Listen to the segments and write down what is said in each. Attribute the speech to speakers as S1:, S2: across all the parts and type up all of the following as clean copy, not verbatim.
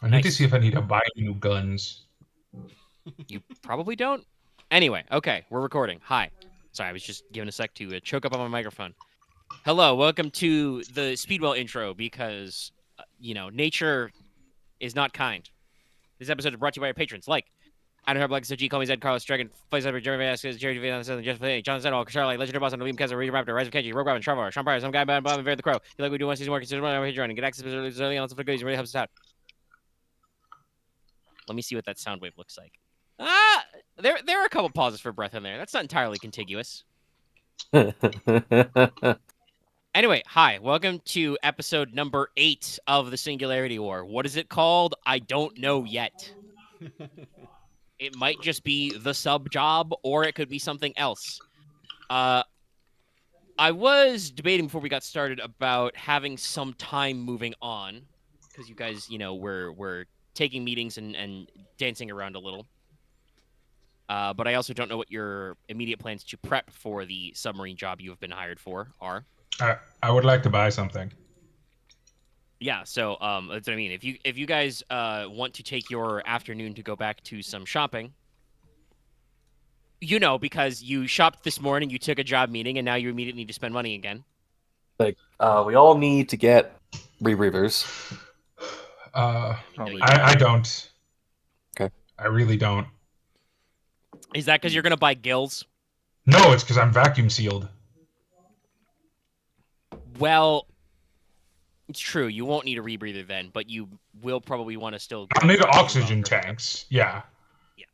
S1: I need to see if I need to buy new guns.
S2: You probably don't. Anyway, okay, we're recording. Hi. Sorry, I was just giving a sec to choke up on my microphone. Hello, welcome to the Speedwell intro because, nature is not kind. This episode is brought to you by our patrons like Adam Harb, Lex, G, Call Me Zed, Carlos Dragon, Place Edward, Jeremy Vasquez, Jerry Villan, Jeff Fay, John Zenol, Charlie, Legendary Boss, and Liam Kessler, Reader Raptor, Rise of Kenji, Rogue Robin, Trevor, Sean Pryor, some guy, Bob, and Bear the Crow. If you like we do one season more, consider our Patreon and get access to early on some goodies. It really helps us out. Let me see what that sound wave looks like. There are a couple pauses for breath in there. That's not entirely contiguous. Anyway, hi. Welcome to episode number 8 of the Singularity War. What is it called? I don't know yet. It might just be the sub job, or it could be something else. I was debating before we got started about having some time moving on, because you guys, we're taking meetings and dancing around a little. But I also don't know what your immediate plans to prep for the submarine job you have been hired for are.
S1: I would like to buy something.
S2: Yeah, so that's what I mean. If you guys want to take your afternoon to go back to some shopping, because you shopped this morning, you took a job meeting, and now you immediately need to spend money again.
S3: Like, we all need to get rebreathers.
S1: I don't.
S3: Okay.
S1: I really don't.
S2: Is that because you're gonna buy gills?
S1: No, it's because I'm vacuum sealed.
S2: Well, it's true. You won't need a rebreather then, but you will probably want to still.
S1: I'll need oxygen tanks, yeah,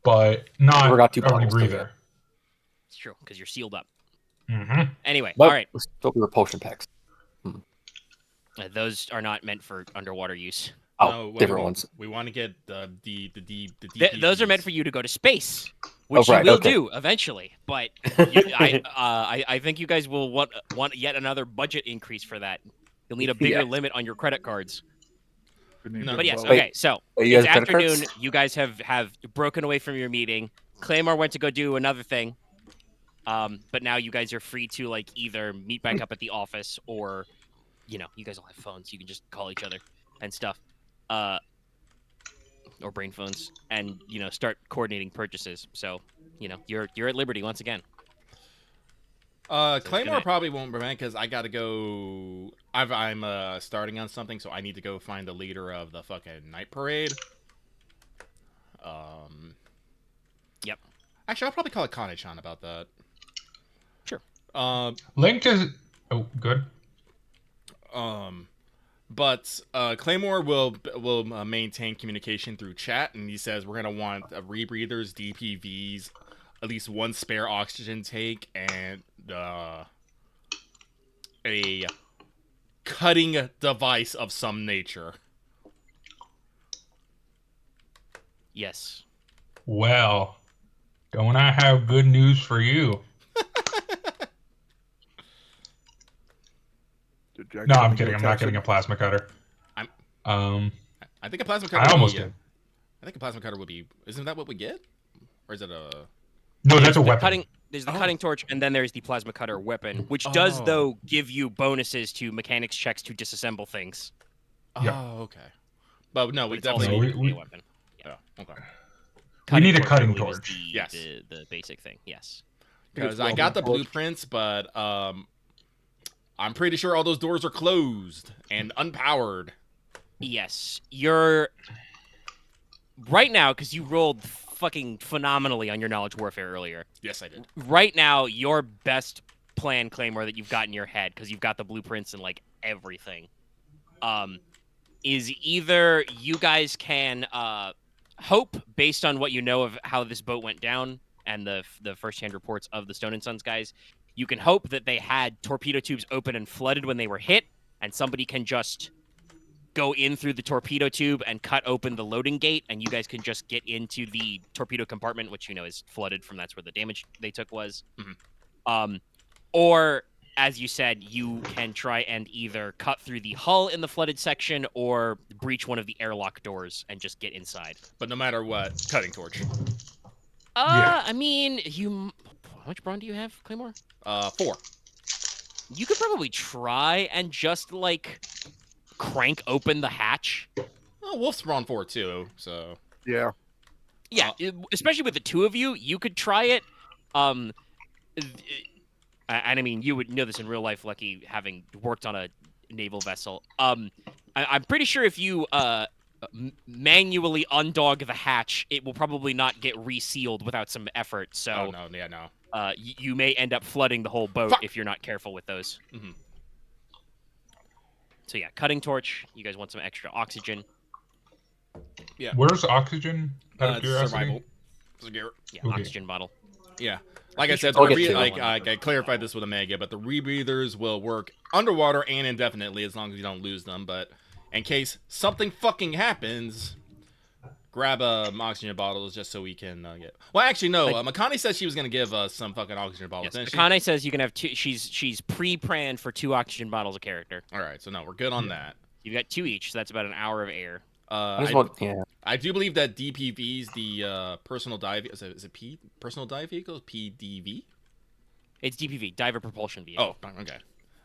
S1: but not a rebreather.
S2: It's true because you're sealed up.
S1: Mm-hmm.
S2: Anyway,
S3: but
S2: all right.
S3: Still be potion packs.
S2: Those are not meant for underwater use.
S3: Oh, no, different ones.
S4: We want to get the
S2: those are meant for you to go to space, which you will do eventually. But I think you guys will want yet another budget increase for that. You'll need a bigger limit on your credit cards. But yes, okay. So it's afternoon. You guys have broken away from your meeting. Claymore went to go do another thing. But now you guys are free to either meet back up at the office or, you guys all have phones. You can just call each other and stuff. Or brain phones, and start coordinating purchases. So, you're at liberty once again.
S4: Claymore probably won't prevent because I gotta go. I'm starting on something, so I need to go find the leader of the fucking night parade.
S2: Yep.
S4: Actually, I'll probably call Akane-chan about that.
S2: Sure.
S1: Link is. Oh, good.
S4: But Claymore will maintain communication through chat, and he says we're gonna want rebreathers, DPVs, at least one spare oxygen tank, and a cutting device of some nature.
S2: Yes.
S1: Well, don't I have good news for you? No, I'm kidding. I'm not getting a plasma cutter.
S4: I think a plasma cutter.
S1: I almost did.
S4: I think a plasma cutter would be. Isn't that what we get? Or is it a?
S1: No, that's a weapon.
S2: There's the cutting torch, and then there's the plasma cutter weapon, which does though give you bonuses to mechanics checks to disassemble things.
S4: Oh, okay. But no, we definitely
S2: need a weapon.
S4: Yeah. Okay.
S1: We need a cutting torch.
S2: Yes. The basic thing. Yes.
S4: Because I got the blueprints, but I'm pretty sure all those doors are closed and unpowered.
S2: Yes. You're right now, because you rolled fucking phenomenally on your knowledge warfare earlier.
S4: Yes, I did.
S2: Right now, your best plan, Claymore, that you've got in your head, because you've got the blueprints and everything, is either you guys can hope, based on what you know of how this boat went down and the first-hand reports of the Stone and Sons guys, you can hope that they had torpedo tubes open and flooded when they were hit, and somebody can just go in through the torpedo tube and cut open the loading gate, and you guys can just get into the torpedo compartment, which is flooded from that's where the damage they took was.
S4: Mm-hmm.
S2: Or, as you said, you can try and either cut through the hull in the flooded section or breach one of the airlock doors and just get inside.
S4: But no matter what, cutting torch.
S2: Yeah. I mean, how much brawn do you have, Claymore?
S4: 4.
S2: You could probably try and just crank open the hatch.
S4: Well, Wolf's spawn 4 too, so
S5: Yeah.
S2: Yeah, especially with the two of you, you could try it. And I mean, you would know this in real life, Lucky, having worked on a naval vessel. I'm pretty sure if you manually undog the hatch, it will probably not get resealed without some effort. So,
S4: oh no, yeah, no.
S2: You may end up flooding the whole boat if you're not careful with those.
S4: Mm-hmm.
S2: So yeah, cutting torch. You guys want some extra oxygen?
S4: Yeah.
S1: Where's oxygen? Out of curiosity?
S4: Survival.
S2: Yeah,
S1: Okay.
S2: oxygen bottle.
S4: Yeah. Like I said,
S3: I'll get to it.
S4: I clarified this with Omega, but the rebreathers will work underwater and indefinitely as long as you don't lose them. But in case something fucking happens, grab oxygen bottles just so we can get. Well, actually, no. Makani said she was gonna give us some fucking oxygen bottles.
S2: Yes,
S4: Didn't she?
S2: Akane says you can have two. She's pre-planned for 2 oxygen bottles a character.
S4: All right, so no, we're good on that.
S2: You've got 2 each, so that's about an hour of air.
S3: I
S4: do believe that DPVs, the personal dive, is it P personal dive vehicles, PDV?
S2: It's DPV, diver propulsion vehicle.
S4: Oh, okay.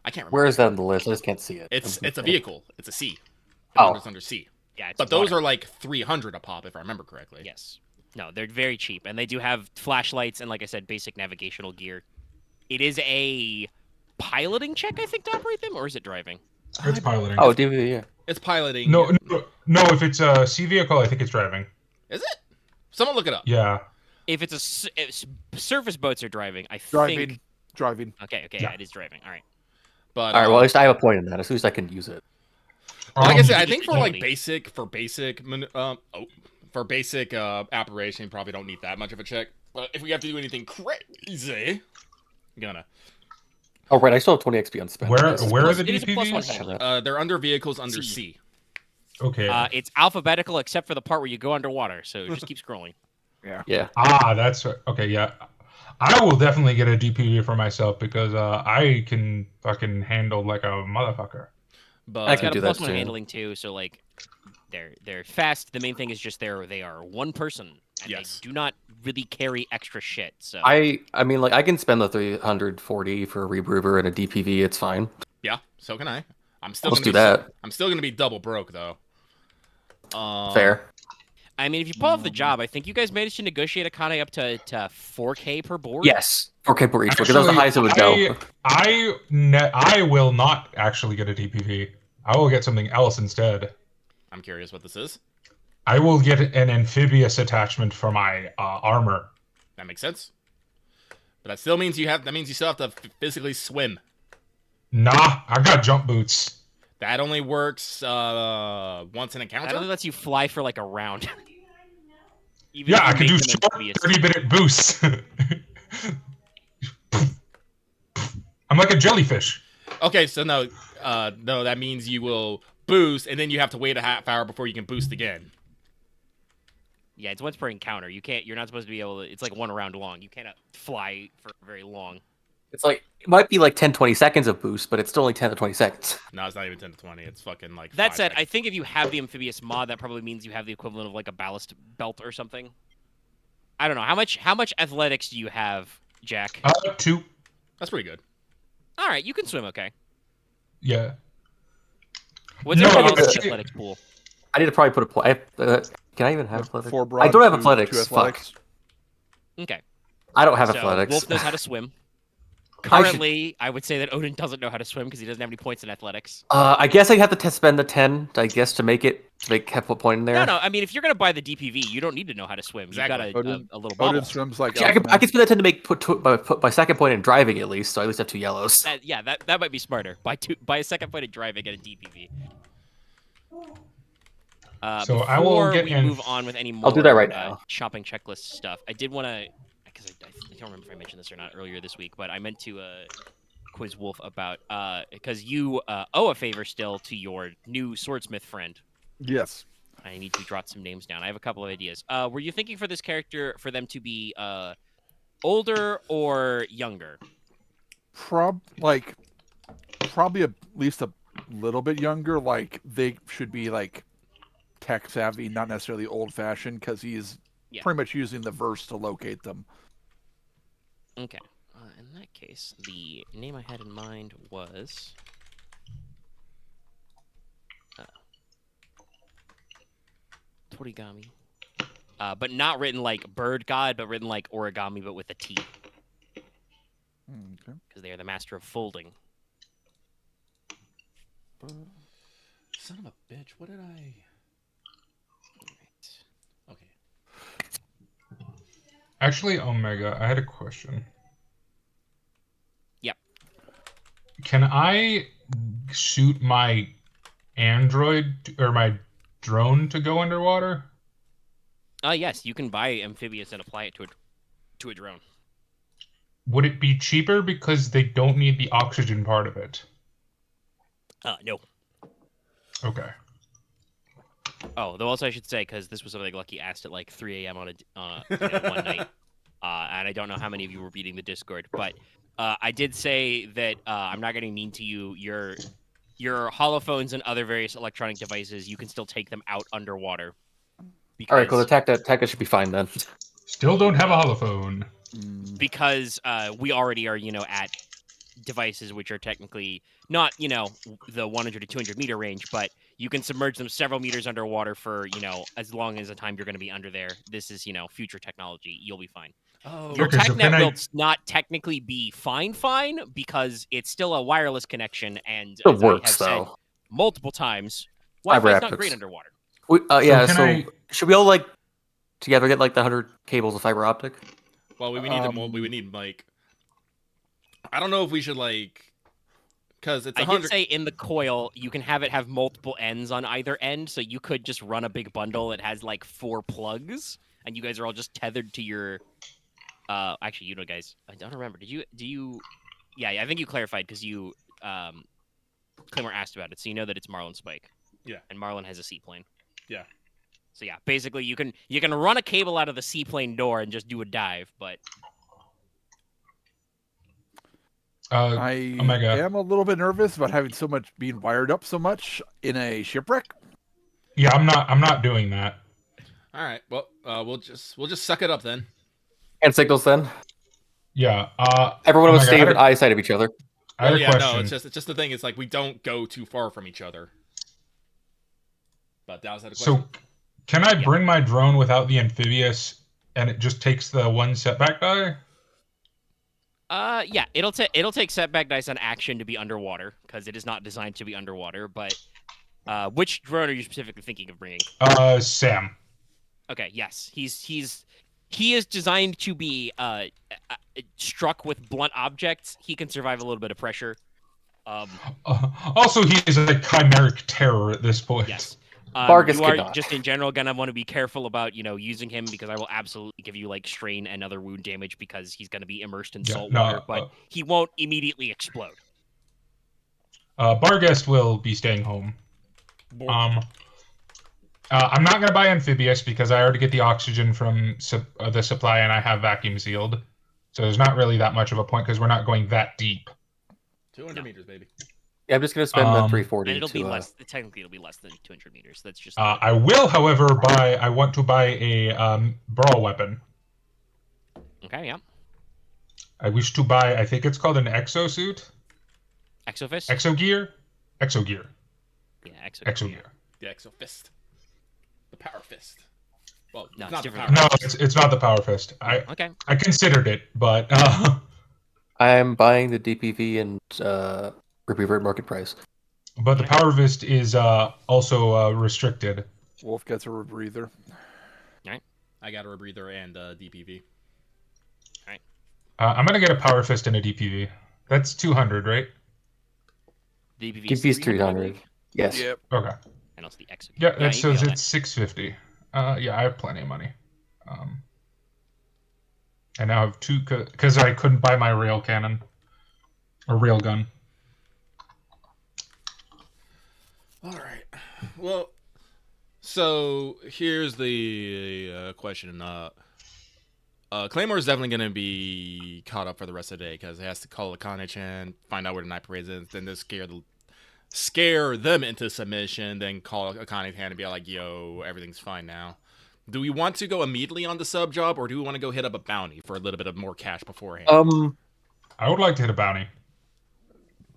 S4: I can't remember.
S3: Where is that on the list? I just can't see it.
S4: It's a vehicle. It's a C.
S3: Oh.
S4: It's under C.
S2: Yeah, it's
S4: But those
S2: water.
S4: are like 300 a pop, if I remember correctly.
S2: Yes. No, they're very cheap, and they do have flashlights and, like I said, basic navigational gear. It is a piloting check, I think, to operate them, or is it driving?
S1: It's piloting.
S3: Oh, DVD, yeah.
S4: It's piloting.
S1: No, if it's a sea vehicle, I think it's driving.
S4: Is it? Someone look it up.
S1: Yeah.
S2: If it's surface boats are driving, I
S5: Driving.
S2: think.
S5: Driving.
S2: Okay,
S1: Yeah.
S2: it is driving. All right.
S4: But
S3: All right, well, at least I have a point in that. As soon as I can use it.
S4: like I said, I
S2: Just
S4: think for
S2: quality.
S4: basic operation, you probably don't need that much of a check. But if we have to do anything crazy, gonna.
S3: Oh, right, I still have 20 XP on spend.
S1: Where are the
S2: It is a +1
S1: DPVs?
S2: check.
S4: They're under vehicles under
S2: C.
S4: C.
S1: Okay.
S2: It's alphabetical except for the part where you go underwater, so just keep scrolling.
S3: Yeah.
S1: That's okay. Yeah, I will definitely get a DPV for myself because I can fucking handle like a motherfucker.
S4: But
S3: I
S2: It's
S3: can
S2: got
S3: do
S2: a
S3: that
S2: +1
S3: too.
S2: handling too, so like they're fast. The main thing is just they are one person, and
S4: Yes.
S2: they do not really carry extra shit. So
S3: I mean, like, I can spend the 340 for a rebreather and a DPV. It's fine.
S4: yeah, so can I. I'm still
S3: Let's
S4: gonna
S3: do
S4: be
S3: that.
S4: I'm still gonna be double broke though.
S3: Fair.
S2: I mean, if you pull off the job, I think you guys managed to negotiate Akane up to 4K per board.
S3: Yes. 4K per each, because that was the highest it would go.
S1: I will not actually get a DPV. I will get something else instead.
S4: I'm curious what this is.
S1: I will get an amphibious attachment for my armor.
S4: That makes sense. But that still means you still have to physically swim.
S1: Nah, I got jump boots.
S4: That only works once an
S2: That
S4: encounter.
S2: only lets you fly for like a round. Even
S1: Yeah,
S2: if you
S1: I can
S2: make
S1: do
S2: them
S1: short
S2: amphibious.
S1: 30-minute boosts. I'm like a jellyfish.
S4: Okay, so no, that means you will boost, and then you have to wait a half hour before you can boost again.
S2: Yeah, it's once per encounter. You're not supposed to be able to. It's like 1 round long. You cannot fly for very long.
S3: It's like, it might be like 10, 20 seconds of boost, but it's still only 10 to 20 seconds.
S4: No, it's not even 10 to 20. It's fucking like.
S2: That
S4: 5
S2: said, I
S4: seconds.
S2: think if you have the amphibious mod, that probably means you have the equivalent of like a ballast belt or something. I don't know how much athletics do you have, Jack?
S1: 2.
S4: That's pretty good.
S2: All right, you can swim. Okay.
S1: Yeah.
S2: What's
S1: No,
S2: everyone else's
S1: it's-
S2: athletics pool?
S3: I need to probably put a point. Can I even have athletics?
S5: 4 broad,
S3: I don't have
S5: 2
S3: athletics.
S5: athletics.
S2: Okay.
S3: I don't have
S2: So
S3: athletics.
S2: Wolf knows how to swim.
S3: I should-
S2: Currently, I would say that Odin doesn't know how to swim because he doesn't have any points in athletics.
S3: I guess I have to spend the 10, I guess, to make have a point in there.
S2: No. I mean, if you're gonna buy the DPV, you don't need to know how to swim.
S4: Exactly.
S2: You've got
S5: Odin-
S2: a little bubble.
S5: Odin swims like
S3: Actually, I can spend that 10 to put my second point in driving at least, so I at least have 2 yellows.
S2: That might be smarter. Buy a second point of driving and a DPV.
S1: So I will
S2: before
S1: get
S2: we
S1: in-
S2: move on with any more
S3: I'll do that right now.
S2: shopping checklist stuff. I did want to, because I don't remember if I mentioned this or not earlier this week, but I meant to quiz Wolf about because you owe a favor still to your new swordsmith friend.
S5: Yes.
S2: I need to jot some names down. I have a couple of ideas. Were you thinking for this character for them to be older or younger?
S5: Probably at least a little bit younger. Like, they should be like tech savvy, not necessarily old fashioned, because he's pretty much using the verse to locate them.
S2: Okay. In that case, the name I had in mind was Torigami. But not written like bird god, but written like origami, but with a T.
S5: Okay.
S2: Because they are the master of folding.
S4: Son of a bitch, what did I... Okay.
S1: Actually, Omega, I had a question.
S2: Yep.
S1: Can I shoot my android or my drone to go underwater?
S2: Yes, you can buy amphibious and apply it to a drone.
S1: Would it be cheaper because they don't need the oxygen part of it?
S2: No.
S1: Okay.
S2: Oh, though also I should say, because this was something Lucky asked at like 3 a.m. on one night, and I don't know how many of you were reading the Discord, but I did say that I'm not getting mean to you. Your holophones and other various electronic devices, you can still take them out underwater. Because,
S3: All right, cool. Attack that should be fine then.
S1: Still don't have a holophone.
S2: Because we already are, at devices which are technically not, the 100 to 200 meter range, but you can submerge them several meters underwater for, as long as the time you're going to be under there. This is, future technology. You'll be fine.
S4: Oh,
S2: Your
S1: Okay, so
S2: TechNet
S1: can I-
S2: will not technically be fine because it's still a wireless connection, and
S3: It
S2: as I have
S3: works
S2: said
S3: though.
S2: multiple times,
S3: Fiber
S2: Wi-Fi's not
S3: optics.
S2: great underwater.
S3: Yeah.
S1: can
S3: So
S1: I-
S3: should we all like together get like the 100 cables of fiber optic?
S4: well, we would need we would need like... I don't know if we should like... Because it's
S2: I
S4: 100...
S2: did say in the coil, you can have it have multiple ends on either end, so you could just run a big bundle that has like 4 plugs, and you guys are all just tethered to your. Actually, guys, I don't remember. Do you? Yeah, I think you clarified because you, Claymore asked about it, so you know that it's Marlin Spike.
S4: Yeah.
S2: And Marlin has a seaplane.
S4: Yeah.
S2: So yeah, basically you can run a cable out of the seaplane door and just do a dive, but.
S5: I
S1: Omega.
S5: am a little bit nervous about having so much being wired up so much in a shipwreck.
S1: Yeah, I'm not doing that.
S4: All right. Well, we'll just suck it up then.
S3: And signals then.
S1: Yeah.
S3: Everyone will
S1: Omega,
S3: stay
S1: I had
S3: within eyesight of each other.
S1: I had a
S4: yeah,
S1: question.
S4: no, it's just the thing. It's like we don't go too far from each other. But Dallas had a question.
S1: So, can I bring my drone without the amphibious, and it just takes the 1 setback die?
S2: Yeah, it'll take setback dice on action to be underwater because it is not designed to be underwater. But which drone are you specifically thinking of bringing?
S1: Sam.
S2: Okay, yes, he is designed to be struck with blunt objects. He can survive a little bit of pressure.
S1: Also, he is a chimeric terror at this point.
S2: Yes.
S3: Vargas
S2: you are
S3: cannot.
S2: just in general gonna want to be careful about using him because I will absolutely give you like strain and other wound damage because he's gonna be immersed in salt water, but he won't immediately explode.
S1: Barguest will be staying home. I'm not gonna buy amphibious because I already get the oxygen from the supply and I have vacuum sealed, so there's not really that much of a point because we're not going that deep.
S4: 200 meters, baby.
S3: Yeah, I'm just gonna spend the 340.
S2: And it'll be
S3: to,
S2: less. Technically, it'll be less than 200 meters. That's just.
S1: I will, however, buy. I want to buy a brawl weapon.
S2: Okay. Yeah.
S1: I wish to buy. I think it's called an exosuit.
S2: Exofist.
S1: Exogear.
S2: Yeah.
S1: Exogear.
S4: The Exo Fist. The Power Fist. Well,
S2: No,
S4: it's not
S2: it's
S4: the Power
S2: different.
S1: No,
S4: Fist.
S1: it's not the Power Fist.
S2: Okay.
S1: I considered it, but
S3: I'm buying the DPV and Reaper market price.
S1: but the Power Fist is also restricted.
S5: Wolf gets a rebreather.
S4: I got a rebreather and DPV.
S1: I'm gonna get a Power Fist and a DPV. That's 200, right?
S2: DPV
S3: DPV is 300. Yes.
S5: Yep.
S1: Okay.
S2: And also the Exo.
S1: Yeah, that
S2: you
S1: says
S2: can go
S1: it's 650. Yeah, I have plenty of money. I now have 2 because I couldn't buy my rail cannon or rail gun.
S4: All right. Well, so here's the question. Claymore is definitely going to be caught up for the rest of the day because he has to call Akane-chan, find out where the night parade is, then just scare them into submission, then call Akane-chan and be like, yo, everything's fine now. Do we want to go immediately on the sub job, or do we want to go hit up a bounty for a little bit of more cash beforehand?
S1: I would like to hit a bounty.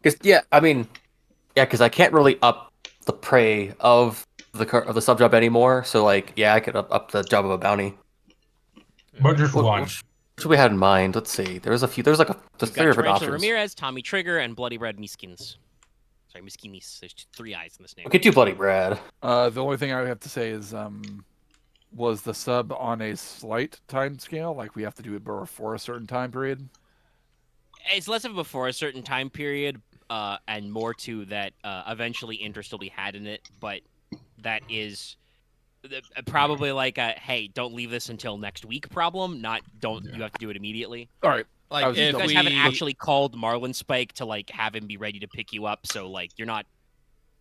S3: Because I can't really up the prey of the sub job anymore. So like, yeah, I could up the job of a bounty.
S1: But just
S3: What,
S1: one.
S3: what should we have in mind? Let's see. There's a few. There's like there's
S2: You've
S3: 3
S2: got
S3: different
S2: Tarantula
S3: options.
S2: Ramirez, Tommy Trigger, and Bloody Bread Miskins. Sorry, Miskinis. There's 3 I's in this name.
S3: Okay, 2 Bloody Brad.
S5: The only thing I would have to say is, was the sub on a slight time scale? Like we have to do it before a certain time period?
S2: It's less of a before a certain time period, and more to that eventually interest will be had in it, but that is probably like a, hey, don't leave this until next week problem, not you have to do it immediately.
S5: All right.
S4: Like
S5: was
S4: if
S2: You guys
S4: we
S2: haven't actually called Marlin Spike to like have him be ready to pick you up, so like you're not,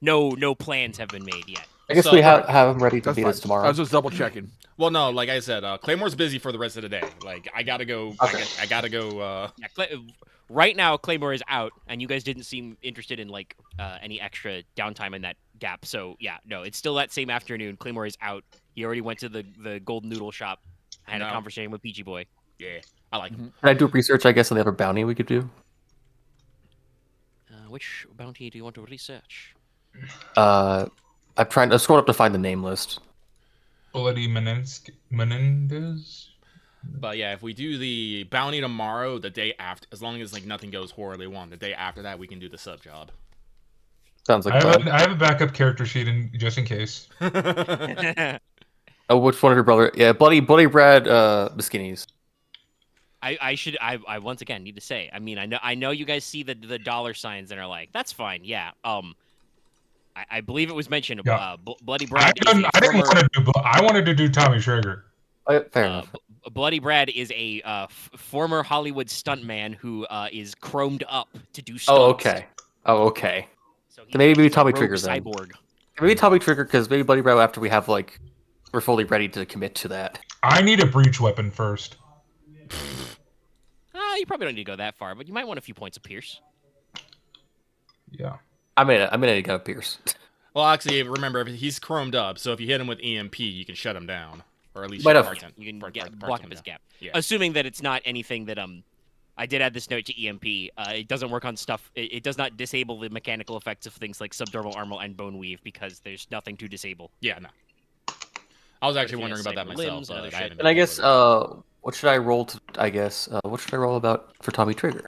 S2: no plans have been made yet.
S3: I guess
S4: So-
S3: we have them ready to
S5: That's
S3: beat
S5: fine.
S3: us tomorrow.
S5: I was just double checking.
S4: Well, no, like I said, Claymore's busy for the rest of the day. Like I gotta go.
S3: Okay.
S4: I gotta go.
S2: Yeah, right now Claymore is out, and you guys didn't seem interested in like any extra downtime in that gap. So yeah, no, it's still that same afternoon. Claymore is out. He already went to the Golden Noodle shop. I had a
S4: No.
S2: conversation with Peachy Boy.
S4: Yeah, I like him.
S3: Can I do research? I guess on the other bounty we could do.
S2: Which bounty do you want to research?
S3: I'm scrolling up to find the name list.
S1: Bloody Menendez?
S4: But yeah, if we do the bounty tomorrow, the day after, as long as like nothing goes horribly wrong, the day after that we can do the sub job.
S3: Sounds like
S1: I
S3: fun.
S1: have a backup character sheet just in case.
S3: Oh, which one of your brother? Yeah, Bloody Brad Biskinis.
S2: I once again need to say, I mean, I know you guys see the dollar signs and are like, that's fine, yeah. I believe it was mentioned.
S1: Yeah.
S2: Bloody Brad.
S1: I wanted to do Tommy Trigger.
S3: Fair enough.
S2: Bloody Brad is a former Hollywood stuntman who is chromed up to do stunts.
S3: Oh, okay.
S2: So
S3: Then maybe
S2: he's a
S3: Tommy
S2: rogue
S3: Trigger then.
S2: Cyborg.
S3: Maybe Tommy Trigger, because maybe Bloody Brad after we have like we're fully ready to commit to that.
S1: I need a breach weapon first.
S2: You probably don't need to go that far, but you might want a few points of Pierce.
S1: Yeah.
S3: I mean, I got a Pierce.
S4: Well, actually, remember he's chromed up, so if you hit him with EMP, you can shut him down, or at least
S3: Might have-
S2: You can block
S4: part
S2: up his gap.
S4: Yeah.
S2: Assuming that it's not anything that I did add this note to EMP. It doesn't work on stuff. It does not disable the mechanical effects of things like subdermal armor and bone weave because there's nothing to disable.
S4: Yeah, no. I was actually
S2: he
S4: wondering
S2: has
S4: about that
S2: cyber
S4: myself.
S2: limbs and
S4: But
S2: other
S4: I
S2: shit.
S4: haven't
S3: And I
S4: been
S3: guess
S4: able to-
S3: what should I roll to? What should I roll about for Tommy Trigger?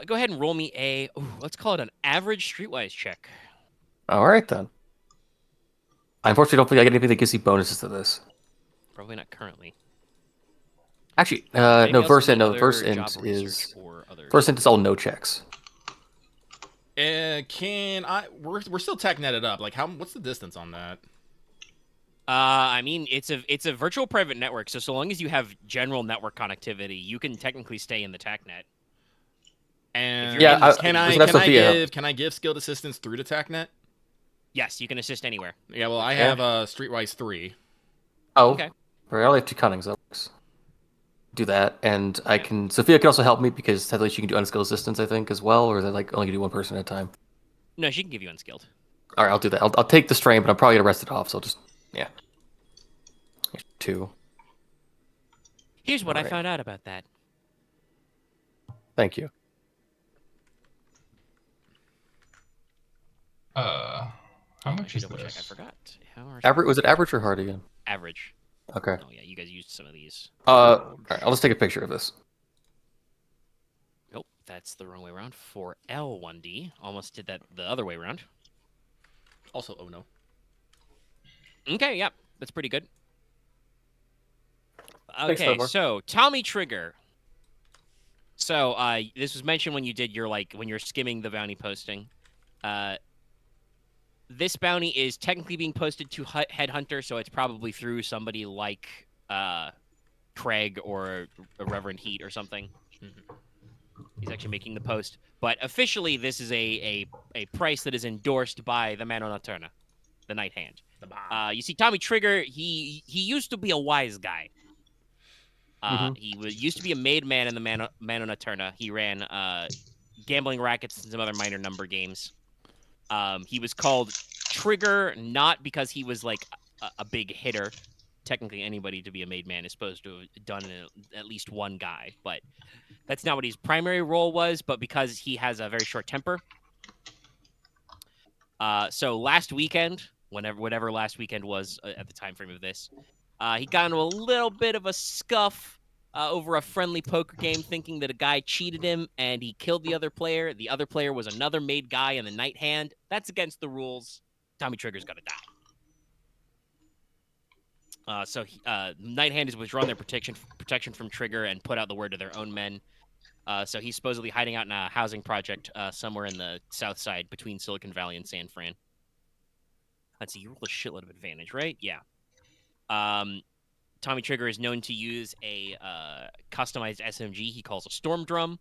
S2: Go ahead and roll me let's call it an average streetwise check.
S3: All right then. I unfortunately don't think I get anything that gives you bonuses to this.
S2: Probably not currently.
S3: Actually,
S2: Anything
S3: no.
S2: else
S3: First
S2: in
S3: int,
S2: the
S3: no.
S2: other
S3: First
S2: job
S3: int
S2: research
S3: is
S2: or other-
S3: first int is all no checks.
S4: Can I? We're still tech netted up. Like, what's the distance on that?
S2: I mean, it's a virtual private network, so long as you have general network connectivity, you can technically stay in the TACnet.
S4: And
S2: you're in the-
S4: can
S2: so
S4: I
S2: that's
S3: Sophia.
S4: can I give skilled assistance through the TACnet?
S2: Yes, you can assist anywhere.
S4: Yeah, well, I
S3: Yeah.
S4: have Streetwise 3.
S3: Oh,
S2: Okay.
S3: Right, I only have 2 cunnings. That works. Do that, and I can. Sophia can also help me because technically she can do unskilled assistance, I think, as well, or is that like only gonna do one person at a time?
S2: No, she can give you unskilled.
S3: All right, I'll do that. I'll take the strain, but I'm probably gonna rest it off. So I'll just 2.
S2: Here's what I
S3: Alright.
S2: found out about that.
S3: Thank you.
S1: How much is
S2: Double check. I
S1: this?
S2: forgot.
S3: Was it average or hard again?
S2: Average.
S3: Okay.
S2: Oh yeah, you guys used some of these.
S3: All right, I'll just take a picture of this.
S2: Nope, that's the wrong way around. For L1D, almost did that the other way around.
S4: Also, oh no.
S2: Okay, yep, that's pretty good.
S3: Thanks,
S2: Okay,
S3: Claymore.
S2: so Tommy Trigger. So this was mentioned when you did your when you're skimming the bounty posting. This bounty is technically being posted to Headhunter, so it's probably through somebody like Craig or a Reverend Heat or something. He's actually making the post. But officially, this is a price that is endorsed by the Mano Nocturna, the Night Hand. You see, Tommy Trigger, he used to be a wise guy. He used to be a made man in the Mano Nocturna. He ran gambling rackets and some other minor number games. He was called Trigger not because he was like a big hitter. Technically, anybody to be a made man is supposed to have done at least one guy, but that's not what his primary role was. But because he has a very short temper, so last weekend whatever last weekend was at the time frame of this. He got into a little bit of a scuff over a friendly poker game, thinking that a guy cheated him, and he killed the other player. The other player was another made guy in the night hand. That's against the rules. Tommy Trigger's got to die. So night hand has withdrawn their protection from Trigger and put out the word to their own men. So he's supposedly hiding out in a housing project somewhere in the south side between Silicon Valley and San Fran. Let's see, you rolled a shitload of advantage, right? Yeah. Tommy Trigger is known to use a customized SMG he calls a Storm Drum.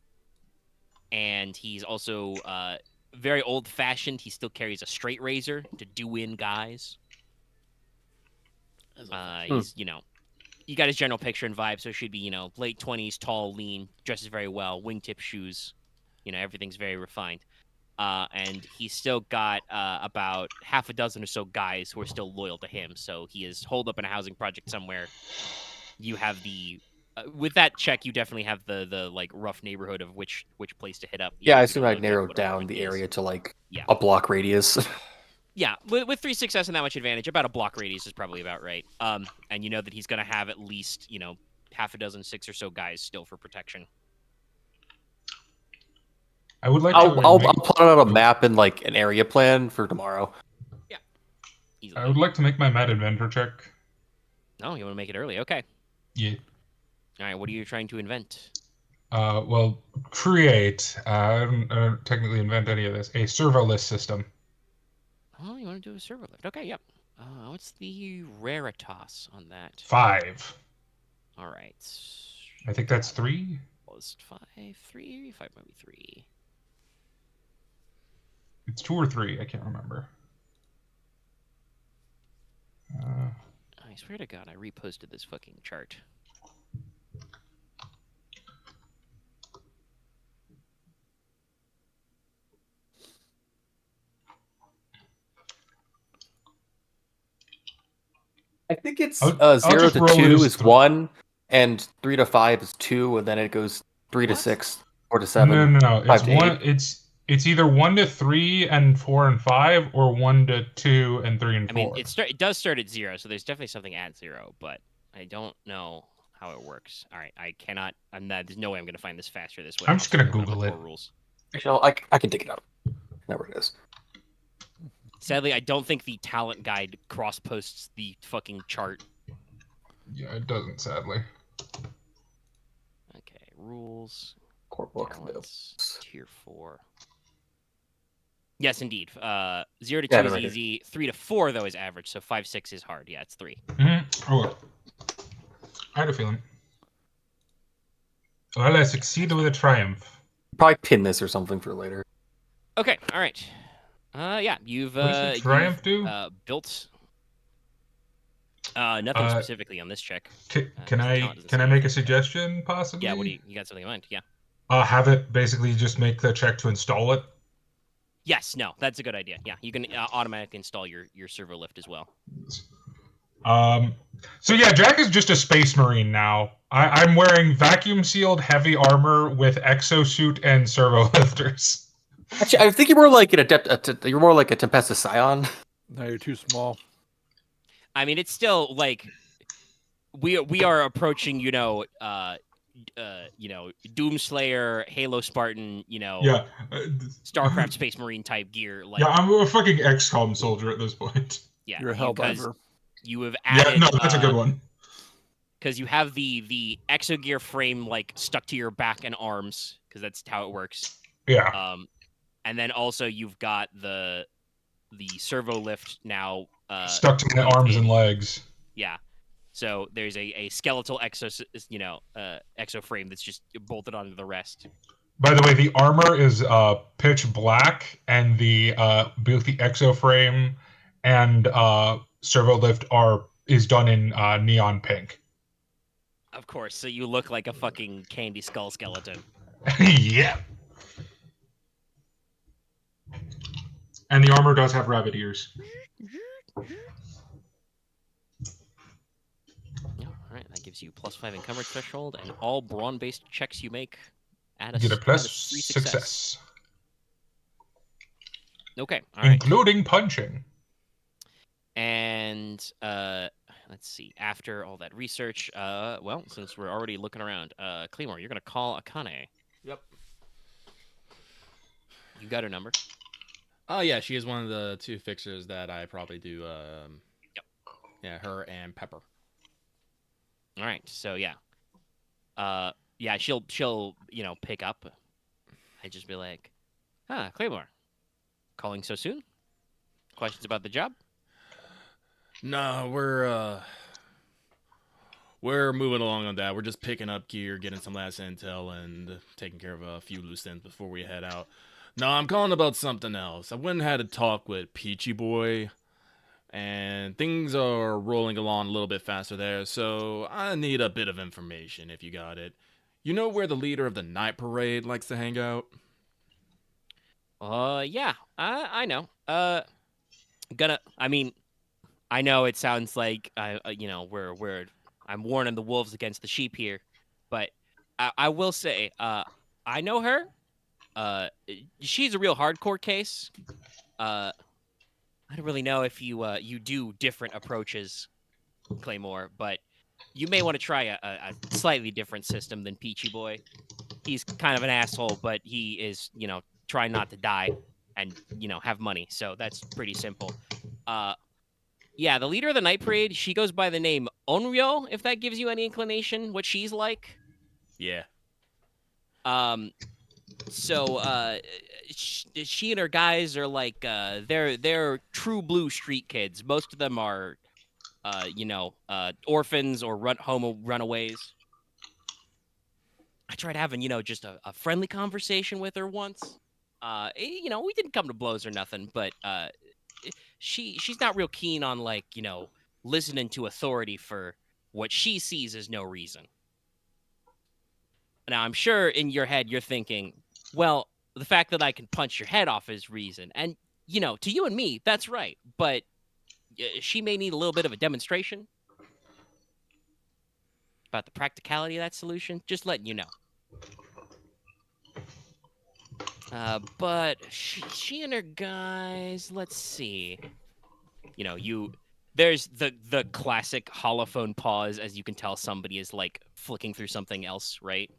S2: And he's also very old-fashioned. He still carries a straight razor to do in guys. He's, you got his general picture and vibe, so it should be, late 20s, tall, lean, dresses very well, wingtip shoes. Everything's very refined. And he's still got about half a dozen or so guys who are still loyal to him. So he is holed up in a housing project somewhere. You have the with that check, you definitely have the like rough neighborhood of which place to hit up.
S3: Yeah, I assume I'd narrow down the area to like a block radius.
S2: Yeah, with 3 success and that much advantage, about a block radius is probably about right. And you know that he's going to have at least half a dozen, 6 or so guys still for protection.
S1: I would like
S3: I'll plot out a map and like an area plan for tomorrow.
S2: Yeah.
S1: Easily. I would like to make my mad inventor check.
S2: Oh, you want to make it early? Okay.
S1: Yeah.
S2: All right, what are you trying to invent?
S1: Well, create. I don't technically invent any of this. A servo list system.
S2: Oh, you want to do a servo lift? Okay, yep. What's the raritas on that?
S1: 5.
S2: All right.
S1: I think that's 3.
S2: Was 5, 3, 5 might be 3.
S1: It's 2 or 3. I can't remember.
S2: I swear to God, I reposted this fucking chart.
S3: I think it's 0 to 2 is 1, and 3 to 5 is 2, and then it goes 3 to 6, 4 to 7.
S1: No. It's either 1 to 3 and 4 and 5, or 1 to 2 and 3 and 4.
S2: I mean, it does start at 0, so there's definitely something at 0, but I don't know how it works. All right, I cannot. There's no way I'm going to find this faster this way.
S1: I'm just going to Google it.
S2: Rules.
S3: Actually, I can dig it up. There it is.
S2: Sadly, I don't think the talent guide cross-posts the fucking chart.
S1: Yeah, it doesn't, sadly.
S2: Okay, rules.
S3: Corpo
S2: Tier 4. Yes, indeed. 0 to 2 is easy. 3 to 4, though, is average. So 5, 6 is hard. Yeah, it's 3.
S1: Mm-hmm. Oh, I had a feeling. Well, I succeeded with a triumph.
S3: Probably pin this or something for later.
S2: Okay, all right. Yeah, you've
S1: triumph do?
S2: Built nothing specifically on this check.
S1: Can I make a suggestion, possibly?
S2: Yeah, what do you got something in mind? Yeah.
S1: Have it basically just make the check to install it.
S2: Yes, no, that's a good idea. Yeah, you can automatically install your servo lift as well.
S1: So yeah, Jack is just a space marine now. I'm wearing vacuum sealed heavy armor with exosuit and servo lifters.
S3: Actually, I think you're more like you're more like a Tempestus Scion.
S5: No, you're too small.
S2: I mean, it's still like we are approaching, Doomslayer, Halo Spartan, StarCraft Space Marine type gear. Like,
S1: yeah, I'm a fucking XCOM soldier at this point.
S2: Yeah,
S5: you're a Helldiver.
S2: You have added.
S1: Yeah, no, that's a good one.
S2: Because you have the exogear frame like stuck to your back and arms, because that's how it works.
S1: Yeah.
S2: And then also you've got the servo lift now
S1: stuck to my arms and legs.
S2: Yeah. So there's a skeletal exo frame that's just bolted onto the rest.
S1: By the way, the armor is pitch black, and both the exo frame and servo lift is done in neon pink.
S2: Of course. So you look like a fucking candy skull skeleton.
S1: Yeah. And the armor does have rabbit ears.
S2: All right, that gives you +5 encumbrance threshold, and all brawn-based checks you make add
S1: get a plus
S2: 3
S1: success.
S2: Okay, all right.
S1: Including punching.
S2: And let's see. After all that research, well, since we're already looking around, Claymore, you're gonna call Akane.
S4: Yep.
S2: You got her number.
S4: Oh yeah, she is one of the 2 fixers that I probably do.
S2: Yep.
S4: Yeah, her and Pepper.
S2: All right. So yeah. Yeah, she'll pick up. I just be like, Claymore, calling so soon? Questions about the job?
S4: No, we're moving along on that. We're just picking up gear, getting some last intel, and taking care of a few loose ends before we head out. No, I'm calling about something else. I went and had a talk with Peachy Boy, and things are rolling along a little bit faster there, so I need a bit of information if you got it. You know where the leader of the night parade likes to hang out?
S2: Yeah, I know. I know it sounds like I'm warning the wolves against the sheep here, but I will say, I know her. She's a real hardcore case. I don't really know if you do different approaches, Claymore, but you may want to try a slightly different system than Peachy Boy. He's kind of an asshole, but he is, trying not to die and, have money. So that's pretty simple. Yeah, the leader of the night parade, she goes by the name Onryo, if that gives you any inclination what she's like.
S4: Yeah.
S2: So she and her guys are like they're true blue street kids. Most of them are orphans or runaways. I tried having, just a friendly conversation with her once. We didn't come to blows or nothing, but she's not real keen on listening to authority for what she sees as no reason. Now, I'm sure in your head you're thinking, well, the fact that I can punch your head off is reason. And, to you and me, that's right. But she may need a little bit of a demonstration about the practicality of that solution. Just letting you know. But she and her guys, let's see. There's the classic holophone pause as you can tell somebody is flicking through something else, right?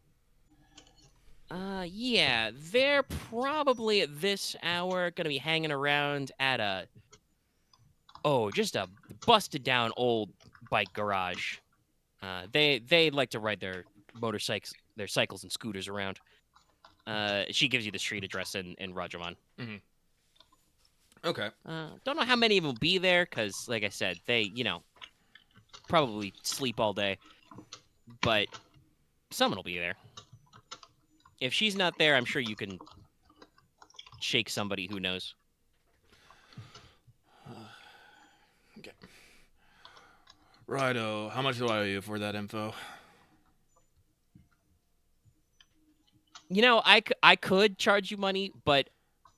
S2: Yeah, they're probably at this hour gonna be hanging around at just a busted down old bike garage. They like to ride their cycles and scooters around. She gives you the street address in Rajaman.
S4: Mm-hmm. Okay.
S2: Don't know how many of them will be there, because, like I said, they, probably sleep all day. But someone will be there. If she's not there, I'm sure you can shake somebody who knows.
S4: Okay. Righto. How much do I owe you for that info?
S2: I could charge you money, but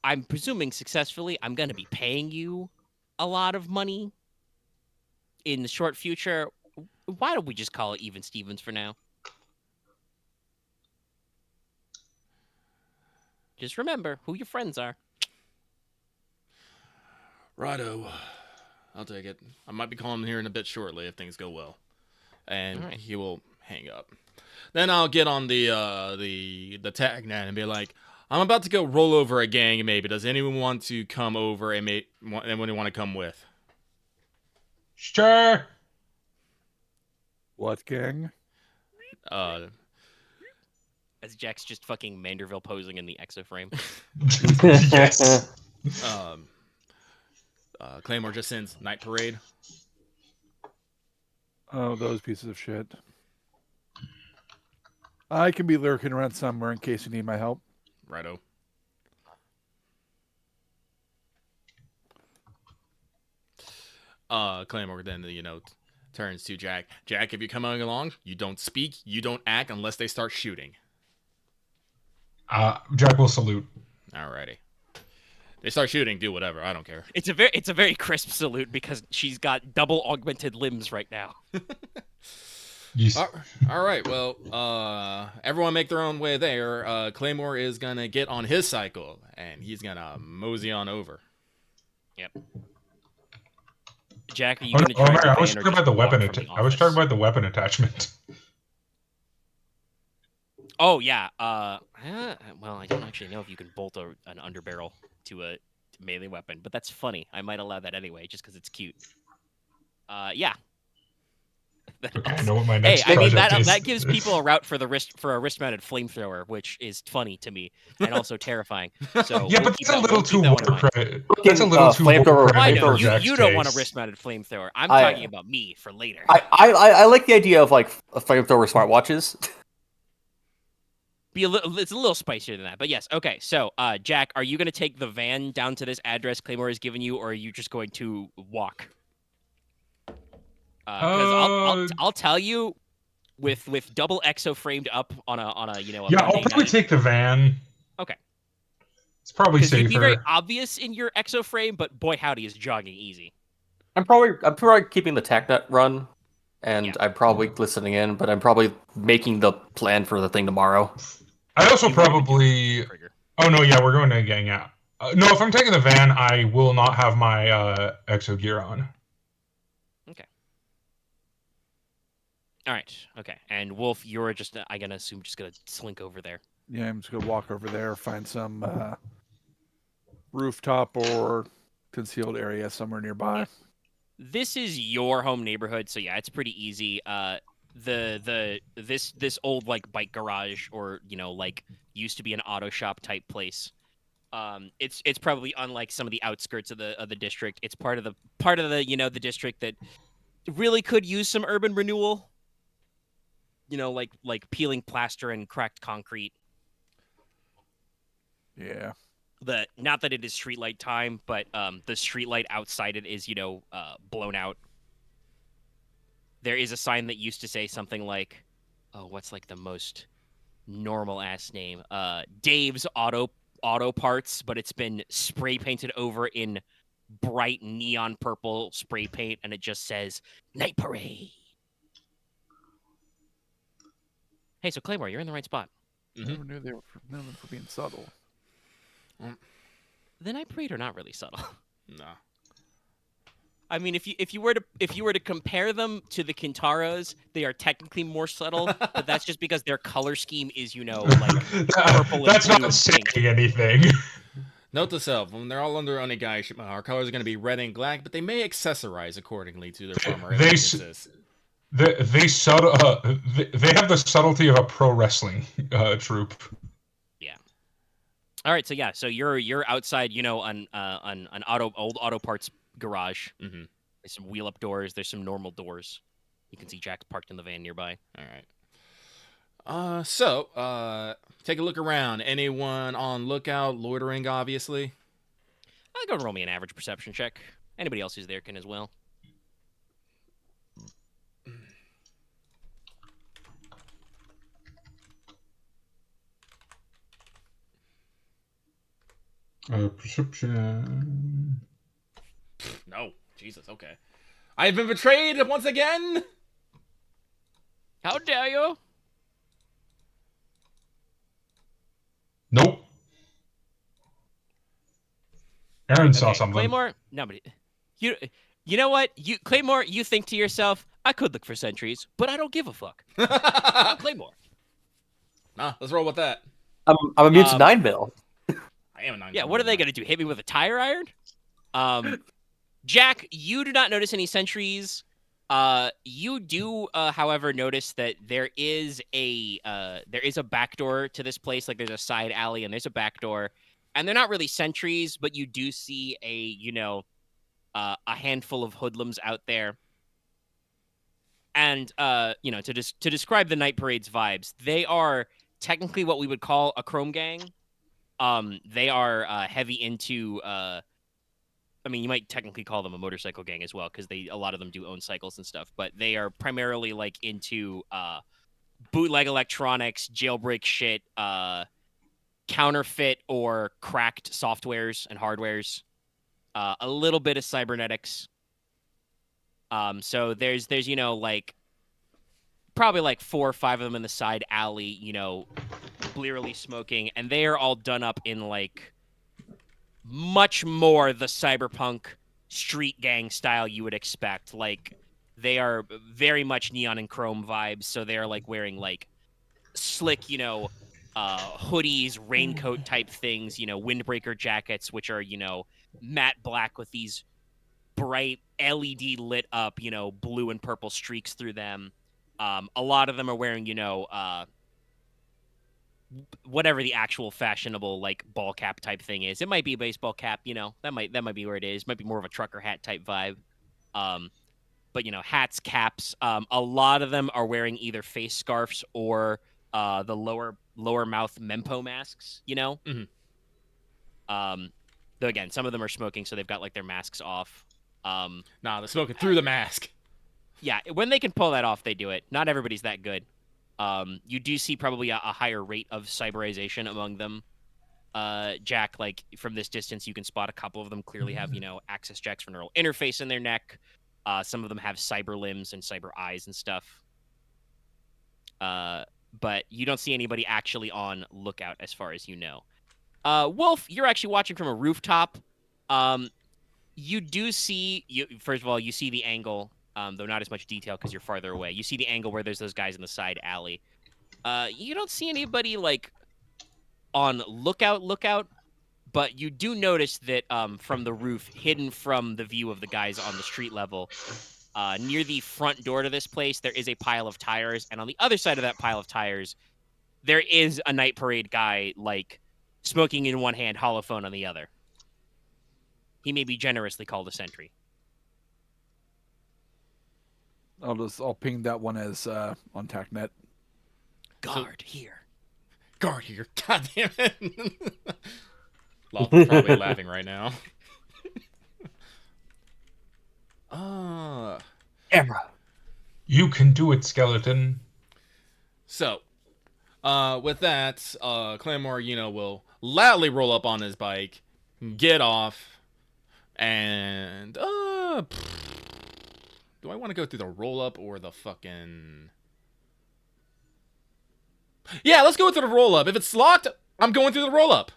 S2: I'm presuming successfully I'm going to be paying you a lot of money in the short future. Why don't we just call it even Stevens for now? Just remember who your friends are.
S4: Righto. I'll take it. I might be calling him here in a bit shortly if things go well. And
S2: right.
S4: He will hang up. Then I'll get on the tag net and be like, I'm about to go roll over a gang maybe. Does anyone want to come over and anyone want to come with?
S1: Sure.
S5: What gang?
S2: As Jack's just fucking Manderville posing in the exoframe.
S1: Yes.
S4: Claymore just sends Night Parade.
S5: Oh, those pieces of shit. I can be lurking around somewhere in case you need my help.
S4: Righto. Claymore then, turns to Jack. Jack, if you're coming along, you don't speak, you don't act unless they start shooting.
S1: Jack will salute.
S4: Alrighty. They start shooting, do whatever, I don't care.
S2: It's a very crisp salute because she's got double augmented limbs right now.
S1: Yes.
S4: All right, well, everyone make their own way there. Claymore is gonna get on his cycle, and he's gonna mosey on over.
S2: Yep. Jack, are you
S1: Oh, no,
S2: going to drive
S1: man,
S2: the
S1: I was
S2: van or
S1: talking about
S2: just
S1: the
S2: walk
S1: weapon.
S2: from the
S1: I was talking
S2: office?
S1: about the weapon attachment.
S2: Oh yeah. Well, I don't actually know if you can bolt an underbarrel to a melee weapon, but that's funny. I might allow that anyway, just because it's cute. Yeah.
S1: Okay, I know what my
S2: Hey,
S1: next
S2: I mean
S1: project is.
S2: that gives people a route for a wrist-mounted flamethrower, which is funny to me and also terrifying. So
S1: Yeah,
S2: we'll
S1: but
S2: keep
S1: that's a
S2: that-
S1: little
S2: we'll
S1: too
S2: keep that one in mind.
S1: Warcraft. That's a little too
S3: flamethrower-
S2: Well, I
S1: Warcraft
S2: know
S1: for Jack's
S2: you don't want a
S1: taste.
S2: wrist-mounted flamethrower. I'm
S3: I-
S2: talking about me for later.
S3: I like the idea of like a flamethrower smartwatches.
S2: It's a little spicier than that, but yes. Okay, so Jack, are you going to take the van down to this address Claymore has given you, or are you just going to walk? Because I'll tell you, with double exo framed up on a
S1: Yeah,
S2: Monday
S1: I'll probably
S2: night.
S1: take the van.
S2: Okay.
S1: It's probably
S2: Because you'd be very
S1: safer.
S2: obvious in your exo frame, but boy howdy is jogging easy.
S3: I'm probably keeping the TACnet run, and
S2: Yeah.
S3: I'm probably listening in, but I'm probably making the plan for the thing tomorrow.
S1: I also
S2: You wouldn't do
S1: probably.
S2: trigger.
S1: Oh no, yeah, we're going to gang out. No, if I'm taking the van, I will not have my exo gear on.
S2: Okay. All right. Okay. And Wolf, you're just I'm gonna assume just gonna slink over there.
S5: Yeah, I'm just gonna walk over there, find some rooftop or concealed area somewhere nearby.
S2: This is your home neighborhood, so yeah, it's pretty easy. This old like bike garage or like used to be an auto shop type place. It's probably unlike some of the outskirts of the district. It's part of the the district that really could use some urban renewal. Like peeling plaster and cracked concrete.
S5: Yeah.
S2: Not that it is streetlight time, but the streetlight outside it is blown out. There is a sign that used to say something like, oh, what's like the most normal ass name? Dave's Auto Parts, but it's been spray painted over in bright neon purple spray paint, and it just says Night Parade. Hey, so Claymore, you're in the right spot.
S5: I never knew they were known for being subtle.
S2: The Night Parade are not really subtle.
S4: No.
S2: I mean, if you were to compare them to the Kintaros, they are technically more subtle, but that's just because their color scheme is like purple
S1: That's
S2: and blue
S1: not
S2: and
S1: saying
S2: pink.
S1: anything.
S4: Note to self: when they're all under Onegai, our colors are going to be red and black, but they may accessorize accordingly to their former allegiances.
S1: They have the subtlety of a pro wrestling troupe.
S2: Yeah. All right. So yeah. So you're outside. On an old auto parts garage.
S4: Mm-hmm.
S2: There's some wheel up doors. There's some normal doors. You can see Jack's parked in the van nearby.
S4: All right. So take a look around. Anyone on lookout? Loitering, obviously.
S2: I'll go roll me an average perception check. Anybody else who's there can as well.
S1: Perception.
S4: No. Jesus, okay. I have been betrayed once again!
S2: How dare you?
S1: Nope. Aren saw something.
S2: Claymore? Nobody. You know what? Claymore, you think to yourself, I could look for sentries, but I don't give a fuck. I'm Claymore.
S4: Nah, let's roll with that.
S3: I'm immune to 9mm.
S4: I am a 9.
S2: Yeah, what are they going to do? Hit me with a tire iron? Jack, you do not notice any sentries. You do, however, notice that there is a back door to this place. Like there's a side alley and there's a back door, and they're not really sentries, but you do see a handful of hoodlums out there. And to describe the Night Parade's vibes, they are technically what we would call a chrome gang. They are heavy into. I mean, you might technically call them a motorcycle gang as well, because a lot of them do own cycles and stuff. But they are primarily like into bootleg electronics, jailbreak shit, counterfeit or cracked softwares and hardwares, a little bit of cybernetics. So there's like probably like 4 or 5 of them in the side alley, blearily smoking, and they are all done up in like much more the cyberpunk street gang style you would expect. Like, they are very much neon and chrome vibes, so they're like wearing like slick, hoodies, raincoat type things, windbreaker jackets, which are, matte black with these bright LED lit up, blue and purple streaks through them. A lot of them are wearing, whatever the actual fashionable like ball cap type thing is. It might be a baseball cap, that might be where it is. Might be more of a trucker hat type vibe. But hats, caps. A lot of them are wearing either face scarves or the lower mouth mempo masks.
S4: Mhm.
S2: Though again, some of them are smoking, so they've got like their masks off.
S4: Nah, they're smoking through the mask.
S2: Yeah, when they can pull that off, they do it. Not everybody's that good. You do see probably a higher rate of cyberization among them. Jack, like from this distance, you can spot a couple of them clearly have, access checks for neural interface in their neck. Some of them have cyber limbs and cyber eyes and stuff. But you don't see anybody actually on lookout as far as you know. Wolf, you're actually watching from a rooftop. You do see, first of all, you see the angle, though not as much detail because you're farther away. You see the angle where there's those guys in the side alley. You don't see anybody, like, on lookout, but you do notice that from the roof, hidden from the view of the guys on the street level, near the front door to this place, there is a pile of tires, and on the other side of that pile of tires, there is a night parade guy, like, smoking in one hand, holophone on the other. He may be generously called a sentry.
S5: I'll ping that one as on TACnet.
S2: Guard here.
S4: Guard here. God damn it. Lawful's probably laughing right now.
S5: Camera.
S1: You can do it, skeleton.
S4: So, with that, Claymore, will loudly roll up on his bike, get off, and do I want to go through the roll up or the fucking? Yeah, let's go through the roll up. If it's locked, I'm going through the roll up.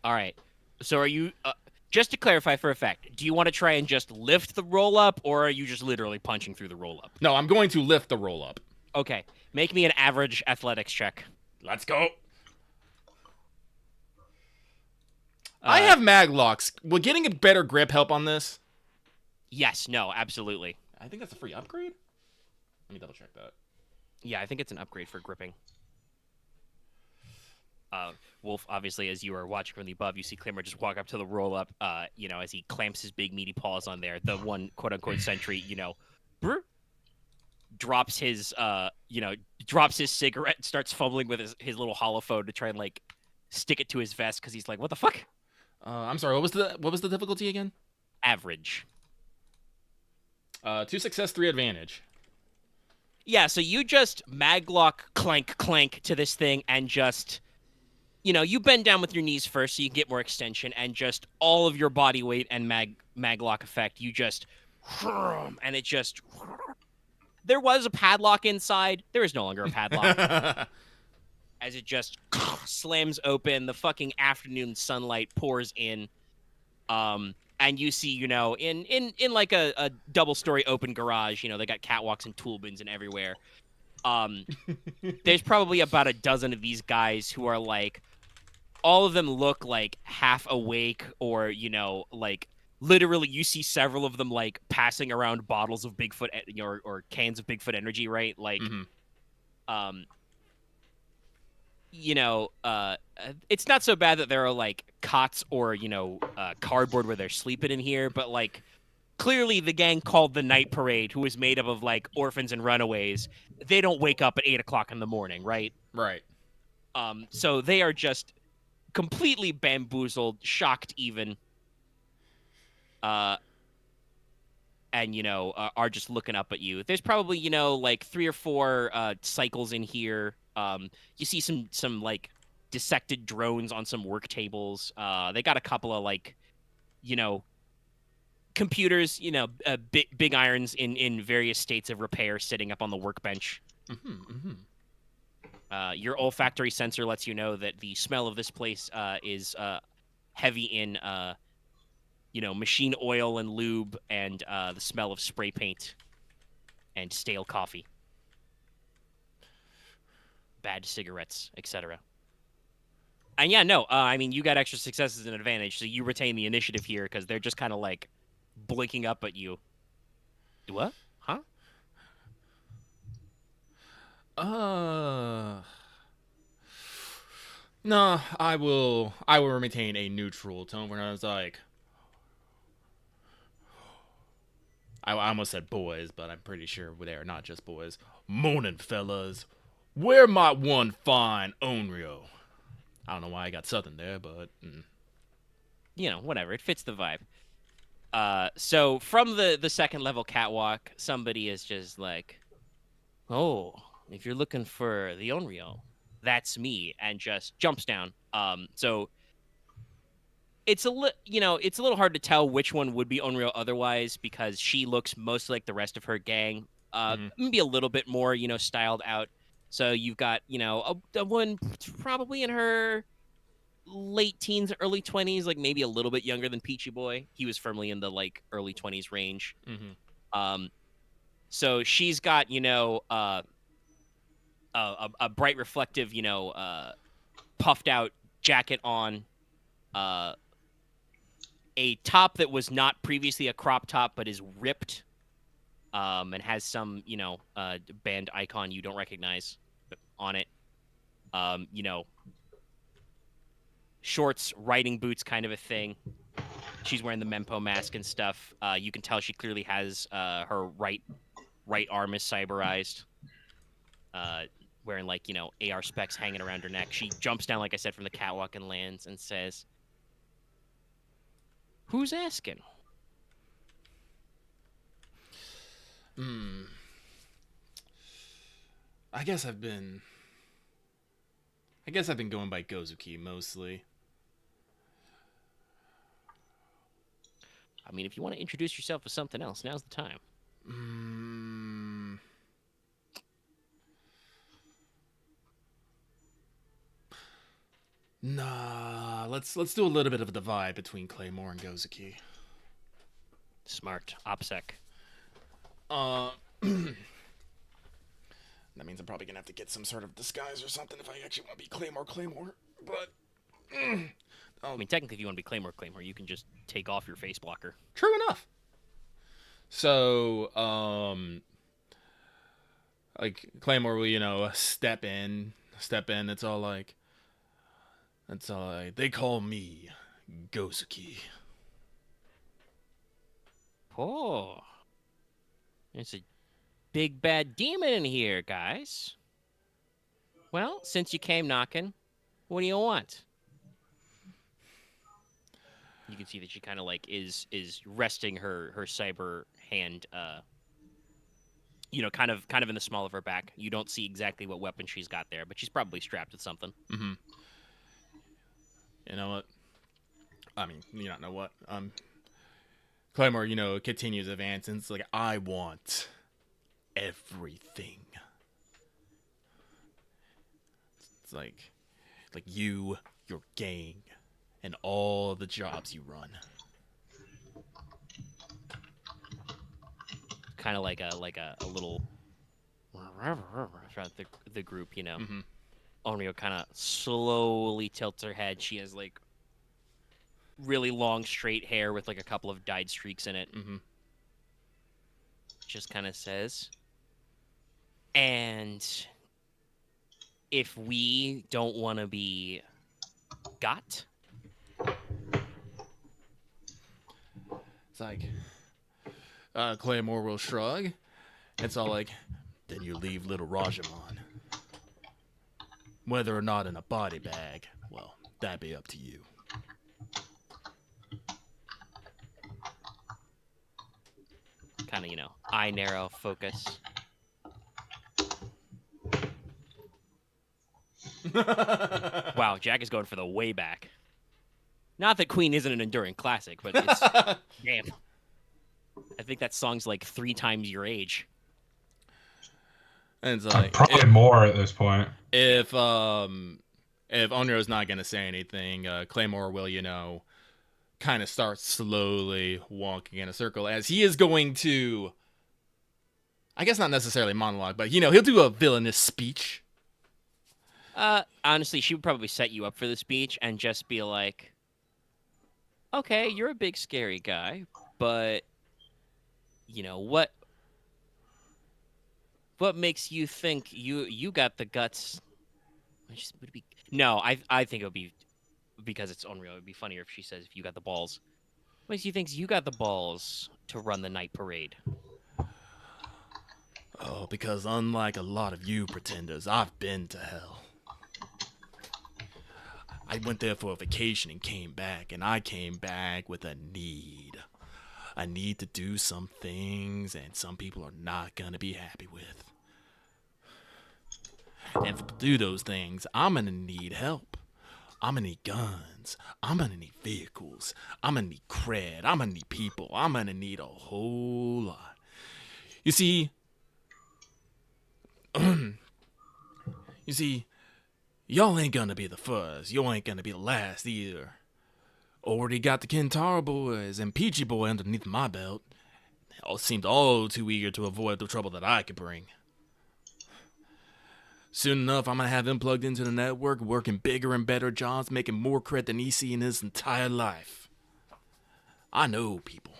S2: All right. So are you, just to clarify for effect, do you want to try and just lift the roll up, or are you just literally punching through the roll up?
S4: No, I'm going to lift the roll up.
S2: Okay. Make me an average athletics check.
S4: Let's go. I have mag locks. Will getting a better grip help on this?
S2: Yes. No. Absolutely.
S4: I think that's a free upgrade. Let me double check that.
S2: Yeah, I think it's an upgrade for gripping. Wolf, obviously, as you are watching from the above, you see Claymore just walk up to the roll up, as he clamps his big meaty paws on there. The one quote unquote sentry, drops his cigarette and starts fumbling with his little holophone to try and like stick it to his vest because he's like, what the fuck?
S4: I'm sorry, what was the difficulty again?
S2: Average.
S4: 2 success, 3 advantage.
S2: Yeah, so you just maglock clank to this thing and just, you bend down with your knees first so you get more extension, and just all of your body weight and maglock effect, you just, and it just, there was a padlock inside. There is no longer a padlock. As it just slams open, the fucking afternoon sunlight pours in, and you see, in like a double-story open garage, they got catwalks and tool bins and everywhere. There's probably about a dozen of these guys who are like, all of them look like half awake, or like literally you see several of them like passing around bottles of Bigfoot or cans of Bigfoot energy, right? Like, it's not so bad that there are like cots or cardboard where they're sleeping in here, but like clearly the gang called the Night Parade, who is made up of like orphans and runaways, they don't wake up at 8 o'clock in the morning, right?
S4: Right.
S2: So they are just completely bamboozled, shocked even, and are just looking up at you. There's probably like 3 or 4 cycles in here. You see some like dissected drones on some work tables. They got a couple of like, computers, big irons in various states of repair sitting up on the workbench. Your olfactory sensor lets you know that the smell of this place is heavy in machine oil and lube and the smell of spray paint and stale coffee, bad cigarettes, etc. And yeah, no, I mean, you got extra successes and advantage, so you retain the initiative here because they're just kind of like blinking up at you. What? Huh?
S4: No, I will maintain a neutral tone when I was like, I almost said boys, but I'm pretty sure they are not just boys. Morning, fellas. Where might one find Onryo? I don't know why I got Southern there, but
S2: Whatever. It fits the vibe. So from the second level catwalk, somebody is just like, "Oh, if you're looking for the Onryo, that's me," and just jumps down. So it's it's a little hard to tell which one would be Onryo otherwise because she looks most like the rest of her gang. Maybe a little bit more, styled out. So you've got, a one probably in her late teens, early 20s, like maybe a little bit younger than Peachy Boy. He was firmly in the like early 20s range. So she's got, a bright reflective, puffed out jacket on, a top that was not previously a crop top but is ripped, and has some, band icon you don't recognize on it. Shorts, riding boots kind of a thing. She's wearing the Mempo mask and stuff. You can tell she clearly has her right arm is cyberized. Wearing like, AR specs hanging around her neck. She jumps down, like I said, from the catwalk and lands and says, "Who's asking?"
S4: I guess I've been going by Gozuki mostly.
S2: I mean, if you want to introduce yourself as something else, now's the time.
S4: Nah, let's do a little bit of a divide between Claymore and Gozuki.
S2: Smart. OPSEC.
S4: That means I'm probably gonna have to get some sort of disguise or something if I actually want to be Claymore. But
S2: I mean, technically, if you want to be Claymore, you can just take off your face blocker.
S4: True enough. So, like Claymore will, step in. It's all like, they call me Gozuki.
S2: Oh, it's a big bad demon in here, guys. Well, since you came knocking, what do you want? You can see that she kind of like is resting her cyber hand, kind of in the small of her back. You don't see exactly what weapon she's got there, but she's probably strapped with something.
S4: You know what? I mean, you don't know what. Claymore, continues advancing. It's like, I want everything. It's like you, your gang, and all the jobs you run.
S2: Kind of like a little throughout the group, Onryo kind of slowly tilts her head. She has like really long straight hair with like a couple of dyed streaks in it. Just kind of says, and if we don't want to be got,
S4: it's like Claymore will shrug. It's all like, then you leave little Rajamon. Whether or not in a body bag, well, that'd be up to you.
S2: Kind of, eye narrow focus. Wow, Jack is going for the way back. Not that Queen isn't an enduring classic, but it's damn. I think that song's like 3 times your age.
S4: And it's like
S1: probably more at this point.
S4: If Onryo's not gonna say anything, Claymore will, kind of starts slowly walking in a circle as he is going to, I guess not necessarily monologue, but he'll do a villainous speech.
S2: Honestly, she would probably set you up for the speech and just be like, okay, you're a big scary guy, but what makes you think you got the guts? No, I think it would be, because it's unreal. It would be funnier if she says, if you got the balls. What makes you think you got the balls to run the night parade?
S4: Oh, because unlike a lot of you pretenders, I've been to hell. I went there for a vacation and came back, and I came back with a need. I need to do some things, and some people are not going to be happy with. And to do those things, I'm going to need help. I'm going to need guns. I'm going to need vehicles. I'm going to need cred. I'm going to need people. I'm going to need a whole lot. You see, y'all ain't gonna be the first. You ain't gonna be the last either. Already got the Kentaro boys and Peachy boy underneath my belt. They all seemed all too eager to avoid the trouble that I could bring. Soon enough, I'm gonna have them plugged into the network, working bigger and better jobs, making more cred than EC in his entire life. I know people.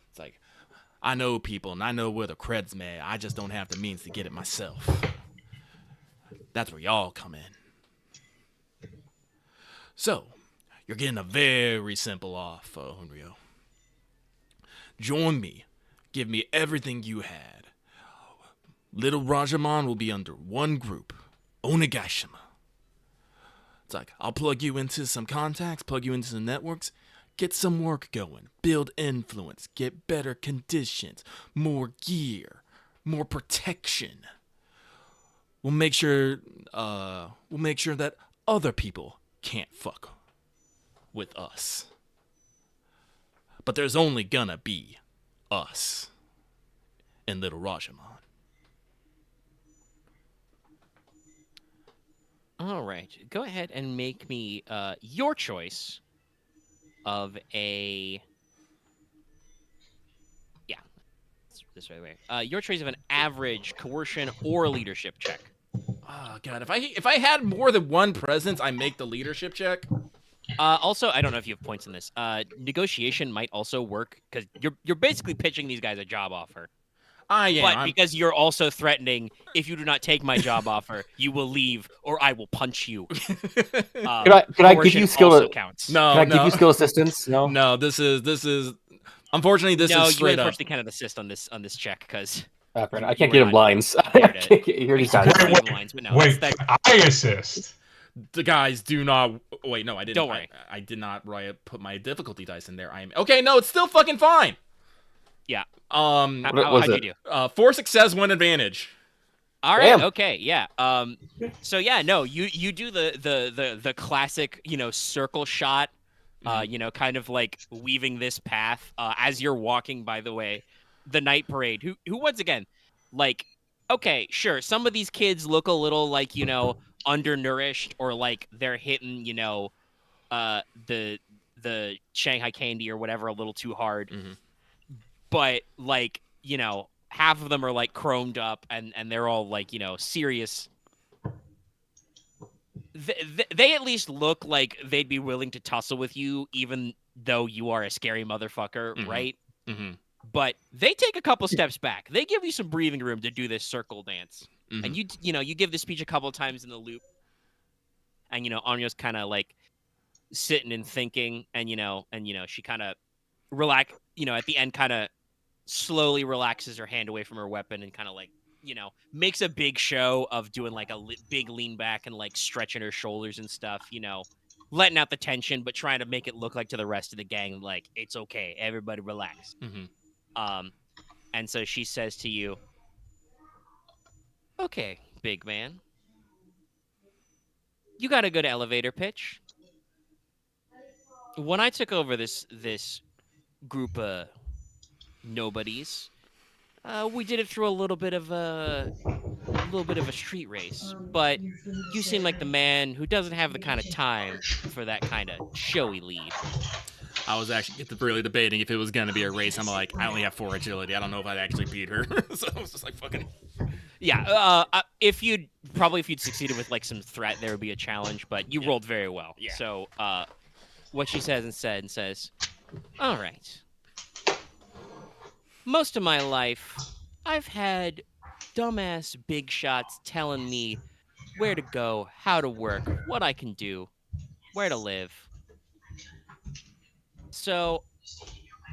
S4: It's like, I know people, and I know where the cred's made. I just don't have the means to get it myself. That's where y'all come in. So, you're getting a very simple offer, Onryo. Join me. Give me everything you had. Little Rajamon will be under one group, Onigashima. It's like, I'll plug you into some contacts, plug you into some networks, get some work going, build influence, get better conditions, more gear, more protection. We'll make sure that other people can't fuck with us. But there's only gonna be us and Little Rajamon.
S2: All right, go ahead and make me your choice of a. Yeah, this right away. Your choice of an average coercion or leadership check.
S4: Oh god, if I had more than one presence, I make the leadership check.
S2: Also, I don't know if you have points in this. Negotiation might also work because you're basically pitching these guys a job offer.
S4: I am.
S2: But because you're also threatening, if you do not take my job offer, you will leave or I will punch you.
S3: Can I give you skill?
S2: Also counts.
S4: No,
S3: Can I give you skill assistance? No.
S4: No, this is. Unfortunately, this is straight
S2: you
S4: up.
S2: unfortunately cannot assist on this check because
S3: I can't get him blinds. You're just
S1: Wait, I assist.
S4: The guys do not. Wait, no, I didn't.
S2: Don't worry.
S4: I did not put my difficulty dice in there. I am okay. No, it's still fucking fine.
S2: Yeah.
S3: How'd
S2: you do?
S4: 4 success, 1 advantage.
S2: All right.
S3: Damn.
S2: Okay. Yeah. So yeah, no, you do the classic, circle shot, kind of like weaving this path as you're walking. By the way, the night parade. Who once again, like, okay, sure, some of these kids look a little like undernourished or like they're hitting the Shanghai candy or whatever a little too hard.
S4: Mm-hmm.
S2: But like, half of them are like chromed up and they're all like, serious. They at least look like they'd be willing to tussle with you, even though you are a scary motherfucker,
S4: Mm-hmm.
S2: right?
S4: Mm-hmm.
S2: But they take a couple steps back. They give you some breathing room to do this circle dance.
S4: Mm-hmm.
S2: And you give the speech a couple of times in the loop. And, Anya's kind of like sitting and thinking and, she kind of relax, at the end kind of slowly relaxes her hand away from her weapon and kind of like, makes a big show of doing like a big lean back and like stretching her shoulders and stuff, letting out the tension, but trying to make it look like to the rest of the gang, like, it's okay. Everybody relax.
S4: Mm-hmm.
S2: And so she says to you, okay, big man, you got a good elevator pitch. When I took over this group of nobodies, We did it through a little bit of a street race, but you seem like the man who doesn't have the kind of time for that kind of showy lead.
S4: I was actually really debating if it was going to be a race. I'm like, I only have 4 agility. I don't know if I'd actually beat her. So I was just like, fucking...
S2: Yeah, if you'd succeeded with like some threat, there would be a challenge, but you rolled very well.
S4: Yeah.
S2: So, what she says instead says, all right. Most of my life, I've had dumbass big shots telling me where to go, how to work, what I can do, where to live. So,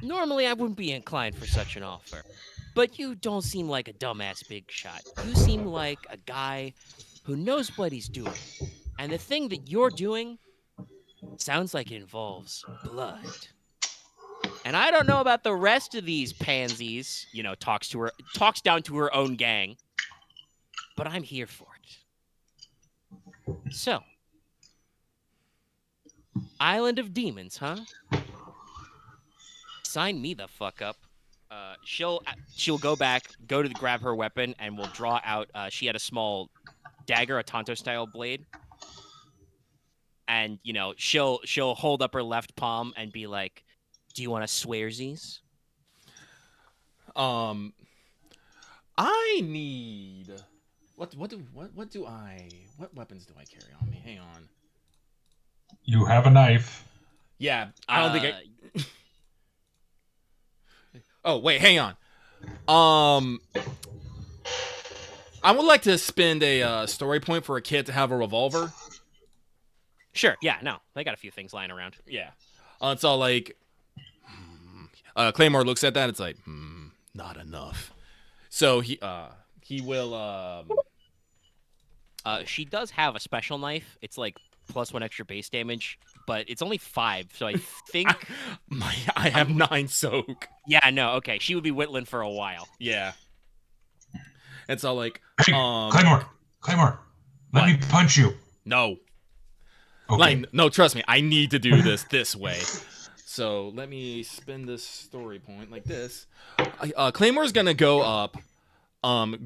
S2: normally I wouldn't be inclined for such an offer. But you don't seem like a dumbass big shot. You seem like a guy who knows what he's doing. And the thing that you're doing sounds like it involves blood. And I don't know about the rest of these pansies, talks down to her own gang, but I'm here for it. So, Island of Demons, huh? Sign me the fuck up. She'll go to grab her weapon, and will draw out. She had a small dagger, a Tonto style blade, and she'll hold up her left palm and be like, "Do you want to swearsies?"
S4: I need what weapons do I carry on me? Hang on.
S1: You have a knife.
S4: Yeah, I don't think I. Oh wait, hang on. I would like to spend a story point for a kid to have a revolver.
S2: Sure. Yeah. No, they got a few things lying around.
S4: Yeah. It's all like. Claymore looks at that. It's like, not enough. So he will.
S2: She does have a special knife. It's like +1 extra base damage, but it's only 5. So I think
S4: I have 9 soak.
S2: Yeah. No. Okay. She would be whittling for a while.
S4: Yeah. It's all like,
S1: hey, Claymore, let me punch you.
S4: No.
S1: Okay.
S4: Like, no, trust me. I need to do this way. So let me spin this story point like this. Claymore's gonna go up,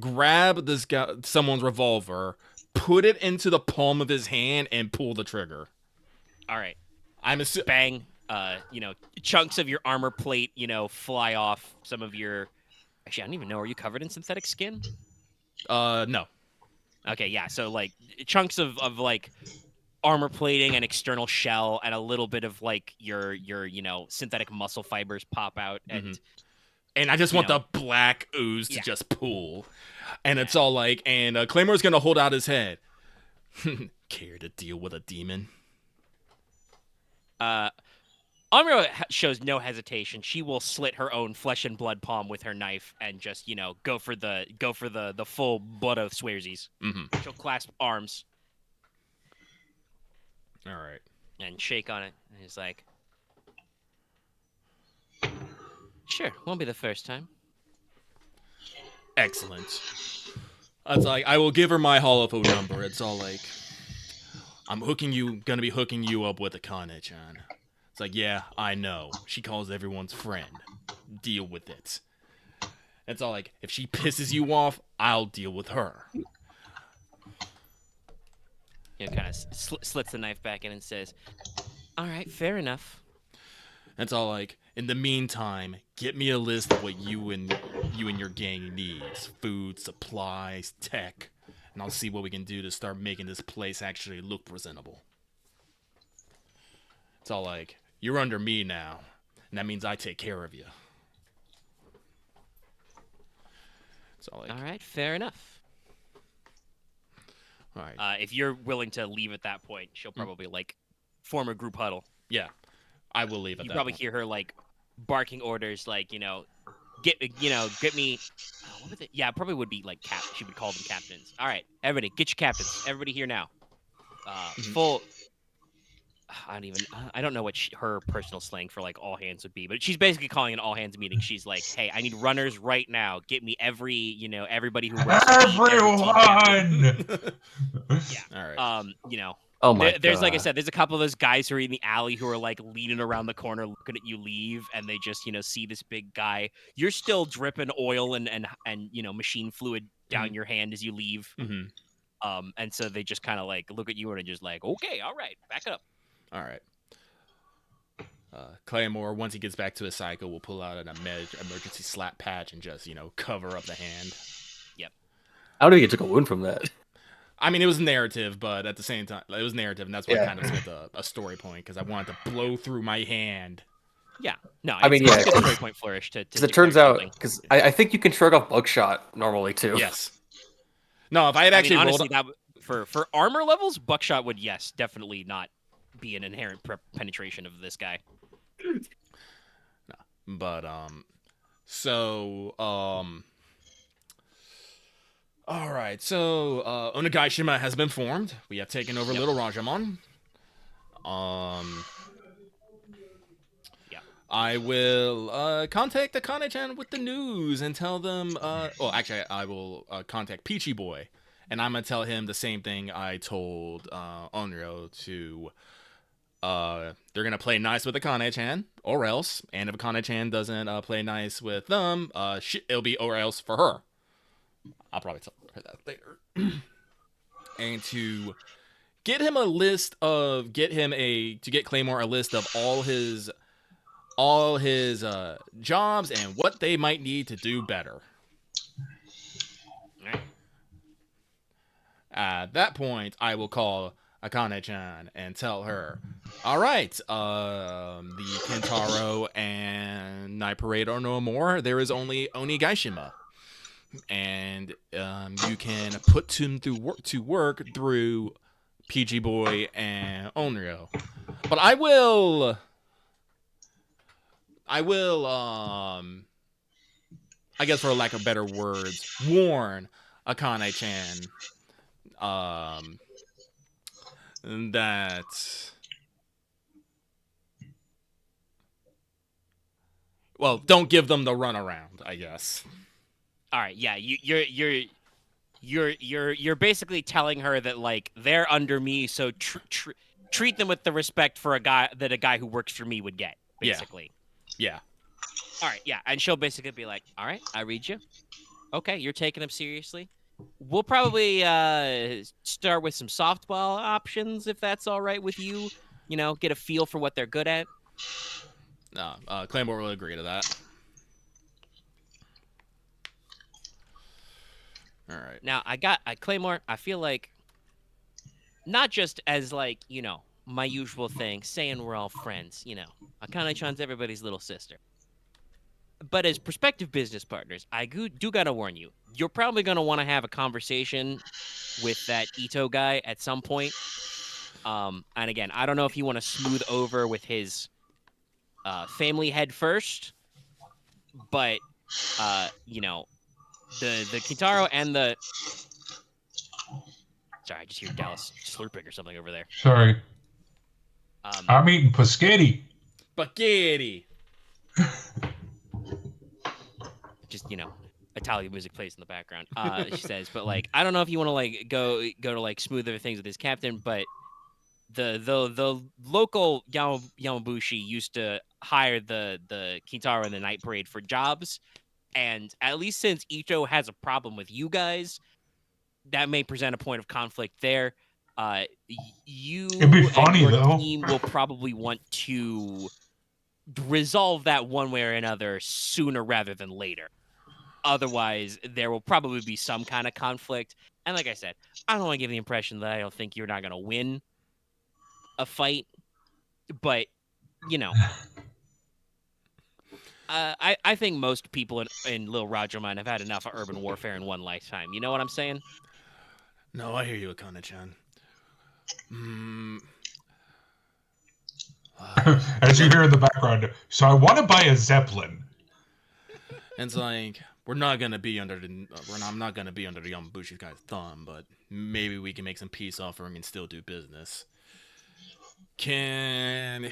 S4: grab this guy, someone's revolver, put it into the palm of his hand, and pull the trigger.
S2: All right.
S4: I'm
S2: bang. Chunks of your armor plate, fly off. Some of your. Actually, I don't even know. Are you covered in synthetic skin?
S4: No.
S2: Okay, yeah. So like chunks of like armor plating and external shell, and a little bit of like your synthetic muscle fibers pop out, and
S4: I just want the black ooze to just pool, and it's all like, and Claymore's gonna hold out his head. Care to deal with a demon?
S2: Amira shows no hesitation. She will slit her own flesh and blood palm with her knife and just go for the full butt of swearsies. She'll clasp arms.
S4: All right.
S2: And shake on it. And he's like, sure, won't be the first time.
S4: Excellent. It's like, I will give her my hollow phone number. It's all like, I'm gonna be hooking you up with a Kane-chan. It's like, yeah, I know. She calls everyone's friend. Deal with it. It's all like, if she pisses you off, I'll deal with her.
S2: Kind of slits the knife back in and says, all right, fair enough.
S4: It's all like, in the meantime, get me a list of what you and your gang needs. Food, supplies, tech. And I'll see what we can do to start making this place actually look presentable. It's all like, you're under me now, and that means I take care of you. It's all like,
S2: all right, fair enough.
S4: All right.
S2: If you're willing to leave at that point, she'll probably form a group huddle.
S4: Yeah, I will leave at that point.
S2: You probably hear her barking orders, get me. What would it? Yeah, it probably would be she would call them captains. All right, everybody, get your captains. Everybody here now. Full. I don't know what her personal slang for all hands would be, but she's basically calling an all hands meeting. She's like, hey, I need runners right now. Get me everybody who works.
S1: Everyone.
S2: Yeah.
S4: All right.
S3: Oh my god.
S2: There's like I said, there's a couple of those guys who are in the alley who are like leaning around the corner looking at you leave, and they just see this big guy. You're still dripping oil and machine fluid down your hand as you leave. And so they just kind of like look at you and are just like, okay, all right, back up.
S4: All right. Claymore, once he gets back to his cycle, will pull out an emergency slap patch and just cover up the hand.
S2: Yep.
S3: I don't think he took a wound from that.
S4: I mean, it was narrative, but at the same time, it was narrative, and that's why I kind of spent a story point, because I wanted to blow through my hand.
S2: Yeah. No,
S3: I mean, yeah.
S2: It's a story point flourish to
S3: it turns out, because I think you can shrug off buckshot normally, too.
S4: Yes. No, if I had actually
S2: honestly,
S4: rolled...
S2: for armor levels, buckshot would, yes, definitely not be an inherent penetration of this guy.
S4: No. But, alright, so, Onagaishima has been formed. We have taken over Little Rajamon. I will, contact the Akane-chan with the news and tell them, well, actually, I will, contact Peachy Boy. And I'm gonna tell him the same thing I told, Onryo to, they're gonna play nice with Akane-chan, or else. And if Akane-chan doesn't, play nice with them, it'll be or else for her. I'll probably tell her that later. And to get him to get Claymore a list of all his jobs and what they might need to do better. At that point, I will call Akane-chan and tell her, all right, the Kentaro and Night Parade are no more. There is only Onagaishima. And you can put him to work through PG Boy and Onryo. But I will, I guess for lack of better words, warn Akane-chan that, well, don't give them the runaround, I guess.
S2: All right, yeah, you're basically telling her that like they're under me, so treat them with the respect for a guy who works for me would get, basically.
S4: Yeah.
S2: All right, yeah, and she'll basically be like, all right, I read you. Okay, you're taking them seriously. We'll probably start with some softball options if that's all right with you. Get a feel for what they're good at.
S4: No, Claymore will agree to that. All right.
S2: Now, Claymore, I feel like, not just as, like, my usual thing, saying we're all friends, Akane-chan's everybody's little sister. But as prospective business partners, I do gotta warn you, you're probably gonna want to have a conversation with that Ito guy at some point. And again, I don't know if you want to smooth over with his family head first, but, the Kintaro and the... Sorry, I just hear Dallas slurping or something over there.
S1: Sorry. I'm eating Paschetti.
S4: Spaghetti.
S2: Just, Italian music plays in the background. She says, but like, I don't know if you want to like go to like smoother things with his captain, but the local Yamabushi used to hire the Kintaro and the Night Parade for jobs. And at least since Ito has a problem with you guys, that may present a point of conflict there. You
S1: It'd be funny,
S2: and your
S1: though.
S2: team will probably want to resolve that one way or another sooner rather than later. Otherwise, there will probably be some kind of conflict. And like I said, I don't want to give the impression that I don't think you're not going to win a fight. But, I think most people in Little Rajamon have had enough of urban warfare in one lifetime. You know what I'm saying?
S4: No, I hear you, Akane-chan.
S1: As you hear in the background, so I want to buy a Zeppelin.
S4: And it's like, I'm not gonna be under the Yamabushi guy's thumb, but maybe we can make some peace offering and still do business. Can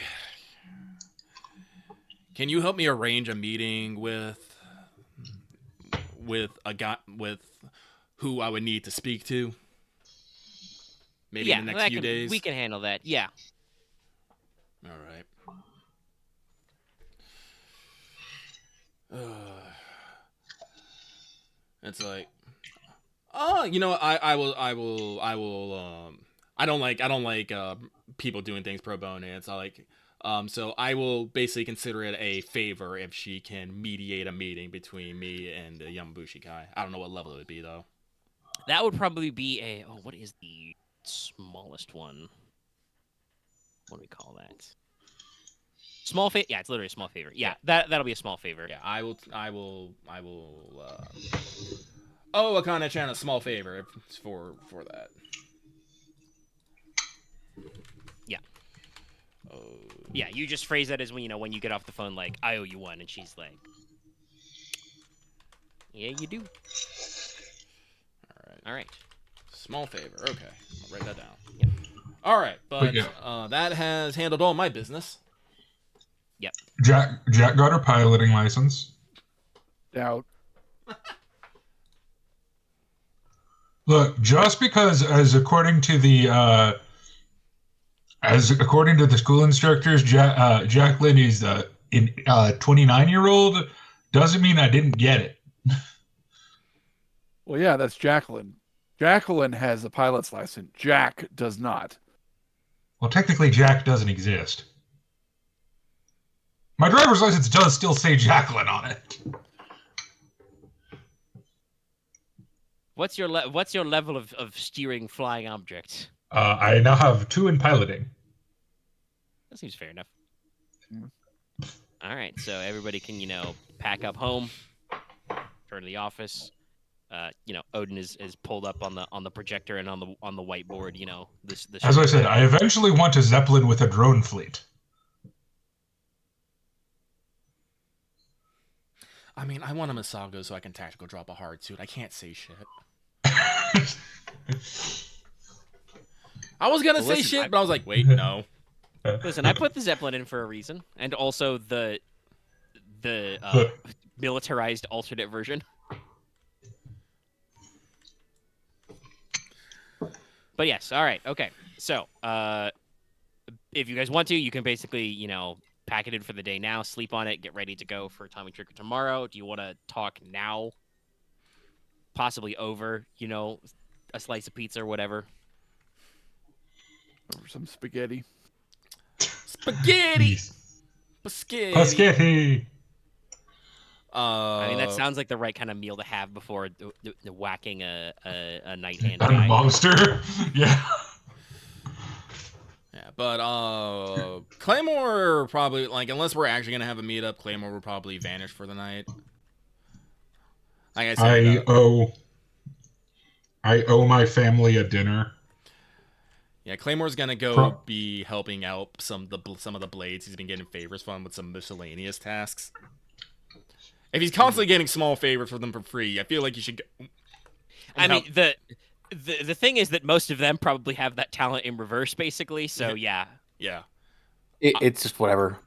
S4: you help me arrange a meeting with a guy with who I would need to speak to? Maybe in the next few days.
S2: We can handle that. Yeah.
S4: All right. It's like, you know, I don't like people doing things pro bono. It's like, so I will basically consider it a favor if she can mediate a meeting between me and Yamabushi Kai. I don't know what level it would be though.
S2: That would probably be a. Oh, what is the smallest one? What do we call that? Small favor. Yeah, it's literally a small favor. Yeah, that'll be a small favor.
S4: Yeah, I will. Oh, Akane-chan, a small favor for that.
S2: Yeah. Yeah, you just phrase that as when when you get off the phone, like, I owe you one, and she's like, yeah, you do. All right.
S4: Small favor. Okay, I'll write that down.
S2: Yep.
S4: All right, but that has handled all my business.
S2: Yep.
S1: Jack got her piloting license.
S5: Doubt.
S1: Look, just because according to the school instructors, Jacqueline is a 29-year-old, doesn't mean I didn't get it.
S5: Well, yeah, that's Jacqueline. Jacqueline has a pilot's license. Jack does not.
S1: Well, technically, Jack doesn't exist. My driver's license does still say Jacqueline on it.
S2: What's your level of steering flying objects?
S1: I now have 2 in piloting.
S2: That seems fair enough. All right, so everybody can pack up home, turn to the office. Odin is pulled up on the projector and on the whiteboard. This.
S1: As I said, I eventually want a Zeppelin with a drone fleet.
S4: I mean, I want a Masago so I can tactical drop a hard suit. I can't say shit. I was gonna say shit, but I was like, wait, no.
S2: Listen, I put the Zeppelin in for a reason, and also the militarized alternate version. But yes, all right, okay. So, if you guys want to, you can basically, pack it in for the day now, sleep on it, get ready to go for Tommy Trigger tomorrow. Do you want to talk now? Possibly over, a slice of pizza or whatever.
S5: Over some spaghetti.
S4: Spaghetti!
S1: Spaghetti!
S2: I mean, that sounds like the right kind of meal to have before the whacking a night hand
S1: A
S2: guy.
S1: monster? Yeah.
S4: Yeah, but Claymore probably, unless we're actually gonna have a meetup, Claymore will probably vanish for the night. Like I said,
S1: I owe my family a dinner.
S4: Yeah, Claymore's gonna go be helping out some of the blades he's been getting favors from with some miscellaneous tasks. If he's constantly getting small favors for them for free, I feel like you should go.
S2: I mean, the thing is that most of them probably have that talent in reverse, basically. So yeah.
S3: It's just whatever.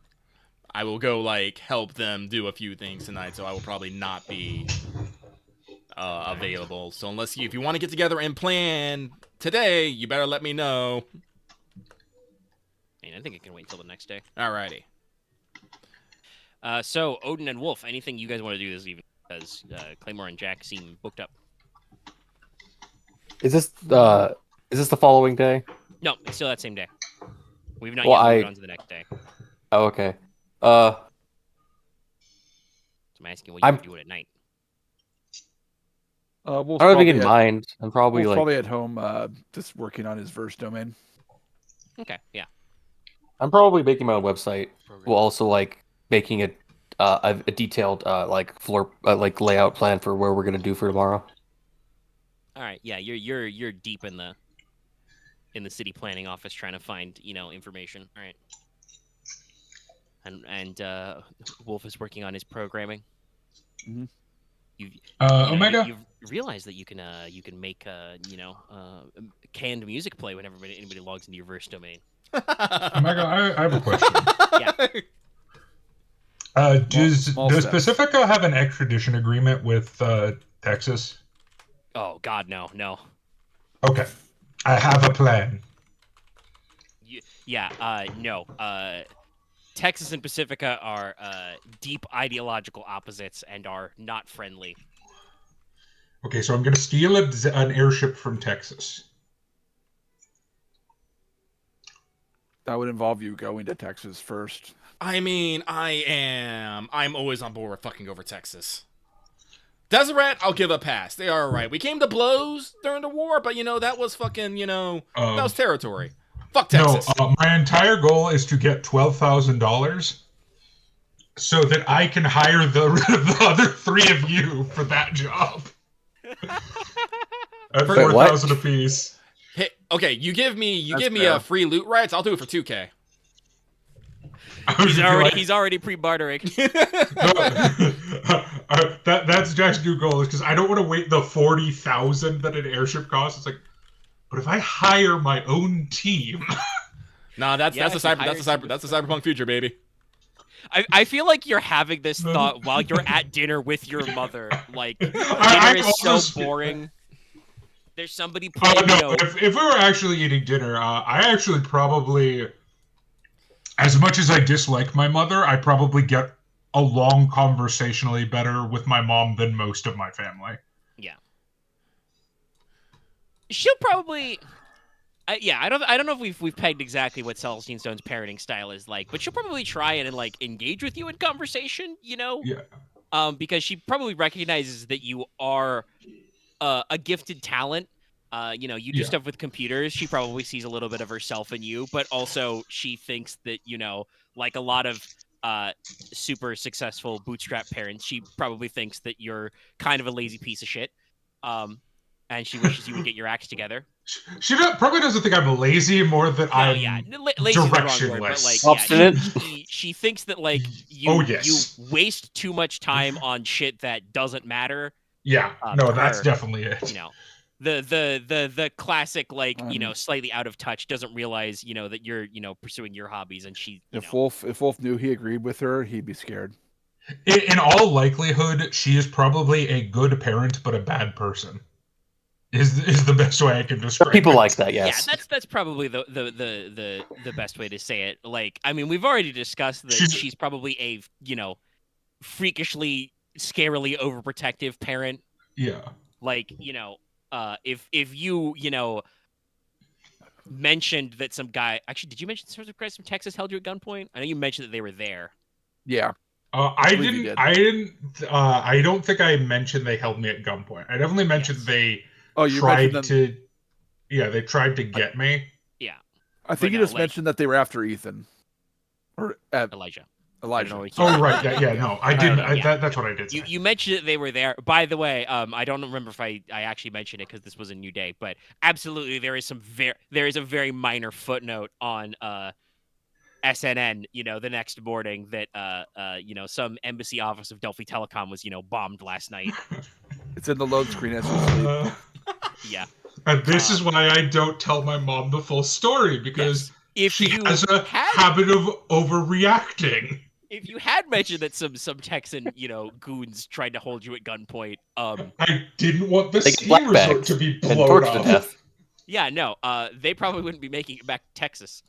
S4: I will go help them do a few things tonight, so I will probably not be available. So if you want to get together and plan today, you better let me know.
S2: I think it can wait till the next day.
S4: Alrighty.
S2: So Odin and Wolf, anything you guys want to do this evening? Because Claymore and Jack seem booked up.
S3: Is this the following day?
S2: No, it's still that same day. We've not yet moved on to the next day.
S3: Oh, okay.
S2: So I'm asking what you're doing at night.
S5: Wolf's
S3: I don't think in mind. I'm probably
S5: probably at home, just working on his verse domain.
S2: Okay, yeah.
S3: I'm probably making my own website. We'll also making a detailed floor layout plan for where we're gonna do for tomorrow.
S2: All right, yeah, you're deep in the city planning office trying to find information. All right, and Wolf is working on his programming.
S5: Mm-hmm.
S1: Omega.
S2: You've realized that you can make canned music play whenever anybody logs into your verse domain.
S1: Omega, I have a question.
S2: Yeah.
S1: Does Pacifica have an extradition agreement with Texas?
S2: Oh God, no.
S1: Okay. I have a plan.
S2: No. Texas and Pacifica are deep ideological opposites and are not friendly.
S1: Okay, so I'm going to steal an airship from Texas.
S5: That would involve you going to Texas first.
S4: I mean, I'm always on board with fucking over Texas. Deseret, I'll give a pass. They are alright. We came to blows during the war, but that was fucking, that was territory. Fuck Texas.
S1: No, my entire goal is to get $12,000 so that I can hire the other 3 of you for that job. At 4,000 apiece.
S4: Hey, okay, you give me free loot rights. I'll do it for 2K.
S2: He's already pre-bartering.
S1: That's Jack's new goal, is because I don't want to wait the 40,000 that an airship costs. It's like, but if I hire my own team,
S4: nah, that's a cyberpunk future, baby.
S2: I feel like you're having this thought while you're at dinner with your mother. Like, dinner is so boring. There's somebody playing.
S1: If we were actually eating dinner, I actually probably, as much as I dislike my mother, I probably get along conversationally better with my mom than most of my family.
S2: Yeah. She'll probably. I don't know if we've pegged exactly what Celestine Stone's parenting style is like, but she'll probably try and engage with you in conversation.
S1: Yeah.
S2: Because she probably recognizes that you are a gifted talent. You do stuff with computers. She probably sees a little bit of herself in you, but also she thinks that like a lot of super successful bootstrap parents, she probably thinks that you're kind of a lazy piece of shit. And she wishes you would get your acts together.
S1: She probably doesn't think I'm lazy, more that I'm
S2: lazy
S1: directionless.
S3: Obstinate.
S2: She thinks that you waste too much time on shit that doesn't matter.
S1: Yeah, no, that's definitely it.
S2: The classic slightly out of touch, doesn't realize that you're pursuing your hobbies, and she.
S5: If Wolf knew he agreed with her, he'd be scared.
S1: In all likelihood, she is probably a good parent but a bad person. Is the best way I can describe
S3: people
S1: it.
S3: Like that, yes.
S2: Yeah, that's probably the best way to say it. Like, I mean, we've already discussed that she's probably a freakishly, scarily overprotective parent.
S1: Yeah.
S2: Like, if you mentioned that some guy, actually, did you mention some guys from Texas held you at gunpoint? I know you mentioned that they were there.
S5: Yeah.
S1: I don't think I mentioned they held me at gunpoint. I definitely mentioned they tried to get me.
S2: Yeah.
S5: I think you just mentioned that they were after Ethan. Or
S2: Elijah.
S1: Oh, right. Yeah, no. I didn't. That's what I did say.
S2: You mentioned that they were there. By the way, I don't remember if I actually mentioned it because this was a new day, but absolutely there is a very minor footnote on SNN, the next morning that some embassy office of Delphi Telecom was, bombed last night.
S5: It's in the load screen as we sleep.
S2: Yeah.
S1: And this is why I don't tell my mom the full story, because she has a habit of overreacting.
S2: If you had mentioned that some Texan, goons tried to hold you at gunpoint,
S1: I didn't want the ski resort to be blown up.
S3: To death.
S2: Yeah, no, they probably wouldn't be making it back to Texas.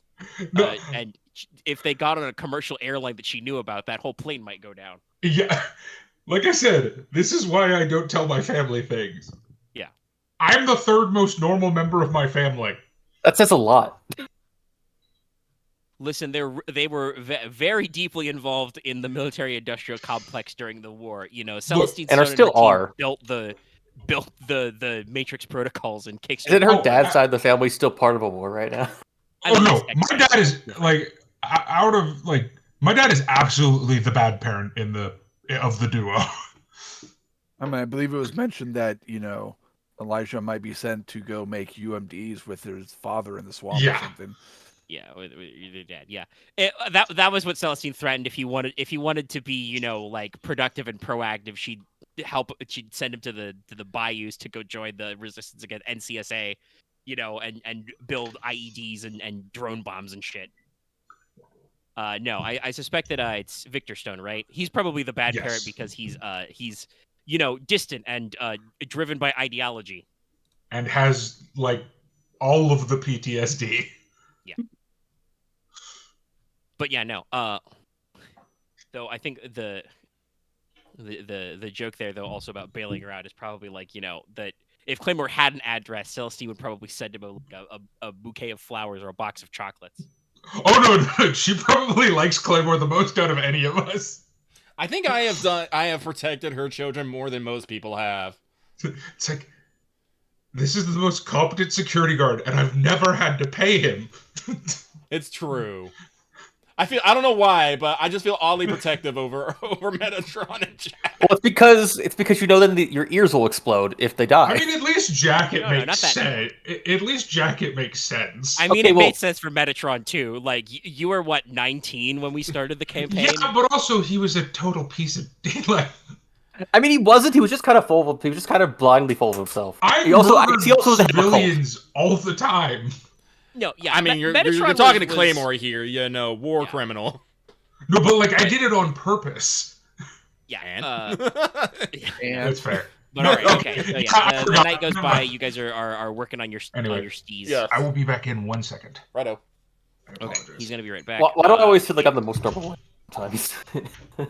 S1: No.
S2: And if they got on a commercial airline that she knew about, that whole plane might go down.
S1: Yeah. Like I said, this is why I don't tell my family things.
S2: Yeah.
S1: I'm the third most normal member of my family.
S3: That says a lot.
S2: Listen, they were very deeply involved in the military-industrial complex during the war. Celestine
S3: and still are
S2: built the Matrix protocols and Kickstarter.
S3: Isn't her dad's side of the family still part of a war right now?
S1: No, my dad is my dad is absolutely the bad parent of the duo.
S5: I mean, I believe it was mentioned that Elijah might be sent to go make UMDs with his father in the swamp or something.
S2: Yeah, with your dad. Yeah, that was what Celestine threatened. If he wanted to be, productive and proactive, she'd send him to the bayous to go join the resistance against NCSA, and build IEDs and drone bombs and shit. No, I suspect that it's Victor Stone, right? He's probably the bad parent because he's distant and driven by ideology,
S1: and has all of the PTSD.
S2: Yeah. But yeah, no. Though I think the joke there, though, also about bailing her out is probably like, that if Claymore had an address, Celestine would probably send him a bouquet of flowers or a box of chocolates.
S1: Oh no, she probably likes Claymore the most out of any of us.
S4: I think I have protected her children more than most people have.
S1: It's like, this is the most competent security guard, and I've never had to pay him.
S4: It's true. I don't know why, but I just feel oddly protective over Metatron and Jack.
S3: Well, it's because you know then your ears will explode if they die.
S1: I mean, at least Jacket
S2: No,
S1: makes
S2: not that.
S1: sense. At least Jacket makes sense.
S2: I mean,
S3: Okay,
S2: it
S3: well-
S2: made sense for Metatron too. Like, you were what, 19 when we started the campaign?
S1: Yeah, but also he was a total piece of like.
S3: I mean, he wasn't. He was just kind of full of. He was just kind of blindly full of himself.
S1: I
S3: also
S1: murdered
S3: was a civilians
S1: civilians all the time.
S2: No, yeah.
S4: I mean, you're
S2: Metatron
S4: talking to
S2: was-
S4: Claymore here, war
S2: Yeah.
S4: criminal.
S1: No, but like I did it on purpose.
S2: Yeah.
S4: And?
S5: And
S1: That's fair.
S2: But
S1: No,
S2: all right, okay. So,
S1: I
S2: yeah, the
S1: forgot.
S2: night goes
S1: Never
S2: by.
S1: mind.
S2: You guys are working on your
S1: Anyway.
S2: steez.
S4: Yeah.
S1: I will be back in 1 second.
S4: Righto.
S1: I
S2: Okay.
S1: apologize.
S2: He's gonna be right back.
S3: why do I always feel like I'm the most trouble sometimes?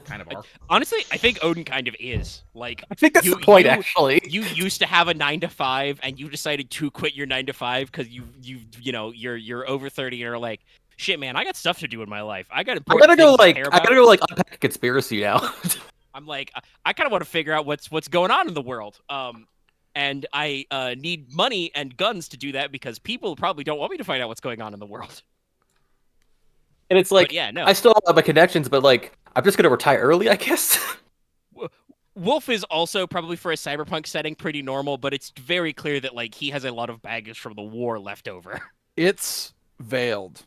S4: Kind of are.
S2: Honestly, I think Odin kind of is. Like,
S3: I think that's
S2: You-
S3: the point,
S2: you-
S3: actually.
S2: you used to have a 9 to 5, and you decided to quit your 9 to 5 because you're over 30 and are like, shit, man, I got stuff to do in my life. I got
S3: I
S2: important
S3: gotta go
S2: things to care about.
S3: unpack a conspiracy now.
S2: I'm like, I kind of want to figure out what's going on in the world. And I need money and guns to do that because people probably don't want me to find out what's going on in the world.
S3: And it's like,
S2: But yeah, no.
S3: I still have my connections, but like, I'm just gonna retire early, I guess.
S2: Wolf is also probably for a cyberpunk setting pretty normal, but it's very clear that like he has a lot of baggage from the war left over.
S5: it's veiled.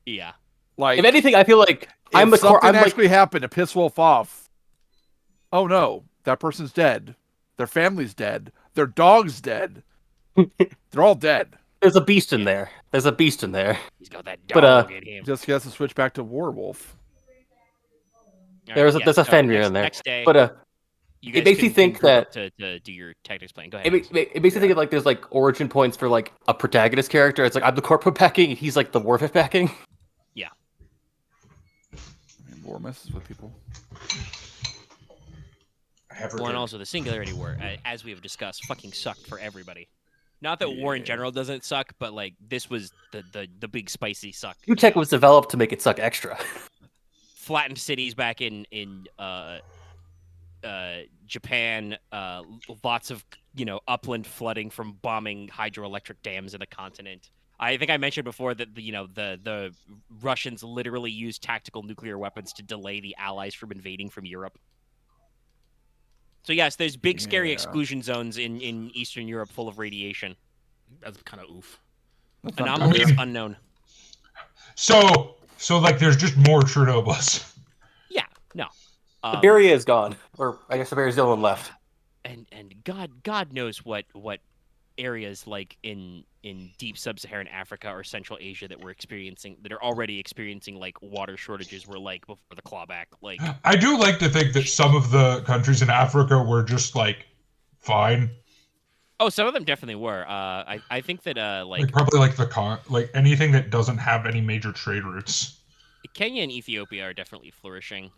S2: Yeah.
S5: Like
S3: If anything, I feel like I'm
S5: if
S3: the core.
S5: something
S3: I'm like,
S5: actually happened to piss Wolf off. Oh no, that person's dead. Their family's dead. Their dog's dead. They're all dead.
S3: there's a beast in there. There's a beast in there.
S2: He's got that
S3: But,
S2: dog in him.
S5: Just has to switch back to Werewolf.
S2: All
S3: there's a-
S2: yeah,
S3: there's a
S2: so
S3: Fenrir in there.
S2: Next day,
S3: But
S2: you
S3: it
S2: guys
S3: makes me
S2: can
S3: think
S2: group up
S3: that-
S2: to do your tactics plan. Go
S3: it,
S2: ahead.
S3: it makes me think of like there's like origin points for like a protagonist character. It's like I'm the Corpo backing, and he's like the Warfare backing.
S5: I mean, war messes with people.
S1: I have
S2: Well, and
S1: returned.
S2: also the Singularity War, as we have discussed, fucking sucked for everybody. Not that war in
S5: Yeah.
S2: general doesn't suck, but like this was the big spicy suck.
S3: New tech was developed to make it suck extra.
S2: Flattened cities back in Japan, lots of upland flooding from bombing hydroelectric dams in the continent. I think I mentioned before that the Russians literally used tactical nuclear weapons to delay the Allies from invading from Europe. So yes, there's big scary
S5: Yeah.
S2: exclusion zones in Eastern Europe full of radiation.
S4: That's kind of oof.
S5: That's not
S2: Anomalies
S5: good.
S2: unknown.
S1: So like, there's just more Chernobyls.
S2: Yeah, no.
S3: Siberia is gone, or I guess Siberia's the only one left.
S2: And God knows what areas like in deep sub-Saharan Africa or Central Asia that are already experiencing like water shortages were like before the clawback. Like,
S1: I do like to think that some of the countries in Africa were just like fine.
S2: oh, some of them definitely were. I think that
S1: Like probably like like anything that doesn't have any major trade routes.
S2: Kenya and Ethiopia are definitely flourishing.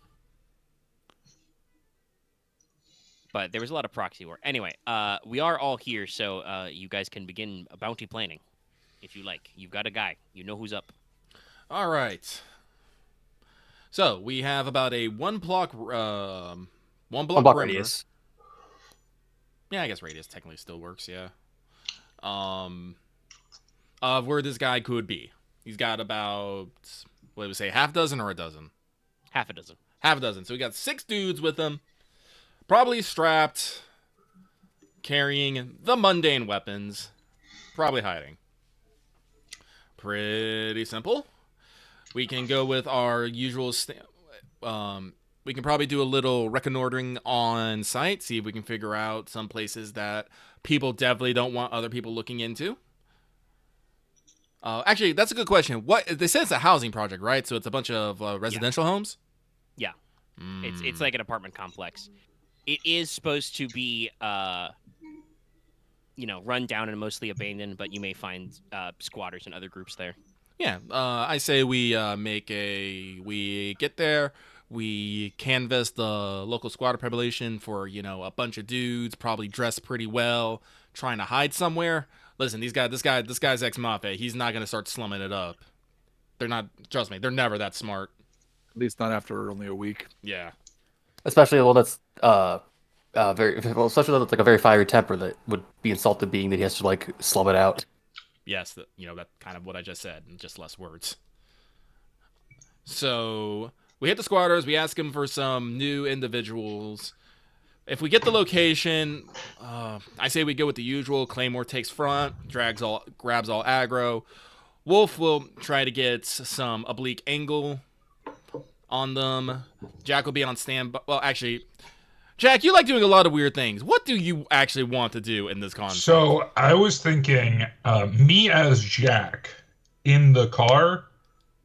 S2: But there was a lot of proxy war. Anyway, we are all here, so you guys can begin bounty planning if you like. You've got a guy. You know who's up.
S4: All right. So we have about a one block
S3: One block
S4: perimeter.
S3: radius.
S4: Yeah, I guess radius technically still works. Yeah. Of where this guy could be. He's got about, what do we say, half dozen or a dozen?
S2: Half a dozen.
S4: Half a dozen. So we got 6 dudes with him, probably strapped, carrying the mundane weapons, probably hiding. Pretty simple. We can go with our usual. We can probably do a little reconnoitering on site, see if we can figure out some places that people definitely don't want other people looking into. Actually, that's a good question. What they said it's a housing project, right? So it's a bunch of residential homes.
S2: Yeah.
S4: Mm.
S2: It's like an apartment complex. It is supposed to be run down and mostly abandoned, but you may find squatters and other groups there.
S4: Yeah, I say we get there, we canvass the local squatter population for, a bunch of dudes, probably dressed pretty well, trying to hide somewhere. Listen, this guy's ex-mafia. He's not going to start slumming it up. They're not, trust me, they're never that smart.
S5: At least not after only a week.
S4: Yeah.
S3: Especially one that's especially one that's like a very fiery temper that would be insulted being that he has to like slum it out.
S4: Yes, that's kind of what I just said, in just less words. So we hit the squatters. We ask them for some new individuals. If we get the location, I say we go with the usual. Claymore takes front, grabs all aggro. Wolf will try to get some oblique angle on them. Jack will be on standby. Well, actually, Jack, you like doing a lot of weird things. What do you actually want to do in this conflict?
S1: So I was thinking, me as Jack in the car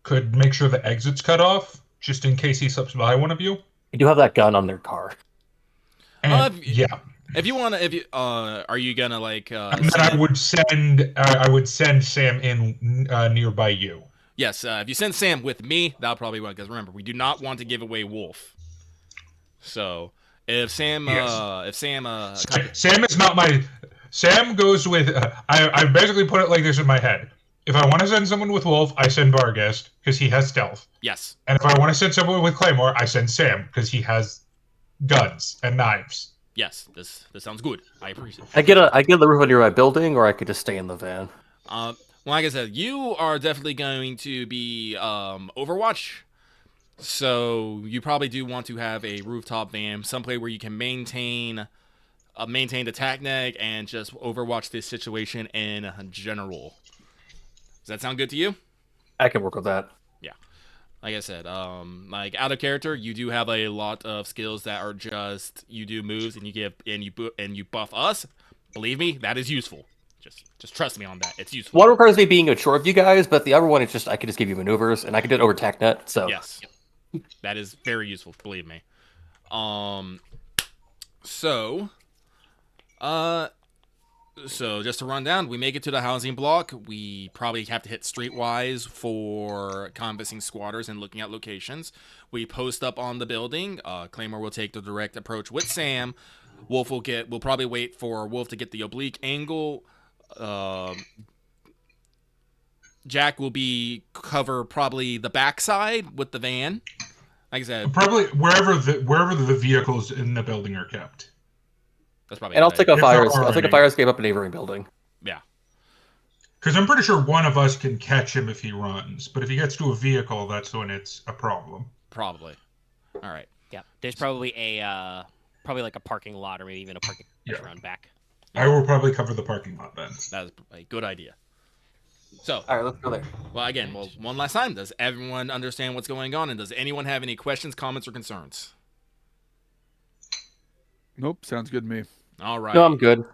S1: could make sure the exit's cut off, just in case he slips by one of you.
S3: You do have that gun on their car.
S1: And, yeah.
S4: If you want to, are you gonna like?
S1: And then I would send Sam in nearby you.
S4: Yes, if you send Sam with me, that'll probably work. Because remember, we do not want to give away Wolf. So if Sam, Sam
S1: is not my. Sam goes with. I basically put it like this in my head. If I want to send someone with Wolf, I send Vargas because he has stealth.
S4: Yes.
S1: And if I want to send someone with Claymore, I send Sam because he has guns and knives.
S4: Yes, this sounds good. I appreciate it.
S3: I get the roof of nearby building, or I could just stay in the van.
S4: Well, like I said, you are definitely going to be Overwatch. So you probably do want to have a rooftop van, someplace where you can maintain the TACnet and just overwatch this situation in general. Does that sound good to you?
S3: I can work with that.
S4: Yeah. Like I said, like out of character, you do have a lot of skills that are just you do moves and you buff us. Believe me, that is useful. Just trust me on that. It's useful.
S3: One requires me being sure of you guys, but the other one is just I could just give you maneuvers and I can do it over TACnet. So
S4: yes, that is very useful. Believe me. So just to run down, we make it to the housing block. We probably have to hit streetwise for canvassing squatters and looking at locations. We post up on the building. Claymore will take the direct approach with Sam. Wolf will probably wait for Wolf to get the oblique angle. Jack will cover probably the backside with the van. Like I said,
S1: probably wherever the vehicles in the building are kept.
S4: That's probably.
S3: And I'll take a fire escape up a neighboring building.
S4: Yeah.
S1: Because I'm pretty sure one of us can catch him if he runs, but if he gets to a vehicle, that's when it's a problem.
S4: Probably. All right.
S2: Yeah. There's probably like a parking lot or maybe even a parking lot around back.
S1: I will probably cover the parking lot then.
S4: That is a good idea. So,
S3: all right, let's go there.
S4: Well, again, one last time. Does everyone understand what's going on, and does anyone have any questions, comments, or concerns?
S5: Nope, sounds good to me.
S4: All right.
S3: No, I'm good.
S4: All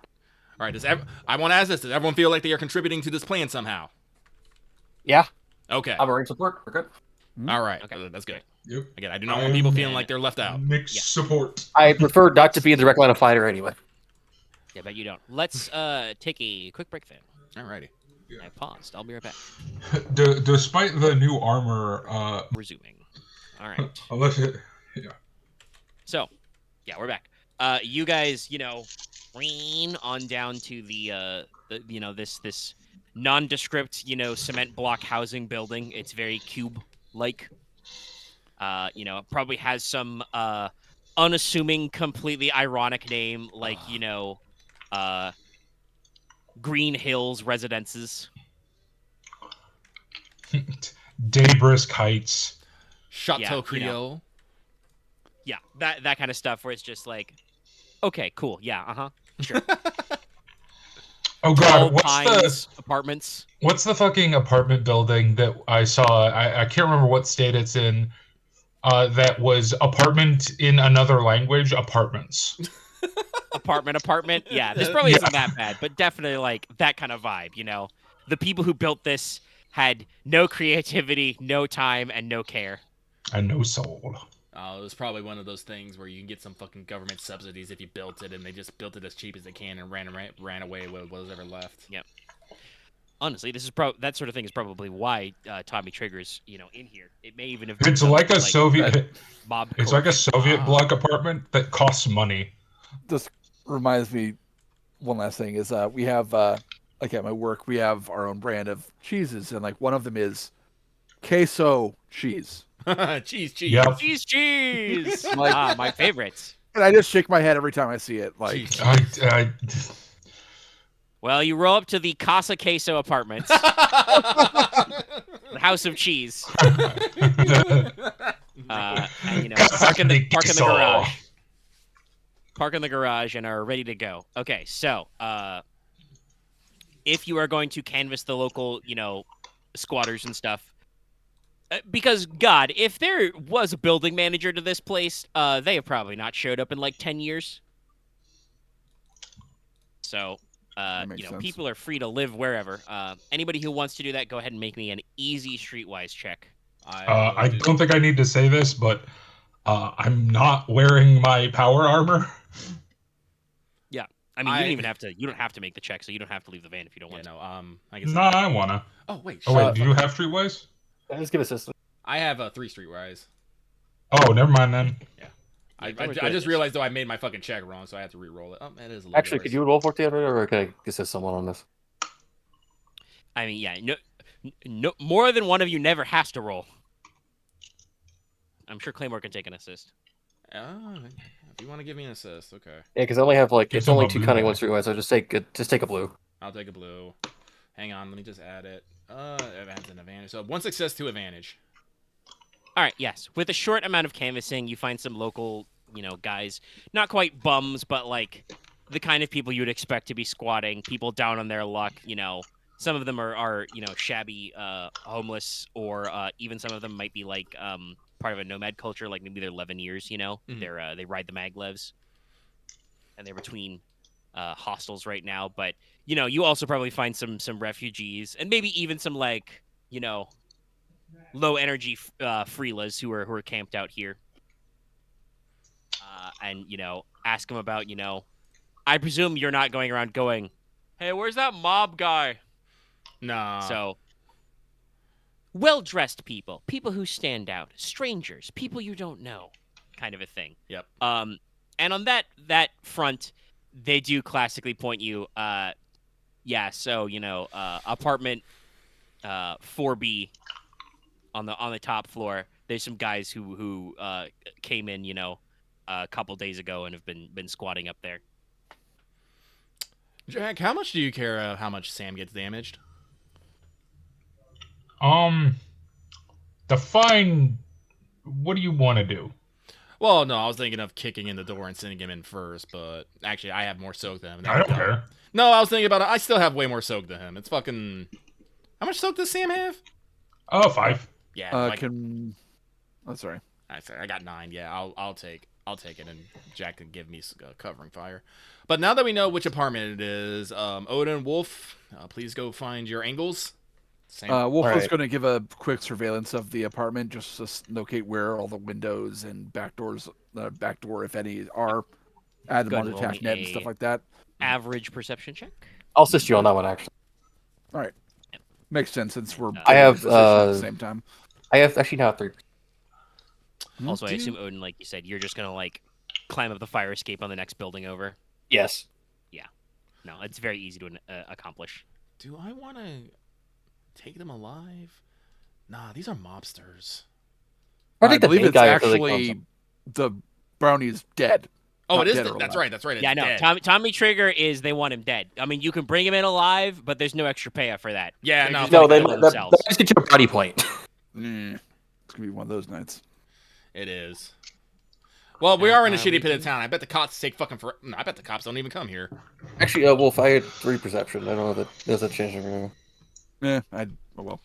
S4: right. I want to ask this: does everyone feel like they are contributing to this plan somehow?
S3: Yeah.
S4: Okay.
S3: I'm arranged support. We're good.
S4: All right.
S2: Okay.
S4: That's good.
S1: Yep.
S4: Again, I do not want people feeling like they're left out.
S1: Mixed support.
S3: I prefer not to be in the direct line of fire anyway.
S2: Yeah, but you don't. Let's take a quick break then.
S4: Alrighty.
S2: I paused. I'll be right back.
S1: Despite the new armor,
S2: Resuming. All right. So, yeah, we're back. You guys, lean on down to the this nondescript, cement block housing building. It's very cube-like. Probably has some unassuming, completely ironic name like, Green Hills Residences.
S1: Daybrisk Heights.
S4: Chateau Creole.
S2: Yeah, that kind of stuff where it's just like, okay, cool, yeah, sure.
S1: Oh god,
S2: apartments?
S1: What's the fucking apartment building that I saw? I can't remember what state it's in. That was apartment in another language. Apartments.
S2: Apartment. Yeah, this probably isn't that bad, but definitely like that kind of vibe. The people who built this had no creativity, no time, and no care.
S1: And no soul.
S4: It was probably one of those things where you can get some fucking government subsidies if you built it, and they just built it as cheap as they can and ran away with what was ever left.
S2: Yep. Honestly, this is that sort of thing is probably why Tommy Trigger's, in here. It may even have been
S1: It's like a Soviet.
S2: mob.
S1: It's like a Soviet bloc apartment that costs money.
S5: This reminds me. One last thing is we have like at my work we have our own brand of cheeses, and like one of them is queso cheese.
S4: cheese.
S1: Yep.
S2: Cheese.
S5: Like-
S2: my favorites.
S5: And I just shake my head every time I see it. Like,
S2: Well, you roll up to the Casa Queso apartments, the House of Cheese, and park in the garage. Park in the garage and are ready to go. Okay, so if you are going to canvass the local, squatters and stuff, because God, if there was a building manager to this place, they have probably not showed up in like 10 years. So.
S5: sense.
S2: People are free to live wherever. Anybody who wants to do that, go ahead and make me an easy streetwise check.
S1: I don't think I need to say this, but I'm not wearing my power armor.
S2: Yeah, I mean, you don't have to make the check, so you don't have to leave the van if you don't want to.
S4: I guess.
S1: No, I wanna.
S4: Oh wait.
S1: Oh wait, do you have streetwise?
S3: Just give assistance.
S4: I have 3 streetwise.
S1: Oh, never mind then.
S4: Yeah. I just realized though I made my fucking check wrong, so I have to re-roll it. Oh, it is a little
S3: Actually,
S4: worse.
S3: could you roll for the other, or can I assist someone on this?
S2: I mean, yeah, no, more than one of you never has to roll. I'm sure Claymore can take an assist.
S4: If you want to give me an assist, okay.
S3: Yeah, because I only have
S1: It's
S3: it's only
S1: a
S3: 2
S1: blue
S3: cunning,
S1: guy.
S3: 1 streetwise. So just take a blue.
S4: I'll take a blue. Hang on, let me just add it. Advantage and advantage. So 1 success, 2 advantage.
S2: All right, yes. With a short amount of canvassing, you find some local, guys, not quite bums, but like the kind of people you'd expect to be squatting, people down on their luck, Some of them are shabby, homeless, or even some of them might be like part of a nomad culture, like maybe they're Lebanese,
S4: Mhm.
S2: They ride the maglevs, and they're between hostels right now. But you also probably find some refugees, and maybe even some like low energy freelas who are camped out here, and ask them about I presume you're not going around going, hey, where's that mob guy?
S4: Nah.
S2: So, well-dressed people who stand out, strangers, people you don't know, kind of a thing.
S4: Yep.
S2: And on that front, they do classically point you. So apartment 4B on the top floor. There's some guys who came in, a couple days ago and have been squatting up there.
S4: Jack, how much do you care how much Sam gets damaged?
S1: Define. What do you want to do?
S4: Well, no, I was thinking of kicking in the door and sending him in first, but actually, I have more soak than him.
S1: I don't care.
S4: No, I was thinking about it. I still have way more soak than him. It's fucking. How much soak does Sam have?
S1: Oh, 5.
S4: Yeah.
S5: Oh, sorry.
S4: I got 9. Yeah, I'll take it, and Jack can give me covering fire. But now that we know which apartment it is, Odin, Wolf, please go find your angles.
S5: Wolf was going to give a quick surveillance of the apartment just to locate where all the windows and back doors, back door, if any, are. Add them on
S2: Good,
S5: detached net and stuff like that.
S2: Average perception check.
S3: I'll assist you on that one, actually.
S5: All right. Makes sense since we're
S3: I have,
S5: at the same time.
S3: I have actually now 3.
S2: Also, I assume Odin, like you said, you're just gonna like climb up the fire escape on the next building over.
S3: Yes.
S2: Yeah. No, it's very easy to accomplish.
S4: Do I want to take them alive? Nah, these are mobsters.
S5: I believe it's actually the brownie's dead.
S4: Oh,
S5: Not
S4: it is.
S5: dead or
S4: That's
S5: alive.
S4: right. That's right.
S2: Yeah, no. Tommy Trigger is they want him dead. I mean, you can bring him in alive, but there's no extra payout for that.
S4: Yeah,
S2: They're
S4: no.
S2: just
S3: No,
S2: gonna
S3: they
S2: kill
S3: just
S2: themselves.
S3: get you a body point.
S5: It's going to be one of those nights.
S4: It is. Well, we are in a shitty pit of town. I bet the cops take fucking for. No, I bet the cops don't even come here.
S3: Actually, Wolf, I had 3 perception. I don't know if that does that change anything.
S5: Well.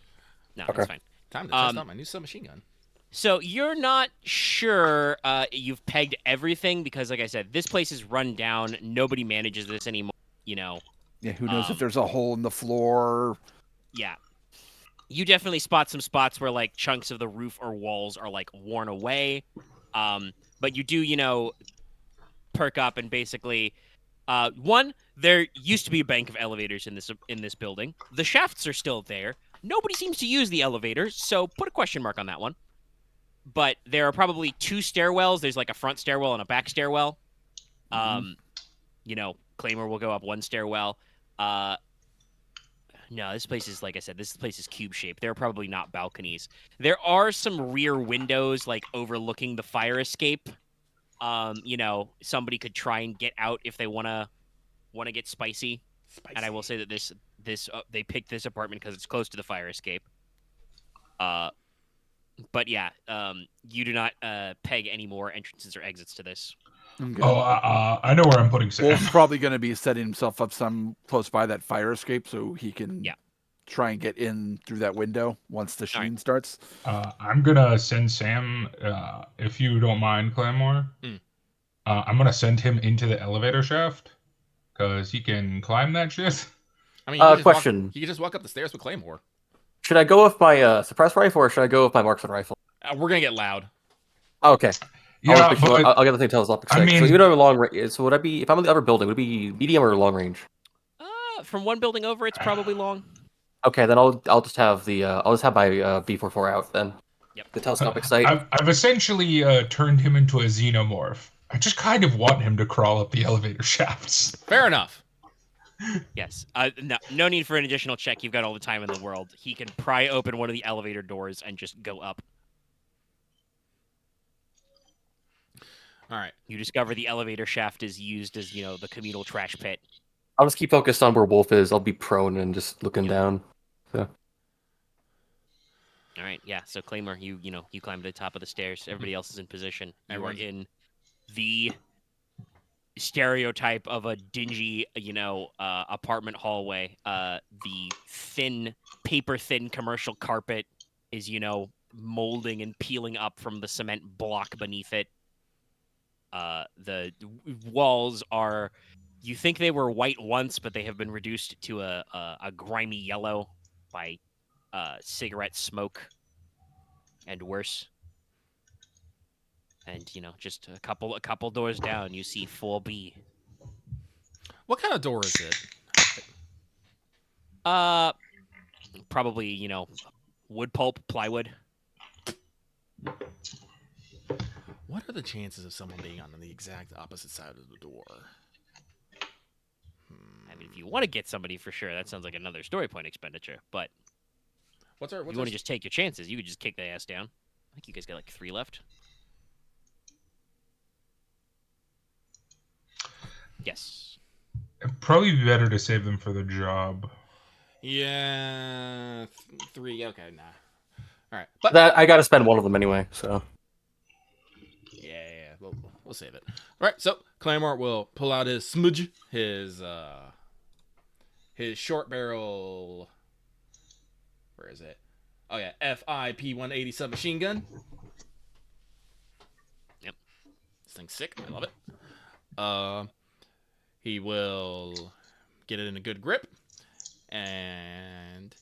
S2: No,
S3: Okay.
S2: that's fine.
S4: Time to test out my new submachine gun.
S2: So you're not sure you've pegged everything because, like I said, this place is run down. Nobody manages this anymore.
S5: Yeah, who knows if there's a hole in the floor.
S2: Yeah. You definitely spot some spots where like chunks of the roof or walls are like worn away. But you do, perk up and basically, one, there used to be a bank of elevators in this building. The shafts are still there. Nobody seems to use the elevators, so put a question mark on that one. But there are probably 2 stairwells. There's like a front stairwell and a back stairwell. Claymore will go up 1 stairwell. No, this place is, like I said, this place is cube-shaped. There are probably not balconies. There are some rear windows, like, overlooking the fire escape. Somebody could try and get out if they want to get spicy. And I will say that this they picked this apartment because it's close to the fire escape. But yeah, you do not peg any more entrances or exits to this.
S5: Okay.
S1: Oh, I know where I'm putting Sam.
S5: Wolf's probably going to be setting himself up some close by that fire escape so he can try and get in through that window once the sheen starts.
S1: I'm going to send Sam, if you don't mind, Claymore. I'm going to send him into the elevator shaft because he can climb that shit.
S4: I mean,
S3: question.
S4: You can just walk up the stairs with Claymore.
S3: Should I go with my suppressed rifle or should I go with my marksman rifle?
S4: We're going to get loud.
S3: Oh, okay.
S1: Yeah,
S3: I'll get the thing telescopic sight. So even though long range, so would I be, if I'm in the other building, would it be medium or long range?
S2: From one building over, it's probably long.
S3: Okay, then I'll just have my B44 out then.
S2: Yep.
S3: The telescopic sight.
S1: I've essentially turned him into a xenomorph. I just kind of want him to crawl up the elevator shafts.
S4: Fair enough.
S2: Yes. No need for an additional check. You've got all the time in the world. He can pry open one of the elevator doors and just go up.
S4: All right.
S2: You discover the elevator shaft is used as, the communal trash pit.
S3: I'll just keep focused on where Wolf is. I'll be prone and just looking down. So.
S2: All right. Yeah. So Claymore, you climb to the top of the stairs. Everybody else is in position. You are in the stereotype of a dingy, apartment hallway. The paper-thin commercial carpet is, molding and peeling up from the cement block beneath it. The walls are, you think they were white once, but they have been reduced to a grimy yellow by cigarette smoke and worse. And just a couple doors down, you see 4B.
S4: What kind of door is it?
S2: Probably wood pulp, plywood.
S4: What are the chances of someone being on the exact opposite side of the door?
S2: I mean, if you want to get somebody for sure, that sounds like another story point expenditure. But if you want to just take your chances, you could just kick the ass down. I think you guys got like 3 left. Yes.
S1: It'd probably be better to save them for the job.
S4: Yeah, 3. Okay, nah. All right,
S3: but that I got to spend one of them anyway. So.
S4: Yeah. We'll save it. All right, so Claymore will pull out his smudge, his short barrel. Where is it? Oh yeah, FIP-180 machine gun.
S2: Yep.
S4: This thing's sick. I love it. He will get it in a good grip, and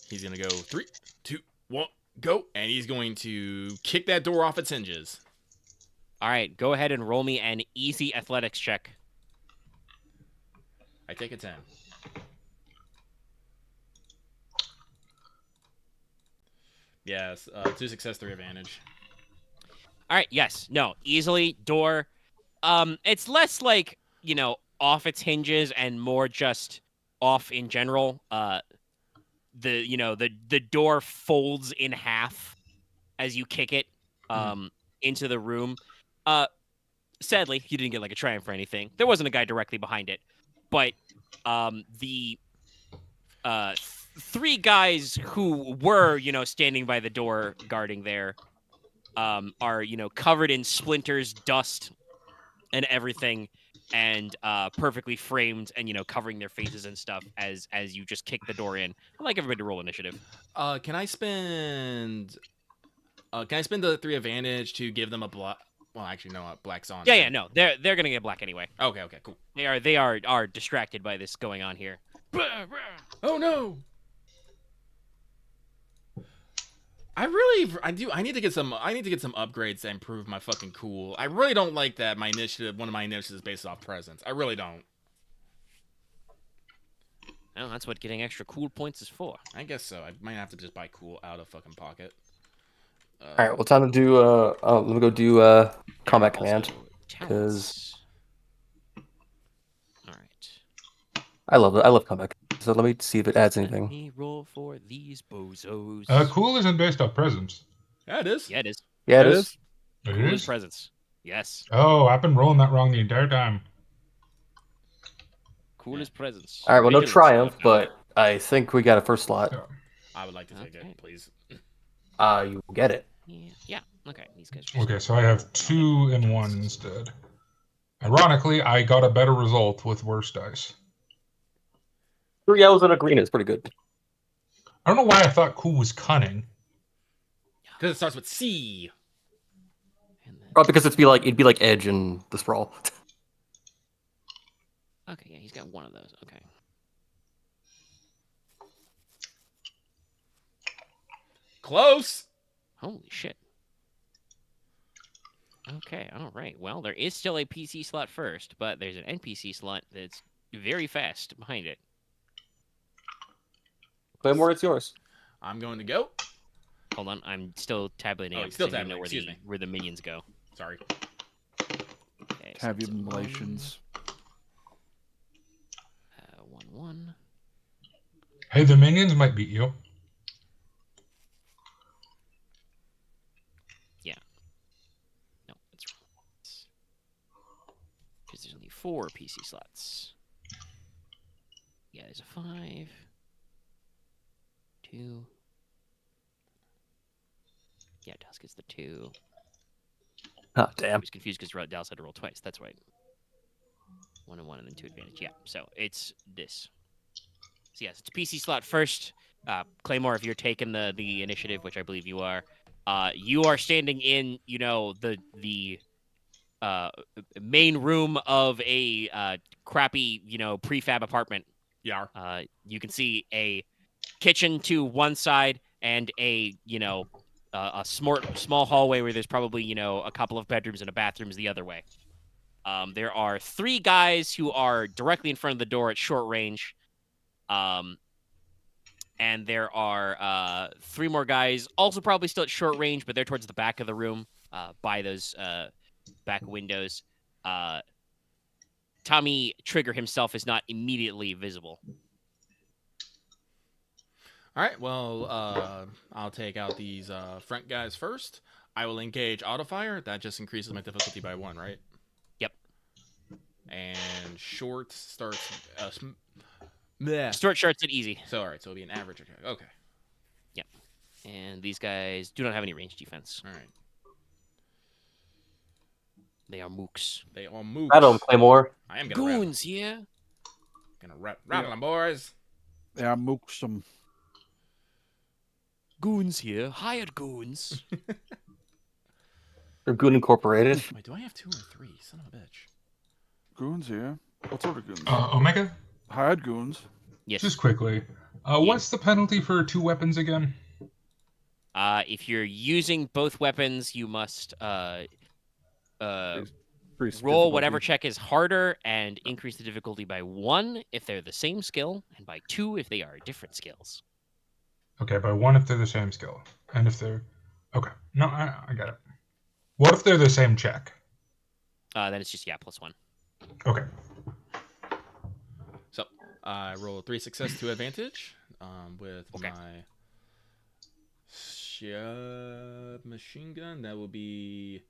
S4: he's gonna go 3, 2, 1, go, and he's going to kick that door off its hinges.
S2: All right, go ahead and roll me an easy athletics check.
S4: I take a 10. Yes, 2 success, 3 advantage.
S2: All right, yes, no, easily, door. It's less like, off its hinges and more just off in general. The door folds in half as you kick it into the room. Sadly, you didn't get like a triumph or anything. There wasn't a guy directly behind it, but the 3 guys who were, standing by the door guarding there, are, covered in splinters, dust, and everything, and perfectly framed and, covering their faces and stuff as you just kick the door in. I'd like everybody to roll initiative.
S4: Can I spend the 3 advantage to give them a black? Well, actually, no, black's on.
S2: Yeah, no, they're gonna get black anyway.
S4: Okay, cool.
S2: They are distracted by this going on here.
S4: Oh no! I need to get some upgrades to improve my fucking cool. I really don't like that one of my initiatives is based off presence. I really don't.
S2: Oh, that's what getting extra cool points is for.
S4: I guess so. I might have to just buy cool out of fucking pocket.
S3: All right, well, time to do. Let me go do combat command.
S2: Talents. All right.
S3: I love combat. So let me see if it adds
S2: Let
S3: anything.
S2: me roll for these bozos.
S1: Cool isn't based off presence.
S4: Yeah, it is.
S2: Yeah, it is.
S3: Yeah, it is.
S1: It
S2: Cool
S1: is?
S2: is presence. Yes.
S1: Oh, I've been rolling that wrong the entire time.
S2: Cool is presence.
S3: All right, well, no
S2: Vigilance,
S3: triumph,
S2: no.
S3: but I think we got a first slot.
S4: I would like to take
S2: Okay.
S4: it, please.
S3: You will get it.
S2: Yeah. Okay. These guys. Are
S1: Okay, so I have 2 and 1 instead. Ironically, I got a better result with worse dice.
S3: 3 yellows and a green is pretty good.
S1: I don't know why I thought cool was cunning.
S4: Because it starts with C.
S2: And then,
S3: Probably because it'd be like Edge and the Sprawl.
S2: okay. Yeah, he's got one of those. Okay.
S4: Close.
S2: Holy shit. Okay. All right. Well, there is still a PC slot first, but there's an NPC slot that's very fast behind it.
S3: Claymore, it's yours.
S4: I'm going to go.
S2: Hold on, I'm still tabulating.
S4: Oh,
S2: it
S4: you're still
S2: because I didn't know
S4: tabulating,
S2: where the minions go.
S4: Sorry.
S2: Okay, so it's a
S5: Tabulations.
S2: 1-1.
S1: Hey, the minions might beat you.
S2: No, that's wrong. Because there's only 4 PC slots. Yeah, there's a 5. 2. Yeah, Dallas gets the 2.
S3: Oh,
S2: I
S3: damn.
S2: was confused because Dallas had to roll twice. That's right. 1 and 1 and then 2 advantage. Yeah, so it's this. So yes, it's PC slot first. Claymore, if you're taking the initiative, which I believe you are standing in, the main room of a crappy, prefab apartment.
S4: Yeah.
S2: You can see a kitchen to one side and a small hallway where there's probably, a couple of bedrooms and a bathroom is the other way. There are 3 guys who are directly in front of the door at short range. And there are 3 more guys also probably still at short range, but they're towards the back of the room by those back windows. Tommy Trigger himself is not immediately visible.
S4: All right. Well, I'll take out these front guys first. I will engage autofire. That just increases my difficulty by 1, right?
S2: Yep.
S4: And short starts.
S2: Short starts at easy.
S4: So all right. So it'll be an average attack. Okay.
S2: Yep. And these guys do not have any range defense.
S4: All right.
S2: They are mooks.
S4: They are mooks.
S3: Rattle him, Claymore.
S4: I am gonna
S2: Goons here.
S4: rattle them, boys.
S5: Yeah, mook some.
S2: Goons here. Hired goons.
S3: Or Goon Incorporated.
S4: Wait, do I have 2 or 3? Son of a bitch.
S5: Goons here. What sort of goons?
S1: Omega?
S5: Hired goons.
S2: Yes.
S1: Just quickly. What's the penalty for 2 weapons again?
S2: If you're using both weapons, you must
S5: Increase
S2: roll whatever
S5: difficulty.
S2: check is harder and increase the difficulty by 1 if they're the same skill, and by 2 if they are different skills.
S1: Okay, by 1 if they're the same skill. And if they're... Okay. No, I got it. What if they're the same check?
S2: Then it's just, +1.
S1: Okay.
S4: So I roll 3 success, 2 advantage. With
S2: Okay.
S4: my machine gun, that will be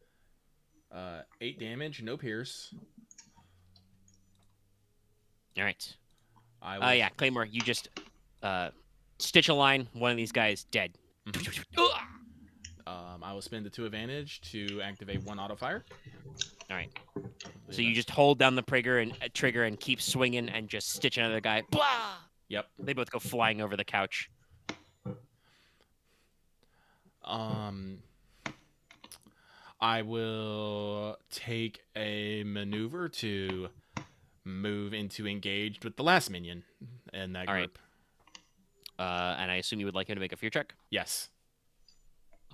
S4: 8 damage, no pierce.
S2: All right.
S4: I will...
S2: Yeah, Claymore, you just stitch a line. One of these guys dead.
S4: I will spend the 2 advantage to activate 1 auto fire.
S2: All right. So you just hold down the trigger and keep swinging and just stitch another guy. Blah!
S4: Yep.
S2: They both go flying over the couch.
S4: I will take a maneuver to move into engaged with the last minion in that
S2: All
S4: group.
S2: right. And I assume you would like him to make a fear check?
S4: Yes.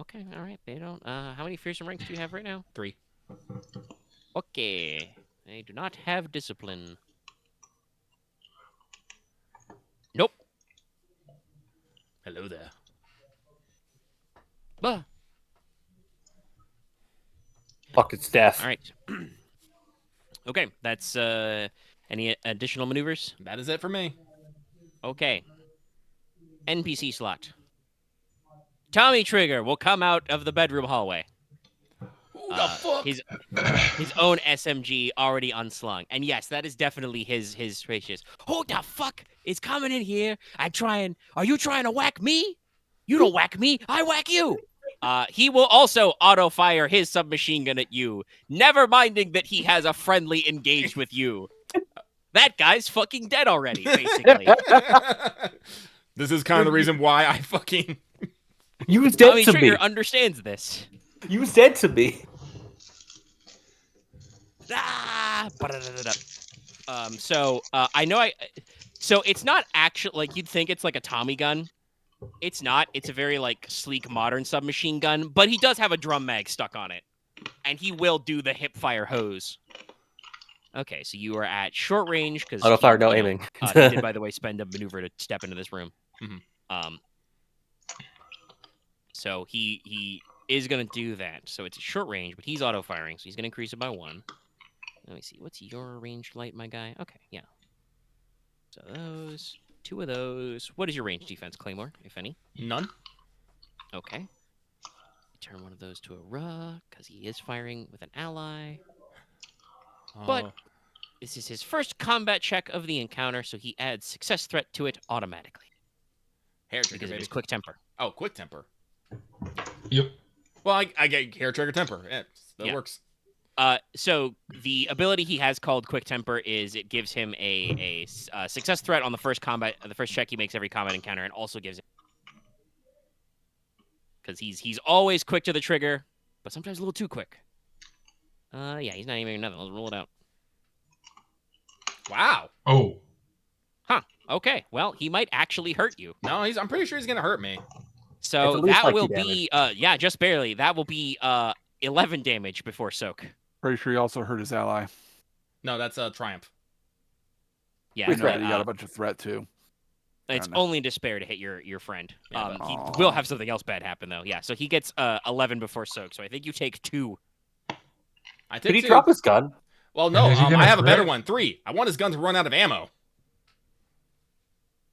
S2: Okay, all right. They don't. How many fearsome ranks do you have right now?
S4: 3.
S2: Okay. They do not have discipline. Nope.
S4: Hello there.
S2: Bah.
S3: Fuck, it's death.
S2: All right. Okay, that's any additional maneuvers?
S4: That is it for me.
S2: Okay. NPC slot. Tommy Trigger will come out of the bedroom hallway.
S4: Who the fuck?
S2: His own SMG already unslung. And yes, that is definitely his ratios. Who the fuck is coming in here and trying? Are you trying to whack me? You don't whack me. I whack you. He will also auto-fire his submachine gun at you, never minding that he has a friendly engaged with you. That guy's fucking dead already, basically.
S4: This is kind of the reason why I fucking...
S3: You was dead
S2: Tommy
S3: to
S2: Trigger
S3: me.
S2: understands this.
S3: You was dead to me.
S2: So it's not actually like you'd think it's like a Tommy gun. It's not. It's a very like sleek modern submachine gun, but he does have a drum mag stuck on it, and he will do the hip fire hose. Okay, so you are at short range because
S3: Auto fire, no aiming.
S2: He did, by the way, spend a maneuver to step into this room.
S4: Mhm.
S2: So he is gonna do that. So it's short range, but he's auto firing, so he's gonna increase it by 1. Let me see. What's your ranged light, my guy? Okay, yeah. So those, 2 of those. What is your range defense, Claymore, if any?
S4: None.
S2: Okay. Turn one of those to a ruh, because he is firing with an ally. But this is his first combat check of the encounter, so he adds success threat to it automatically.
S4: Hair trigger,
S2: Because of
S4: baby.
S2: his quick temper.
S4: Oh, quick temper.
S1: Yep.
S4: Well, I get hair trigger temper. Yeah, that
S2: Yeah.
S4: works.
S2: So the ability he has called Quick Temper is it gives him a success threat on the first check he makes every combat encounter, and also gives him because he's always quick to the trigger, but sometimes a little too quick. Yeah, he's not aiming nothing. Let's roll it out.
S4: Wow.
S1: Oh.
S2: Huh. Okay. Well, he might actually hurt you.
S4: No, I'm pretty sure he's gonna hurt me.
S2: So
S3: It's at least
S2: that
S3: like
S2: will
S3: you
S2: be yeah, just barely. That will be 11 damage before soak.
S5: Pretty sure he also hurt his ally.
S4: No, that's a triumph.
S2: Yeah,
S5: I know,
S2: but,
S5: you got a bunch of threat too.
S2: it's
S5: Fair enough.
S2: only despair to hit your friend.
S4: Yeah,
S2: He
S5: Aw.
S2: will have something else bad happen though. Yeah, so he gets 11 before soak. So I think you take 2.
S4: I
S3: Did he
S4: take 2.
S3: drop his gun?
S4: Well, no,
S1: And is he gonna
S4: I have a better
S1: crit?
S4: one. 3. I want his gun to run out of ammo.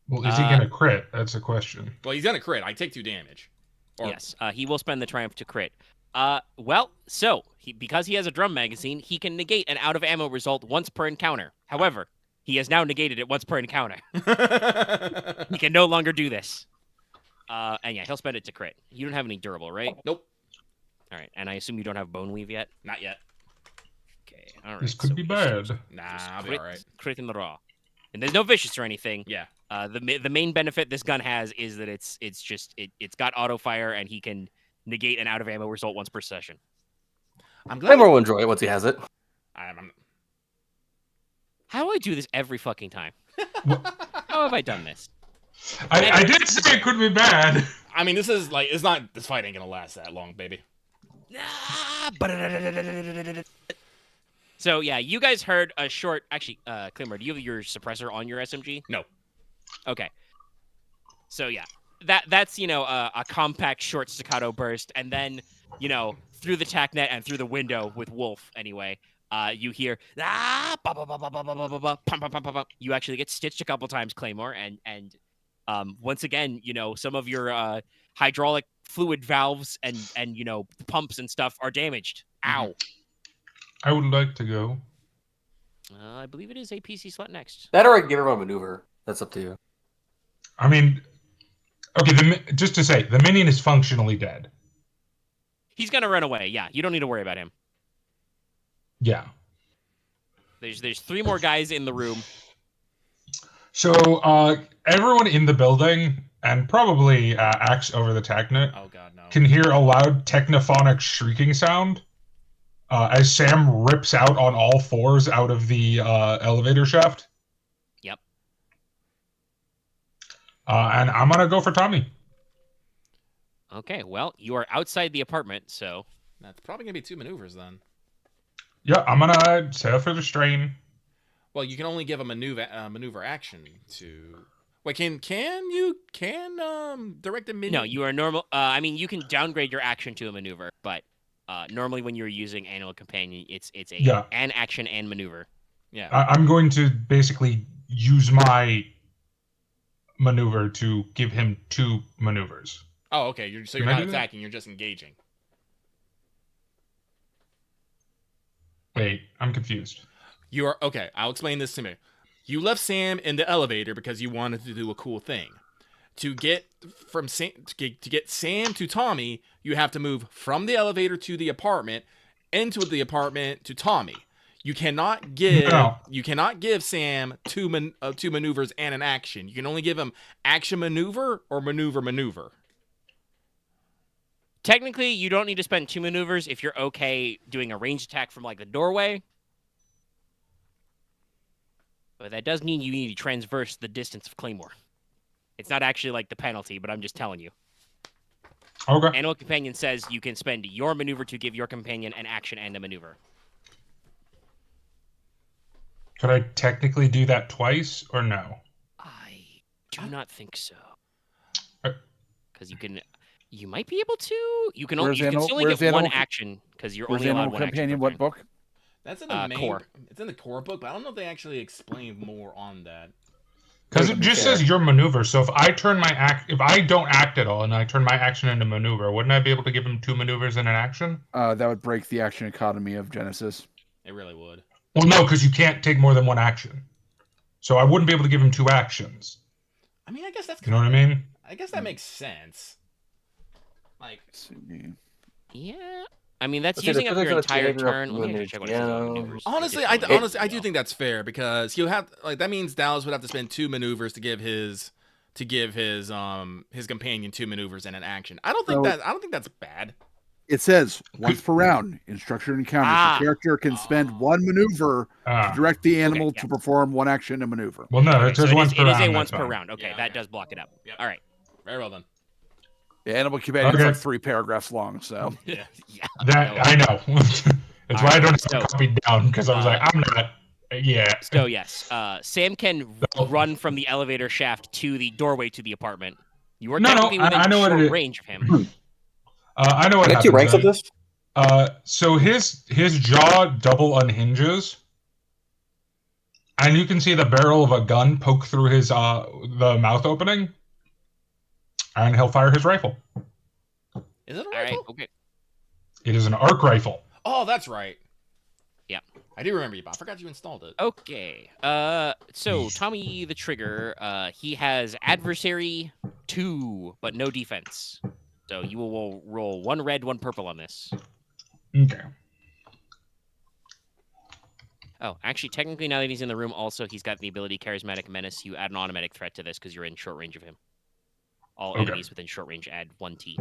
S1: Well, is he gonna crit? That's a question.
S4: Well, he's gonna crit. I take 2 damage. Or-
S2: Yes, he will spend the triumph to crit. Well, so because he has a drum magazine, he can negate an out of ammo result once per encounter. However, he has now negated it once per encounter. He can no longer do this. And yeah, he'll spend it to crit. You don't have any durable, right?
S4: Nope.
S2: All right, and I assume you don't have bone weave yet.
S4: Not yet.
S2: Okay, all right.
S1: This could
S2: so
S1: be
S2: we
S1: bad.
S2: just
S4: Nah, I'll be
S2: crit,
S4: alright.
S2: crit in the raw, and there's no vicious or anything.
S4: Yeah.
S2: The main benefit this gun has is that it's got auto fire and he can negate an out of ammo result once per session.
S4: I'm glad.
S3: Claymore will enjoy it once he has it.
S4: I'm-
S2: How do I do this every fucking time? How have I done this?
S1: I did say it could be bad.
S4: I mean, this is like, this fight ain't gonna last that long, baby.
S2: So yeah, you guys heard a short. Actually, Claymore, do you have your suppressor on your SMG?
S4: No.
S2: Okay. So yeah, that's a compact short staccato burst, and then through the tack net and through the window with Wolf anyway. You hear you actually get stitched a couple times, Claymore, and once again, some of your hydraulic fluid valves and pumps and stuff are damaged. Ow.
S1: I would like to go.
S2: I believe it is a PC slot next.
S3: That or I can give him a maneuver. That's up to you.
S1: I mean, okay. Just to say, the minion is functionally dead.
S2: He's gonna run away. Yeah, you don't need to worry about him.
S1: Yeah.
S2: There's 3 more guys in the room.
S1: So everyone in the building and probably Axe over the TACnet
S4: Oh god, no.
S1: can hear a loud technophonic shrieking sound as Sam rips out on all 4s out of the elevator shaft.
S2: Yep.
S1: And I'm gonna go for Tommy.
S2: Okay, well, you are outside the apartment, so
S4: That's probably gonna be 2 maneuvers then.
S1: Yeah, I'm gonna set up for the strain.
S4: Well, you can only give a maneuver action to. Wait, can you direct a minion?
S2: no, you are normal. I mean, you can downgrade your action to a maneuver, but normally when you're using Animal Companion, it's
S1: Yeah.
S2: an action and maneuver.
S4: Yeah.
S1: I'm going to basically use my maneuver to give him 2 maneuvers.
S4: Oh, okay. You're
S1: Can I
S4: not
S1: do that?
S4: attacking. You're just engaging.
S1: Wait, I'm confused.
S4: You are okay. I'll explain this to me. You left Sam in the elevator because you wanted to do a cool thing. To get from Sam to get Sam to Tommy, you have to move from the elevator to the apartment, into the apartment to Tommy. You cannot give Sam two maneuvers and an action. You can only give him action maneuver or maneuver.
S2: Technically, you don't need to spend 2 maneuvers if you're okay doing a ranged attack from like the doorway. But that does mean you need to transverse the distance of Claymore. It's not actually like the penalty, but I'm just telling you.
S1: Okay.
S2: Animal Companion says you can spend your maneuver to give your companion an action and a maneuver.
S1: Could I technically do that twice or no?
S2: I do not think so.
S1: Uh,
S2: Because you might be able to. You can
S5: Where's
S2: only
S5: Where's
S2: get one
S5: Animal-
S2: action because you're
S5: Where's
S2: only allowed
S5: Animal
S2: one action.
S5: Companion?
S2: per
S5: What
S2: turn.
S5: book?
S4: That's in the main.
S2: Core.
S4: It's in the core book, but I don't know if they actually explain more on that.
S1: Because it just says your maneuver. So if I turn my if I don't act at all and I turn my action into maneuver, wouldn't I be able to give him 2 maneuvers and an action?
S5: That would break the action economy of Genesis.
S4: It really would.
S1: Well, no, because you can't take more than 1 action. So I wouldn't be able to give him 2 actions.
S4: I mean, I guess that's.
S1: You know what I mean?
S4: I guess that makes sense. Like.
S5: Let's see.
S2: Yeah. I mean, that's
S3: Let's see,
S2: using
S3: the
S2: up your
S3: physics of
S2: entire
S3: behavior of
S2: turn. Let me actually check what it says about
S3: yeah.
S2: maneuvers.
S4: Honestly, I do think that's fair because he'll have that means Dallas would have to spend 2 maneuvers to give his companion 2 maneuvers and an action. I don't think that's bad.
S5: It says once per round in structured encounters, your character can spend 1 maneuver to direct the animal to perform 1 action and maneuver.
S1: Well, no,
S2: Okay,
S1: it says
S2: so
S1: once per round.
S2: It is a
S1: that's
S2: once per
S1: fine.
S2: round. Okay,
S4: Yeah,
S2: that
S4: okay.
S2: does block it up.
S4: Yep.
S2: All right.
S4: Very well then.
S5: Yeah, Animal Companion is
S1: Okay.
S5: like 3 paragraphs long, so.
S2: Yeah.
S1: That I know. That's why I don't have
S2: so-
S1: it copied down because I was like, I'm not. Yeah.
S2: So yes, Sam can run from the elevator shaft to the doorway to the apartment. You are technically within
S1: I know what it
S2: short
S1: is.
S2: range of him.
S1: I know what
S6: Can I get 2 ranks of
S1: happens.
S6: this?
S1: So his jaw double unhinges, and you can see the barrel of a gun poke through his the mouth opening, and he'll fire his rifle.
S4: Is it a
S2: All right.
S4: rifle?
S2: Okay.
S1: It is an arc rifle.
S4: Oh, that's right.
S2: Yeah.
S4: I do remember you, but I forgot you installed it.
S2: Okay. So Tommy the Trigger, he has adversary 2, but no defense. So you will roll 1 red, 1 purple on this.
S1: Okay.
S2: Oh, actually, technically, now that he's in the room, also he's got the ability Charismatic Menace. You add an automatic threat to this because you're in short range of him. All
S1: Okay.
S2: enemies within short range add 1T.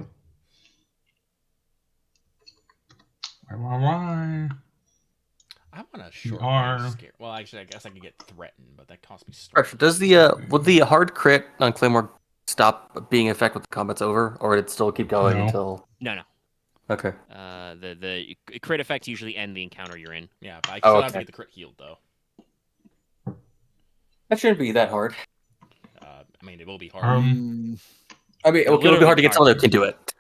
S1: Why?
S4: I want a short
S1: are-
S4: range scare. Well, actually, I guess I could get threatened, but that costs me.
S3: Correction, does would the hard crit on Claymore stop being in effect when the combat's over, or would it still keep going
S1: No.
S3: until?
S2: No.
S3: Okay.
S2: The crit effects usually end the encounter you're in.
S4: Yeah, but I still have to
S3: okay.
S4: get the crit healed though.
S3: That shouldn't be that hard.
S4: I mean, it will be hard.
S3: I mean,
S2: It'll
S3: it would be
S2: literally
S3: hard to
S2: be
S3: get someone that can do it.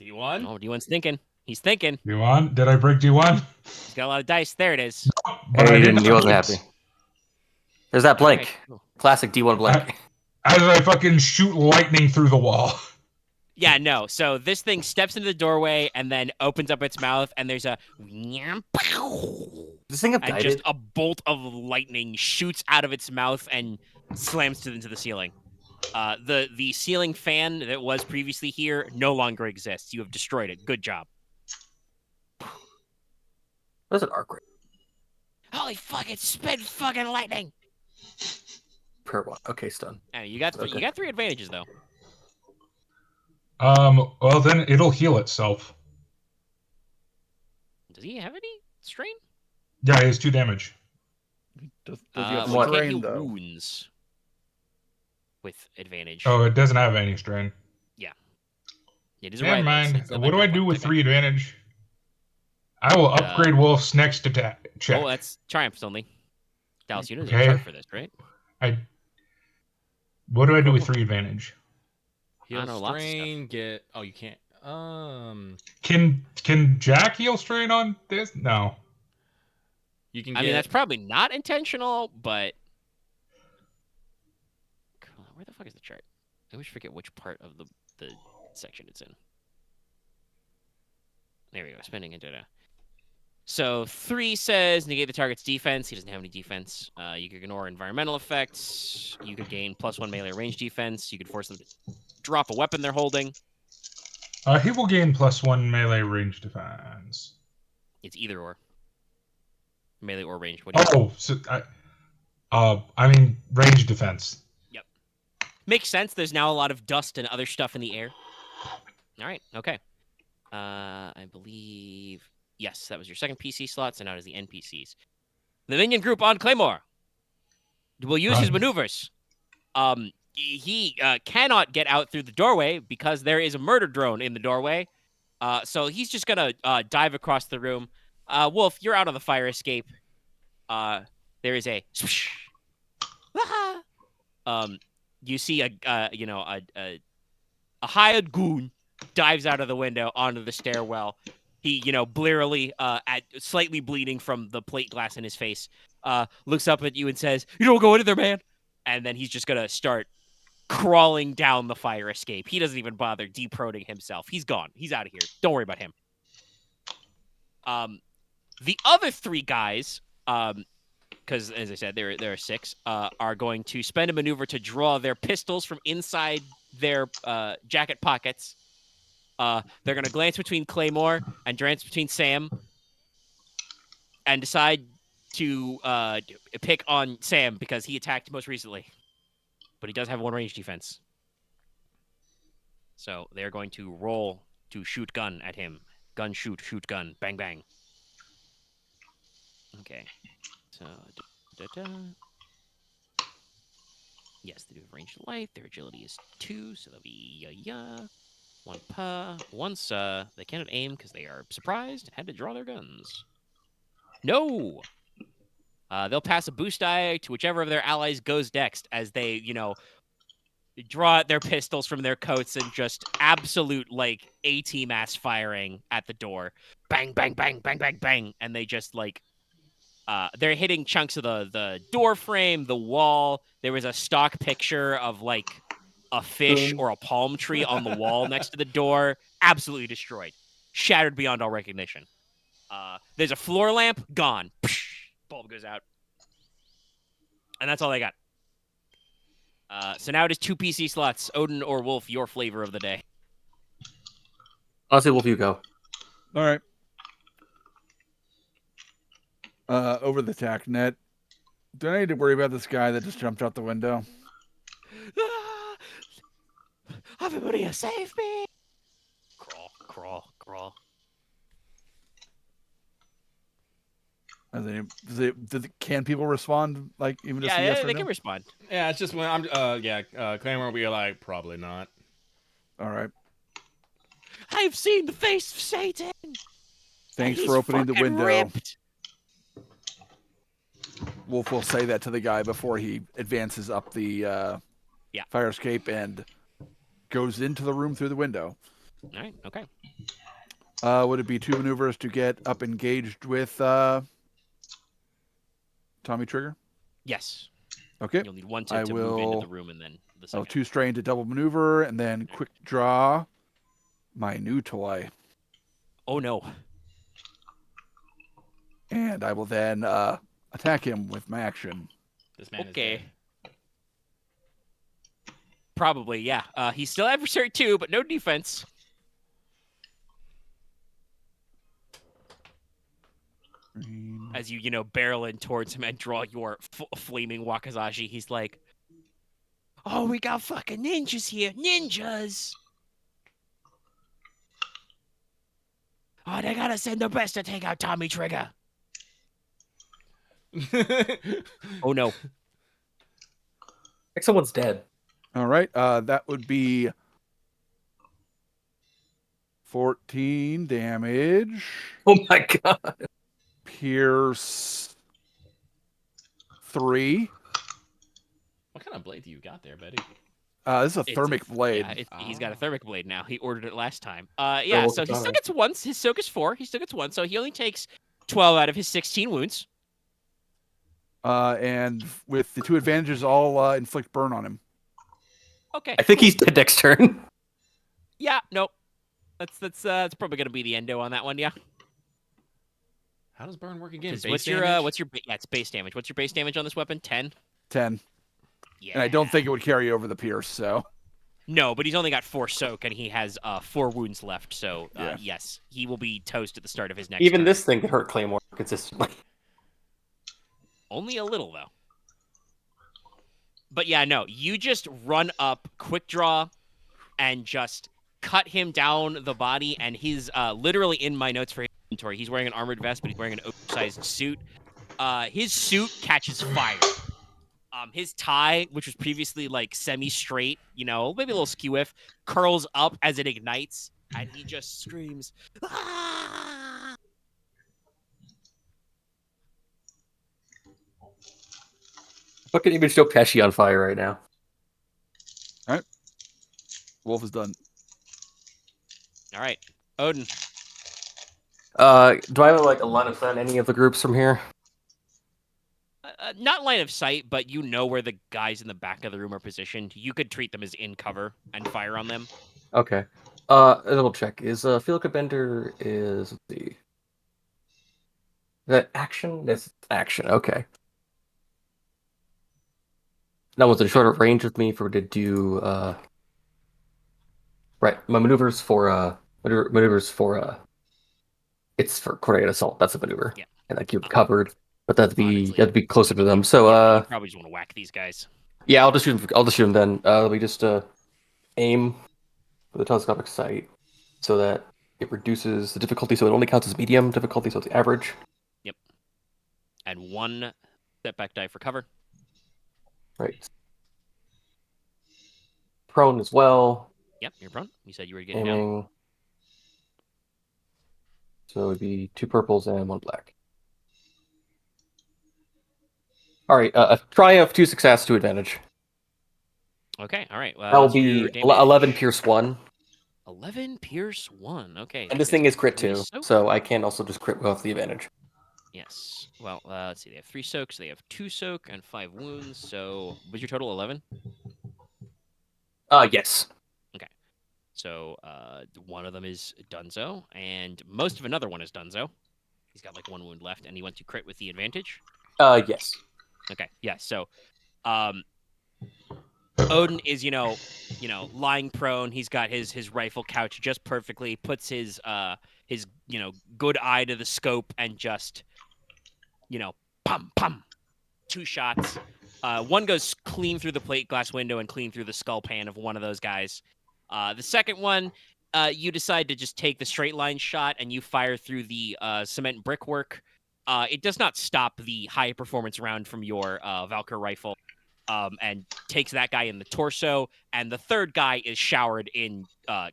S4: D1.
S2: Oh, D1's thinking. He's thinking.
S1: D1? Did I break D1?
S2: He's got a lot of dice. There it is.
S1: But I
S3: He
S1: didn't.
S3: wasn't happy. There's that blink.
S2: Okay, cool.
S3: Classic D1 blink.
S1: As I fucking shoot lightning through the wall.
S2: Yeah, no. So this thing steps into the doorway and then opens up its mouth, and there's a
S3: Does this thing have
S2: and
S3: guided?
S2: just a bolt of lightning shoots out of its mouth and slams into the ceiling. The ceiling fan that was previously here no longer exists. You have destroyed it. Good job.
S3: That's an arc rate
S2: Holy fuck! It spit fucking lightning.
S3: per one. Okay, stun.
S2: I mean, you got
S3: Okay.
S2: 3 advantages though.
S1: Well then it'll heal itself.
S2: Does he have any strain?
S1: Yeah, he has 2 damage.
S5: Does he have
S2: Well, he can't
S5: strain,
S2: heal
S5: though?
S2: wounds. with advantage.
S1: Oh, it doesn't have any strain.
S2: It is a
S1: Never
S2: right.
S1: mind.
S2: It's not
S1: What
S2: that
S1: do I do
S2: complex.
S1: with
S2: Okay.
S1: 3 advantage? I will upgrade Wolf's next attack check.
S2: Oh, that's triumphs only. Dallas, you know there's a
S1: Okay.
S2: chart for this, right?
S1: What do I do with
S2: Corpo.
S1: 3 advantage?
S4: Heal
S2: know lots of stuff.
S4: strain. Get. Oh, you can't.
S1: Can Jack heal strain on this? No.
S4: You can.
S2: I mean, that's probably not intentional, but where the fuck is the chart? I always forget which part of the section it's in. There we go. Spending and data. So 3 says negate the target's defense. He doesn't have any defense. You could ignore environmental effects. You could gain +1 melee range defense. You could force them to drop a weapon they're holding.
S1: He will gain +1 melee range defense.
S2: It's either or. Melee or range. What do you
S1: Oh, so I mean range defense.
S2: Yep. Makes sense. There's now a lot of dust and other stuff in the air. All right. Okay. I believe yes, that was your second PC slot. So now it is the NPCs. The minion group on Claymore will use his maneuvers. He cannot get out through the doorway because there is a murder drone in the doorway. So he's just gonna dive across the room. Wolf, you're out of the fire escape. There is a you see a hired goon dives out of the window onto the stairwell. He, blearily, slightly bleeding from the plate glass in his face, looks up at you and says, "You don't go into there, man." And then he's just gonna start crawling down the fire escape. He doesn't even bother deproting himself. He's gone. He's out of here. Don't worry about him. The other 3 guys, because as I said, there are 6, are going to spend a maneuver to draw their pistols from inside their jacket pockets. They're going to glance between Claymore and glance between Sam and decide to pick on Sam because he attacked most recently. But he does have 1 range defense. So they're going to roll to shoot gun at him. Gun, shoot, gun. Bang, bang. Okay. So, yes, they do have ranged light. Their agility is 2, so they'll be 1 per. Once they cannot aim because they are surprised and had to draw their guns. No! They'll pass a boost die to whichever of their allies goes next as they, draw out their pistols from their coats and just absolute, A-team ass firing at the door. Bang, bang, bang, bang, bang, bang. And they just, they're hitting chunks of the door frame, the wall. There was a stock picture of, a fish or a palm tree on the wall next to the door. Absolutely destroyed. Shattered beyond all recognition. There's a floor lamp. Gone. Bulb goes out. And that's all they got. So now it is 2 PC slots. Odin or Wolf, your flavor of the day.
S3: I'll say Wolf, you go.
S5: All right. Over the tack net. Do I need to worry about this guy that just jumped out the window?
S2: Everybody save me! Crawl.
S5: Can people respond even just yes or
S2: they
S5: no?
S2: can respond.
S4: Yeah, it's just when I'm Claymore will be like, probably not.
S5: All right.
S2: I've seen the face of Satan.
S5: Thanks for opening the window.
S2: Ripped.
S5: Wolf will say that to the guy before he advances up the fire escape and goes into the room through the window.
S2: All right. Okay.
S5: Would it be 2 maneuvers to get up engaged with Tommy Trigger?
S2: Yes.
S5: Okay.
S2: You'll need 1 to move into the room and then the second.
S5: 2 strain to double maneuver and then quick draw my new toy.
S2: Oh no.
S5: And I will then attack him with my action.
S4: This man is
S2: Okay.
S4: dead.
S2: Probably, yeah. He's still adversary 2, but no defense. As you, barrel in towards him and draw your flaming wakizashi, he's like, "Oh, we got fucking ninjas here. Ninjas! Oh, they gotta send their best to take out Tommy Trigger." Oh, no.
S3: Like someone's dead.
S5: All right. That would be 14 damage.
S3: Oh my god.
S5: Pierce 3.
S4: What kind of blade do you got there, Betty?
S5: This is a
S2: It's
S5: thermic blade.
S2: Yeah, he's got a
S4: Ah.
S2: thermic blade now. He ordered it last time.
S3: well,
S2: So he still
S3: katana.
S2: gets once. His soak is 4. He still gets 1, so he only takes 12 out of his 16 wounds.
S5: And with the 2 advantages, I'll inflict burn on him.
S2: Okay.
S3: I think he's dead next turn.
S2: Yeah, nope. That's probably gonna be the endo on that one. Yeah.
S4: How does burn work again?
S2: 'Cause
S4: Base
S2: what's your
S4: damage?
S2: yeah, it's base damage. What's your base damage on this weapon? 10.
S5: 10.
S2: Yeah.
S5: And I don't think it would carry over the pierce, so.
S2: No, but he's only got 4 soak, and he has 4 wounds left. So
S5: Yeah.
S2: yes, he will be toast at the start of his next.
S3: Even
S2: turn.
S3: this thing could hurt Claymore consistently.
S2: Only a little though. But yeah, no, you just run up, quick draw, and just cut him down the body. And he's literally in my notes for his inventory. He's wearing an armored vest, but he's wearing an oversized suit. His suit catches fire. His tie, which was previously like semi-straight, maybe a little skew-if, curls up as it ignites, and he just screams, "Ah!"
S3: Fucking image still Pesci on fire right now.
S5: Wolf is done.
S2: All right, Odin.
S3: Do I have like a line of sight on any of the groups from here?
S2: Not line of sight, but you know where the guys in the back of the room are positioned. You could treat them as in cover and fire on them.
S3: Okay. A little check. Is Philica Bender is let's see. That action? That's action, okay. Now was it a shorter range with me for to do right, my maneuvers for it's for coordinated assault, that's a maneuver.
S2: Yeah.
S3: And like you're covered. But
S2: Honestly,
S3: you have to be closer to them. So
S2: you probably just want to whack these guys.
S3: yeah, I'll just shoot them then. Let me just aim for the telescopic sight so that it reduces the difficulty, so it only counts as medium difficulty, so it's average.
S2: Yep. And 1 setback die for cover.
S3: Right. Prone as well.
S2: Yep, you're prone. You said you were getting down.
S3: Aiming. So it would be 2 purples and 1 black. All right, a triumph, 2 success, 2 advantage.
S2: Okay, all right.
S3: That'll
S2: what's
S3: be
S2: your damage?
S3: 11 pierce 1.
S2: 11 pierce 1. Okay.
S3: And this thing is crit 2, so I can also just crit with the advantage.
S2: Yes. Well, let's see. They have 3 soaks. They have 2 soak and 5 wounds. So, was your total 11?
S3: Yes.
S2: Okay. So, one of them is Dunzo, and most of another one is Dunzo. He's got like 1 wound left, and he went to crit with the advantage.
S3: Yes.
S2: Okay. Yeah. So, Odin is, lying prone. He's got his rifle couched just perfectly. Puts his good eye to the scope and just, pum pum, 2 shots. One goes clean through the plate glass window and clean through the skull pan of one of those guys. The second one, you decide to just take the straight line shot and you fire through the cement brickwork. It does not stop the high performance round from your Valkyr rifle. And takes that guy in the torso, and the third guy is showered in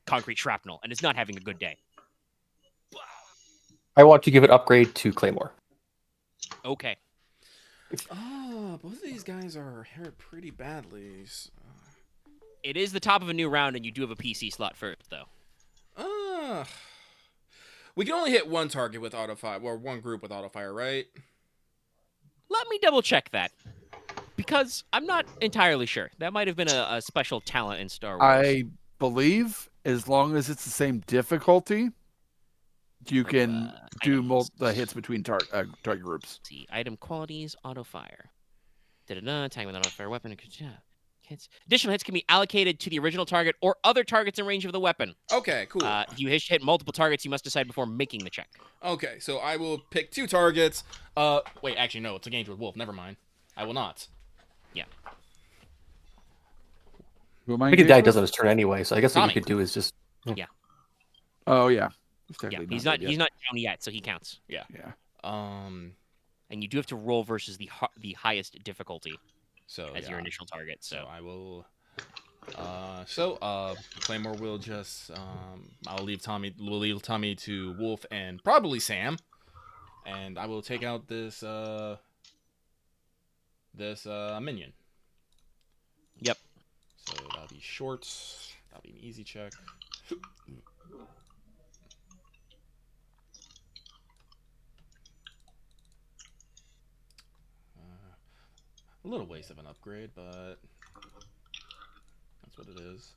S2: concrete shrapnel and is not having a good day.
S3: I want to give it upgrade to Claymore.
S2: Okay.
S4: Both of these guys are hurt pretty badly. So...
S2: It is the top of a new round, and you do have a PC slot first, though.
S4: We can only hit 1 target with autofire, or 1 group with autofire, right?
S2: Let me double check that. Because I'm not entirely sure. That might have been a special talent in Star Wars.
S5: I believe as long as it's the same difficulty, you can do the hits between target groups.
S2: Let's see, item qualities, auto fire. Tagging with an auto fire weapon. Hits. Additional hits can be allocated to the original target or other targets in range of the weapon.
S4: Okay, cool.
S2: If you hit multiple targets, you must decide before making the check.
S4: Okay, so I will pick 2 targets. Wait, actually, no, it's engaged with Wolf. Never mind. I will not.
S2: Yeah.
S5: Who am I?
S3: I think Dad does on his turn anyway, so I guess what
S2: Tommy.
S3: you could do is just.
S2: Yeah.
S5: Oh yeah.
S2: He's not down yet, so he counts.
S4: Yeah.
S5: Yeah.
S2: And you do have to roll versus the highest difficulty
S4: as
S2: your initial target. So
S4: I will Claymore will just we'll leave Tommy to Wolf and probably Sam, and I will take out this minion.
S2: Yep.
S4: So that'll be short. That'll be an easy check. A little waste of an upgrade, but that's what it is.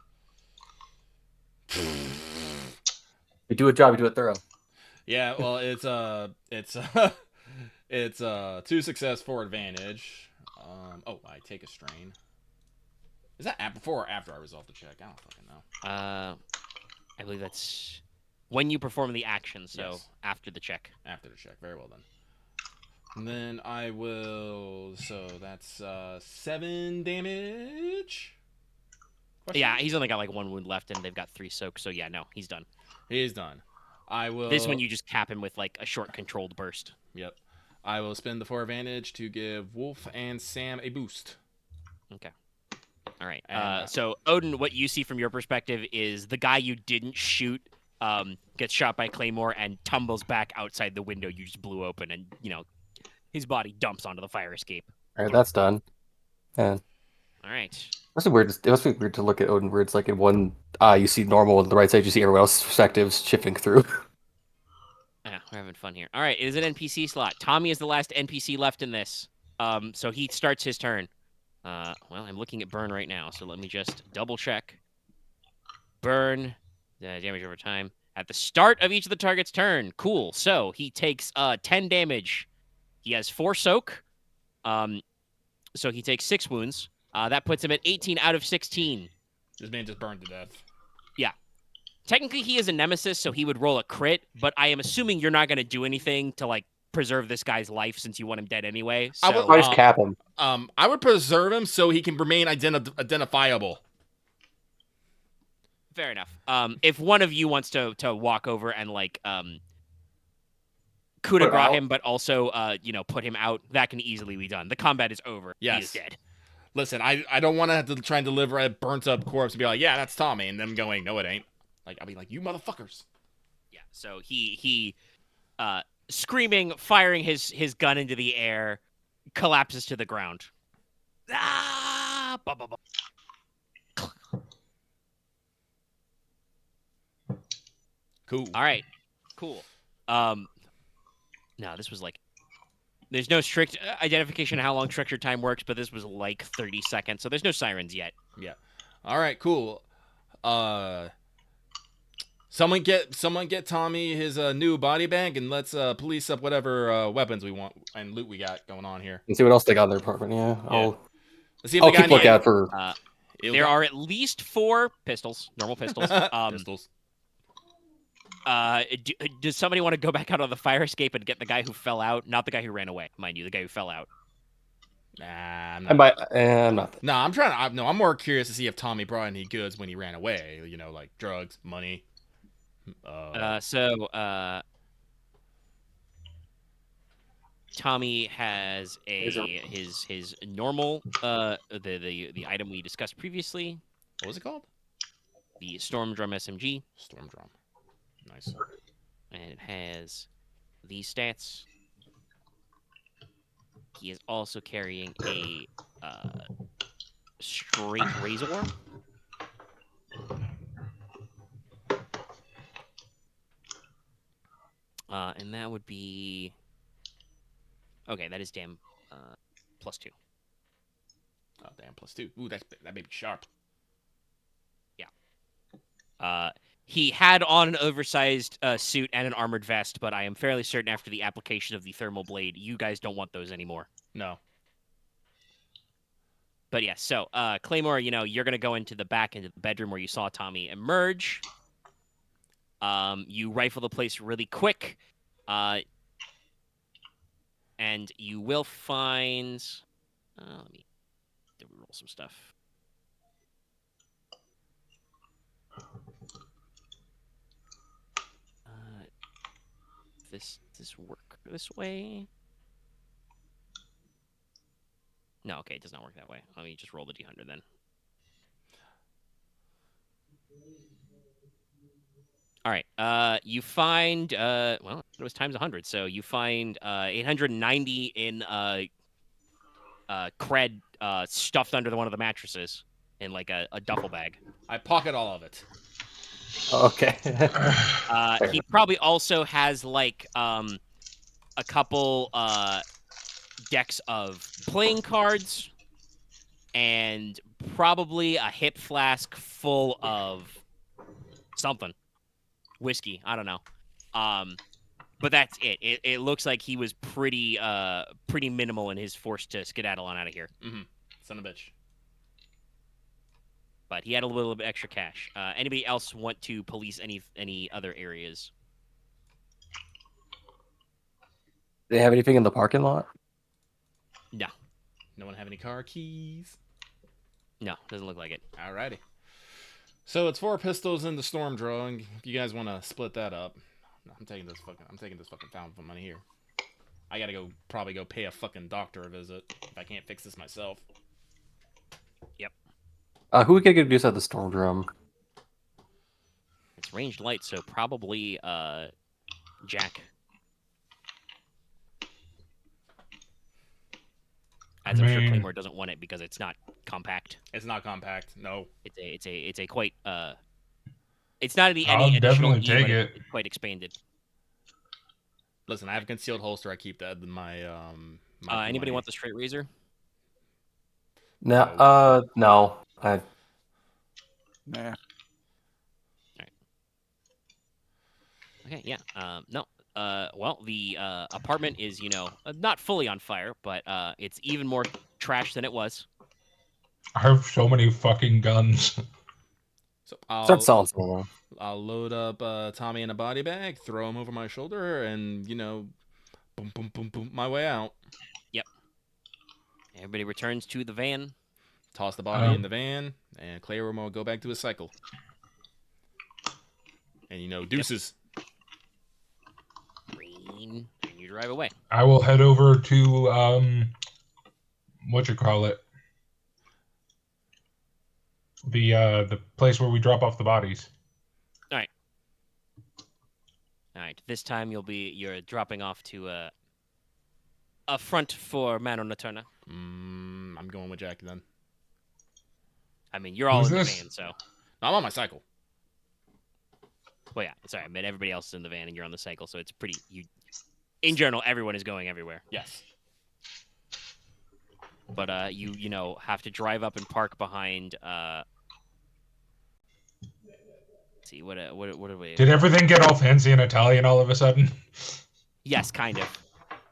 S3: You do a job, you do it thorough.
S4: Yeah, well, it's 2 success, 4 advantage. I take a strain. Is that before or after I resolve the check? I don't fucking know.
S2: I believe that's when you perform the action, so
S4: Yes.
S2: after the check.
S4: After the check, very well then. And then I will. So that's 7 damage. Question?
S2: Yeah, he's only got like 1 wound left, and they've got 3 soaks. So yeah, no, he's done.
S4: He's done. I will.
S2: This one you just cap him with like a short controlled burst.
S4: Yep. I will spend the 4 advantage to give Wolf and Sam a boost.
S2: Okay. All right.
S4: And,
S2: so Odin, what you see from your perspective is the guy you didn't shoot gets shot by Claymore and tumbles back outside the window you just blew open, and his body dumps onto the fire escape.
S3: All right, that's done. And
S2: All right.
S3: must be weird. It must be weird to look at Odin, where it's like in one you see normal, on the right side you see everyone else's perspectives shifting through.
S2: Yeah, we're having fun here. All right, it is an NPC slot. Tommy is the last NPC left in this. So he starts his turn. Well, I'm looking at burn right now, so let me just double check. Burn, damage over time. At the start of each of the target's turn. Cool. So he takes 10 damage. He has 4 soak. So he takes 6 wounds. That puts him at 18 out of 16.
S4: This man just burned to death.
S2: Yeah. Technically, he is a nemesis, so he would roll a crit, but I am assuming you're not going to do anything to, like, preserve this guy's life since you want him dead anyway. So,
S4: would-
S3: I just cap him.
S4: I would preserve him so he can remain identifiable.
S2: fair enough. If one of you wants to walk over and, like, coup de
S3: Put
S2: grace
S3: out.
S2: him, but also, put him out, that can easily be done. The combat is over. He
S4: Yes.
S2: is dead.
S4: Listen, I don't want to have to try and deliver a burnt up corpse and be like, yeah, that's Tommy, and them going, no, it ain't. Like, I'll be like, you motherfuckers.
S2: Yeah, so he screaming, firing his gun into the air, collapses to the ground. Ah! Bah, bah, bah.
S4: Cool.
S2: All right, cool. No, this was like, there's no strict identification of how long structured time works, but this was like 30 seconds, so there's no sirens yet.
S4: Yeah. All right, cool. Someone get Tommy his new body bag, and let's police up whatever weapons we want and loot we got going on here.
S3: And see what else they got in their apartment. Yeah, I'll
S4: Let's see if
S3: I'll
S4: they got
S3: keep a
S4: any-
S3: lookout for.
S2: There are at least 4 pistols, normal pistols.
S4: pistols.
S2: Does somebody want to go back out on the fire escape and get the guy who fell out? Not the guy who ran away, mind you, the guy who fell out.
S4: Nah, I'm
S3: I'm
S4: not.
S3: not.
S4: Nah, I'm trying to. No, I'm more curious to see if Tommy brought any goods when he ran away. You know, like drugs, money.
S2: Tommy has his normal the item we discussed previously,
S4: What was it called?
S2: the Storm Drum SMG,
S4: Storm drum. Nice.
S2: and it has these stats. He is also carrying a straight razor. And that would be okay. That is damn +2.
S4: Oh damn, +2. Ooh, that may be sharp.
S2: He had on an oversized suit and an armored vest, but I am fairly certain after the application of the thermal blade, you guys don't want those anymore.
S4: No.
S2: But yeah, so Claymore, you're gonna go into the bedroom where you saw Tommy emerge. You rifle the place really quick, and you will find. Let me roll some stuff. Does this work this way? No, okay, it does not work that way. Let me just roll the D100 then. All right. You find well, it was times 100, so you find 890 in cred stuffed under one of the mattresses in like a duffel bag.
S4: I pocket all of it.
S3: Okay.
S2: He probably also has like a couple decks of playing cards and probably a hip flask full of something. Whiskey, I don't know. But that's it. It looks like he was pretty minimal in his force to skedaddle on out of here.
S4: Mm-hmm. Son of a bitch.
S2: But he had a little bit extra cash. Anybody else want to police any other areas?
S3: Do they have anything in the parking lot?
S2: No.
S4: No one have any car keys?
S2: No, doesn't look like it.
S4: Alrighty. So it's 4 pistols in the storm drawing. If you guys want to split that up, I'm taking this fucking fountain for money here. I gotta probably go pay a fucking doctor a visit if I can't fix this myself.
S2: Yep.
S3: Who we could introduce at the storm drum?
S2: It's ranged light, so probably Jack. As I'm sure Claymore doesn't want it because it's not compact.
S4: It's not compact. No.
S2: It's a quite it's not any
S1: I'll
S2: additional
S1: definitely take it.
S2: It's quite expanded.
S4: Listen, I have a concealed holster. I keep that in my
S2: Anybody want the straight razor?
S3: No. No.
S5: Nah.
S2: Okay, yeah. No. Well, the apartment is, not fully on fire, but it's even more trash than it was.
S1: I have so many fucking guns.
S4: So
S3: Start selling some of them.
S4: I'll load up Tommy in a body bag, throw him over my shoulder, and boom, boom, boom, boom, my way out.
S2: Yep. Everybody returns to the van.
S4: Toss the body in the van, and Claymore will go back to his cycle. And deuces.
S2: Green, and you drive away.
S1: I will head over to the place where we drop off the bodies.
S2: All right. This time you're dropping off to a front for Mano Naturna.
S4: I'm going with Jackie then.
S2: I mean, you're all
S1: Who's
S2: in
S1: this?
S2: the van, so.
S4: No, I'm on my cycle.
S2: Well, yeah. Sorry, I mean everybody else is in the van and you're on the cycle, so it's pretty. In general, everyone is going everywhere.
S4: Yes.
S2: But you have to drive up and park behind. Let's see what are we?
S1: Did everything get all fancy and Italian all of a sudden?
S2: Yes, kind of.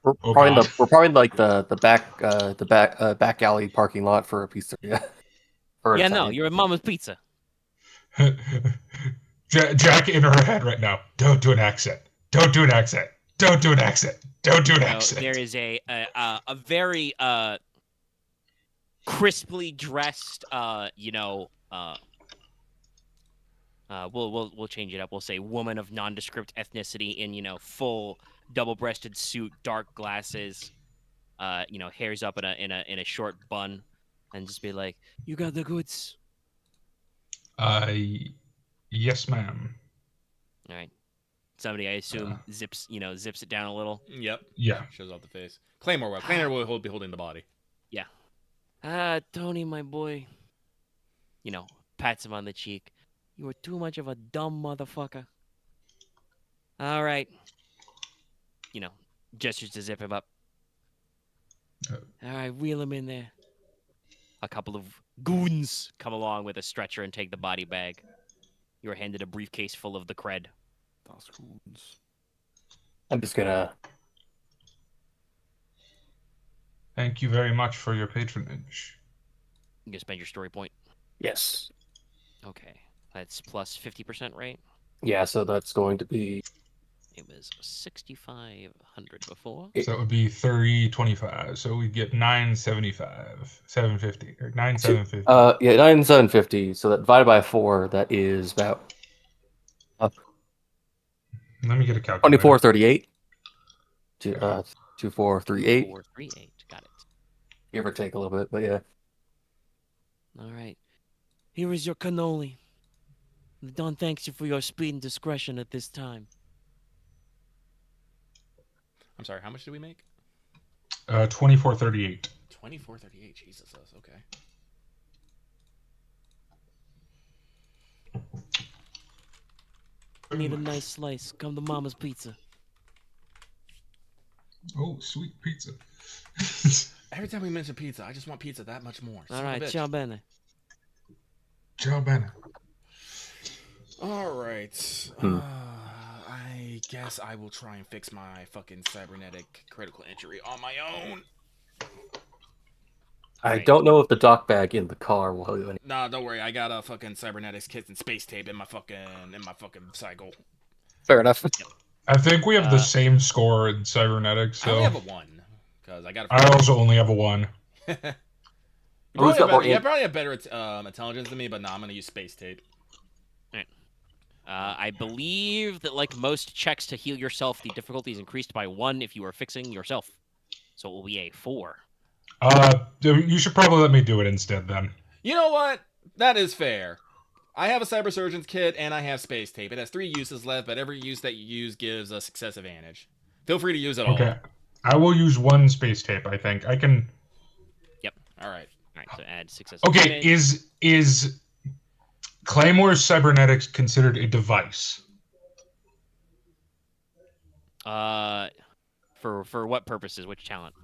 S3: We're probably like the back alley parking lot for a pizzeria.
S2: Yeah, no, you're at Mama's Pizza.
S1: Jack in her head right now. Don't do an accent. Don't do an accent. Don't do an accent. Don't do an accent.
S2: There is a very crisply dressed we'll change it up. We'll say woman of nondescript ethnicity in full double-breasted suit, dark glasses, hair's up in a short bun, and just be like, "You got the goods."
S1: Yes, ma'am.
S2: All right. Somebody, I assume, zips it down a little.
S4: Yep.
S1: Yeah.
S4: Shows off the face. Claymore will be holding the body.
S2: Yeah. Tony, my boy. Pats him on the cheek. You were too much of a dumb motherfucker. All right. Gestures to zip him up. All right, wheel him in there. A couple of goons come along with a stretcher and take the body bag. You are handed a briefcase full of the cred.
S5: Das Goons.
S3: I'm just gonna.
S1: Thank you very much for your patronage.
S2: You can spend your story point.
S3: Yes.
S2: Okay. That's plus 50%, right?
S3: Yeah, so that's going to be.
S2: It was 6,500 before.
S1: So it would be 325. So we'd get 975, 750, or 9,750.
S3: Yeah, 9,750. So that divided by 4, that is about
S1: Let me get a calculator.
S3: 2438. 2438.
S2: 438. Got it.
S3: Give or take a little bit, but yeah.
S2: All right. Here is your cannoli. The Don thanks you for your speed and discretion at this time.
S4: I'm sorry, how much did we make?
S1: 2438.
S4: 2438. Jesus, that's okay.
S2: I need a nice slice. Come to Mama's Pizza.
S1: Oh, sweet pizza.
S4: Every time we mention pizza, I just want pizza that much more.
S2: All right, ciao bene.
S1: Ciao, bene.
S4: All right. I guess I will try and fix my fucking cybernetic critical injury on my own.
S3: I don't know if the dock bag in the car will help you any.
S4: Nah, don't worry. I got a fucking cybernetics kit and space tape in my fucking cycle.
S3: Fair enough.
S1: I think we have the same score in cybernetics. So
S4: I only have a 1 because I got.
S1: I also only have a 1.
S4: You
S3: Who's got more
S4: probably have better intelligence than me, but no, I'm gonna use space tape.
S2: I believe that, like most checks to heal yourself, the difficulty is increased by 1 if you are fixing yourself. So it will be a 4.
S1: You should probably let me do it instead then.
S4: You know what? That is fair. I have a cyber surgeon's kit and I have space tape. It has 3 uses left, but every use that you use gives a success advantage. Feel free to use it all.
S1: Okay. I will use 1 space tape, I think. I can...
S2: Yep.
S4: All right.
S2: All right, so add success.
S1: Okay, is Claymore's cybernetics considered a device?
S2: For what purposes? Which talent?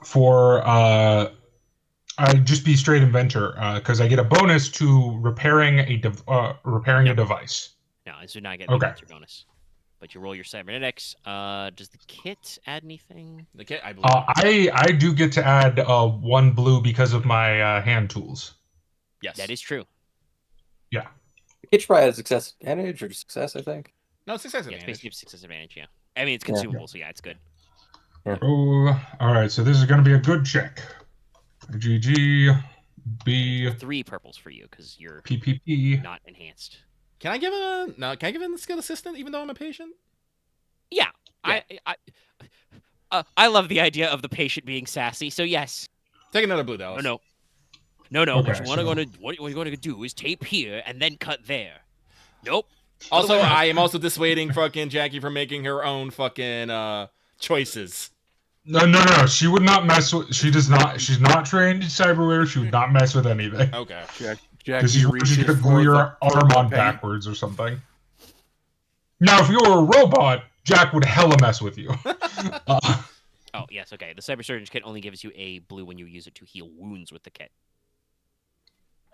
S1: For I'd just be straight inventor because I get a bonus to repairing a device.
S2: No, this would not get
S1: Okay.
S2: your bonus. But you roll your cybernetics. Does the kit add anything?
S4: The kit, I believe.
S1: I do get to add 1 blue because of my hand tools.
S4: Yes.
S2: That is true.
S1: Yeah.
S3: The kit probably has success advantage or success, I think.
S4: No, success
S2: Yeah, it's
S4: advantage.
S2: basically success advantage. Yeah. I mean, it's consumable, so yeah, it's good.
S1: Oh, all right. So this is going to be a good check. GG, B,
S2: 3 purples for you because you're
S1: PPP.
S2: not enhanced.
S4: Can I give him the skill assistant even though I'm a patient?
S2: Yeah.
S4: Yeah.
S2: I love the idea of the patient being sassy. So yes.
S4: Take another blue, Dallas.
S2: No.
S1: Okay,
S2: What you're going to do is tape here and then cut there. Nope.
S4: Also, I am also dissuading fucking Jackie from making her own fucking choices.
S1: No. She would not mess with. She does not. She's not trained in cyberware. She would not mess with anything.
S4: Okay.
S1: Because
S5: Jackie
S1: she's
S5: reaches
S1: going to
S5: for
S1: glue
S5: the
S1: your arm on
S5: paint.
S1: backwards or something. Now, if you were a robot, Jack would hella mess with you.
S2: Oh, yes, okay. The Cyber Surgeon's kit only gives you a blue when you use it to heal wounds with the kit.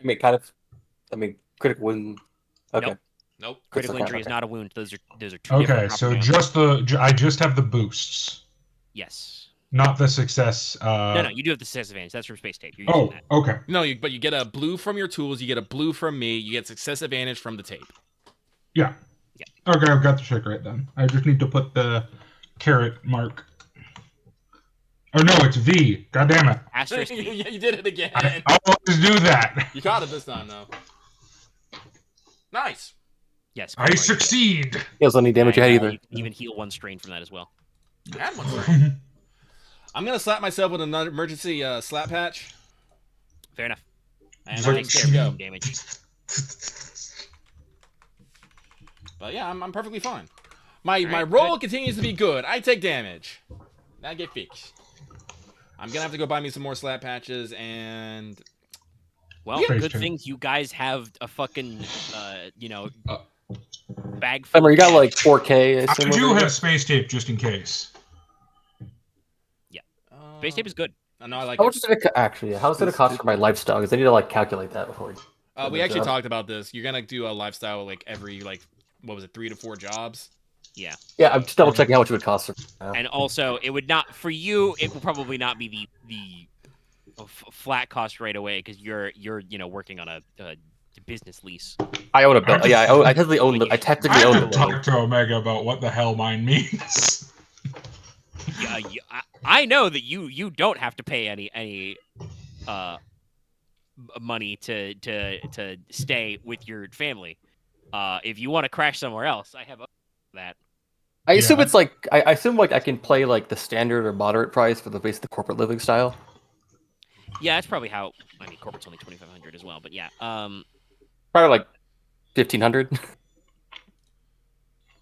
S3: I mean, critical wound. Okay.
S4: Nope.
S2: Critical
S3: okay,
S2: injury is
S3: okay.
S2: not a wound. Those are 2 different
S1: Okay, so
S2: properties.
S1: I just have the boosts,
S2: Yes.
S1: not the success.
S2: No, you do have the success advantage. That's from Space Tape. You're using that.
S1: Okay.
S4: No, but you get a blue from your tools. You get a blue from me. You get success advantage from the tape.
S1: Yeah. Okay, I've got the trick right then. I just need to put the caret mark. Oh no, it's V. God damn it.
S2: Asterisk V.
S4: Yeah, you did it again.
S1: I always do that.
S4: You got it this time, though. Nice.
S2: Yes.
S1: I succeed.
S3: He doesn't need damage
S2: And,
S3: yet either.
S2: You can even heal 1 strain from that as well.
S4: I had one straight. I'm gonna slap myself with an emergency slap patch.
S2: Fair enough.
S4: And
S1: There
S4: I
S1: you
S4: take care of
S2: Damage.
S4: But yeah, I'm perfectly fine. My roll continues to be good. I take damage. I get fixed. I'm gonna have to go buy me some more slap patches and.
S2: Well,
S1: Yeah.
S2: good things you guys have a fucking, bag full.
S3: Remember, you got like 4K.
S1: I
S3: assume,
S1: do
S3: over
S1: have
S3: here?
S1: space tape just in case.
S2: Space Tape is good.
S4: No, I like
S3: How
S4: it.
S3: much is it actually? How's it cost for my lifestyle? Because I need to like calculate that before.
S4: We actually talked about this. You're gonna do a lifestyle like every what was it, 3 to 4 jobs?
S2: Yeah.
S3: Yeah, I'm just double checking how much it would cost.
S2: And also, it would not, for you, it will probably not be the flat cost right away because you're working on a business lease.
S3: I own a bill. Yeah, I technically own the. I
S1: I
S3: technically own
S1: have
S3: the
S1: to
S3: bill.
S1: talk to Omega about what the hell mine means.
S2: Yeah, I know that you don't have to pay any money to stay with your family. If you want to crash somewhere else, I have that.
S3: I assume
S1: Yeah.
S3: it's like I assume like I can play like the standard or moderate price for the base of the corporate living style.
S2: Yeah, that's probably how. I mean, corporate's only 2,500 as well, but yeah.
S3: Probably like 1500.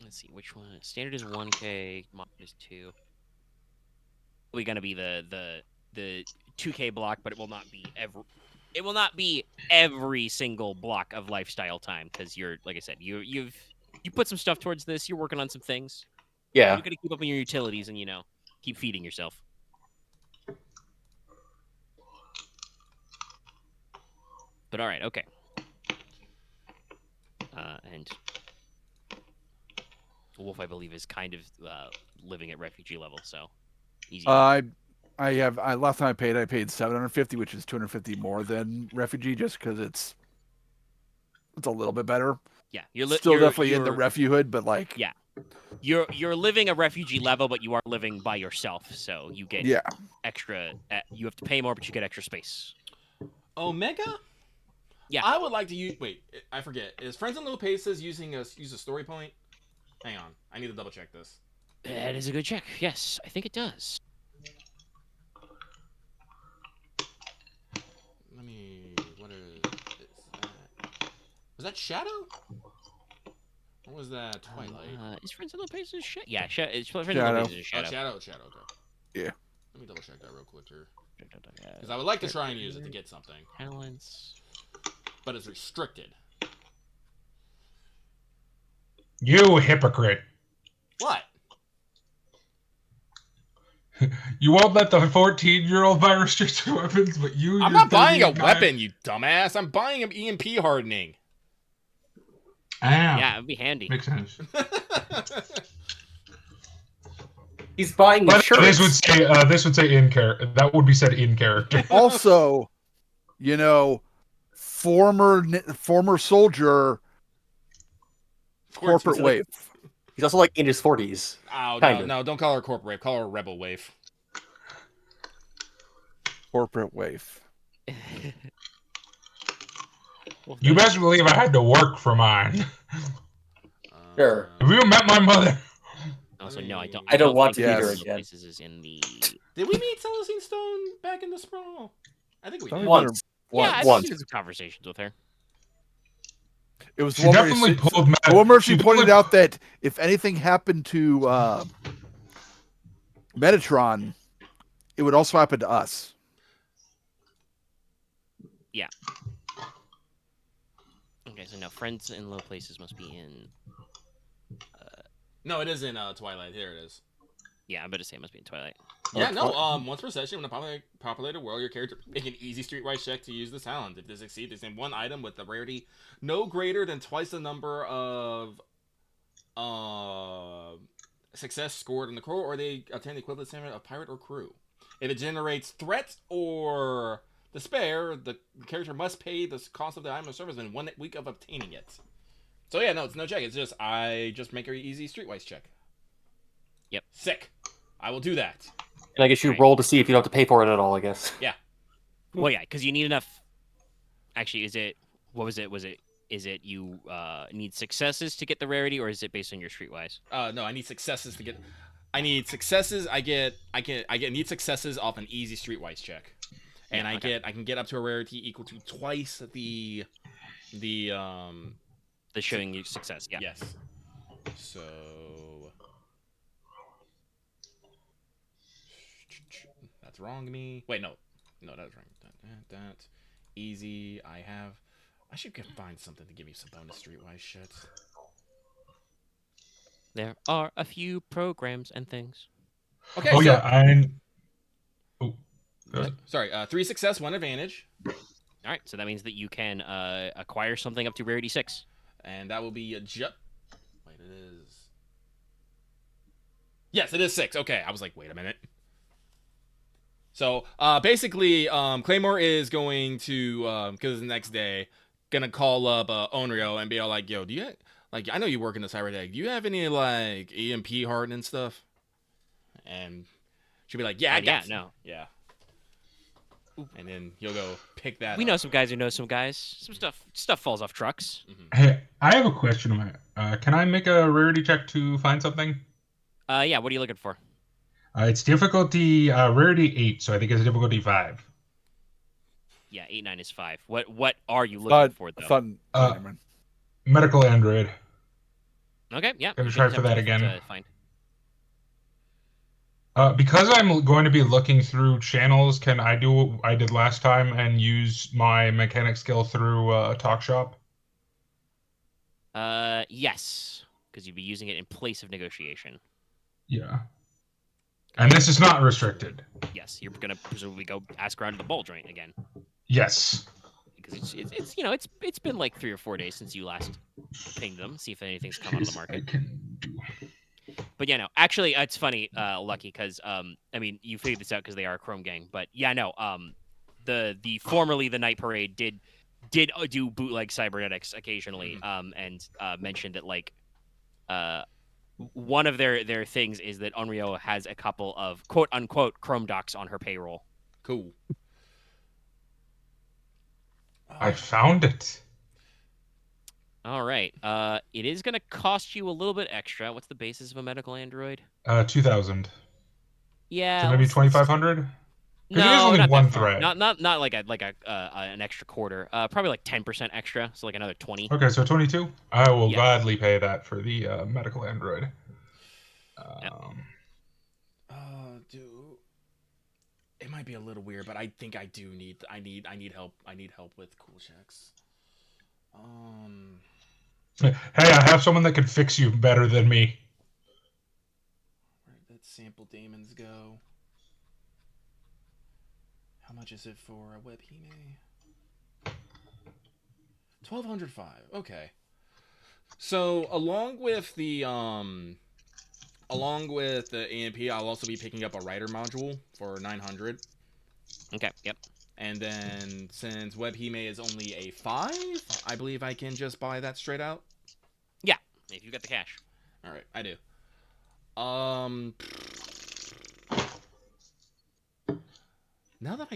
S2: Let's see which one. Standard is 1K. Mod is 2. We're gonna be the 2K block, but it will not be every single block of lifestyle time because you're, like I said, you put some stuff towards this. You're working on some things.
S3: Yeah.
S2: You're gonna keep up on your utilities and keep feeding yourself. But all right, okay. And Wolf, I believe, is kind of living at refugee level, so easy.
S5: I last time I paid 750, which is 250 more than refugee, just because it's a little bit better.
S2: Yeah,
S5: you're definitely in the refu hood, but like
S2: yeah, you're living a refugee level, but you are living by yourself, so you get extra. You have to pay more, but you get extra space.
S4: Omega.
S2: Yeah,
S4: I would like to use. Wait, I forget. Is Friends in Low Paces use a story point? Hang on, I need to double check this.
S2: That is a good check. Yes, I think it does.
S4: Let me. What is that? Was that Shadow? Or was that Twilight?
S2: Is Friends in Low Paces Yeah, it's Friends in
S5: Shadow.
S2: Low Paces Shadow.
S4: Shadow.
S5: Yeah.
S4: Okay. Let me double check that real quick here. Because I would like to try and use it to get something.
S2: Talents.
S4: But it's restricted.
S1: You hypocrite.
S4: What?
S1: You won't let the 14-year-old buy restricted weapons, but
S4: I'm not buying a weapon, you dumbass. I'm buying an EMP hardening.
S1: Yeah,
S2: it'd be handy.
S1: Makes sense.
S3: He's buying insurance.
S1: This would say in character. That would be said in character.
S5: Also, former soldier, corporate wave.
S3: He's also like in his 40s.
S4: Oh, no, don't call her corporate wave. Call her rebel wave.
S5: Corporate wave.
S1: You best believe I had to work for mine.
S3: Sure.
S1: Have you met my mother?
S2: Also, no, I don't.
S3: I don't want
S2: think
S3: to meet her
S2: Friends in Low
S3: again.
S2: Paces is in the.
S4: Did we meet Celestine Stone back in the sprawl? I think we did.
S3: Once.
S2: Yeah, I've
S3: Once.
S2: had some conversations with her.
S5: It was
S1: She definitely pulled Matt.
S5: the one where she pointed out that if anything happened to Metatron, it would also happen to us.
S2: Yeah. Okay, so now Friends in Low Places must be in.
S4: No, it is in Twilight. Here it is.
S2: Yeah, I better say it must be in Twilight.
S4: Yeah, no. Once per session, when a populated world, your character make an easy streetwise check to use the talent. If they succeed, they send one item with the rarity no greater than twice the number of success scored in the crew, or they obtain the equivalent standard of pirate or crew. If it generates threat or despair, the character must pay the cost of the item or service in 1 week of obtaining it. So yeah, no, it's no check. It's just I just make an easy streetwise check.
S2: Yep.
S4: Sick. I will do that.
S3: And I guess you roll to see if you don't have to pay for it at all, I guess.
S4: Yeah.
S2: Well, yeah, because you need enough. Actually, what was it? Is it you need successes to get the rarity, or is it based on your streetwise?
S4: No, I need successes to get. I need successes. I need successes off an easy streetwise check, and I can get up to a rarity equal to twice the
S2: showing you success. Yeah.
S4: Yes. So. That's wrong to me. Wait, no, that's wrong. That easy. I should find something to give me some bonus streetwise shit.
S2: There are a few programs and things.
S4: Okay.
S1: Oh,
S4: so,
S1: yeah,
S4: sorry. 3 success, 1 advantage.
S2: All right, so that means that you can acquire something up to rarity 6,
S4: and that will be a Wait, it is. Yes, it is 6. Okay, I was like, wait a minute. So basically, Claymore is going to, because the next day, gonna call up Onryo and be all like, "Yo, do you I know you work in the cyber tech. Do you have any like EMP hardened stuff?" And she'll be like, "Yeah, I got
S2: no,
S4: yeah." And then he'll go pick that.
S2: We know some guys who know some guys. Some stuff falls off trucks.
S1: Mm-hmm. Hey, I have a question. Can I make a rarity check to find something?
S2: Yeah. What are you looking for?
S1: It's difficulty rarity 8, so I think it's difficulty 5.
S2: Yeah, 8, 9 is 5. What are you looking for though?
S1: Medical Android.
S2: Okay, yeah.
S1: Gonna
S2: you
S1: try
S2: can
S1: for
S2: attempt
S1: that
S2: to
S1: again.
S2: find.
S1: Because I'm going to be looking through channels, can I do what I did last time and use my mechanic skill through a talk shop?
S2: Yes, because you'd be using it in place of negotiation.
S1: Yeah. And this is not restricted.
S2: Yes, you're gonna presumably go ask around to the ball joint again.
S1: Yes.
S2: Because it's you know it's been like 3 or 4 days since you last pinged them, see if anything's come on the market. But yeah, no, actually, it's funny, Lucky, because I mean, you figured this out because they are a Chrome gang. But yeah, no, the formerly the Night Parade did do bootleg cybernetics occasionally, and mentioned that like one of their things is that Onryo has a couple of quote unquote Chrome docs on her payroll.
S4: Cool.
S1: I found it.
S2: All right. It is going to cost you a little bit extra. What's the basis of a medical android?
S1: 2,000.
S2: Yeah.
S1: So maybe 2,500. Because
S2: No,
S1: there's only
S2: not
S1: one
S2: that far.
S1: thread.
S2: Not like an extra quarter. Probably like 10% extra. So like another 20.
S1: Okay, so 22. I will
S2: Yeah.
S1: gladly pay that for the medical android.
S2: Yep.
S4: Dude, it might be a little weird, but I think I do need. I need help. I need help with cool checks.
S1: Hey, I have someone that can fix you better than me.
S4: Where did sample daemons go? How much is it for a webhime? 1,205. Okay. So along with the AMP, I'll also be picking up a writer module for 900.
S2: Okay. Yep.
S4: And then since webhime is only a 5, I believe I can just buy that straight out.
S2: Yeah. If you got the cash.
S4: All right, I do. Now that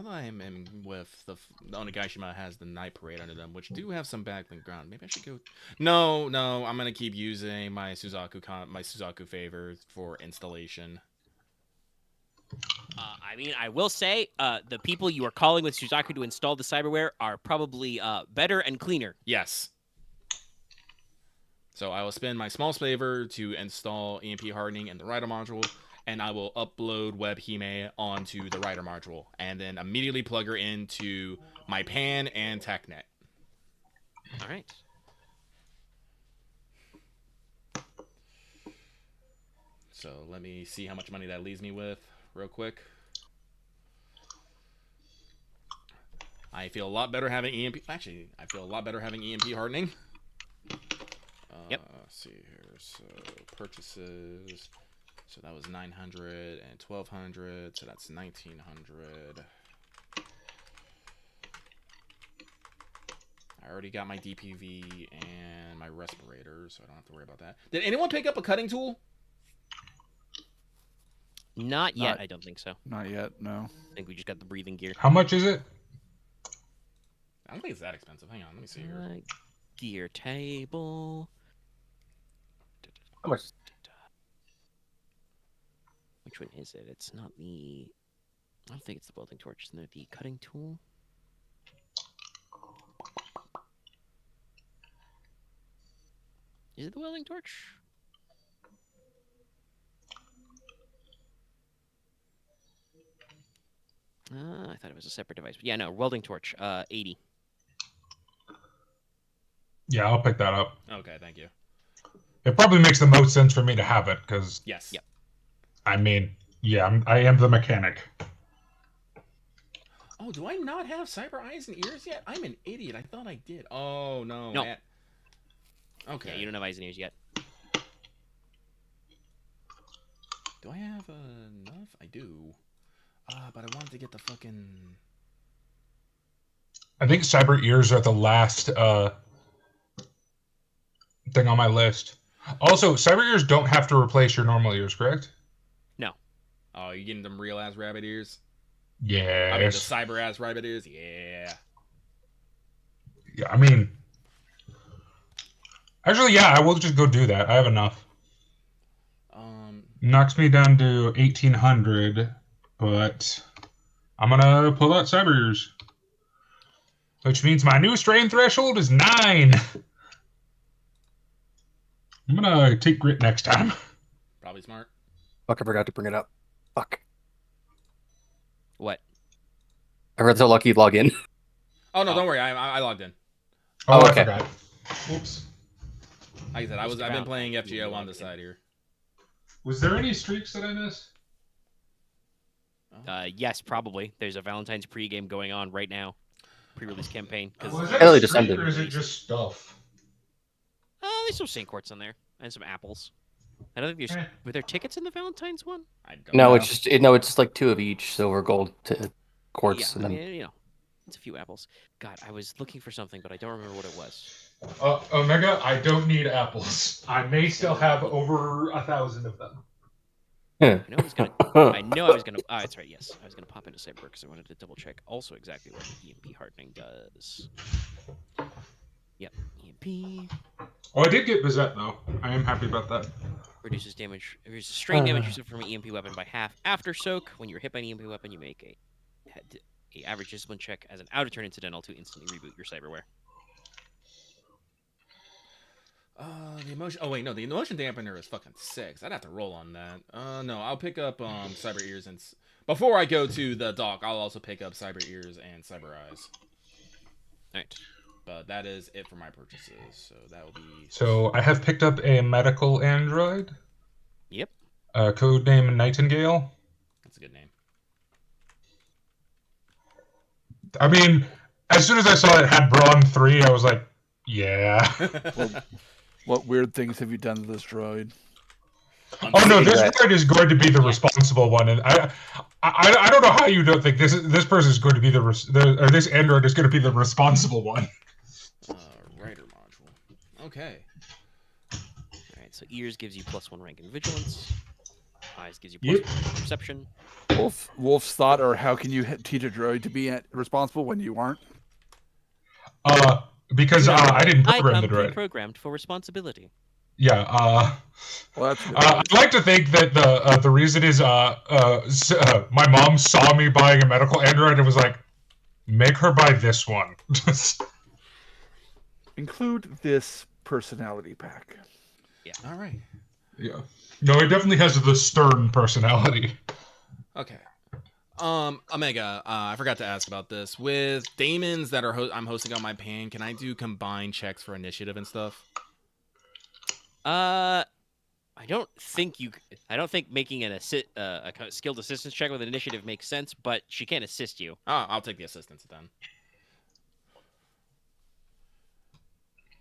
S4: I'm in with the Onigashima has the Night Parade under them, which do have some backlink ground. Maybe I should go. No, I'm gonna keep using my Suzaku favor for installation.
S2: I mean, I will say, the people you are calling with Suzaku to install the cyberware are probably better and cleaner.
S4: Yes. So I will spend my small favor to install EMP hardening in the writer module, and I will upload webhime onto the writer module, and then immediately plug her into my PAN and TechNet.
S2: All right.
S4: So let me see how much money that leaves me with real quick. I feel a lot better having EMP. Actually, I feel a lot better having EMP hardening.
S2: Yep.
S4: Let's see here. So purchases. So that was 900 and 1,200. So that's 1,900. I already got my DPV and my respirator, so I don't have to worry about that. Did anyone pick up a cutting tool?
S2: Not yet. I don't think so.
S5: Not yet. No.
S2: I think we just got the breathing gear.
S1: How much is it?
S4: I don't think it's that expensive. Hang on, let me see here.
S2: Gear table.
S3: How much?
S2: Which one is it? It's not the. I don't think it's the welding torch. Isn't it the cutting tool? Is it the welding torch? I thought it was a separate device. But yeah, no, welding torch, 80.
S1: Yeah, I'll pick that up.
S4: Okay, thank you.
S1: It probably makes the most sense for me to have it, because...
S4: Yes.
S2: Yep.
S1: I mean, yeah, I am the mechanic.
S4: Oh, do I not have cyber eyes and ears yet? I'm an idiot. I thought I did. Oh, no.
S2: No.
S4: Okay.
S2: Yeah, you don't have eyes and ears yet.
S4: Do I have enough? I do. But I wanted to get the fucking...
S1: I think cyber ears are the last thing on my list. Also, cyber ears don't have to replace your normal ears, correct?
S2: No.
S4: Oh, you getting them real-ass rabbit ears?
S1: Yes.
S4: I mean, the cyber-ass rabbit ears? Yeah.
S1: Yeah, I mean... Actually, yeah, I will just go do that. I have enough. Knocks me down to 1,800, but I'm gonna pull out cyber ears. Which means my new strain threshold is 9. I'm gonna take grit next time.
S4: Probably smart.
S3: Fuck, I forgot to bring it up. Fuck.
S2: What?
S3: I forgot to tell Lucky log in.
S4: Oh no, don't worry. I logged in.
S1: Oh,
S3: okay.
S1: I forgot. Whoops.
S4: Like I said, I've been playing FGO on the side here.
S1: Was there any streaks that I missed?
S2: Yes, probably. There's a Valentine's pregame going on right now. Pre-release campaign.
S1: Was
S2: Because
S1: that a
S3: just
S1: streak
S3: ended.
S1: or is it just stuff?
S2: there's some Saint Quartz on there and some apples. I don't think there's were there tickets in the Valentine's one?
S4: I don't
S3: No,
S4: know.
S3: it's just like 2 of each, silver, gold, to quartz,
S2: Yeah,
S3: and then
S2: it's a few apples. God, I was looking for something, but I don't remember what it was.
S1: Omega, I don't need apples. I may still have over 1,000 of them.
S2: I know I was gonna. Oh, that's right. Yes, I was gonna pop into Cyborg because I wanted to double check also exactly what EMP hardening does. Yep, EMP
S1: Oh, I did get Bizette though. I am happy about that.
S2: reduces strain damage received from an EMP weapon by half after soak. When you're hit by an EMP weapon, you make a average discipline check as an out of turn incidental to instantly reboot your cyberware.
S4: The emotion. Oh wait, no, the emotion dampener is fucking 6. I'd have to roll on that. No, I'll pick up cyber ears and before I go to the dock, I'll also pick up cyber ears and cyber eyes.
S2: All right.
S4: But that is it for my purchases. So that will be.
S1: So I have picked up a medical android.
S2: Yep.
S1: Codename Nightingale.
S4: That's a good name.
S1: I mean, as soon as I saw it had Brawn 3, I was like, yeah.
S5: What weird things have you done to this droid?
S1: Oh no, this droid is going to be the responsible one, and I don't know how you don't think this person is going to be or this android is going to be the responsible one.
S4: Writer module. Okay.
S2: All right. So ears gives you +1 rank in vigilance. Eyes gives you +1 rank in perception.
S5: Wolf's thought, or how can you teach a droid to be responsible when you aren't?
S1: Because I didn't program the droid.
S2: Programmed for responsibility.
S1: Yeah.
S5: Well, that's
S1: I'd like to think that the reason is my mom saw me buying a medical android and was like, make her buy this one.
S5: Include this personality pack.
S2: Yeah.
S4: All right.
S1: Yeah. No, it definitely has the stern personality.
S4: Okay. Omega, I forgot to ask about this. With daemons that I'm hosting on my pan, can I do combined checks for initiative and stuff?
S2: I don't think making a skilled assistance check with an initiative makes sense, but she can assist you.
S4: Oh, I'll take the assistance then.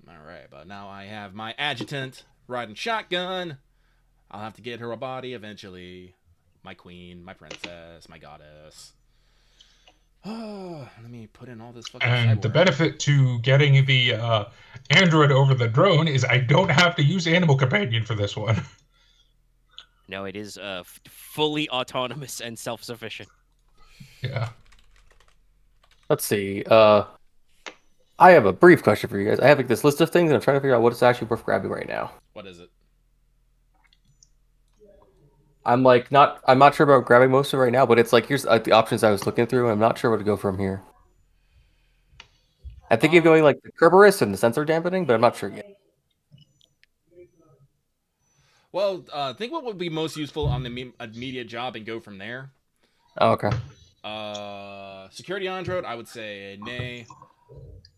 S4: All right, but now I have my adjutant riding shotgun. I'll have to get her a body eventually. My queen, my princess, my goddess. Oh, let me put in all this fucking
S1: And the benefit to getting the android over the drone is I don't have to use Animal Companion for this one.
S2: No, it is fully autonomous and self-sufficient.
S1: Yeah.
S3: Let's see. I have a brief question for you guys. I have like this list of things, and I'm trying to figure out what is actually worth grabbing right now.
S4: What is it?
S3: I'm not sure about grabbing most of it right now, but it's like here's the options I was looking through, and I'm not sure where to go from here. I think you're going like the Kerberos and the sensor dampening, but I'm not sure yet.
S4: Well, think what would be most useful on the immediate job and go from there.
S3: Oh, okay.
S4: Security android, I would say nay.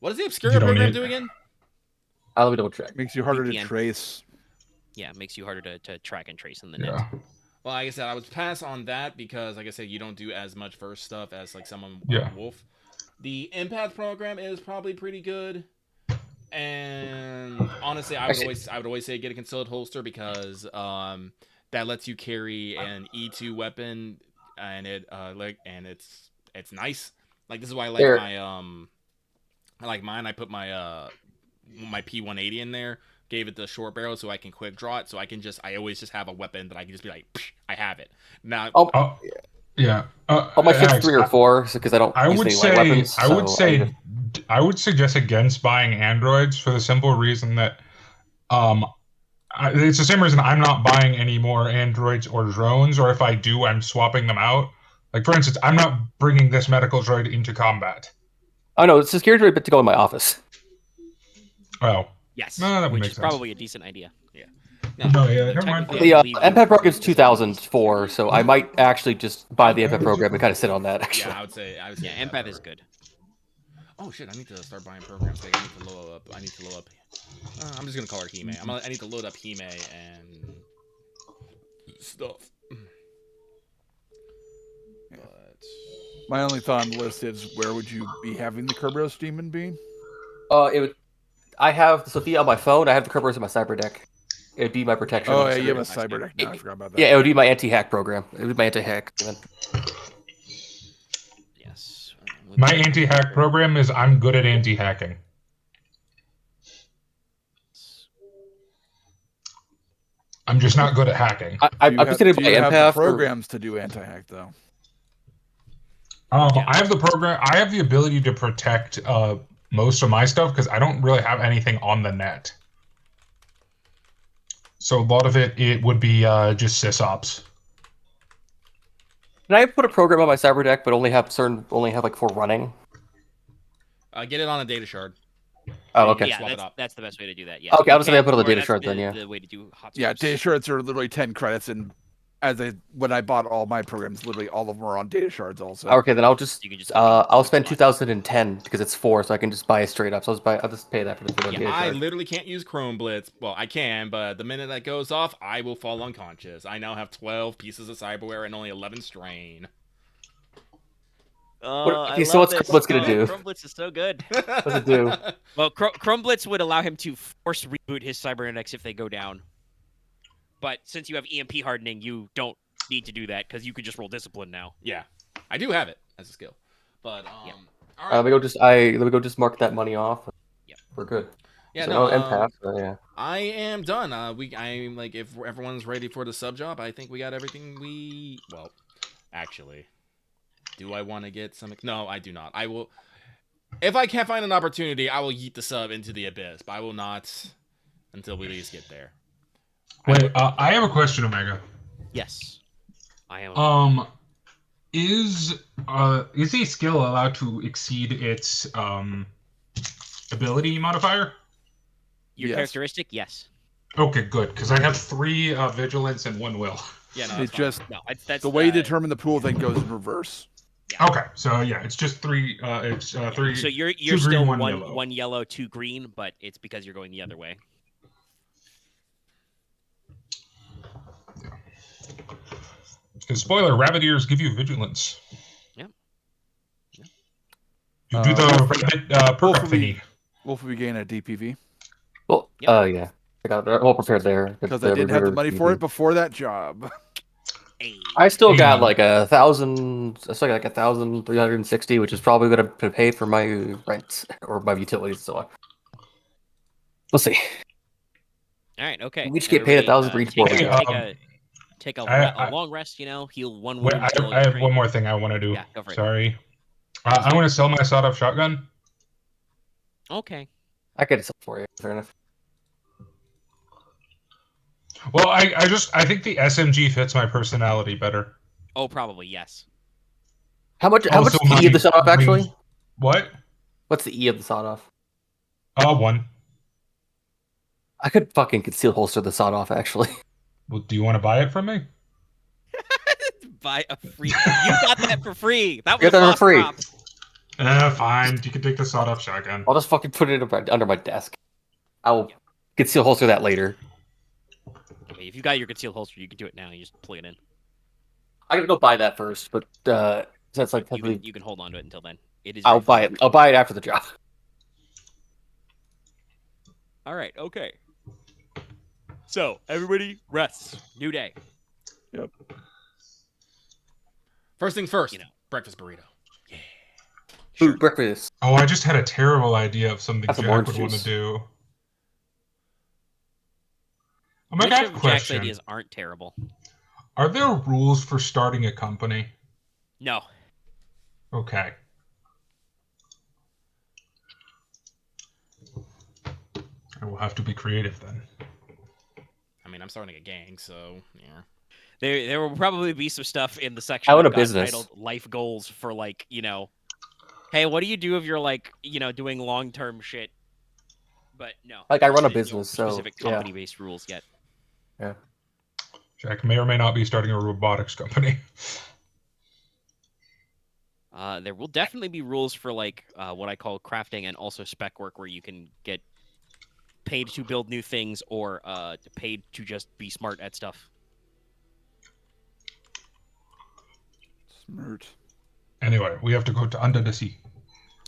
S4: What does the Obscura program do again?
S3: Let me double check.
S5: Makes you harder
S2: VPN.
S5: to trace.
S2: Yeah, it makes you harder to track and trace in the net.
S4: Well, like I said, I would pass on that because, like I said, you don't do as much first stuff as like someone Wolf. The Empath program is probably pretty good, and honestly, I would always say get a concealed holster because that lets you carry an E2 weapon, and it's nice. Like this is why I like mine. I put my my P180 in there. Gave it the short barrel so I can quick draw it. So I always just have a weapon that I can just be like, psh, I have it. Now,
S1: yeah.
S3: My shit's 3 or 4 because I don't.
S1: I would
S3: use any light weapons,
S1: I would suggest against buying androids for the simple reason that it's the same reason I'm not buying any more androids or drones, or if I do, I'm swapping them out. Like for instance, I'm not bringing this medical droid into combat.
S3: Oh no, it's a security droid bit to go in my office.
S1: Oh.
S2: Yes,
S1: No, that
S2: which
S1: makes
S2: is
S1: sense.
S2: probably a decent idea.
S4: yeah.
S1: No, yeah,
S2: You
S1: never mind.
S2: technically,
S3: The
S2: I believe you
S3: MPEG program is
S2: can-
S3: 2004, so I might actually just buy the MPEG program and kind of sit on that. Actually,
S4: Yeah, I would say.
S2: Yeah,
S4: that
S2: empath is
S4: work.
S2: good.
S4: Oh shit! I need to start buying programs. Like, I need to load up. I'm just gonna call her Hime. I need to load up Hime and stuff. But
S5: My only thought on the list is where would you be having the Kerberos demon be?
S3: it would. I have the Sophia on my phone. I have the Kerberos in my cyber deck. It'd be my protection.
S5: Oh, yeah, you have a
S2: Last name.
S5: cyber deck now. I forgot about that.
S3: Yeah, it would be my anti-hack program. It would be my anti-hack.
S2: Yes.
S1: My anti-hack program is I'm good at anti-hacking. I'm just not good at hacking.
S3: I'm just gonna
S5: Do
S3: buy
S5: you have the
S3: empath.
S5: programs to do anti-hack though?
S1: I have the program. I have the ability to protect most of my stuff because I don't really have anything on the net. So a lot of it would be just sysops.
S3: Can I put a program on my cyber deck, but only have like 4 running?
S4: get it on a data shard.
S3: Oh, okay.
S2: Yeah,
S4: Swap it up.
S2: that's the best way to do that. Yeah.
S3: Okay, I'll just say I
S2: You
S3: put on the
S2: can, or
S3: data
S2: that's
S3: shard then, yeah.
S2: The way to do hot
S5: Yeah,
S2: swaps.
S5: data shards are literally 10 credits, and when I bought all my programs, literally all of them are on data shards also.
S3: Okay, then I'll just
S2: You can just
S3: I'll spend 2010 because it's 4, so I can just buy it straight up. So I'll just pay that for the
S4: Yeah,
S3: data
S4: I
S3: shard.
S4: literally can't use Chrome Blitz. Well, I can, but the minute that goes off, I will fall unconscious. I now have 12 pieces of cyberware and only 11 strain.
S3: Okay, so what's Chrome Blitz gonna do?
S2: Chrome Blitz is so good.
S3: What's it do?
S2: Well, Chrome Blitz would allow him to force reboot his cybernetics if they go down. But since you have EMP hardening, you don't need to do that because you can just roll discipline now.
S4: Yeah, I do have it as a skill. But
S2: Yeah.
S4: all right.
S3: Let me go just mark that money off.
S2: Yeah.
S3: We're good.
S4: Yeah,
S3: So
S4: no,
S3: empath, yeah.
S4: I am done. I'm like, if everyone's ready for the sub job, I think we got everything we. Well, actually, do I want to get some? No, I do not. I will. If I can't find an opportunity, I will yeet the sub into the abyss. But I will not until we at least get there.
S1: Wait, I have a question, Omega.
S2: Yes, I am.
S1: Is a skill allowed to exceed its ability modifier?
S2: Your
S5: Yes.
S2: characteristic, yes.
S1: Okay, good, because I have 3 vigilance and 1 will.
S4: Yeah, no,
S5: It's just
S2: No, that's
S5: the way you determine the pool then goes in reverse.
S1: Okay, so yeah, it's just 3. It's 3.
S2: So you're
S1: 2 green,
S2: still
S1: 1
S2: one
S1: yellow.
S2: 1 yellow, 2 green, but it's because you're going the other way.
S1: Because spoiler, rabbit ears give you vigilance.
S2: Yep.
S1: You do the rabbit perk up thingy.
S5: Wolf will be getting a DPV
S3: Well,
S2: Yep.
S3: yeah. I got it all prepared there.
S5: because I didn't have the money for it before that job.
S2: Hey.
S3: I still got
S1: Hey.
S3: like 1,000. I still got like 1,360, which is probably going to pay for my rent or my utilities. So we'll see.
S2: All right, okay.
S3: We each get paid 1,000 for each
S2: take
S3: board.
S2: take a
S1: I-
S2: long rest, heal 1
S1: Wait,
S2: wound.
S1: I have one more thing I want to do.
S2: Yeah, go for it.
S1: Sorry. I want to sell my sawed-off shotgun.
S2: Okay.
S3: I get it for you. Fair enough.
S1: Well, I think the SMG fits my personality better.
S2: Oh, probably, yes.
S3: How much? How much
S1: Also,
S3: is the E of the
S1: my
S3: sawed off actually?
S1: range- What?
S3: What's the E of the sawed off?
S1: 1.
S3: I could fucking conceal holster the sawed off actually.
S1: Well, do you want to buy it from me?
S2: Buy a free. You got that for free. That was
S3: Get that
S2: a
S3: for free.
S2: prop.
S1: Fine. You can take the sawed-off shotgun.
S3: I'll just fucking put it under my desk. I'll conceal holster that later.
S2: Okay, if you got your concealed holster, you can do it now. You just plug it in.
S3: I gotta go buy that first, but that's like
S2: You can hold on to it until then. It is.
S3: I'll buy it. I'll buy it after the job.
S2: All right. Okay. So everybody rests. New day.
S4: First things first.
S2: You know.
S4: Breakfast burrito. Yeah.
S3: Sure. Breakfast.
S1: Oh, I just had a terrible idea of something
S3: Have some
S1: Jack
S3: orange
S1: would want to
S3: juice.
S1: do. Oh my
S2: Which
S1: god,
S2: of Jack's
S1: question.
S2: ideas aren't terrible?
S1: Are there rules for starting a company?
S2: No.
S1: Okay. I will have to be creative then.
S4: I mean, I'm starting a gang, so yeah.
S2: There will probably be some stuff in the section
S3: I own
S2: that
S3: a
S2: got
S3: business.
S2: titled life goals for hey, what do you do if you're doing long-term shit? But no.
S3: Like, I run a
S2: there's no
S3: business, so,
S2: specific
S3: yeah.
S2: company-based rules yet.
S3: Yeah.
S1: Jack may or may not be starting a robotics company.
S2: There will definitely be rules for like what I call crafting and also spec work, where you can get paid to build new things or paid to just be smart at stuff.
S5: Smart.
S1: Anyway, we have to go to under the sea.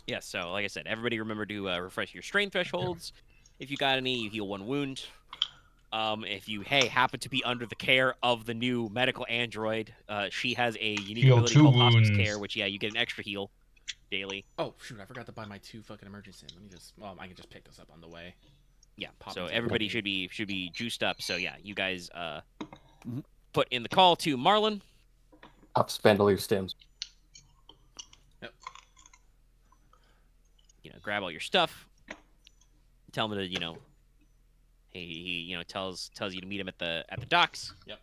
S2: Yeah, so like I said, everybody remember to refresh your strain thresholds. If you got any, you heal 1 wound. If you happen to be under the care of the new medical android, she has a unique
S1: Heal
S2: ability
S1: 2
S2: called Hospice
S1: wounds.
S2: Care, which you get an extra heal daily.
S4: Oh shoot, I forgot to buy my 2 fucking emergency. Let me just. Well, I can just pick this up on the way.
S2: Yeah,
S4: Pop
S2: so
S4: into
S2: everybody
S4: the
S2: should be juiced up. So yeah, you guys
S5: Mhm.
S2: put in the call to Marlin.
S3: Up Spandalier stems.
S2: Grab all your stuff. Tell him to he tells you to meet him at the docks.
S4: Yep.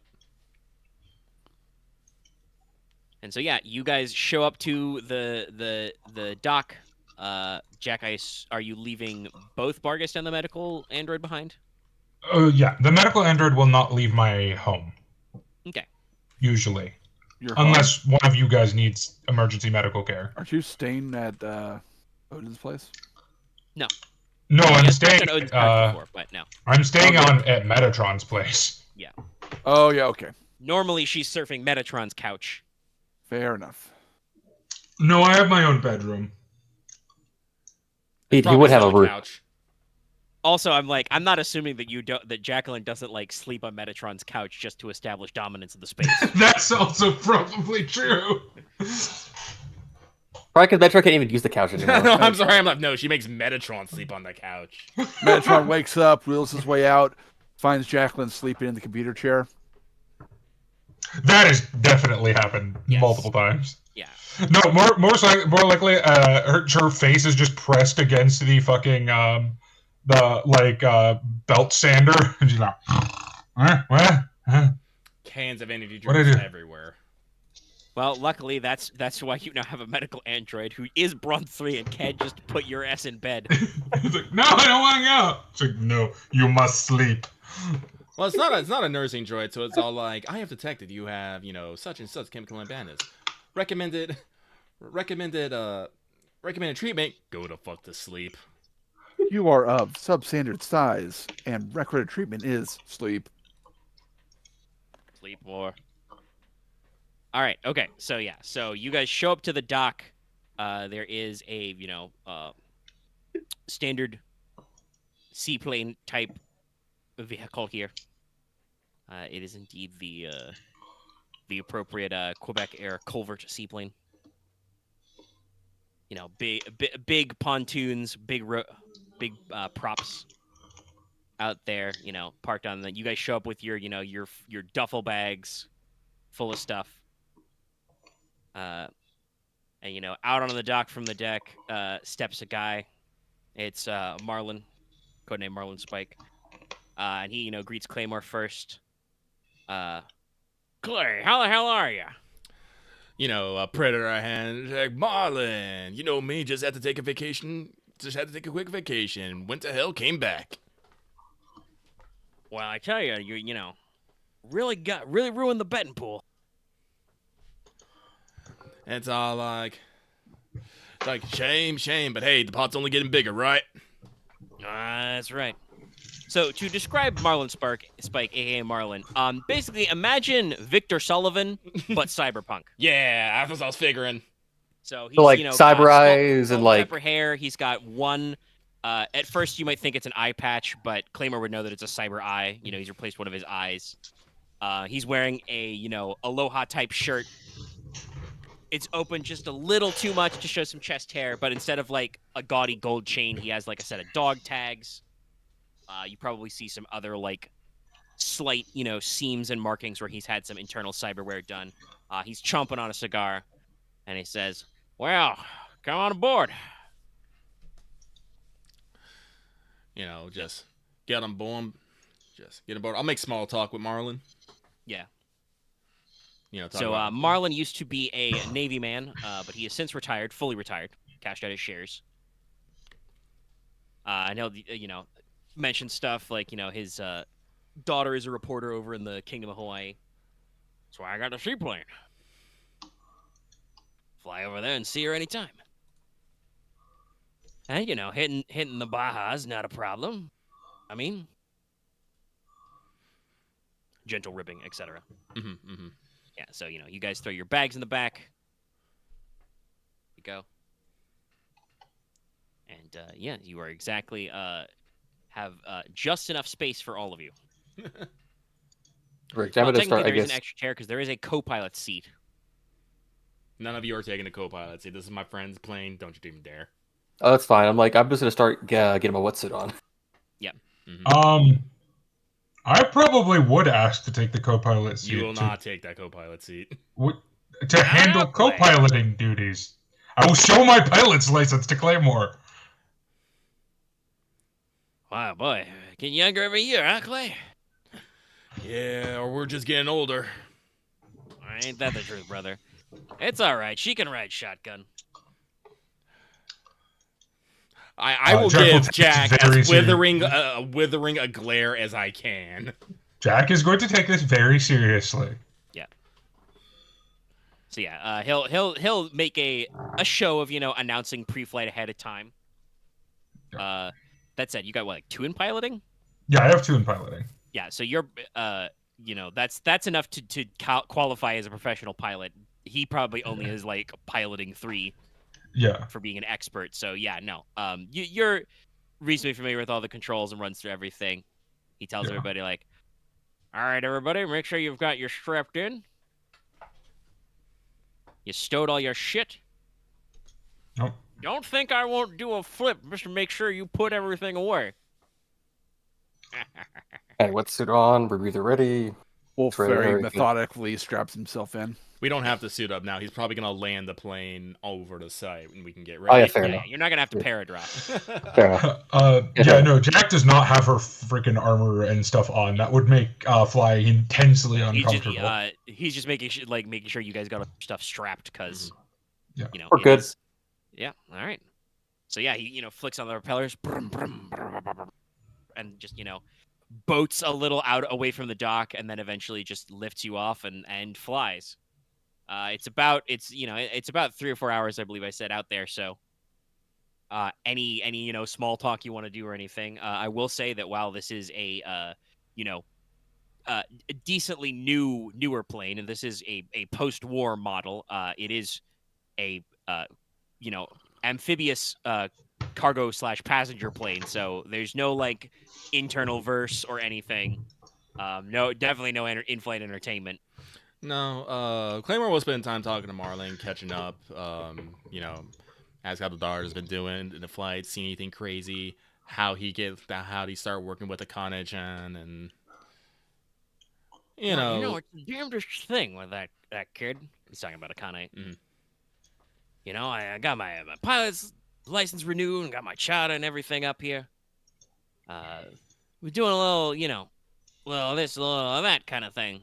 S2: And so yeah, you guys show up to the dock. Jack, are you leaving both Bargast and the medical android behind?
S1: Yeah, the medical android will not leave my home.
S2: Okay.
S1: Usually.
S5: Your home?
S1: Unless one of you guys needs emergency medical care.
S5: Aren't you staying at Odin's place?
S2: No.
S1: No, I'm
S2: Yes,
S1: staying.
S2: at Odin's place before, but no.
S1: I'm staying
S5: Okay.
S1: at Metatron's place.
S2: Yeah.
S5: Oh yeah, okay.
S2: Normally she's surfing Metatron's couch.
S5: Fair enough.
S1: No, I have my own bedroom.
S3: He
S4: Probably
S3: would have a
S4: still
S3: room.
S4: couch.
S2: Also, I'm not assuming that Jacqueline doesn't like sleep on Metatron's couch just to establish dominance of the space.
S1: That's also probably true.
S3: Probably because Metro can't even use the couch anymore.
S4: No, I'm sorry. No, she makes Metatron sleep on the couch.
S5: Metatron wakes up, wheels his way out, finds Jacqueline sleeping in the computer chair.
S1: That has definitely happened
S2: Yes.
S1: multiple times.
S2: Yeah.
S1: No, more likely, her face is just pressed against the fucking belt sander, and she's like, what?
S4: Cans of energy
S1: What'd I
S4: drinks
S1: do?
S4: everywhere.
S2: Well, luckily that's why you now have a medical android who is Bronze 3 and can just put your ass in bed.
S1: It's like, no, I don't want to go. It's like, no, you must sleep.
S4: Well, it's not a nursing droid, so it's all like, I have detected you have, such and such chemical imbalance. Recommended treatment. Go to fuck to sleep.
S5: You are of substandard size, and recommended treatment is sleep.
S2: Sleep more. All right. Okay. So yeah. So you guys show up to the dock. There is a standard seaplane type vehicle here. It is indeed the appropriate Quebec Air Culvert seaplane. Big pontoons, big props out there. Parked on the. You guys show up with your duffel bags full of stuff. And out on the dock from the deck steps a guy. It's Marlin, codename Marlin Spike, and he greets Claymore first. Clay, how the hell are you?
S4: A predator I had. Like, Marlin, you know me, just had to take a vacation. Just had to take a quick vacation. Went to hell, came back.
S2: Well, I tell you, you really ruined the betting pool.
S4: And it's all like, shame, but hey, the pot's only getting bigger, right?
S2: That's right. So to describe Marlin Spike, aka Marlin, basically imagine Victor Sullivan but cyberpunk.
S4: Yeah, that's what I was figuring.
S2: So he's
S3: So, like, cyber
S2: got
S3: eyes and, like-
S2: pepper hair. He's got one. At first, you might think it's an eye patch, but Claymore would know that it's a cyber eye. He's replaced one of his eyes. He's wearing a Aloha type shirt. It's open just a little too much to show some chest hair, but instead of like a gaudy gold chain, he has like a set of dog tags. You probably see some other like slight, seams and markings where he's had some internal cyberware done. He's chomping on a cigar, and he says, "Well, come on aboard."
S4: Just get on board. Just get aboard. I'll make small talk with Marlin.
S2: Yeah.
S4: Talk
S2: So
S4: about-
S2: Marlin used to be a Navy man, but he has since retired, fully retired, cashed out his shares. I know, mentioned stuff like, his daughter is a reporter over in the Kingdom of Hawaii. That's why I got a seaplane. Fly over there and see her anytime. And, you know, hitting the Baja's not a problem. I mean, gentle ribbing, etc. Yeah, so, you know, you guys throw your bags in the back. You go. And, yeah, you are exactly, have just enough space for all of you.
S3: Right,
S2: Well,
S3: I'm gonna
S2: technically,
S3: start, I
S2: there is
S3: guess.
S2: an extra chair because there is a co-pilot seat.
S4: None of you are taking a co-pilot. See, this is my friend's plane. Don't you even dare.
S3: Oh, that's fine. I'm just gonna start getting my wetsuit on.
S2: Yep.
S1: I probably would ask to take the co-pilot seat.
S4: You will not take that co-pilot seat.
S1: To handle co-piloting duties. I will show my pilot's license to Claymore.
S2: Wow, boy. Getting younger every year, huh, Clay?
S4: Yeah, or we're just getting older.
S2: Ain't that the truth, brother? It's all right. She can ride shotgun.
S4: I will
S1: Jack will
S4: give
S1: take
S4: Jack
S1: this very
S4: as withering a glare as I can.
S1: Jack is going to take this very seriously.
S2: Yeah. So yeah, he'll make a show of, you know, announcing pre-flight ahead of time. That said, you got what, like 2 in piloting?
S1: Yeah, I have 2 in piloting.
S2: Yeah, so you're you know, that's enough to qualify as a professional pilot. He probably only is like piloting 3.
S1: Yeah.
S2: For being an expert. So yeah, no. You're reasonably familiar with all the controls and runs through everything. He tells everybody like, all right, everybody, make sure you've got your strapped in. You stowed all your shit.
S1: Nope.
S2: Don't think I won't do a flip just to make sure you put everything away.
S3: And wetsuit on, rebreather ready.
S5: Wolf very
S3: very
S5: methodically straps himself in.
S4: We don't have to suit up now. He's probably going to land the plane over the site and we can get
S3: Oh,
S4: ready.
S3: yeah, fair enough.
S2: You're not going to have to paradrop.
S3: Fair enough.
S1: Yeah, no, Jack does not have her freaking armor and stuff on. That would make flying intensely uncomfortable.
S2: He's just making sure you guys got stuff strapped because,
S1: Yeah.
S2: you know,
S3: We're good.
S2: Yeah, all right. So yeah, he, you know, flicks on the propellers, and just, you know, boats a little out away from the dock, and then eventually just lifts you off and flies. It's about 3 or 4 hours, I believe I said, out there. So any you know, small talk you want to do or anything, I will say that while this is a you know, decently newer plane, and this is a post-war model, it is a you know, amphibious cargo / passenger plane. So there's no like internal verse or anything. No, definitely no in-flight entertainment.
S4: No, Claymore will spend time talking to Marlin, catching up. You know, ask how the daughter's been doing in the flight, see anything crazy, how he start working with Akane-chan, and you know,
S2: it's the damnedest thing with that kid. He's talking about Akane.
S4: Mm-hmm.
S2: You know, I got my pilot's license renewed and got my charter and everything up here. We're doing a little, you know, little this, a little that kind of thing.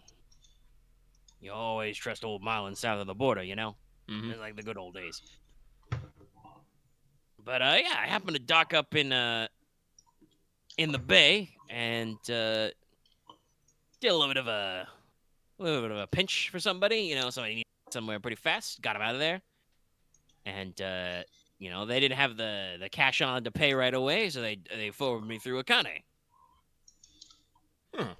S2: You always trust old Marlin south of the border, you know?
S4: Mm-hmm.
S2: It's like the good old days. But, yeah, I happened to dock up in the bay and did a little bit of a pinch for somebody, you know, somebody needed somewhere pretty fast. Got him out of there. And, you know, they didn't have the cash on to pay right away, so they forwarded me through Akane.
S4: Huh.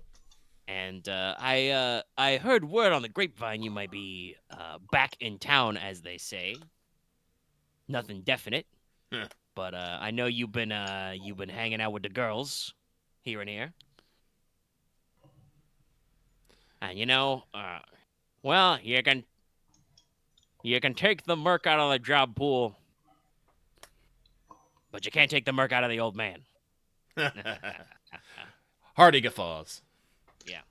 S2: And I heard word on the grapevine you might be back in town, as they say. Nothing definite, but I know you've been hanging out with the girls here and here. And you know, well, you can take the merc out of the job pool, but you can't take the merc out of the old man.
S4: Hearty guffaws.
S2: Yeah.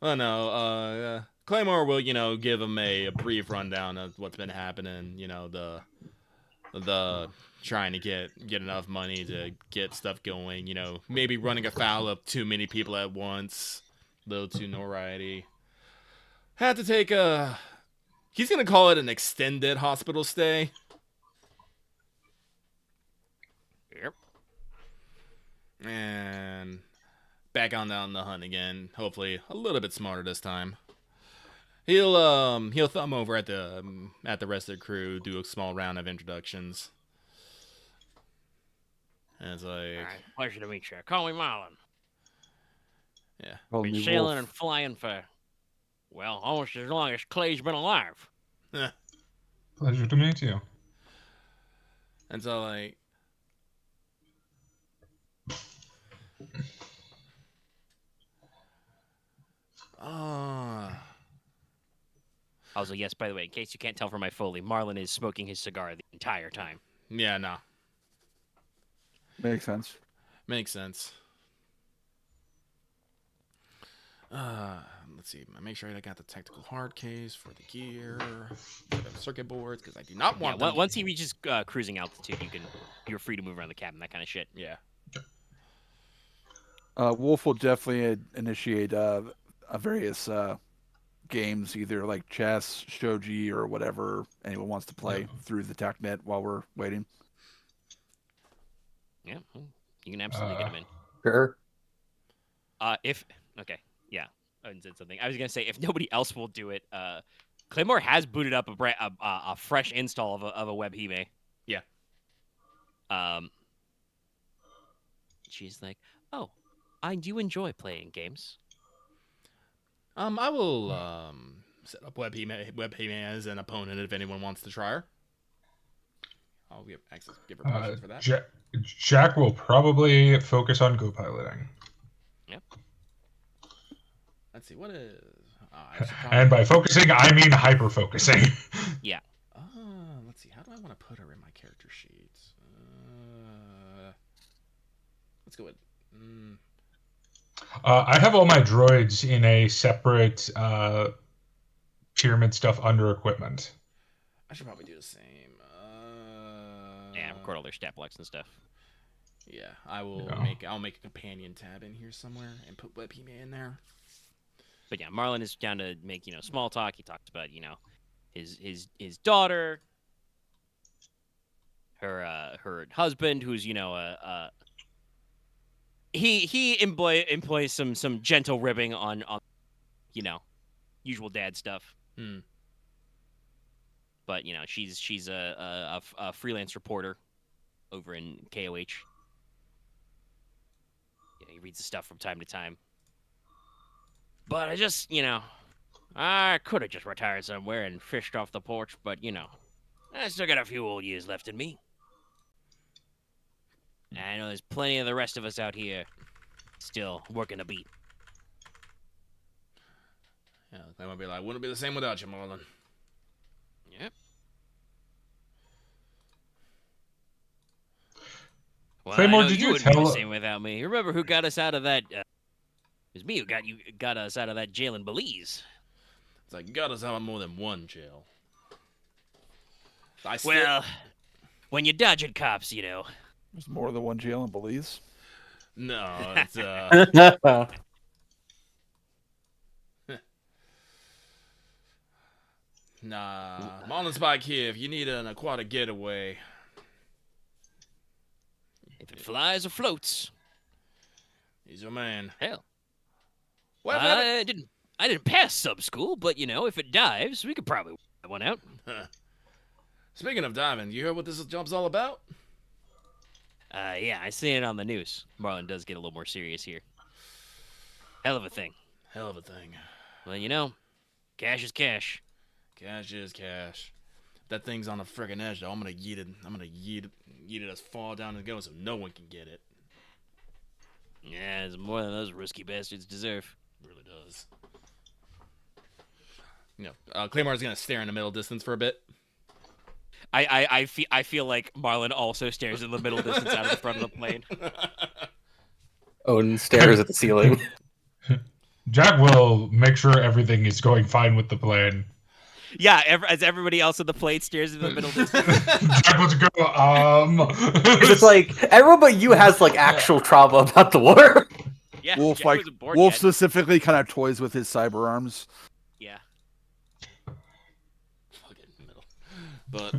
S4: Well, no, Claymore will, you know, give him a brief rundown of what's been happening. You know, the trying to get enough money to get stuff going. You know, maybe running afoul of too many people at once, a little too notoriety. Had to take he's gonna call it an extended hospital stay.
S2: Yep.
S4: And back on down the hunt again. Hopefully, a little bit smarter this time. He'll thumb over at the rest of the crew, do a small round of introductions. And it's like,
S2: All right, pleasure to meet you. Call me Marlon.
S4: yeah.
S3: Call
S2: Been
S3: me
S2: sailing
S3: Wolf.
S2: and flying for, well, almost as long as Clay's been alive.
S1: Pleasure to meet you.
S4: And so like,
S2: Also, yes, by the way, in case you can't tell from my Foley, Marlon is smoking his cigar the entire time.
S4: yeah, no,
S5: Makes sense.
S4: makes sense. Let's see. Make sure I got the technical hard case for the gear, for the circuit boards, because I do not want them.
S2: Once he reaches cruising altitude, you're free to move around the cabin, that kind of shit.
S4: Yeah.
S5: Wolf will definitely initiate various games, either like chess, shogi, or whatever anyone wants to play through the TACnet while we're waiting.
S2: Yeah, you can absolutely get him in.
S3: Sure.
S2: I said something. I was gonna say if nobody else will do it, Claymore has booted up a fresh install of a WebHime.
S4: Yeah.
S2: She's like, oh, I do enjoy playing games.
S4: I will set up WebHime as an opponent if anyone wants to try her. I'll give her permission for that.
S1: Jack will probably focus on go-piloting.
S2: Yep.
S4: Let's see, what is...
S1: And by focusing, I mean hyper-focusing.
S2: Yeah.
S4: Let's see, how do I want to put her in my character sheets? Let's go with...
S1: I have all my droids in a separate pyramid stuff under equipment.
S4: I should probably do the same.
S2: Yeah, record all their stat blocks and stuff.
S4: Yeah, I'll make a companion tab in here somewhere and put WebHime in there.
S2: But yeah, Marlon is down to make, small talk. He talked about, his daughter, her husband, who's, he employs some gentle ribbing on usual dad stuff. But she's a freelance reporter over in KOH. He reads the stuff from time to time. But I just, I could have just retired somewhere and fished off the porch, but, I still got a few old years left in me. And I know there's plenty of the rest of us out here still working a beat.
S4: Yeah, they might be like, wouldn't be the same without you, Marlon.
S2: Yep. Well,
S1: Claymore,
S2: I know
S1: did you
S2: wouldn't be
S1: tell-
S2: the same without me? Remember who got us out of that? It was me who got us out of that jail in Belize.
S4: It's like, got us out of more than one jail.
S2: Well, when you're dodging cops,
S5: There's more than one jail in Belize.
S4: No, it's nah. Marlon's back here if you need an aquatic getaway.
S2: If it flies or floats,
S4: He's your man.
S2: hell.
S4: Well,
S2: I didn't pass sub school, but if it dives, we could probably work one out.
S4: Speaking of diving, you heard what this job's all about?
S2: Yeah, I seen it on the news. Marlon does get a little more serious here. Hell of a thing.
S4: Hell of a thing.
S2: Well, cash is cash.
S4: Cash is cash. That thing's on the friggin' edge, though. I'm gonna yeet it. I'm gonna yeet it as far down as it goes so no one can get it.
S2: Yeah, it's more than those risky bastards deserve.
S4: It really does. Claymore's gonna stare in the middle distance for a bit.
S2: I feel like Marlon also stares in the middle distance out of the front of the plane.
S3: Odin stares at the ceiling.
S1: Jack will make sure everything is going fine with the plane.
S2: Yeah, as everybody else on the plane stares in the middle distance.
S1: Jack will just go,
S3: It's like everyone but you has actual trauma about the war.
S2: Yeah,
S5: Wolf
S2: Jack
S5: like
S2: wasn't born
S5: Wolf
S2: yet.
S5: specifically kind of toys with his cyber arms.
S2: Yeah.
S4: Fucking middle. But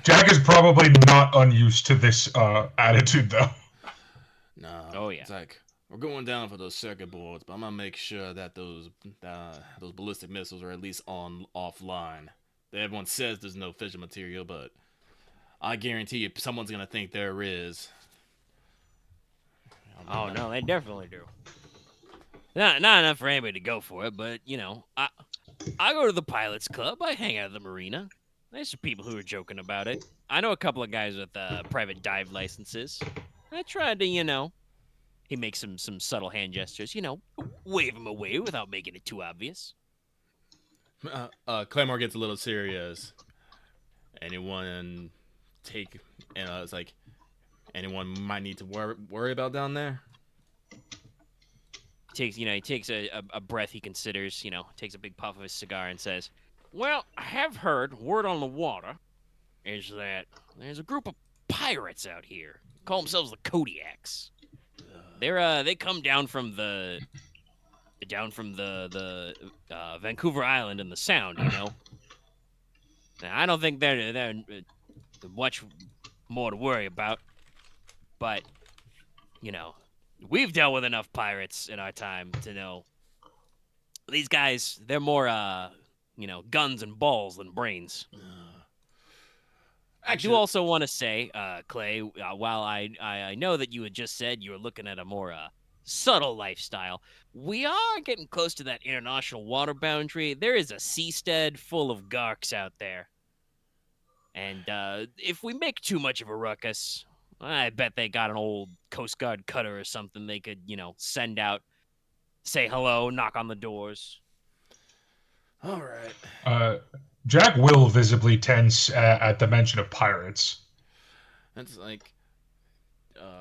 S1: Jack is probably not unused to this attitude, though.
S4: no.
S2: Oh, yeah.
S4: It's like, We're going down for those circuit boards, but I'm gonna make sure that those ballistic missiles are at least offline. Everyone says there's no fission material, but I guarantee you someone's gonna think there is.
S2: Oh no, they definitely do. Not enough for anybody to go for it, but you know, I go to the pilots club. I hang out at the marina. There's some people who are joking about it. I know a couple of guys with private dive licenses. I tried to, you know, he makes some subtle hand gestures, you know, wave them away without making it too obvious.
S4: Claymore gets a little serious. Anyone take? It's like anyone might need to worry about down there.
S2: He takes a breath. He considers, you know, takes a big puff of his cigar and says, "Well, I have heard word on the water is that there's a group of pirates out here. Call themselves the Kodiaks. They come down from the Vancouver Island in the Sound, you know. Now, I don't think they're much more to worry about, but you know, we've dealt with enough pirates in our time to know these guys. They're more you know, guns and balls than brains."
S4: Actually,
S2: I do also want to say, Clay, while I know that you had just said you were looking at a more subtle lifestyle, we are getting close to that international water boundary. There is a seastead full of garks out there. And if we make too much of a ruckus, I bet they got an old Coast Guard cutter or something they could, you know, send out, say hello, knock on the doors.
S4: all right.
S1: Jack will visibly tense at the mention of pirates.
S4: That's like,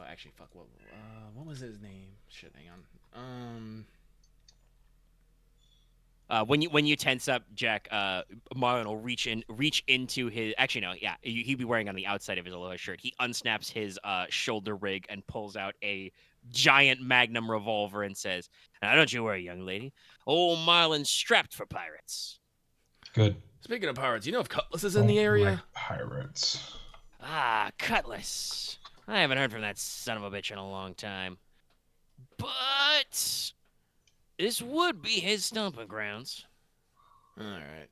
S4: actually, fuck. What was his name? Shit, hang on.
S2: When you tense up, Jack, Marlon will reach into his. Actually, no, yeah, he'd be wearing on the outside of his aloha shirt. He unsnaps his shoulder rig and pulls out a giant Magnum revolver and says, "Now, don't you worry, young lady. Old Marlon's strapped for pirates."
S1: Good.
S4: Speaking of pirates, you know if Cutlass is in the area?
S1: Like pirates.
S2: Ah, Cutlass. I haven't heard from that son of a bitch in a long time. But this would be his stomping grounds.
S4: All right.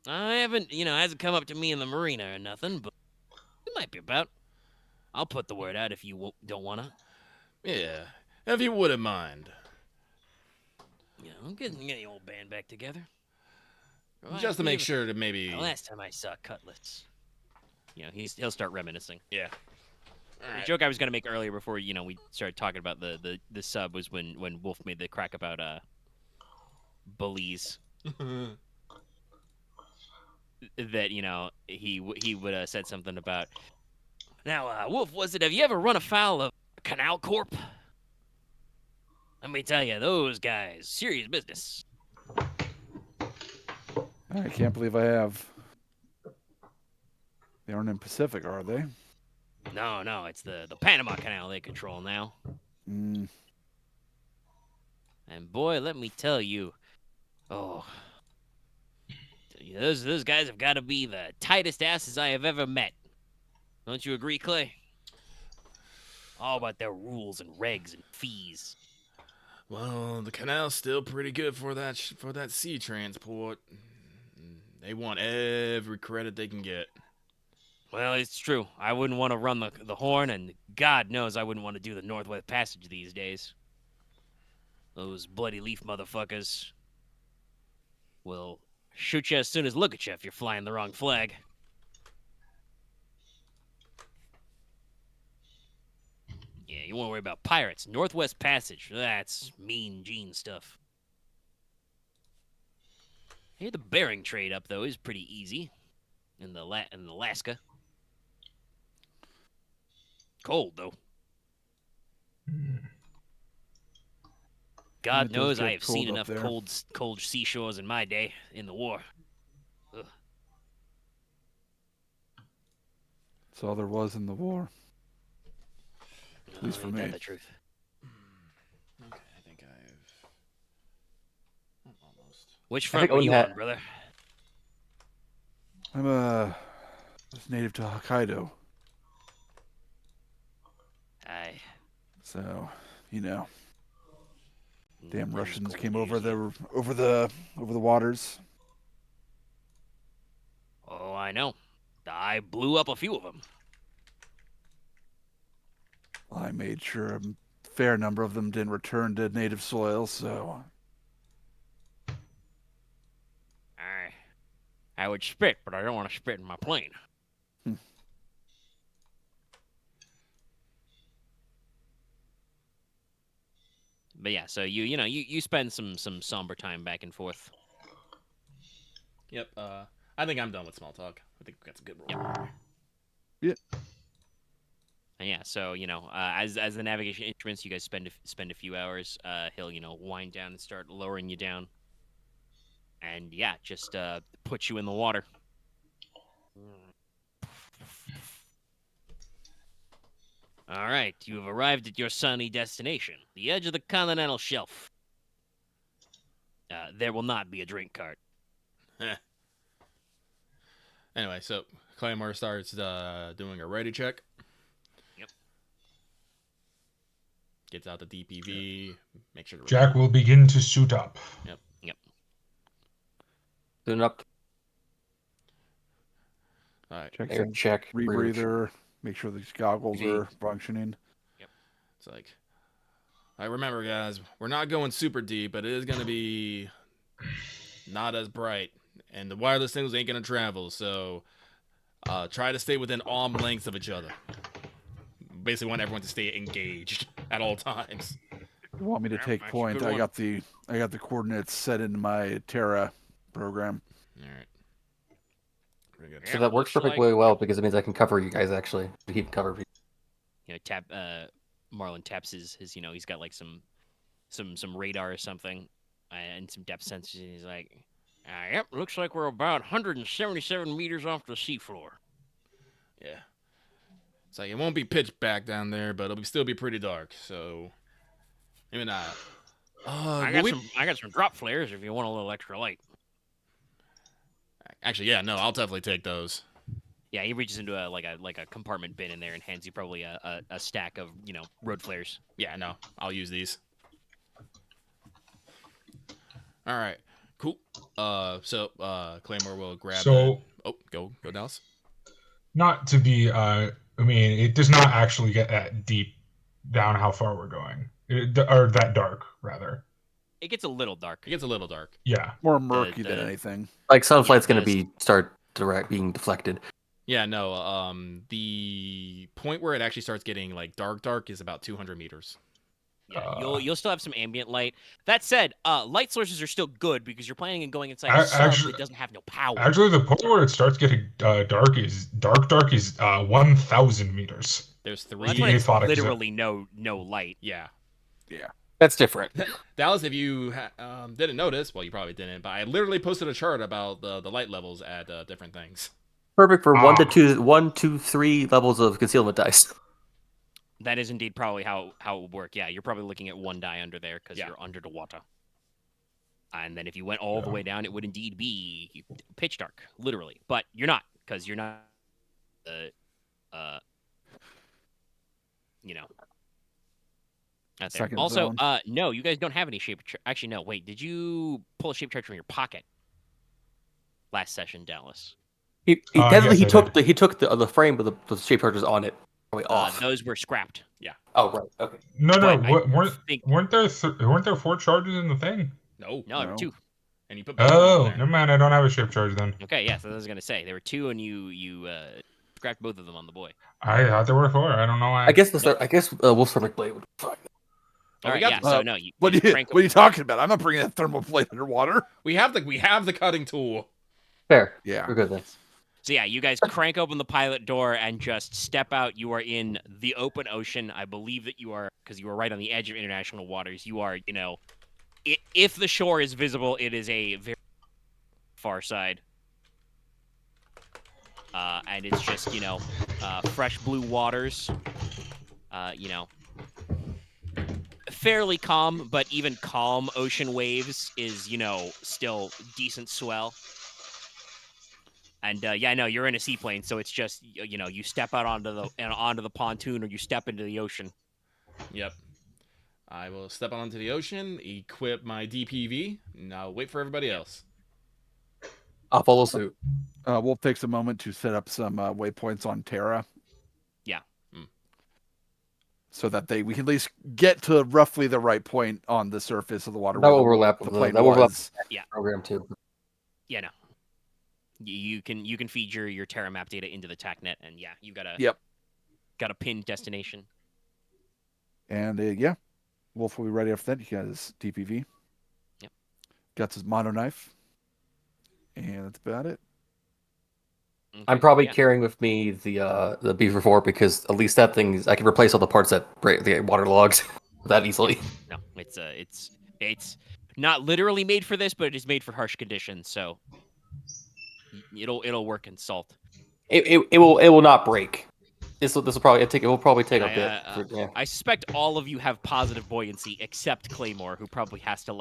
S2: I haven't, you know, hasn't come up to me in the marina or nothing, but he might be about. I'll put the word out if you don't want to.
S4: Yeah, if you wouldn't mind.
S2: You know, I'm getting the old band back together.
S4: Just to make sure to maybe.
S2: The last time I saw Cutlass, you know, he'll start reminiscing.
S4: Yeah.
S2: The joke I was gonna make earlier before, you know, we started talking about the sub was when Wolf made the crack about bullies. That, you know, he would have said something about. Now, Wolf, have you ever run afoul of Canal Corp? Let me tell you, those guys, serious business.
S5: I can't believe I have. They aren't in Pacific, are they?
S2: No, it's the Panama Canal they control now.
S5: Mm.
S2: And boy, let me tell you, those guys have got to be the tightest asses I have ever met. Don't you agree, Clay? All about their rules and regs and fees.
S4: Well, the canal's still pretty good for that sea transport. They want every credit they can get.
S2: Well, it's true. I wouldn't want to run the horn, and God knows I wouldn't want to do the Northwest Passage these days. Those bloody leaf motherfuckers will shoot you as soon as look at you if you're flying the wrong flag. Yeah, you won't worry about pirates. Northwest Passage, that's mean Gene stuff. Hey, the Bering trade up, though, is pretty easy in Alaska. Cold, though. God
S5: It does
S2: knows
S5: get
S2: I have seen
S5: cold up
S2: enough
S5: there.
S2: cold seashores in my day in the war. Ugh.
S5: That's all there was in the war. At least for
S2: Ain't
S5: me.
S2: that the truth?
S4: Okay, I think I've almost.
S2: Which
S3: I
S2: front
S3: think
S2: were
S3: Odin
S2: you
S3: had-
S2: on, brother?
S5: I'm native to Hokkaido.
S2: Aye.
S5: So, you know, damn
S2: Them's
S5: Russians
S2: cold
S5: came
S2: days,
S5: over
S2: yeah.
S5: the waters.
S2: Oh, I know. I blew up a few of them.
S5: I made sure a fair number of them didn't return to native soil, so
S2: I would spit, but I don't want to spit in my plane. But yeah, so you spend some somber time back and forth.
S4: Yep. I think I'm done with small talk. I think we got some good roll.
S2: Yep. And yeah, so as the navigation instruments, you guys spend a few hours. He'll wind down and start lowering you down, and yeah, just put you in the water. All right, you have arrived at your sunny destination, the edge of the continental shelf. There will not be a drink cart.
S4: Anyway, so Claymore starts doing a ready check.
S2: Yep.
S4: Gets out the DPV. Make sure to
S1: Jack will begin to suit up.
S2: Yep.
S3: Soon up.
S4: All right.
S5: check
S3: Air
S5: some
S3: check.
S5: rebreather, make sure these goggles are functioning.
S4: It's like, I remember, guys, we're not going super deep, but it is going to be not as bright. And the wireless signals ain't going to travel, so try to stay within arm lengths of each other. Basically want everyone to stay engaged at all times.
S5: If you want me to take
S2: that's a
S5: point,
S2: good
S5: I
S2: one.
S5: got the coordinates set into my Terra program.
S4: All right. Pretty good.
S3: So
S2: Yep,
S3: that works
S2: looks
S3: perfectly
S2: like-
S3: well because it means I can cover you guys actually. He can cover people.
S2: Marlon taps his he's got like some radar or something and some depth sensors, and he's like, yep, looks like we're about 177 meters off the seafloor.
S4: Yeah. It's like, it won't be pitch black down there, but it'll still be pretty dark, so maybe not.
S2: I got some drop flares if you want a little extra light.
S4: Actually, yeah, no, I'll definitely take those.
S2: Yeah, he reaches into a compartment bin in there and hands you probably a stack of road flares.
S4: Yeah, no, I'll use these. All right, cool. So Claymore will grab.
S1: So-
S4: go Dallas.
S1: Not to be, I mean, it does not actually get that deep down how far we're going. Or that dark, rather.
S2: It gets a little dark.
S4: It gets a little dark.
S1: Yeah.
S5: More murky
S2: the-
S5: than anything.
S3: Like sunflight's
S2: Yeah,
S3: going to start being deflected.
S4: Yeah, no. The point where it actually starts getting like dark is about 200 meters.
S2: Yeah, you'll still have some ambient light. That said, light sources are still good because you're planning on going inside a sub
S1: Actually-
S2: that doesn't have no power.
S1: Actually, the point where it starts getting dark is 1,000 meters.
S4: There's
S2: Well,
S4: three.
S2: that's when it's
S1: Aphotic, is it?
S2: literally no light.
S4: Yeah,
S3: That's different.
S4: Dallas. If you didn't notice, well, you probably didn't, but I literally posted a chart about the light levels at different things.
S3: Perfect for
S1: Ah.
S3: 1, 2, 3 levels of concealment dice.
S2: That is indeed probably how it would work. Yeah, you're probably looking at one die under there because
S4: Yeah.
S2: you're under the water. And then if you went all the
S1: Yeah.
S2: way down, it would indeed be pitch dark, literally. But you're not, because you're not, out there.
S5: Second
S2: Also,
S5: zone.
S2: no, you guys don't have any shape. Actually, no. Wait, did you pull a shape chart from your pocket last session, Dallas?
S3: Technically,
S1: yes, I
S3: he took the frame with the shape charges on it. Probably off.
S2: Those were scrapped.
S3: Oh right. Okay.
S1: No,
S2: But I
S1: weren't there 4 charges in the thing?
S4: No,
S2: No, there were
S5: No.
S2: 2.
S4: and you put both of them
S1: Oh,
S4: in there.
S1: never mind. I don't have a shape charge then.
S2: Okay, yeah. So I was gonna say there were 2, and you scrapped both of them on the boy.
S1: I thought there were 4. I don't know why.
S3: I guess Wolf's Thermic Blade would be fine.
S2: All right,
S4: got
S2: yeah.
S5: the-
S2: So no, you
S5: What
S2: you
S5: are
S2: crank
S5: you talking about? I'm not bringing a thermal plate underwater.
S4: We have the cutting tool.
S3: Fair.
S5: Yeah.
S3: We're good then.
S2: So yeah, you guys crank open the pilot door and just step out. You are in the open ocean. I believe that you are, because you are right on the edge of international waters. You are, if the shore is visible, it is a very far side. And it's just, fresh blue waters. Fairly calm, but even calm ocean waves is, still decent swell. And you're in a seaplane, so it's just you step out onto the pontoon or you step into the ocean.
S4: Yep. I will step onto the ocean, equip my DPV, and I'll wait for everybody else.
S3: I'll follow suit.
S5: Wolf takes a moment to set up some waypoints on Terra.
S2: Yeah.
S5: So that we can at least get to roughly the right point on the surface of the water.
S3: That will overlap
S5: the
S3: with
S5: plane
S3: that will overlap
S5: was.
S3: with the program too.
S2: Yeah, no. You can feed your Terra map data into the TACnet, and yeah, you got a pinned destination.
S5: And Wolf will be ready after that. He got his DPV.
S2: Yep.
S5: Got his mono knife. And that's about it.
S2: Okay,
S3: I'm probably carrying with me the Beaver 4 because at least that thing I can replace all the parts that break the waterlogs that easily.
S2: No, it's not literally made for this, but it is made for harsh conditions, so it'll work in salt.
S3: It will not break. This will probably take a bit.
S2: I suspect all of you have positive buoyancy except Claymore, who probably has to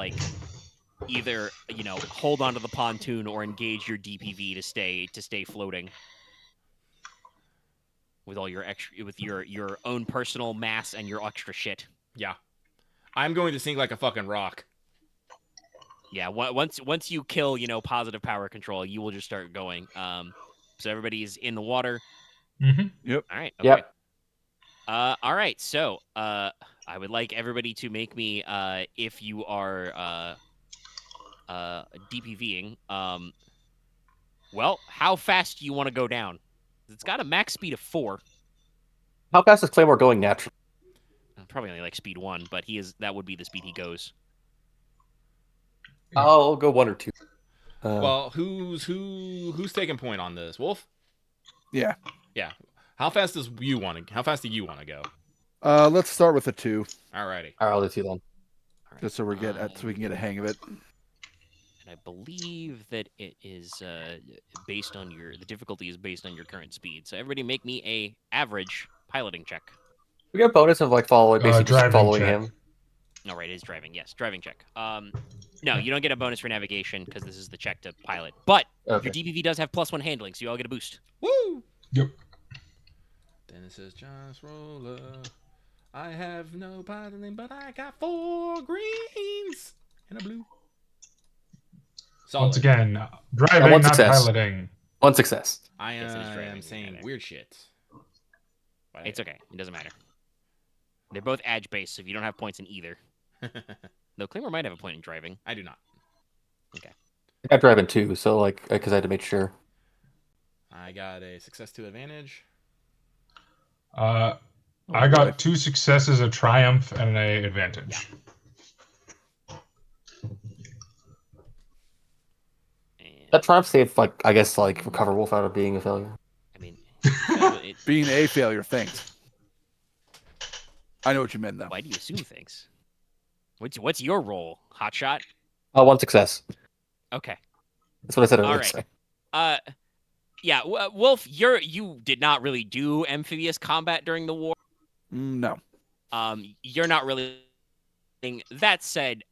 S2: either hold onto the pontoon or engage your DPV to stay floating with all your your own personal mass and your extra shit.
S4: Yeah, I'm going to sink like a fucking rock.
S2: Yeah, once you kill positive power control, you will just start going. So everybody's in the water.
S1: Mm-hmm.
S5: Yep.
S2: All right. Okay.
S3: Yep.
S2: All right. So I would like everybody to make me if you are DPVing. Well, how fast do you want to go down? It's got a max speed of 4.
S3: How fast is Claymore going naturally?
S2: Probably only speed 1, but that would be the speed he goes.
S3: I'll go 1 or 2.
S4: Well, who's taking point on this? Wolf?
S5: Yeah.
S4: Yeah. How fast do you want to go?
S5: Let's start with a 2.
S4: Alrighty.
S3: All right, I'll do 2 then.
S5: Just so we can get a hang of it.
S2: And I believe that it is based on the difficulty is based on your current speed. So everybody make me a average piloting check.
S3: We get a bonus of basically just following him.
S2: No, right, it is driving. Yes, driving check. No, you don't get a bonus for navigation because this is the check to pilot. But your DPV does have +1 handling, so you all get a boost.
S4: Woo!
S1: Yep.
S4: Then it says just roller. I have no piloting, but I got 4 greens and a blue. Solid.
S1: Once again, driving,
S3: one
S1: not
S3: success.
S1: piloting.
S3: 1 success.
S4: I
S2: Yes, it is driving,
S4: am saying
S2: yeah,
S4: weird shit.
S2: It's okay. It doesn't matter. They're both edge-based, so if you don't have points in either. Though Claymore might have a point in driving.
S4: I do not.
S2: Okay.
S3: I got driving too, so because I had to make sure.
S4: I got a success to advantage.
S1: I got 2 successes, a triumph, and an advantage.
S2: Yeah.
S3: That triumph saved recover Wolf out of being a failure.
S2: I mean,
S5: Being a failure, thanks. I know what you meant, though.
S2: why do you assume things? What's your role, Hotshot?
S3: 1 success.
S2: Okay.
S3: That's what I said earlier.
S2: All right. Yeah, Wolf, you did not really do amphibious combat during the war.
S5: No.
S2: You're not really. That said,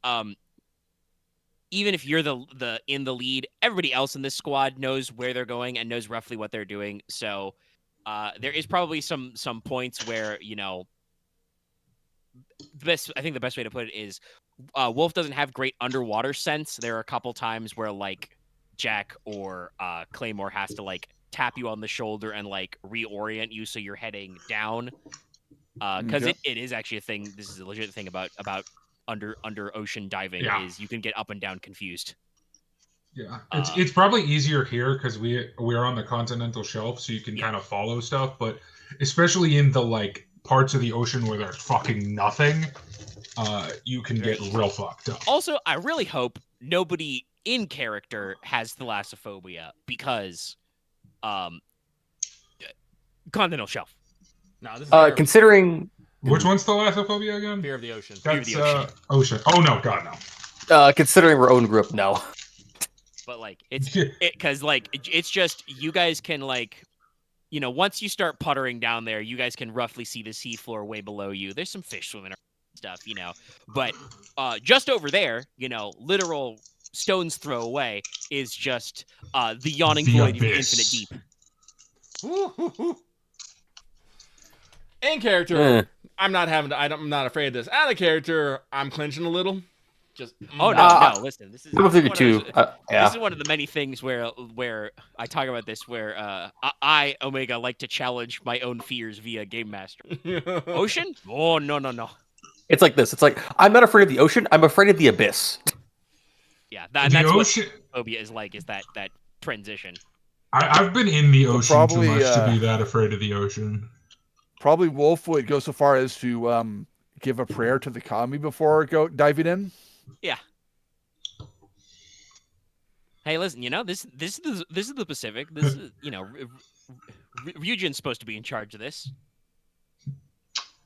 S2: even if you're the in the lead, everybody else in this squad knows where they're going and knows roughly what they're doing. So, there is probably some points where I think the best way to put it is, Wolf doesn't have great underwater sense. There are a couple times where Jack or Claymore has to tap you on the shoulder and reorient you so you're heading down. Because it is actually a thing. This is a legit thing about under ocean diving is you can get up and down confused.
S1: Yeah, it's probably easier here because we're on the continental shelf, so you can kind of follow stuff. But especially in the parts of the ocean where there's fucking nothing, you can get real fucked up.
S2: Also, I really hope nobody in character has thalassophobia because continental shelf.
S4: No, this is
S3: considering
S1: Which one's thalassophobia again?
S4: Fear of the ocean.
S1: That's
S2: Fear of the
S1: ocean. Oh no, God no.
S3: Considering we're own group, no.
S2: But it's it's just you guys can once you start puttering down there, you guys can roughly see the seafloor way below you. There's some fish swimming around stuff, but just over there, literal stone's throw away is just the yawning void of the infinite deep.
S4: In character, I'm not afraid of this. Out of character, I'm clenching a little. Just
S2: Oh no, listen. This is
S3: I'm
S2: this is one of the many things where I talk about this, where I Omega like to challenge my own fears via Game Master. Ocean? Oh no.
S3: It's like this. It's like I'm not afraid of the ocean. I'm afraid of the abyss.
S2: Yeah,
S1: The
S2: that's
S1: ocean.
S2: what phobia is like. Is that transition?
S1: I've been in the ocean too
S5: probably,
S1: much to be that afraid of the ocean.
S5: Probably Wolf would go so far as to give a prayer to the kami before diving in.
S2: Yeah. Hey, listen. This is the Pacific. This is Ryujin's supposed to be in charge of this.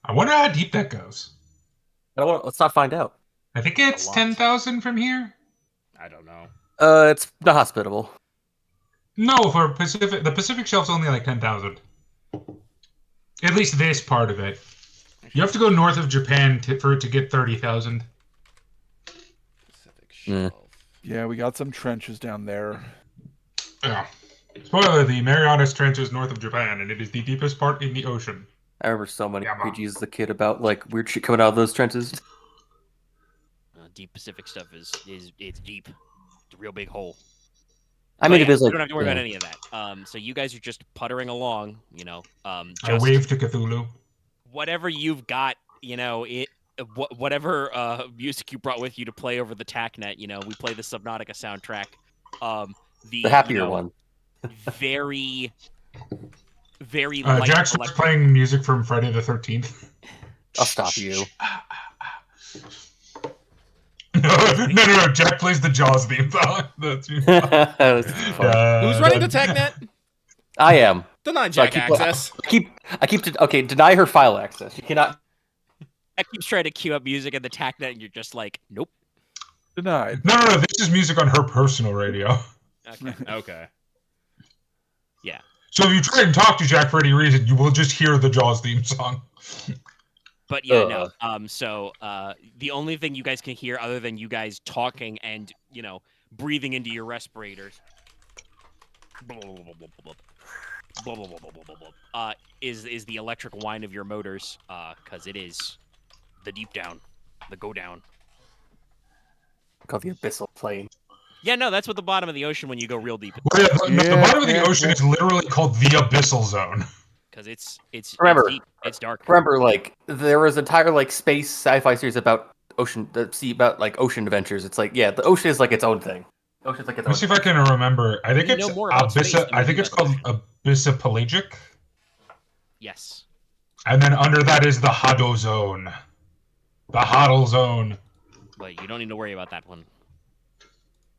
S1: I wonder how deep that goes.
S3: Let's not find out.
S1: I think it's 10,000 from here.
S4: I don't know.
S3: It's not hospitable.
S1: No, for Pacific, the Pacific Shelf's only like 10,000. At least this part of it. You have to go north of Japan for it to get 30,000.
S4: Pacific Shelf.
S5: Yeah, we got some trenches down there.
S1: Yeah. Spoiler: the Marianas Trench is north of Japan, and it is the deepest part in the ocean.
S3: I remember so many RPGs as a kid about like weird shit coming out of those trenches.
S2: Deep Pacific stuff is it's deep. It's a real big hole.
S3: I mean, it is like
S2: you don't have to worry about any of that. So you guys are just puttering along.
S1: I wave to Cthulhu.
S2: Whatever you've got, whatever music you brought with you to play over the TACnet. We play the Subnautica soundtrack. The
S3: happier one.
S2: Very
S1: Jack starts playing music from Friday the 13th.
S3: I'll stop you.
S1: No. Jack plays the Jaws theme song. That's
S4: Who's running the TACnet?
S3: I am.
S4: Deny Jack access.
S3: Deny her file access. You cannot.
S2: I keep trying to queue up music in the TACnet, and you're just like, nope.
S5: Denied.
S1: No. This is music on her personal radio.
S4: Okay.
S2: Yeah.
S1: So if you try and talk to Jack for any reason, you will just hear the Jaws theme song.
S2: But yeah, no. So the only thing you guys can hear, other than you guys talking and breathing into your respirators, is the electric whine of your motors, because it is the deep down, the go down.
S3: Called the abyssal plane.
S2: Yeah, no, that's what the bottom of the ocean when you go real deep.
S1: Well, the bottom of the ocean is literally called the abyssal zone.
S2: Because it's
S3: deep,
S2: it's dark.
S3: Remember, like there was entire like space sci-fi series about ocean ocean adventures. It's like the ocean is like its own thing. Ocean's like its own.
S1: Let's see if I can remember. I think it's Abyssa. I think it's called Abyssopelagic.
S2: Yes.
S1: And then under that is the Hado zone. The Hodl zone.
S2: But you don't need to worry about that one.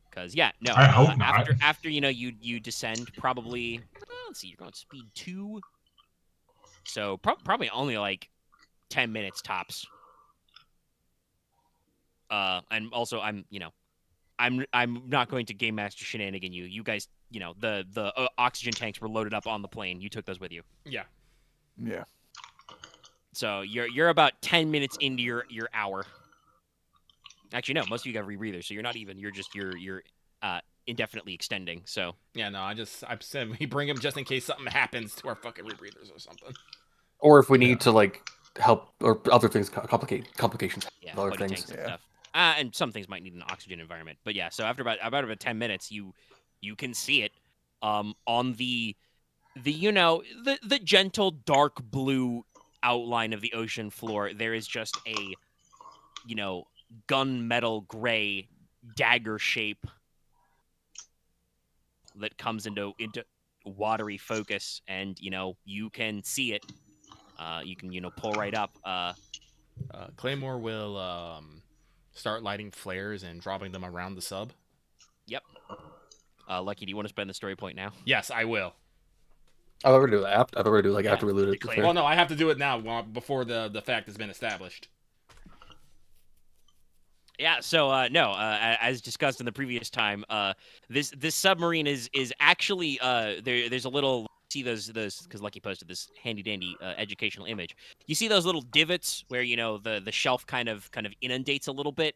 S2: Because
S1: I hope not.
S2: After you descend, probably let's see, you're going speed 2. So probably only like 10 minutes tops. And also I'm not going to Game Master shenanigan you. You guys, the oxygen tanks were loaded up on the plane. You took those with you.
S4: Yeah.
S5: Yeah.
S2: So you're about 10 minutes into your hour. Actually, no, most of you got rebreathers, so you're not even. You're just you're indefinitely extending. So
S4: yeah, no, I said we bring them just in case something happens to our fucking rebreathers or something.
S3: Or if we need to like help or other things complications.
S2: Yeah,
S3: other things.
S2: Tanks and stuff. And some things might need an oxygen environment. But yeah, so after about 10 minutes, you can see it on the gentle dark blue outline of the ocean floor. There is just a gunmetal gray dagger shape that comes into watery focus, and you can see it. You can pull right up.
S4: Claymore will start lighting flares and dropping them around the sub.
S2: Yep. Lucky, do you want to spend the story point now?
S4: Yes, I will.
S3: I'll ever do that. I'll ever do after we loot it.
S4: Well, no, I have to do it now before the fact has been established.
S2: Yeah, so as discussed in the previous time, this submarine is actually there's a little, see those because Lucky posted this handy dandy educational image. You see those little divots where the shelf kind of inundates a little bit.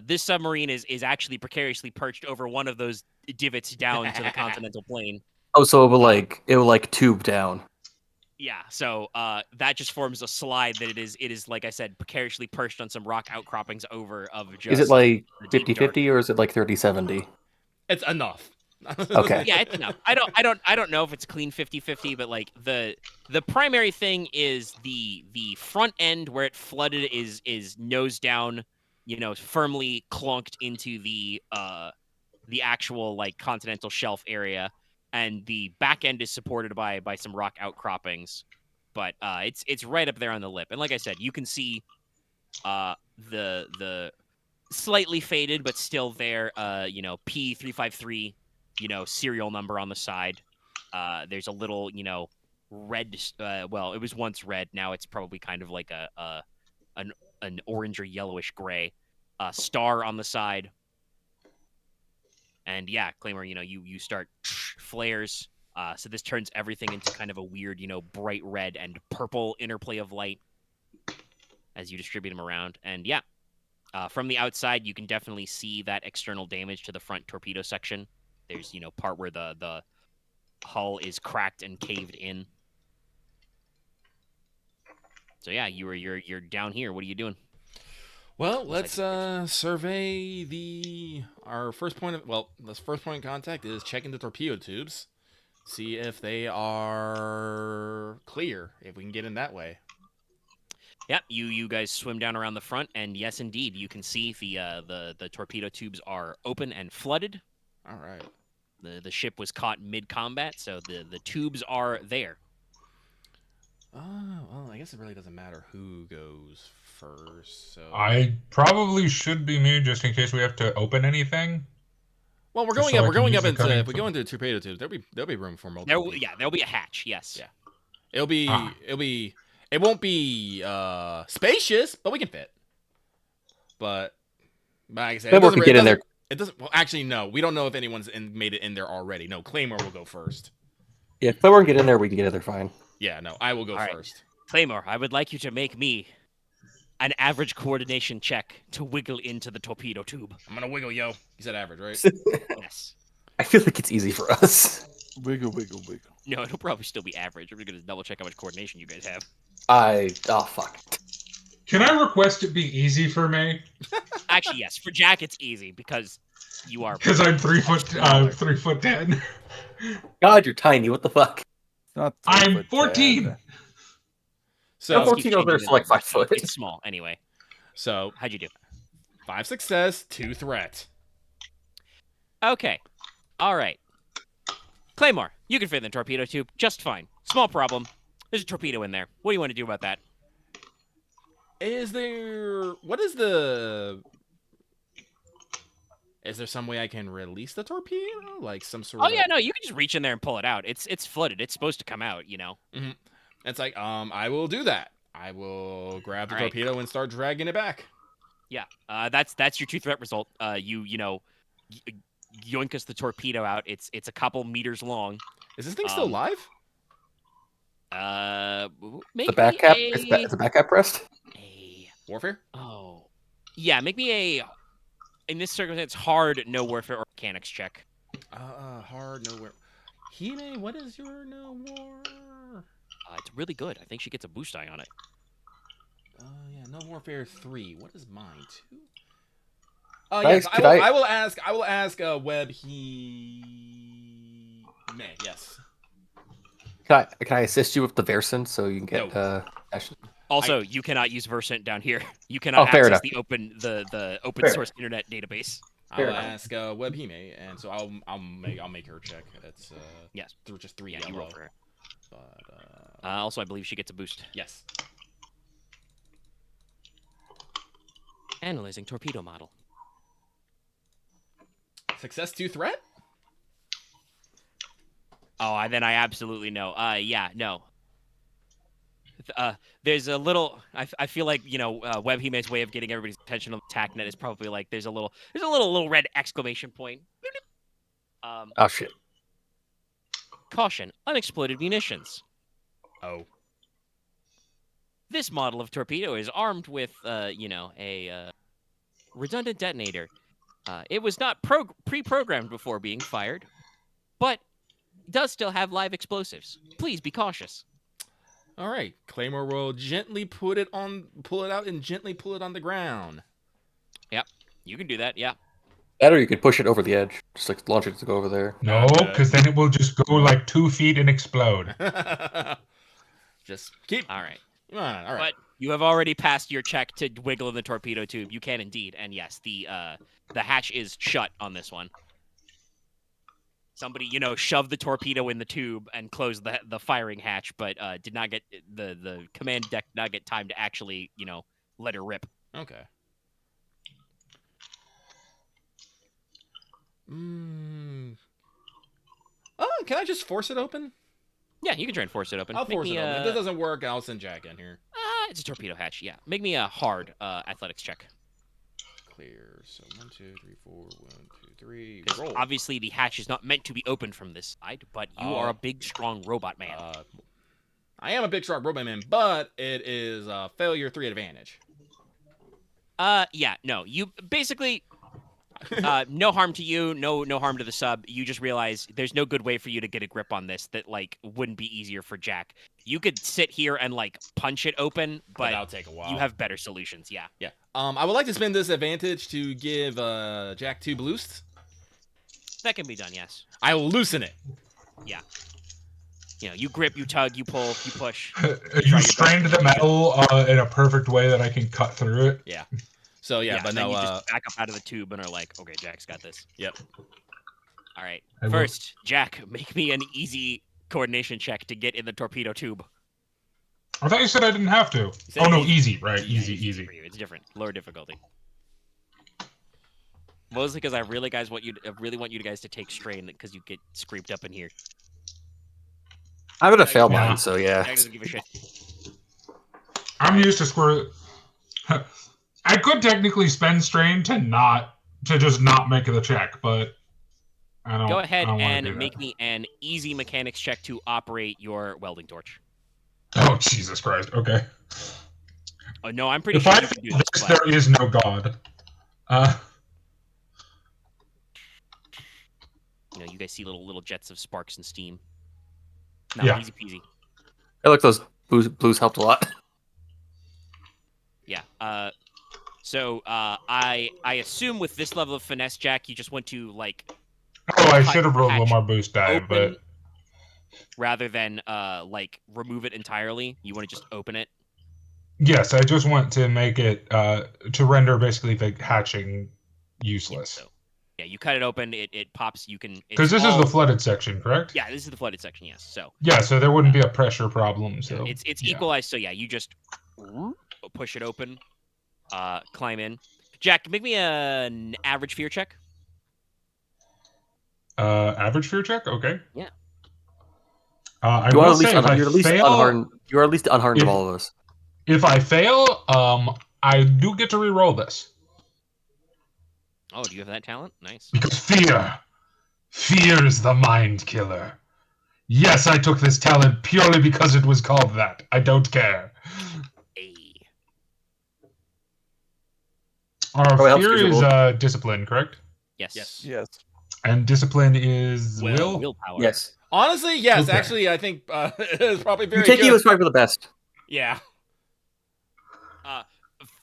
S2: This submarine is actually precariously perched over one of those divots down to the continental plane.
S3: Oh, so it will tube down.
S2: Yeah, so that just forms a slide that it is like I said, precariously perched on some rock outcroppings over of just.
S3: Is it like
S2: the deep
S3: 50-50 or is it like 30-70?
S4: It's enough.
S3: Okay.
S2: Yeah, it's enough. I don't know if it's clean 50-50, but like the primary thing is the front end where it flooded is nose down, firmly clunked into the actual like continental shelf area, and the back end is supported by some rock outcroppings, but it's right up there on the lip. And like I said, you can see the slightly faded but still there P353 serial number on the side. There's a little red, well, it was once red, now it's probably kind of like an orange or yellowish gray star on the side. And yeah, Claymore, you start flares. So this turns everything into kind of a weird, bright red and purple interplay of light as you distribute them around. And yeah, from the outside, you can definitely see that external damage to the front torpedo section. There's, part where the hull is cracked and caved in. So yeah, you're down here. What are you doing?
S4: Well, let's survey our first point of contact is checking the torpedo tubes, see if they are clear, if we can get in that way.
S2: Yep, you guys swim down around the front, and yes, indeed, you can see the torpedo tubes are open and flooded.
S4: All right.
S2: The ship was caught mid-combat, so the tubes are there.
S4: Well, I guess it really doesn't matter who goes first. So
S1: I probably should be me just in case we have to open anything.
S4: Well, we're
S1: Just
S4: going
S1: so
S4: up.
S1: I
S4: We're
S1: can
S4: going
S1: use
S4: up
S1: the
S4: into.
S1: cutting
S4: If we
S1: tool.
S4: go into the torpedo tubes, there'll be room for multiple.
S2: There'll be a hatch. Yes.
S4: Yeah. It won't be spacious, but we can fit. But like I said,
S3: Claymore can get in there.
S4: It doesn't. Well, actually, no. We don't know if anyone's made it in there already. No, Claymore will go first.
S3: Yeah, if Claymore can get in there, we can get in there fine.
S4: Yeah, no, I will go
S2: All right.
S4: first.
S2: Claymore, I would like you to make me an average coordination check to wiggle into the torpedo tube.
S4: I'm gonna wiggle, yo. You said average, right?
S2: Yes.
S3: I feel like it's easy for us.
S5: Wiggle, wiggle, wiggle.
S2: No, it'll probably still be average. I'm gonna double check how much coordination you guys have.
S3: Oh fuck.
S1: Can I request it be easy for me?
S2: Actually, yes. For Jack, it's easy because you are.
S1: Because I'm 3'10".
S3: God, you're tiny. What the fuck?
S5: Not
S1: I'm 14.
S4: So,
S3: 14 over there's like 5 foot.
S2: It's small, anyway.
S4: So
S2: How'd you do?
S4: 5 success, 2 threat.
S2: Okay. All right. Claymore, you can fit in the torpedo tube just fine. Small problem. There's a torpedo in there. What do you want to do about that?
S4: Is there some way I can release the torpedo? Like some sort
S2: Oh
S4: of...
S2: yeah, no, you can just reach in there and pull it out. It's flooded. It's supposed to come out,
S4: Mm-hmm. It's like, I will do that. I will grab the
S2: All right.
S4: torpedo and start dragging it back.
S2: Yeah. That's your 2 threat result. Yoinkus the torpedo out. It's a couple meters long.
S4: Is this thing still live?
S2: Make
S3: The back
S2: me
S3: cap?
S2: a-
S3: Is the back cap pressed?
S4: Warfare?
S2: Oh. Yeah, make me a, in this circumstance, hard no warfare or mechanics check.
S4: Hard no war. Hime, what is your no war?
S2: It's really good. I think she gets a boost die on it.
S4: Yeah, no warfare 3. What is mine? 2?
S3: Guys,
S4: Yes,
S3: could
S4: I will ask Webb he may, yes.
S3: Can I assist you with the Versant so you can get action?
S2: Also, you cannot use Versant down here. You cannot
S3: fair
S2: access
S3: enough.
S2: the open
S3: Fair
S2: source internet database.
S3: Fair
S4: I'll
S3: enough.
S4: ask Webb Hime, and so I'll make her check. That's
S2: Yes.
S4: through just 3
S2: Yeah,
S4: yellow.
S2: you roll for her.
S4: But
S2: Also, I believe she gets a boost.
S4: yes.
S2: Analyzing torpedo model.
S4: Success 2 threat?
S2: Oh, then I absolutely know. Yeah, no. There's a little. I feel like Webb Hime's way of getting everybody's attention on the TACnet is probably like there's a little red exclamation point.
S3: Oh shit.
S2: Caution: unexploded munitions.
S4: Oh.
S2: This model of torpedo is armed with a redundant detonator. It was not pre-programmed before being fired, but does still have live explosives. Please be cautious.
S4: All right, Claymore will gently pull it out and gently pull it on the ground.
S2: Yep, you can do that. Yeah.
S3: That, or you could push it over the edge, just like launch it to go over there.
S1: No, because then it will just go like 2 feet and explode.
S4: Just keep.
S2: All right.
S4: Come on. All right.
S2: But you have already passed your check to wiggle in the torpedo tube. You can indeed, and yes, the hatch is shut on this one. Somebody, shoved the torpedo in the tube and closed the firing hatch, but did not get the command deck did not get time to actually, let her rip.
S4: Okay. Oh, can I just force it open?
S2: Yeah, you can try and force it open.
S4: I'll force it open. If this doesn't work, I'll send Jack in here.
S2: It's a torpedo hatch. Yeah, make me a hard athletics check.
S4: Clear. So 1, 2, 3, 4. 1, 2, 3.
S2: 'Cause
S4: Roll.
S2: obviously, the hatch is not meant to be opened from this side, but you are a big, strong robot man.
S4: I am a big, strong robot man, but it is failure 3 advantage.
S2: Yeah, no. You basically, no harm to you, no harm to the sub. You just realize there's no good way for you to get a grip on this that wouldn't be easier for Jack. You could sit here and punch it open, but
S4: that'll take a while.
S2: You have better solutions. Yeah.
S4: Yeah. I would like to spend this advantage to give Jack 2 boosts.
S2: That can be done. Yes.
S4: I will loosen it.
S2: Yeah. You grip, you tug, you pull, you push.
S1: You strained the metal in a perfect way that I can cut through it.
S4: Yeah. So but
S2: and then
S4: no.
S2: you just back up out of the tube and are like, okay, Jack's got this.
S4: Yep.
S2: All right. First, Jack, make me an easy coordination check to get in the torpedo tube.
S1: I thought you said I didn't have to. Oh no, easy, right? Easy.
S2: For you. It's different, lower difficulty. Mostly because I really want you guys to take strain because you get scraped up in here.
S3: I'm gonna fail mine, so yeah.
S2: Jack doesn't give a shit.
S1: I'm used to square. I could technically spend strain to just not make the check, but I don't.
S2: Go ahead
S1: I don't
S2: and make me an easy mechanics check to operate your welding torch.
S1: Oh Jesus Christ! Okay.
S2: Oh no, I'm pretty
S1: If
S2: sure
S1: I
S2: you can do
S1: fail
S2: this.
S1: this, there is no God.
S2: You guys see little jets of sparks and steam. No,
S1: Yeah.
S2: easy peasy.
S3: I look, those blues helped a lot.
S2: Yeah. So I assume with this level of finesse, Jack, you just want to
S1: Oh, I should have rolled one more boost die,
S2: open,
S1: but
S2: rather than remove it entirely, you want to just open it.
S1: yes, I just want to make it to render basically the hatching useless.
S2: Yeah, you cut it open, it pops. You can
S1: Because this is the flooded section, correct?
S2: Yeah, this is the flooded section. Yes. So
S1: yeah, so there wouldn't be a pressure problem. So
S2: it's
S1: yeah.
S2: equalized. So yeah, you just push it open, climb in. Jack, make me an average fear check.
S1: Average fear check, okay.
S2: Yeah.
S1: I
S3: You are
S1: will
S3: at least
S1: say if I fail,
S3: you are at least unharmed of all of us.
S1: if I fail, I do get to re-roll this.
S2: Oh, do you have that talent? Nice.
S1: Because fear is the mind killer. Yes, I took this talent purely because it was called that. I don't care.
S2: Hey.
S1: Our fear is discipline, correct?
S2: Yes.
S5: Yes.
S1: And discipline is will?
S2: Willpower.
S3: Yes.
S4: Honestly, yes.
S1: Okay.
S4: Actually, I think it's probably very
S3: You take
S4: good.
S3: you as probably for the best.
S4: Yeah.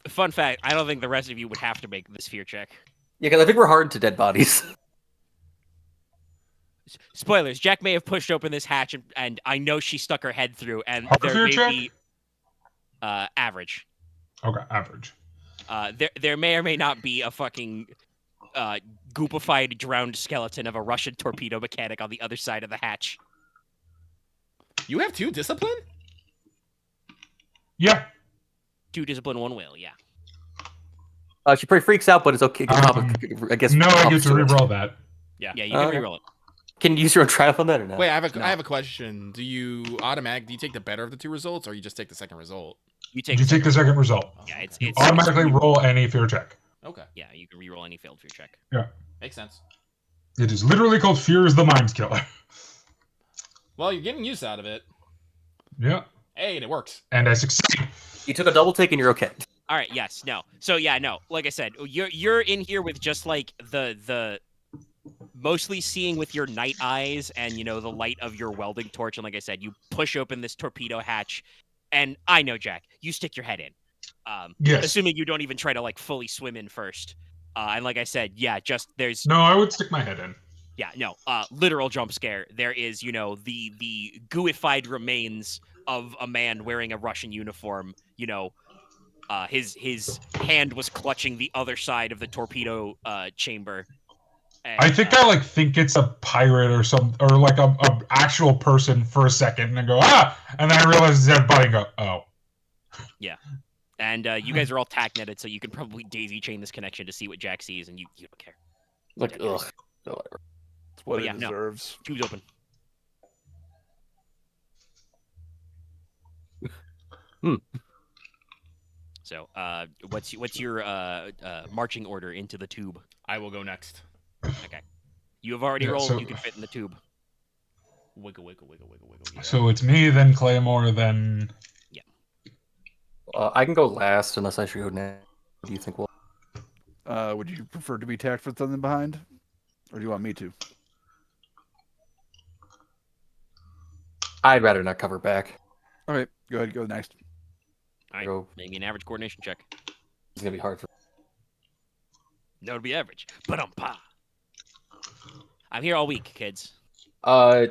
S2: Fun fact: I don't think the rest of you would have to make this fear check.
S3: Yeah, because I think we're hard to dead bodies.
S2: Spoilers: Jack may have pushed open this hatch, and I know she stuck her head through, and
S1: Hard
S2: there
S1: fear
S2: may
S1: check?
S2: be average.
S1: Okay, average.
S2: There may or may not be a fucking goopified drowned skeleton of a Russian torpedo mechanic on the other side of the hatch.
S4: You have 2 discipline?
S1: Yeah.
S2: 2 discipline, 1 will. Yeah.
S3: She pretty freaks out, but it's okay. I guess.
S1: No, I get to re-roll that.
S2: Yeah, you can reroll it.
S3: Can you use your own triumph on that or not?
S4: Wait, I have a question. Do you take the better of the 2 results, or you just take the second result?
S2: You take
S1: the second result.
S2: Yeah, it's
S1: Automatically roll any fear check.
S4: Okay.
S2: Yeah, you can reroll any failed fear check.
S1: Yeah.
S4: Makes sense.
S1: It is literally called fear is the mind killer.
S4: Well, you're getting use out of it.
S1: Yeah.
S4: Hey, and it works.
S1: And I succeed.
S3: You took a double take and you're okay.
S2: All right. Yes. No. So yeah. No. Like I said, you're in here with just the mostly seeing with your night eyes and, you know, the light of your welding torch. And like I said, you push open this torpedo hatch. And I know, Jack, you stick your head in.
S1: Yes.
S2: Assuming you don't even try to, like, fully swim in first. And like I said, yeah, just there's...
S1: No, I would stick my head in.
S2: Yeah, no, literal jump scare. There is, you know, the gooified remains of a man wearing a Russian uniform. You know, his hand was clutching the other side of the torpedo chamber. And,
S1: I think I think it's a pirate or like a actual person for a second, and I go and then I realize it's dead body and go oh.
S2: Yeah, and you guys are all tack netted, so you can probably daisy chain this connection to see what Jack sees, and you don't care.
S3: Like ugh, no, whatever.
S5: It's what
S2: But
S5: it
S2: yeah, no.
S5: deserves.
S2: Tube's open. So, what's your marching order into the tube?
S4: I will go next.
S2: Okay, you have already
S1: Yeah,
S2: rolled.
S1: so-
S2: You can fit in the tube.
S4: Wiggle, wiggle, wiggle, wiggle, wiggle. Yeah.
S1: So it's me, then Claymore, then
S3: I can go last unless I should go next. What do you think? Will
S5: Would you prefer to be tacked for something behind, or do you want me to?
S3: I'd rather not cover back.
S5: Okay, go ahead. Go next.
S2: All right,
S3: Go.
S2: make me an average coordination check.
S3: It's gonna be hard for.
S2: That would be average. But I'm here all week, kids.
S3: Failure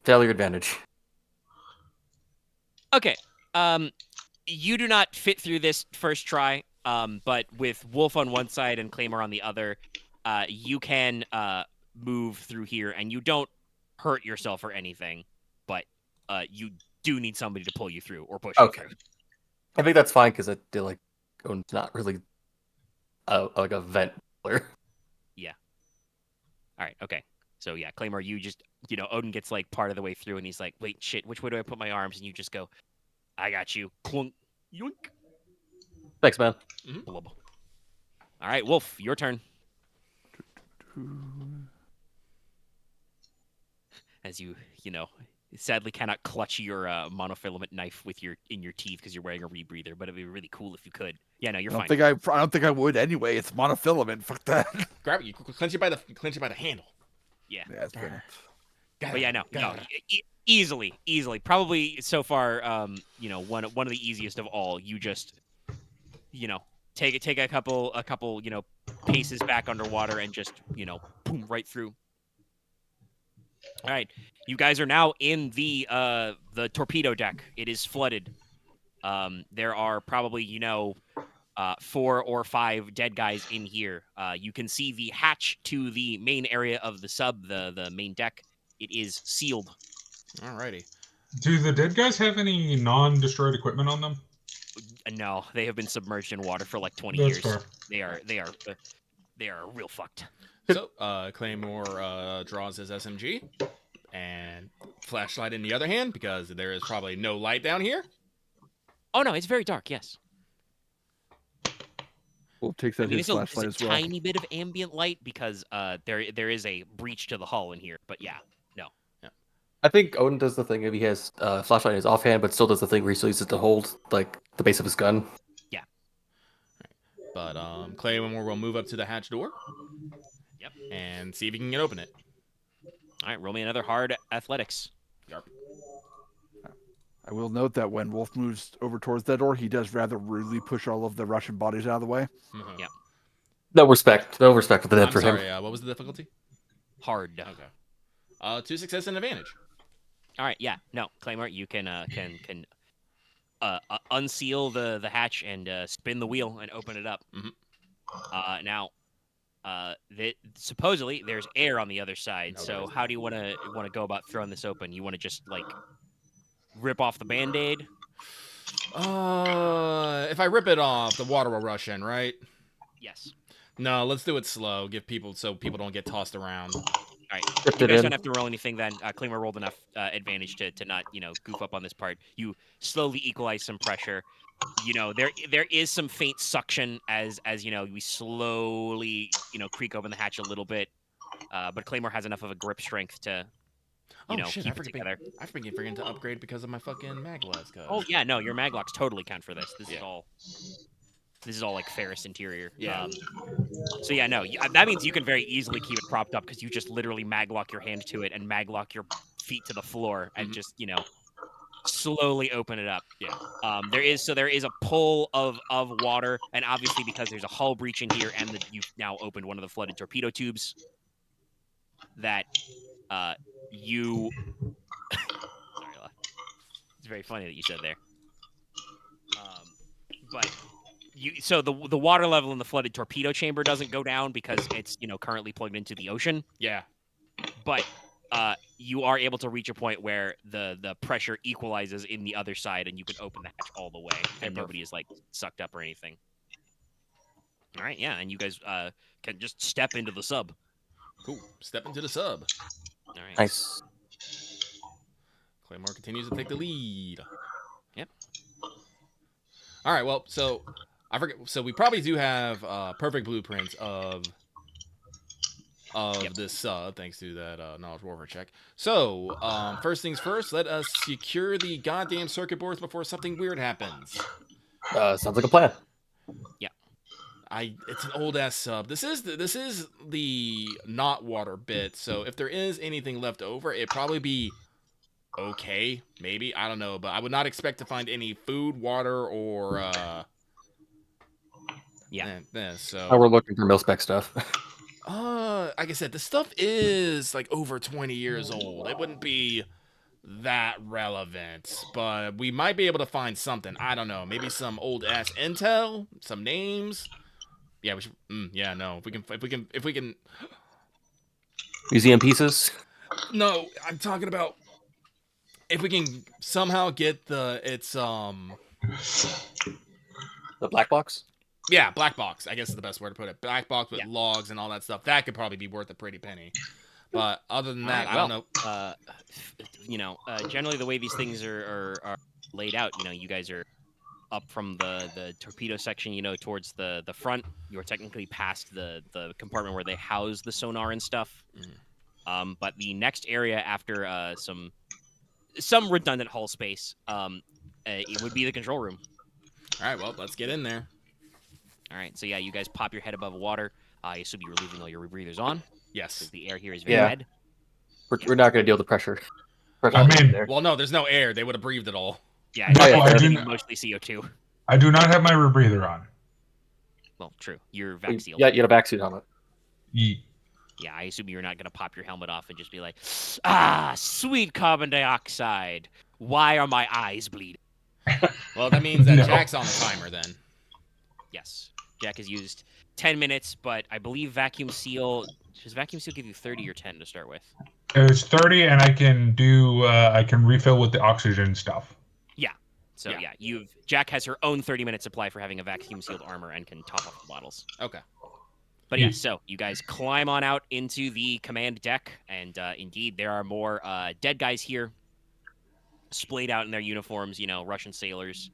S3: advantage.
S2: Okay. You do not fit through this first try. But with Wolf on one side and Claymore on the other, you can move through here, and you don't hurt yourself or anything. But you do need somebody to pull you through or push you through.
S3: I think that's fine because I feel like Odin's not really like a vent player.
S2: Yeah. All right. Okay. So yeah, Claymore, you just, you know, Odin gets like part of the way through, and he's like, "Wait, shit, which way do I put my arms?" And you just go, "I got you." Clunk. Yoink.
S3: Thanks, man.
S2: Blub. All right, Wolf, your turn. As you know, sadly cannot clutch your monofilament knife with in your teeth because you're wearing a rebreather, but it'd be really cool if you could. Yeah, no, you're fine.
S5: I don't think I would anyway. It's monofilament. Fuck that.
S4: Grab it. You clench it by the handle.
S2: Yeah.
S5: Yeah, it's better.
S2: But yeah, no, easily. Probably so far, you know, one of the easiest of all. You just, you know, take a couple, you know, paces back underwater and just, you know, boom, right through. All right, you guys are now in the torpedo deck. It is flooded. There are probably, you know, 4 or 5 dead guys in here. You can see the hatch to the main area of the sub, the main deck. It is sealed.
S4: Alrighty.
S1: do the dead guys have any non-destroyed equipment on them?
S2: No, they have been submerged in water for like 20
S1: That's
S2: years.
S1: fair.
S2: They are real fucked.
S4: So, Claymore draws his SMG and flashlight in the other hand because there is probably no light down here.
S2: Oh no, it's very dark. Yes.
S5: We'll take that his flashlight
S2: it's
S5: as
S2: a
S5: well.
S2: tiny bit of ambient light because there is a breach to the hull in here. But yeah, no.
S3: I think Odin does the thing if he has flashlight in his offhand, but still does the thing where he still uses it to hold like the base of his gun.
S2: Yeah.
S4: But Claymore will move up to the hatch door.
S2: Yep.
S4: And see if he can open it.
S2: All right, roll me another hard athletics.
S4: Yarp.
S5: I will note that when Wolf moves over towards that door, he does rather rudely push all of the Russian bodies out of the way.
S4: Mm-hmm.
S2: Yeah.
S3: No respect for the dead
S4: I'm
S3: for
S4: sorry,
S3: him.
S4: what was the difficulty?
S2: Hard.
S4: Okay. 2 success and advantage.
S2: All right. Yeah. No, Claymore, you can unseal the hatch and spin the wheel and open it up.
S4: Mhm.
S2: Now, supposedly there's air on the other side.
S4: No,
S2: so
S4: there isn't.
S2: how do you want to go about throwing this open? You want to just like rip off the Band-Aid?
S4: If I rip it off, the water will rush in, right?
S2: Yes.
S4: No, let's do it slow. Give people so people don't get tossed around.
S2: All right.
S3: Ripped
S2: You
S3: it
S2: guys
S3: in.
S2: don't have to roll anything then. Claymore rolled enough advantage to not, you know, goof up on this part. You slowly equalize some pressure. You know, there is some faint suction as you know, we slowly, you know, creak open the hatch a little bit. But Claymore has enough of a grip strength to, you know,
S4: Shit,
S2: keep it together.
S4: I forget to upgrade because of my fucking mag glass.
S2: Oh yeah, no, your maglocks totally count for this. This is
S4: Yeah.
S2: all. This is all like Ferris interior.
S4: Yeah.
S2: So yeah, no, that means you can very easily keep it propped up because you just literally maglock your hand to it and maglock your feet to the floor and just slowly open it up.
S4: Yeah.
S2: There is a pull of water, and obviously because there's a hull breach in here and you've now opened one of the flooded torpedo tubes that you. Sorry, La. It's very funny that you said there. But so the water level in the flooded torpedo chamber doesn't go down because it's currently plugged into the ocean.
S4: Yeah.
S2: But you are able to reach a point where the pressure equalizes in the other side, and you can open the hatch all the way, and nobody is like sucked up or anything. All right, yeah, and you guys can just step into the sub.
S4: Cool. Step into the sub.
S2: All right.
S3: Nice.
S4: Claymore continues to take the lead.
S2: Yep.
S4: All right. Well, so I forget. So we probably do have perfect blueprints of this sub, thanks to that knowledge warfare check. So first things first, let us secure the goddamn circuit boards before something weird happens.
S3: Sounds like a plan.
S2: Yeah.
S4: It's an old ass sub. This is the not water bit. So if there is anything left over, it'd probably be okay, maybe, I don't know, but I would not expect to find any food, water, or so
S3: we're looking for mil-spec stuff.
S4: like I said, the stuff is like over 20 years old. It wouldn't be that relevant, but we might be able to find something. I don't know, maybe some old ass intel, some names. Yeah, we should. Yeah, no. If we can.
S3: Museum pieces.
S4: No, I'm talking about if we can somehow get the
S3: black box.
S4: Yeah, black box. I guess is the best word to put it. Black box with logs and all that stuff. That could probably be worth a pretty penny. But other than that, I don't know.
S2: Generally the way these things are laid out, you guys are up from the torpedo section, towards the front. You're technically past the compartment where they house the sonar and stuff. But the next area after some redundant hull space, it would be the control room.
S4: All right, well, let's get in there.
S2: All right, so yeah, you guys pop your head above water. I assume you were leaving all your rebreathers on.
S4: Yes.
S2: The air here is very red.
S3: We're not going to deal with the pressure.
S1: I mean,
S4: well, no, there's no air. They would have breathed it all.
S2: Yeah,
S1: no, I do
S2: mostly CO2.
S1: I do not have my rebreather on.
S2: Well, true. You're vac sealed.
S3: Yeah, you had a vac suit helmet.
S2: Yeah, I assume you're not going to pop your helmet off and just be like, sweet carbon dioxide. Why are my eyes bleeding?
S4: Well, that means that Jack's on the timer then.
S2: Yes. Jack has used 10 minutes, but I believe vacuum seal... Does vacuum seal give you 30 or 10 to start with?
S1: It's 30, and I can do... I can refill with the oxygen stuff.
S2: Yeah. So, Jack has her own 30-minute supply for having a vacuum-sealed armor and can top up the bottles.
S4: Okay.
S2: But yeah, so you guys climb on out into the command deck, and indeed, there are more dead guys here, splayed out in their uniforms, Russian sailors.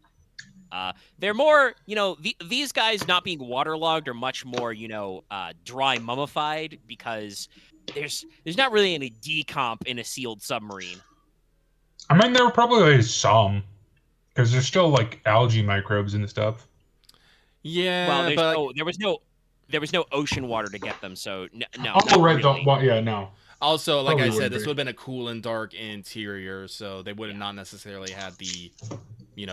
S2: They're more, these guys not being waterlogged are much more, dry mummified because there's not really any decomp in a sealed submarine.
S1: I mean, there were probably some, because there's still like algae microbes and stuff.
S4: Yeah,
S2: well, there was no ocean water to get them, so no.
S1: Oh, right.
S2: Really.
S1: No.
S4: Also, like
S1: Probably
S4: I said, this
S1: be.
S4: would have been a cool and dark interior, so they would have not necessarily had the, the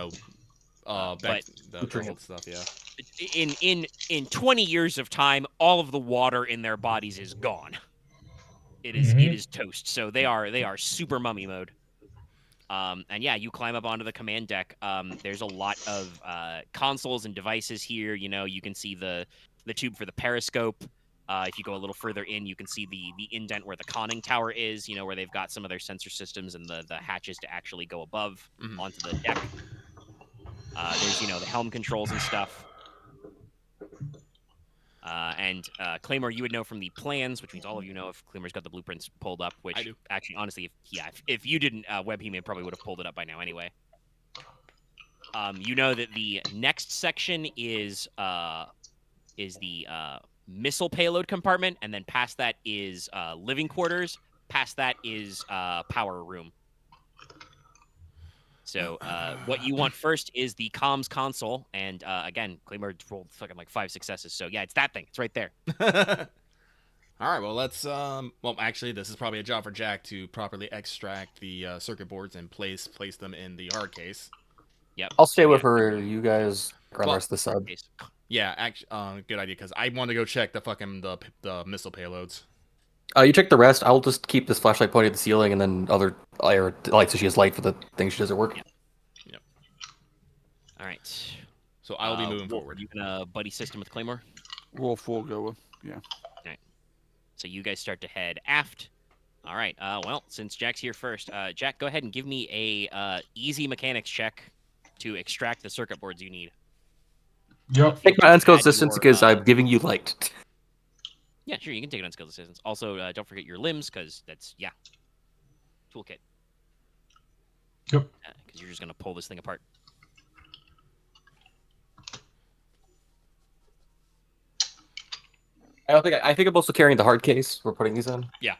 S4: old stuff. Yeah.
S2: In 20 years of time, all of the water in their bodies is gone. It is toast. So they are super mummy mode. And yeah, you climb up onto the command deck. There's a lot of consoles and devices here. You can see the tube for the periscope. If you go a little further in, you can see the indent where the conning tower is, where they've got some of their sensor systems and the hatches to actually go above onto the deck. There's, the helm controls and stuff. And Claymore, you would know from the plans, which means all of you know if Claymore's got the blueprints pulled up, which
S4: I do. Actually,
S2: honestly, if you didn't, WebHeman probably would have pulled it up by now anyway. You know that the next section is the missile payload compartment, and then past that is living quarters. Past that is power room. So what you want first is the comms console, and again, Claymore rolled fucking like 5 successes. So yeah, it's that thing. It's right there.
S4: All right, well, let's well, actually, this is probably a job for Jack to properly extract the circuit boards and place them in the hard case.
S2: Yep.
S3: I'll stay
S2: So,
S3: with
S2: yeah,
S3: her. You guys run the
S4: Well,
S3: rest of the sub.
S2: case.
S4: Yeah, actually, good idea, because I want to go check the fucking the missile payloads.
S3: You check the rest. I'll just keep this flashlight pointing at the ceiling, and then other lights so she has light for the things she does at work.
S2: Yep. All right.
S4: So I'll be moving
S2: Wolf,
S4: forward.
S2: You gonna buddy system with Claymore?
S5: Wolf will go with, yeah.
S2: So you guys start to head aft. All right. Well, since Jack's here first, Jack, go ahead and give me a easy mechanics check to extract the circuit boards you need.
S1: Yep.
S3: Take my unskilled
S2: Add
S3: assistance
S2: your,
S3: because I'm giving you light.
S2: Yeah, sure. You can take an unskilled assistance. Also, don't forget your limbs because that's toolkit.
S1: Yep.
S2: Because you're just gonna pull this thing apart.
S3: I think I'm also carrying the hard case. We're putting these in.
S2: Yeah.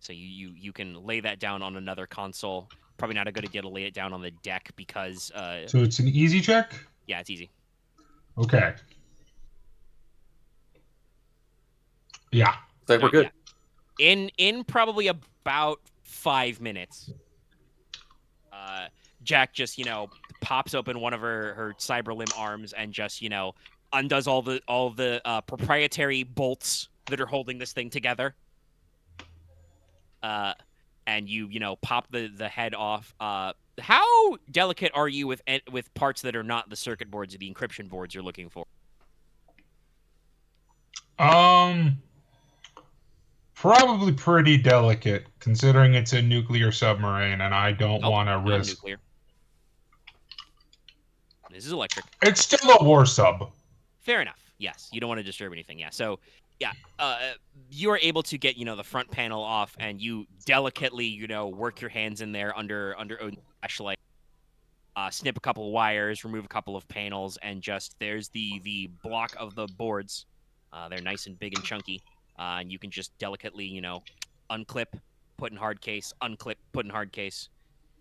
S2: So you can lay that down on another console. Probably not a good idea to lay it down on the deck because
S1: So it's an easy check?
S2: yeah, it's easy.
S1: Okay. Yeah.
S3: So we're good.
S2: Yeah. In probably about 5 minutes, Jack just pops open one of her cyber limb arms and just undoes all the proprietary bolts that are holding this thing together. And you pop the head off. How delicate are you with parts that are not the circuit boards or the encryption boards you're looking for?
S1: Probably pretty delicate, considering it's a nuclear submarine, and I don't want to risk.
S2: Nuclear. This is electric.
S1: It's still a war sub.
S2: Fair enough. Yes, you don't want to disturb anything. Yeah. So, yeah, you are able to get the front panel off, and you delicately work your hands in there under Odin's flashlight, snip a couple of wires, remove a couple of panels, and just there's the block of the boards. They're nice and big and chunky, and you can just delicately unclip, put in hard case, unclip, put in hard case.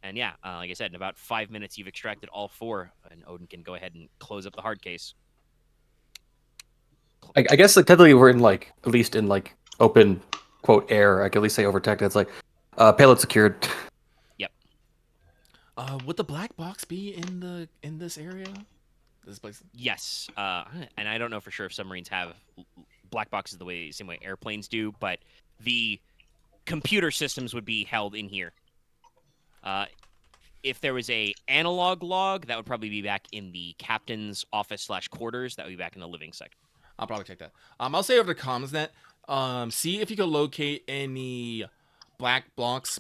S2: And yeah, like I said, in about 5 minutes, you've extracted all 4, and Odin can go ahead and close up the hard case.
S3: I guess technically we're in at least in open quote air. I can at least say overprotected. It's payload secured.
S2: Yep.
S4: Would the black box be in this area? This place?
S2: Yes. And I don't know for sure if submarines have black boxes the same way airplanes do, but the computer systems would be held in here. If there was a analog log, that would probably be back in the captain's office / quarters. That would be back in the living section.
S4: I'll probably check that. I'll say over to CommsNet. See if you can locate any black boxes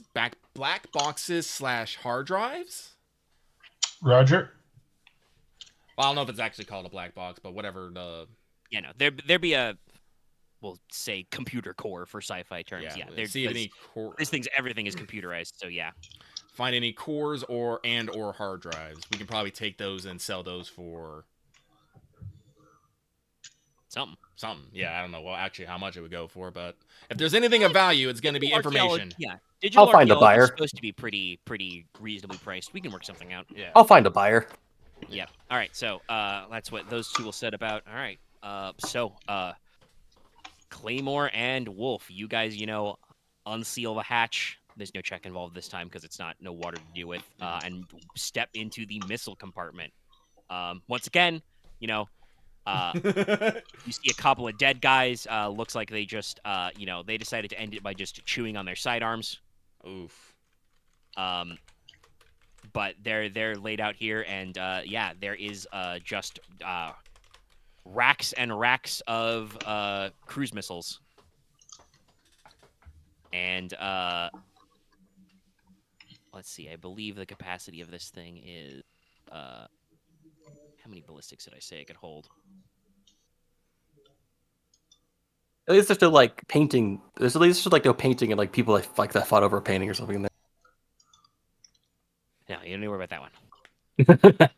S4: / hard drives.
S1: Roger.
S4: Well, I don't know if it's actually called a black box, but whatever the.
S2: Yeah, no, there'd be a, we'll say computer core for sci-fi terms. Yeah,
S4: see if any core.
S2: Everything is computerized. So yeah.
S4: Find any cores or hard drives. We can probably take those and sell those for
S2: something.
S4: Yeah, I don't know. Well, actually, how much it would go for, but if there's anything of value, it's going to be information.
S2: Yeah, digital
S3: I'll find a buyer.
S2: Is supposed to be pretty reasonably priced. We can work something out.
S4: Yeah,
S3: I'll find a buyer.
S2: Yeah. All right. So that's what those two will set about. All right. So Claymore and Wolf, you guys, unseal the hatch. There's no check involved this time because it's no water to deal with. And step into the missile compartment. Once again, you see a couple of dead guys. Looks like they just, they decided to end it by just chewing on their sidearms.
S4: Oof.
S2: But they're laid out here, and yeah, there is just racks and racks of cruise missiles. And let's see, I believe the capacity of this thing is how many ballistics did I say it could hold?
S3: At least there's still painting. There's at least no painting and people that fought over a painting or something in there.
S2: No, you don't need to worry about that one.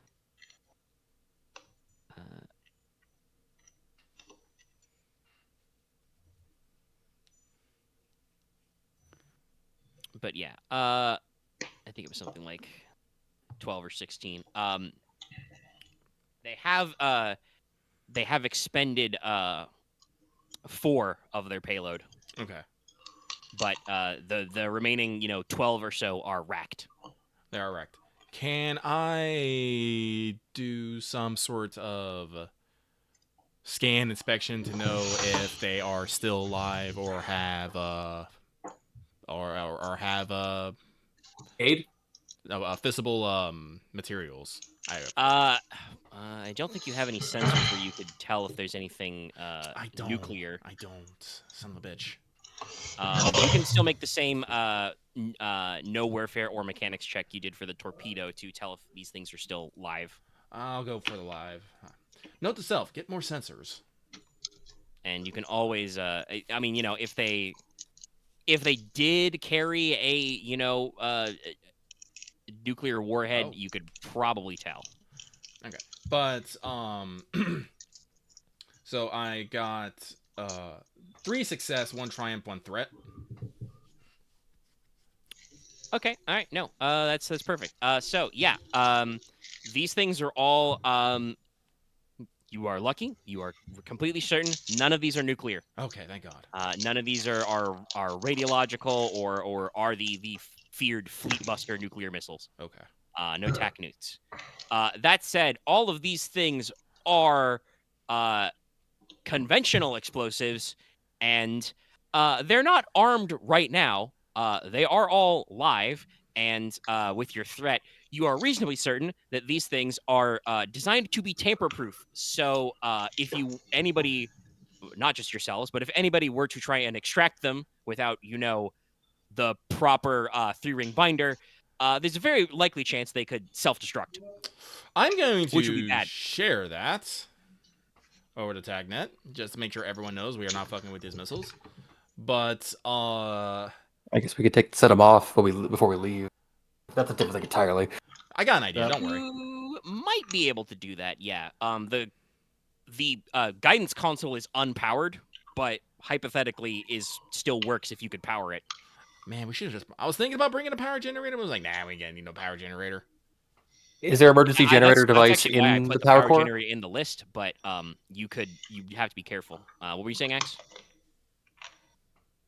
S2: but yeah. I think it was something like 12 or 16. They have expended 4 of their payload,
S4: Okay.
S2: but the remaining 12 or so are racked.
S4: They are wrecked. Can I do some sort of scan inspection to know if they are still alive or have
S3: Aid?
S4: fissile materials?
S2: I don't think you have any sensors where you could tell if there's anything
S4: I don't.
S2: nuclear.
S4: I don't. Son of a bitch.
S2: You can still make the same no warfare or mechanics check you did for the torpedo to tell if these things are still live.
S4: I'll go for the live. Note to self: get more sensors.
S2: And you can always, I mean, if they did carry a nuclear warhead, you could probably tell.
S4: Okay, but so I got 3 success, 1 triumph, 1 threat.
S2: Okay, all right, no, that's perfect. So yeah, these things are all you are lucky. You are completely certain none of these are nuclear.
S4: Okay, thank God.
S2: None of these are radiological or are the feared fleet-buster nuclear missiles.
S4: Okay.
S2: No TAC nukes. That said, all of these things are conventional explosives, and they're not armed right now. They are all live, and with your threat, you are reasonably certain that these things are designed to be tamper-proof. So if anybody, not just yourselves, but if anybody were to try and extract them without, the proper 3-ring binder, there's a very likely chance they could self-destruct.
S4: I'm going
S2: Which would be
S4: to
S2: bad.
S4: share that over to TagNet, just to make sure everyone knows we are not fucking with these missiles. But,
S3: I guess we could set them off before we leave. That's a different thing entirely.
S4: I got an idea, don't worry.
S2: You might be able to do that, yeah. The guidance console is unpowered, but hypothetically still works if you could power it.
S4: Man, we should have just... I was thinking about bringing a power generator, but I was like, nah, we ain't need no power generator.
S3: Is there an emergency generator
S2: that's
S3: device
S2: actually why I
S3: in
S2: put
S3: the
S2: the
S3: power
S2: power
S3: core?
S2: generator in the list, but you have to be careful. What were you saying, Axe?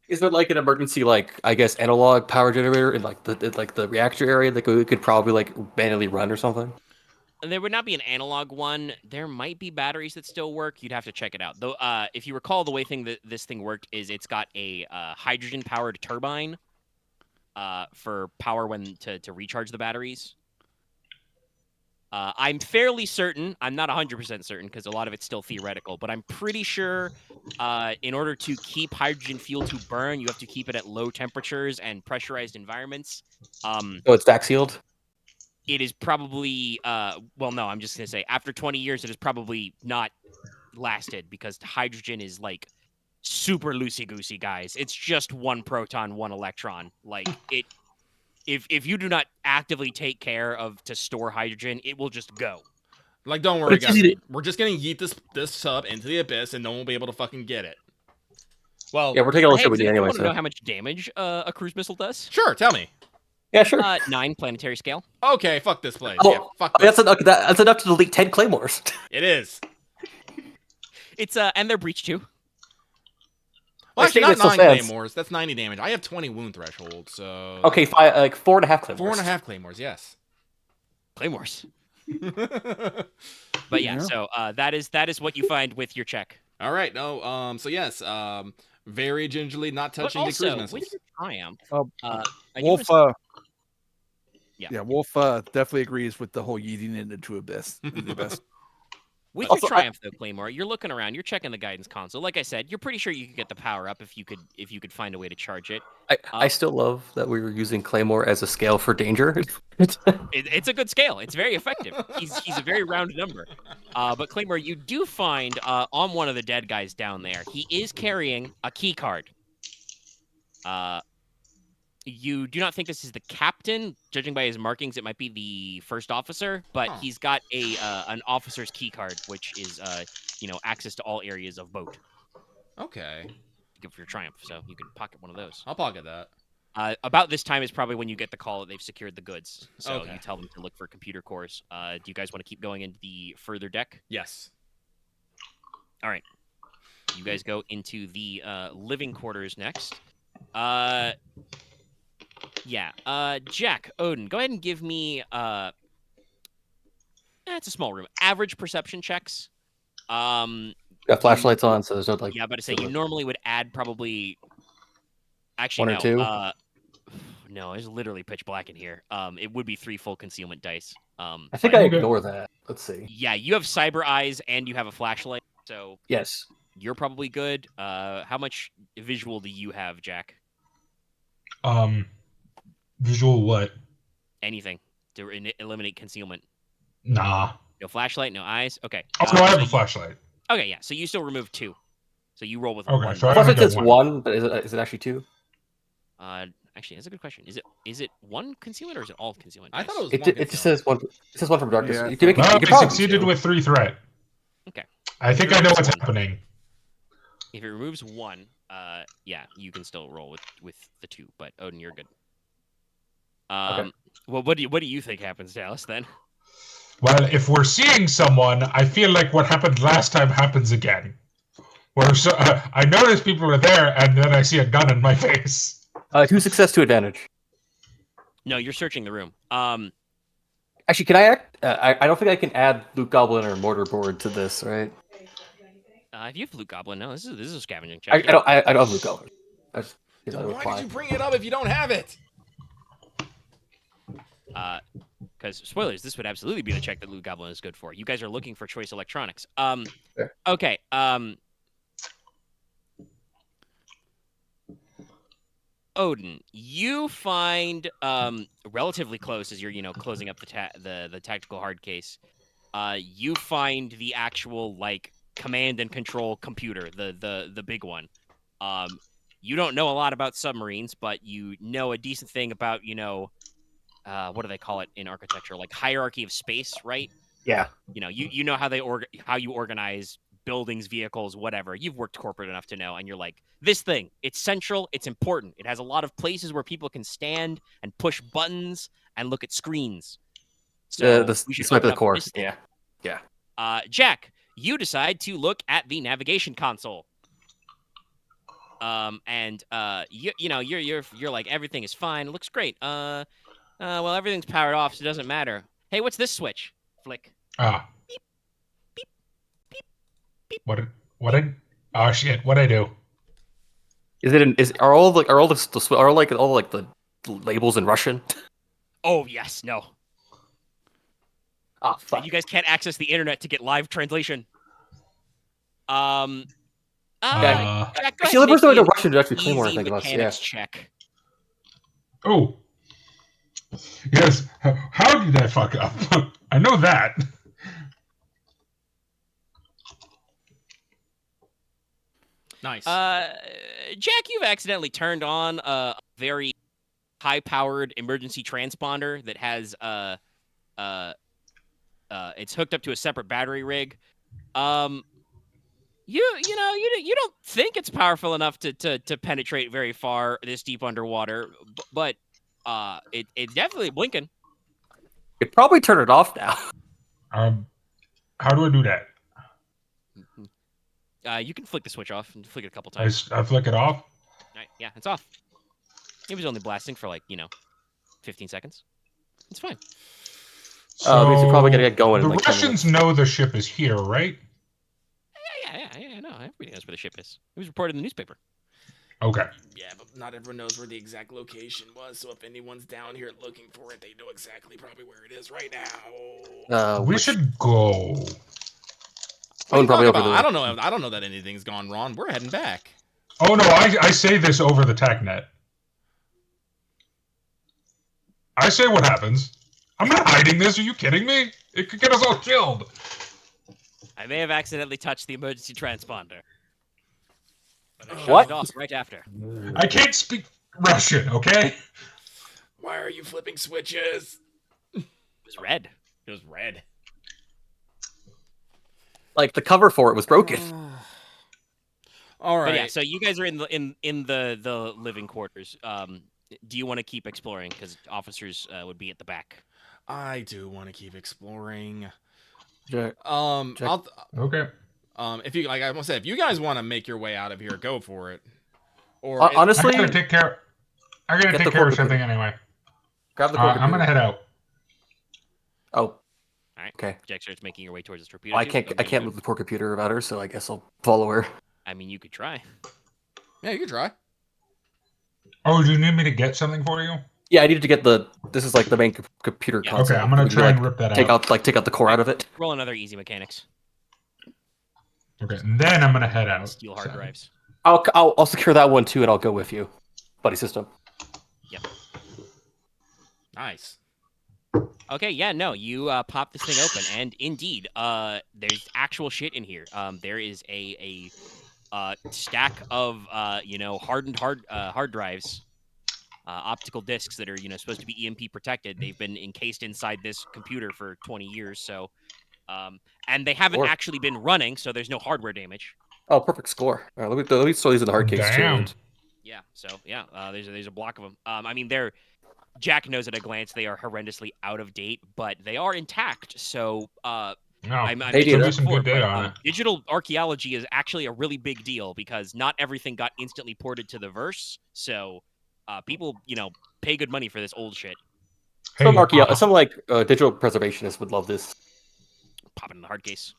S3: Is there like an emergency, I guess, analog power generator in the reactor area that we could probably manually run or something?
S2: There would not be an analog one. There might be batteries that still work. You'd have to check it out. Though, if you recall, the way this thing worked is it's got a hydrogen-powered turbine for power to recharge the batteries. I'm fairly certain, I'm not 100% certain because a lot of it's still theoretical, but I'm pretty sure in order to keep hydrogen fuel to burn, you have to keep it at low temperatures and pressurized environments.
S3: So it's stack sealed?
S2: It is probably, well, no, I'm just going to say after 20 years, it has probably not lasted because hydrogen is super loosey-goosey, guys. It's just 1 proton, 1 electron. If you do not actively take care to store hydrogen, it will just go.
S4: Don't worry, guys. We're just gonna yeet this sub into the abyss, and no one will be able to fucking get it. Well,
S3: yeah, we're taking all the shit we need anyway.
S2: Want to know how much damage a cruise missile does?
S4: Sure, tell me.
S3: Yeah, sure.
S2: 9 planetary scale.
S4: Okay, fuck this place.
S3: Oh,
S4: yeah, fuck this.
S3: That's enough to delete 10 claymores.
S4: It is.
S2: It's and they're breach too.
S4: Well, actually, not 9 claymores. That's 90 damage. I have 20 wound threshold, so...
S3: Okay, 4.5 claymores.
S4: 4.5 claymores, yes.
S2: Claymores. But yeah, so that is what you find with your check.
S4: All right, no, so yes, very gingerly not touching the cruise missiles.
S2: With your triumph,
S5: Wolf, Wolf definitely agrees with the whole yeeting it into abyss. The abyss.
S2: With your triumph, though, Claymore, you're looking around, you're checking the guidance console. Like I said, you're pretty sure you could get the power up if you could find a way to charge it.
S3: I still love that we were using Claymore as a scale for danger.
S2: It's a good scale. It's very effective. He's a very round number. But Claymore, you do find on one of the dead guys down there, he is carrying a key card. You do not think this is the captain. Judging by his markings, it might be the first officer, but he's got an officer's key card, which is access to all areas of boat.
S4: Okay.
S2: Good for your triumph, so you can pocket one of those.
S4: I'll pocket that.
S2: About this time is probably when you get the call that they've secured the goods. So
S4: Okay.
S2: you tell them to look for computer cores. Do you guys want to keep going into the further deck?
S4: Yes.
S2: All right. You guys go into the living quarters next. Jack, Odin, go ahead and give me it's a small room. Average perception checks.
S3: Got flashlights on, so there's no like.
S2: Yeah, but to say you normally would add probably. Actually,
S3: One or
S2: no.
S3: two?
S2: No, it's literally pitch black in here. It would be 3 full concealment dice.
S3: I think
S2: but-
S3: I ignore that. Let's see.
S2: Yeah, you have cyber eyes and you have a flashlight, so
S3: Yes.
S2: you're probably good. How much visual do you have, Jack?
S1: Visual what?
S2: Anything to eliminate concealment.
S1: Nah.
S2: No flashlight, no eyes. Okay.
S1: Oh, no, I have
S2: so
S1: a
S2: you-
S1: flashlight.
S2: Okay, yeah. So you still remove 2. So you roll with
S1: Okay,
S2: 1.
S1: so I
S3: Flashlight
S1: only get
S3: says
S1: one.
S3: 1, but is it actually 2?
S2: Actually, that's a good question. Is it 1 concealment or is it all concealment?
S4: I
S2: dice?
S4: thought it was
S3: It,
S4: one
S3: it just says 1. It says 1 from darkness.
S5: Yeah,
S3: You can make it,
S1: Well,
S3: you can
S1: I
S3: probably
S1: succeeded
S3: do.
S1: with 3 threat.
S2: Okay.
S1: I think
S2: It
S1: I know
S2: removes
S1: what's
S2: 1.
S1: happening.
S2: If it removes 1, yeah, you can still roll with the 2. But Odin, you're good.
S3: Okay.
S2: Well, what do you think happens, Dallas? Then.
S1: Well, if we're seeing someone, I feel like what happened last time happens again. Where I notice people are there, and then I see a gun in my face.
S3: 2 success, 2 advantage.
S2: No, you're searching the room.
S3: Actually, can I act? I don't think I can add Luke Goblin or Mortarboard to this, right?
S2: If you have Loot Goblin, no, this is a scavenging check.
S3: I don't have Luke Goblin. I just,
S4: Then
S3: I
S4: why
S3: reply.
S4: did you bring it up if you don't have it?
S2: Because spoilers, this would absolutely be the check that Loot Goblin is good for. You guys are looking for choice electronics.
S3: Fair.
S2: Okay. Odin, you find relatively close as you're closing up the tactical hard case. You find the actual like command and control computer, the big one. You don't know a lot about submarines, but you know a decent thing about what do they call it in architecture, like hierarchy of space, right?
S3: Yeah.
S2: You know how how you organize buildings, vehicles, whatever. You've worked corporate enough to know, and you're like, this thing, it's central, it's important. It has a lot of places where people can stand and push buttons and look at screens. So
S3: This
S2: we should
S3: might be
S2: open
S3: the
S2: up
S3: core.
S2: this thing.
S3: Yeah.
S2: Jack, you decide to look at the navigation console. You're like, everything is fine, it looks great. Well, everything's powered off, so it doesn't matter. Hey, what's this switch? Flick.
S1: Ah.
S2: Beep, beep, beep.
S1: Oh shit! What'd I do?
S3: Are all the labels in Russian?
S2: Oh yes, no.
S3: Ah, fuck.
S2: You guys can't access the internet to get live translation.
S3: Okay.
S2: Jack, go
S3: Actually, the
S2: ahead
S3: first time I
S2: and
S3: know
S2: make
S3: Russian is actually
S2: me
S3: Claymore, I
S2: an
S3: think
S2: easy
S3: about. Yeah.
S2: mechanics check.
S1: Oh. Yes. How did I fuck up? I know that.
S4: Nice.
S2: Jack, you've accidentally turned on a very high-powered emergency transponder that has it's hooked up to a separate battery rig. You don't think it's powerful enough to penetrate very far this deep underwater, but it's definitely blinking.
S3: You'd probably turn it off now.
S1: How do I do that?
S2: You can flick the switch off and flick it a couple times.
S1: I flick it off.
S2: All right, yeah, it's off. It was only blasting for 15 seconds. It's fine.
S3: Means you're probably gonna get going
S1: The
S3: in 10
S1: Russians
S3: minutes.
S1: know the ship is here, right?
S2: Yeah, no, everybody knows where the ship is. It was reported in the newspaper.
S1: Okay.
S4: Yeah, but not everyone knows where the exact location was, so if anyone's down here looking for it, they know exactly probably where it is right now.
S1: We should go.
S4: What are you
S3: probably
S4: talking
S3: over
S4: about?
S3: the-
S4: I don't know that anything's gone wrong. We're heading back.
S1: Oh no, I say this over the TACnet. I say what happens. I'm not hiding this. Are you kidding me? It could get us all killed.
S2: I may have accidentally touched the emergency transponder. But I shut
S3: What?
S2: it off right after.
S1: I can't speak Russian, okay?
S4: Why are you flipping switches?
S2: It was red.
S4: It was red.
S3: Like the cover for it was broken.
S4: All right.
S2: But yeah, so you guys are in the living quarters. Do you want to keep exploring? Because officers would be at the back.
S4: I do want to keep exploring.
S3: Jack,
S4: I'll
S1: Okay.
S4: if you like, I said, if you guys want to make your way out of here, go for it. Or
S3: honestly,
S1: I gotta take care. I gotta
S3: Get
S1: take
S3: the
S1: care of
S3: Corpo
S1: something
S3: computer.
S1: anyway.
S3: grab the core
S1: I'm gonna
S3: computer.
S1: head out.
S3: Oh,
S2: All right.
S3: okay.
S2: Jack starts making your way towards the torpedo.
S3: Well, I
S2: tube.
S3: can't move the core computer about her, so I guess I'll follow her.
S2: I mean, you could try.
S4: yeah, you can try.
S1: Oh, do you need me to get something for you?
S3: Yeah, I needed to get the. This is like the main computer
S2: Yeah.
S3: console.
S1: Okay, I'm gonna
S3: We can,
S1: try and
S3: like,
S1: rip that
S3: take
S1: out.
S3: take out the core out of it.
S2: Roll another easy mechanics.
S1: Okay, and then I'm gonna head out.
S2: Steal hard
S1: So-
S2: drives.
S3: I'll secure that one too, and I'll go with you, buddy system.
S4: Nice.
S2: Okay, yeah, no, you pop this thing open, and indeed, there's actual shit in here. There is a stack of hardened hard drives, optical discs that are supposed to be EMP protected. They've been encased inside this computer for 20 years, so and they haven't
S3: Score.
S2: actually been running, so there's no hardware damage.
S3: Oh, perfect score. All right, let me throw these in the hard case
S1: Damn.
S3: too.
S2: Yeah, so yeah, there's a block of them. I mean, they're Jack knows at a glance they are horrendously out of date, but they are intact. So
S1: No,
S2: I
S3: Hey,
S2: mentioned
S3: Data.
S2: this
S1: some
S2: before,
S1: good data
S2: but,
S1: on it.
S2: digital archaeology is actually a really big deal because not everything got instantly ported to the verse. So people, pay good money for this old shit.
S1: Hey,
S3: Some digital preservationists would love this.
S2: Pop it in the hard case.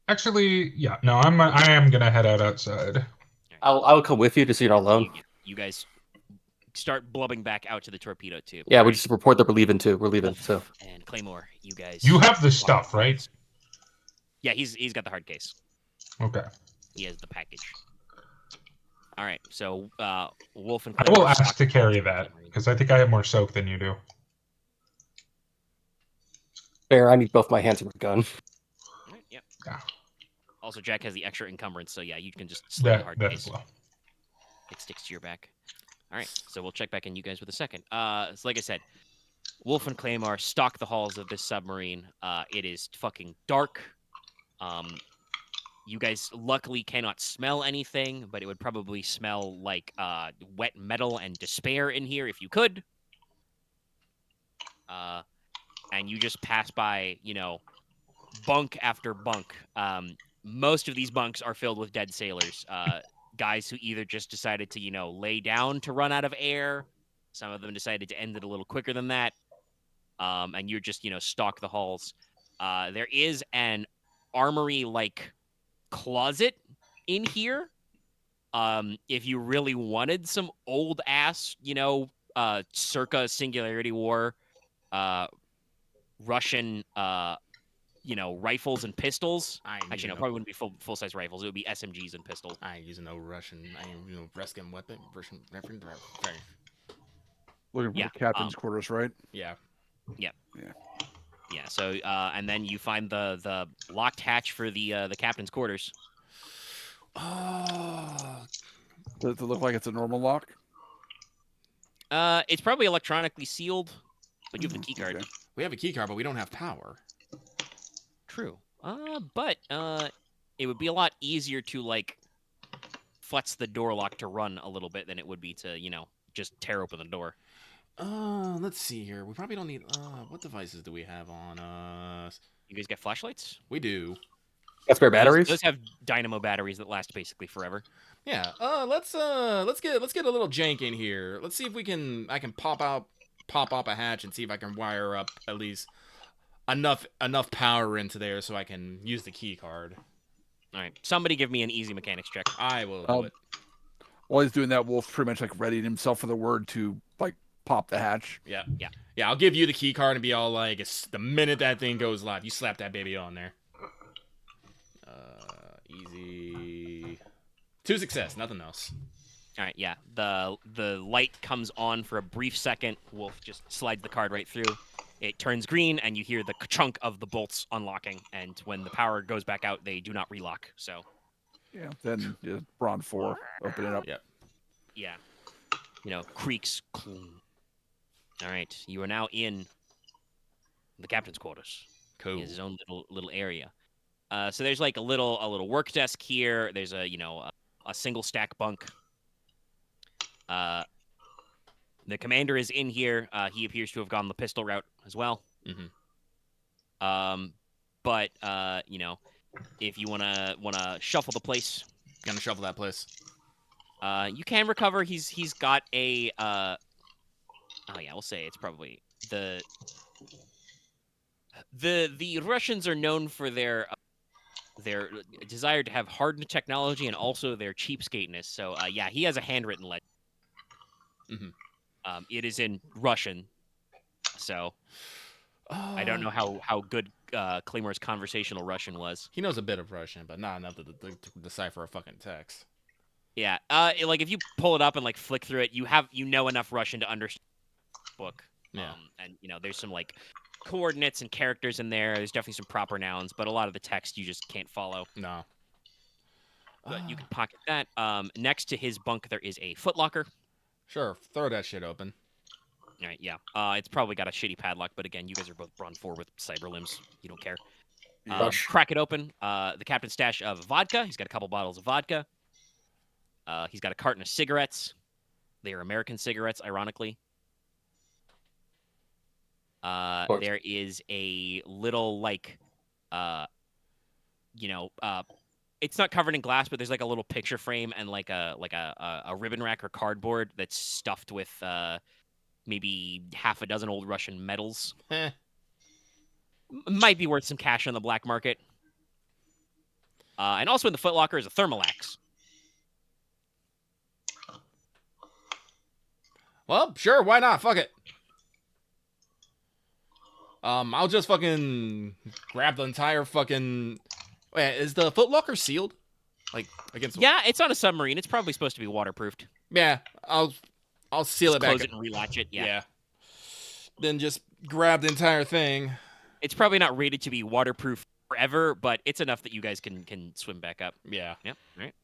S1: actually, yeah, no, I am gonna head out outside.
S3: I'll come with you just so you're not alone.
S2: You guys start blubbing back out to the torpedo tube.
S3: Yeah, we just report that we're leaving too. We're leaving. So
S2: And Claymore, you guys.
S1: You have the
S2: walk
S1: stuff,
S2: the
S1: right?
S2: fence. Yeah, he's got the hard case.
S1: Okay.
S2: He has the package. All right, so Wolf and
S1: I
S2: Claymore
S1: will ask
S2: stock
S1: to
S2: the
S1: carry
S2: halls.
S1: that because I think I have more soak than you do.
S3: fair. I need both my hands on the gun.
S2: All right, yeah.
S1: Yeah.
S2: Also, Jack has the extra encumbrance, so yeah, you can just sling the hard
S1: That
S2: case.
S1: as well.
S2: It sticks to your back. All right, so we'll check back in you guys with a second. So like I said, Wolf and Claymore stalk the halls of this submarine. It is fucking dark. You guys luckily cannot smell anything, but it would probably smell like wet metal and despair in here if you could. And you just pass by, bunk after bunk. Most of these bunks are filled with dead sailors. Guys who either just decided to, lay down to run out of air. Some of them decided to end it a little quicker than that. And you're just, stalk the halls. There is an armory-like closet in here. If you really wanted some old-ass, circa Singularity War, Russian, rifles and pistols. Actually, no, probably wouldn't be full-size rifles. It would be SMGs and pistols.
S4: I ain't using no Russian. I ain't Russian weapon. Russian.
S5: Looking for
S2: Yeah,
S5: the captain's quarters, right?
S4: Yeah.
S2: Yeah. So, and then you find the locked hatch for the captain's quarters.
S4: Oh.
S5: Does it look like it's a normal lock?
S2: It's probably electronically sealed, but you have the key card.
S5: Okay.
S4: We have a key card, but we don't have power.
S2: True. But it would be a lot easier to flex the door lock to run a little bit than it would be to just tear open the door.
S4: Let's see here. We probably don't need. What devices do we have on us?
S2: You guys got flashlights?
S4: We do.
S3: Got spare batteries?
S2: Those have dynamo batteries that last basically forever.
S4: Yeah. Let's get a little jank in here. Let's see if I can pop up a hatch and see if I can wire up at least enough power into there so I can use the key card.
S2: All right. Somebody give me an easy mechanics check.
S4: I will do it.
S5: While he's doing that, Wolf's pretty much readying himself for the word to pop the hatch.
S4: Yeah. I'll give you the key card and be all like, it's the minute that thing goes live, you slap that baby on there. Easy. 2 success, nothing else.
S2: All right, yeah. The light comes on for a brief second. Wolf just slides the card right through. It turns green, and you hear the chunk of the bolts unlocking. And when the power goes back out, they do not relock. So,
S5: Yeah. Then Brawn 4, open it up.
S4: Yep.
S2: yeah, creaks. All right, you are now in the captain's quarters.
S4: Cool.
S2: He has his own little area. So there's a little work desk here. There's a single stack bunk. The commander is in here. He appears to have gone the pistol route as well. But you know, if you wanna shuffle the place,
S4: Gonna shuffle that place.
S2: you can recover. He's got a oh yeah, we'll say it's probably the Russians are known for their desire to have hardened technology and also their cheapskateness. So yeah, he has a handwritten letter. It is in Russian, so I don't know how good Claymore's conversational Russian was.
S4: He knows a bit of Russian, but not enough to decipher a fucking text.
S2: Yeah, like if you pull it up and like flick through it, you know enough Russian to understand the book.
S4: Yeah.
S2: And you know, there's some like coordinates and characters in there. There's definitely some proper nouns, but a lot of the text you just can't follow.
S4: No.
S2: But you can pocket that. Next to his bunk, there is a footlocker.
S4: Sure, throw that shit open.
S2: All right, yeah. It's probably got a shitty padlock, but again, you guys are both brawn 4 with cyber limbs. You don't care. Crack it open. The captain's stash of vodka. He's got a couple bottles of vodka. He's got a carton of cigarettes. They are American cigarettes, ironically. There is a little, like, you know, it's not covered in glass, but there's like a little picture frame and like a ribbon rack or cardboard that's stuffed with maybe half a dozen old Russian medals. Might be worth some cash on the black market. And also in the footlocker is a thermal axe.
S4: Well, sure, why not? Fuck it. I'll just fucking grab the entire fucking... Wait, is the footlocker sealed? Like, against...
S2: Yeah, it's on a submarine. It's probably supposed to be waterproofed.
S4: Yeah, I'll seal
S2: just
S4: it back.
S2: Close it and relatch it, yeah.
S4: Then just grab the entire thing.
S2: It's probably not rated to be waterproof forever, but it's enough that you guys can swim back up.
S4: Yeah.
S2: Yep, all right.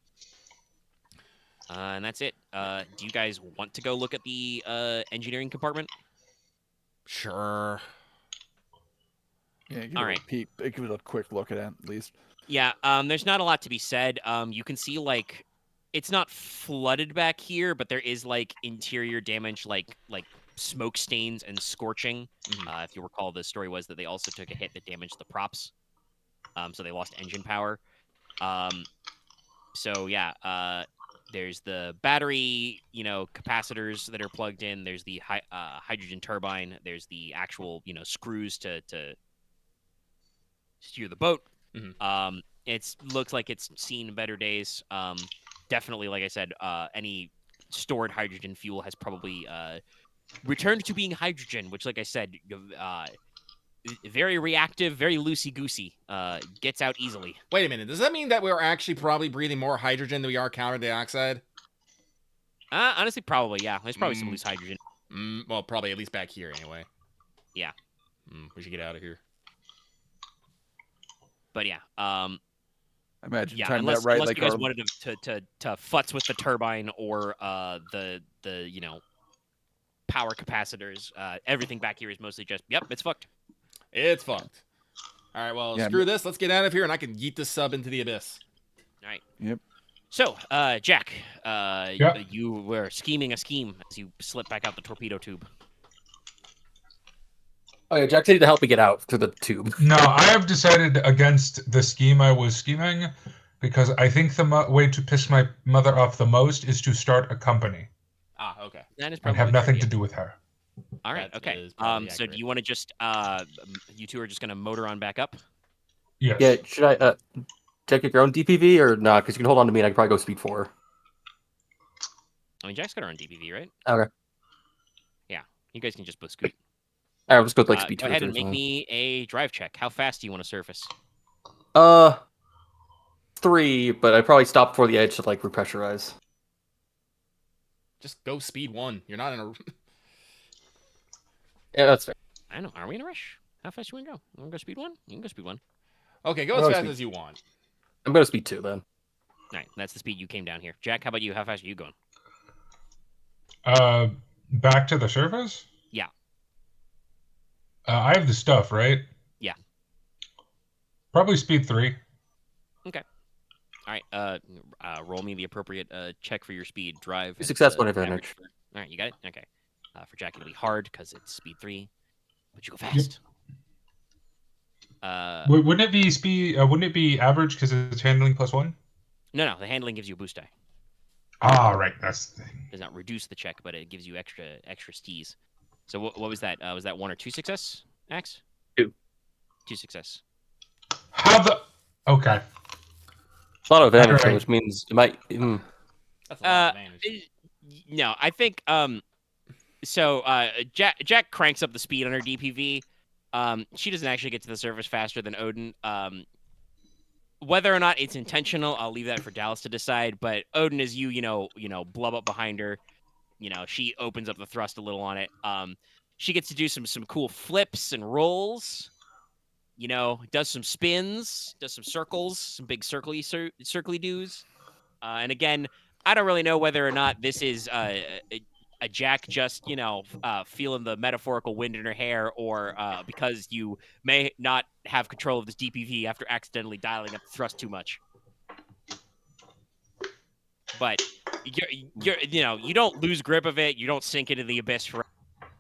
S2: And that's it. Do you guys want to go look at the engineering compartment?
S4: Sure.
S5: Yeah, give
S2: All
S5: it
S2: right.
S5: a peek. Give it a quick look at least.
S2: Yeah, there's not a lot to be said. You can see, like, it's not flooded back here, but there is, like, interior damage, like smoke stains and scorching. If you recall, the story was that they also took a hit that damaged the props. So they lost engine power. So, yeah, there's the battery, you know, capacitors that are plugged in. There's the hydrogen turbine. There's the actual, you know, screws to steer the boat. It looks like it's seen better days. Definitely, like I said, any stored hydrogen fuel has probably returned to being hydrogen, which, like I said, very reactive, very loosey-goosey, gets out easily.
S4: Wait a minute, does that mean that we're actually probably breathing more hydrogen than we are carbon dioxide?
S2: Honestly, probably, yeah. There's probably some loose hydrogen.
S4: Well, probably at least back here, anyway.
S2: Yeah.
S4: We should get out of here.
S2: But yeah,
S5: I imagine time
S2: unless
S5: that right,
S2: you
S5: like
S2: guys
S5: our...
S2: wanted to futz with the turbine or the you know, power capacitors, everything back here is mostly just, yep, it's fucked.
S4: It's fucked. All right, well, screw this. Let's get out of here, and I can yeet this sub into the abyss.
S2: All right.
S5: Yep.
S2: So, Jack, you were scheming a scheme as you slip back out the torpedo tube.
S3: Oh yeah, Jack needed to help me get out through the tube.
S1: No, I have decided against the scheme I was scheming because I think the way to piss my mother off the most is to start a company.
S4: Ah, okay.
S2: That is
S1: And
S2: probably
S1: have nothing
S2: true,
S1: to
S2: yeah.
S1: do with her.
S2: All right,
S4: That
S2: okay.
S4: is probably
S2: So do
S4: accurate.
S2: you want to just, you two are just going to motor on back up?
S1: Yes.
S3: Yeah, should I Jack get your own DPV or not? Because you can hold on to me and I can probably go speed 4.
S2: I mean, Jack's got her own DPV, right?
S3: Okay.
S2: Yeah, you guys can just both scoot.
S3: Alright, let's go with like speed 2.
S2: Go ahead
S3: or
S2: and make
S3: something.
S2: me a drive check. How fast do you want to surface?
S3: 3, but I probably stop before the edge to like repressurize.
S4: Just go speed 1. You're not in a...
S3: Yeah, that's fair.
S2: I don't know. Are we in a rush? How fast do you want to go? You want to go speed 1? You can go speed 1.
S4: Okay, go
S3: Oh,
S4: as fast
S3: speed.
S4: as you want.
S3: I'm going to speed 2 then.
S2: All right, that's the speed you came down here. Jack, how about you? How fast are you going?
S1: Back to the surface?
S2: Yeah.
S1: I have the stuff, right?
S2: Yeah.
S1: Probably speed 3.
S2: All right, roll me the appropriate check for your speed. Drive.
S3: Success,
S2: and,
S3: one
S2: average
S3: advantage.
S2: for- All right, you got it? Okay. For Jack, it'll be hard because it's speed 3, but you go fast.
S1: Wouldn't it be speed? Wouldn't it be average because it's handling +1?
S2: No, the handling gives you a boost die.
S1: Ah, right. That's the thing.
S2: Does not reduce the check, but it gives you extra stees. So what was that? Was that 1 or 2 success, Axe?
S3: 2.
S2: 2 success.
S1: How the? Okay.
S3: It's a lot of advantage,
S1: Alright.
S3: which means it might.
S4: That's a lot of advantage.
S2: No, I think so Jack cranks up the speed on her DPV. She doesn't actually get to the surface faster than Odin. Whether or not it's intentional, I'll leave that for Dallas to decide. But Odin, as you blub up behind her, she opens up the thrust a little on it. She gets to do some cool flips and rolls. Does some spins, does some circles, some big circly doos. And again, I don't really know whether or not this is a Jack just, feeling the metaphorical wind in her hair, or because you may not have control of this DPV after accidentally dialing up the thrust too much. But you don't lose grip of it. You don't sink into the abyss for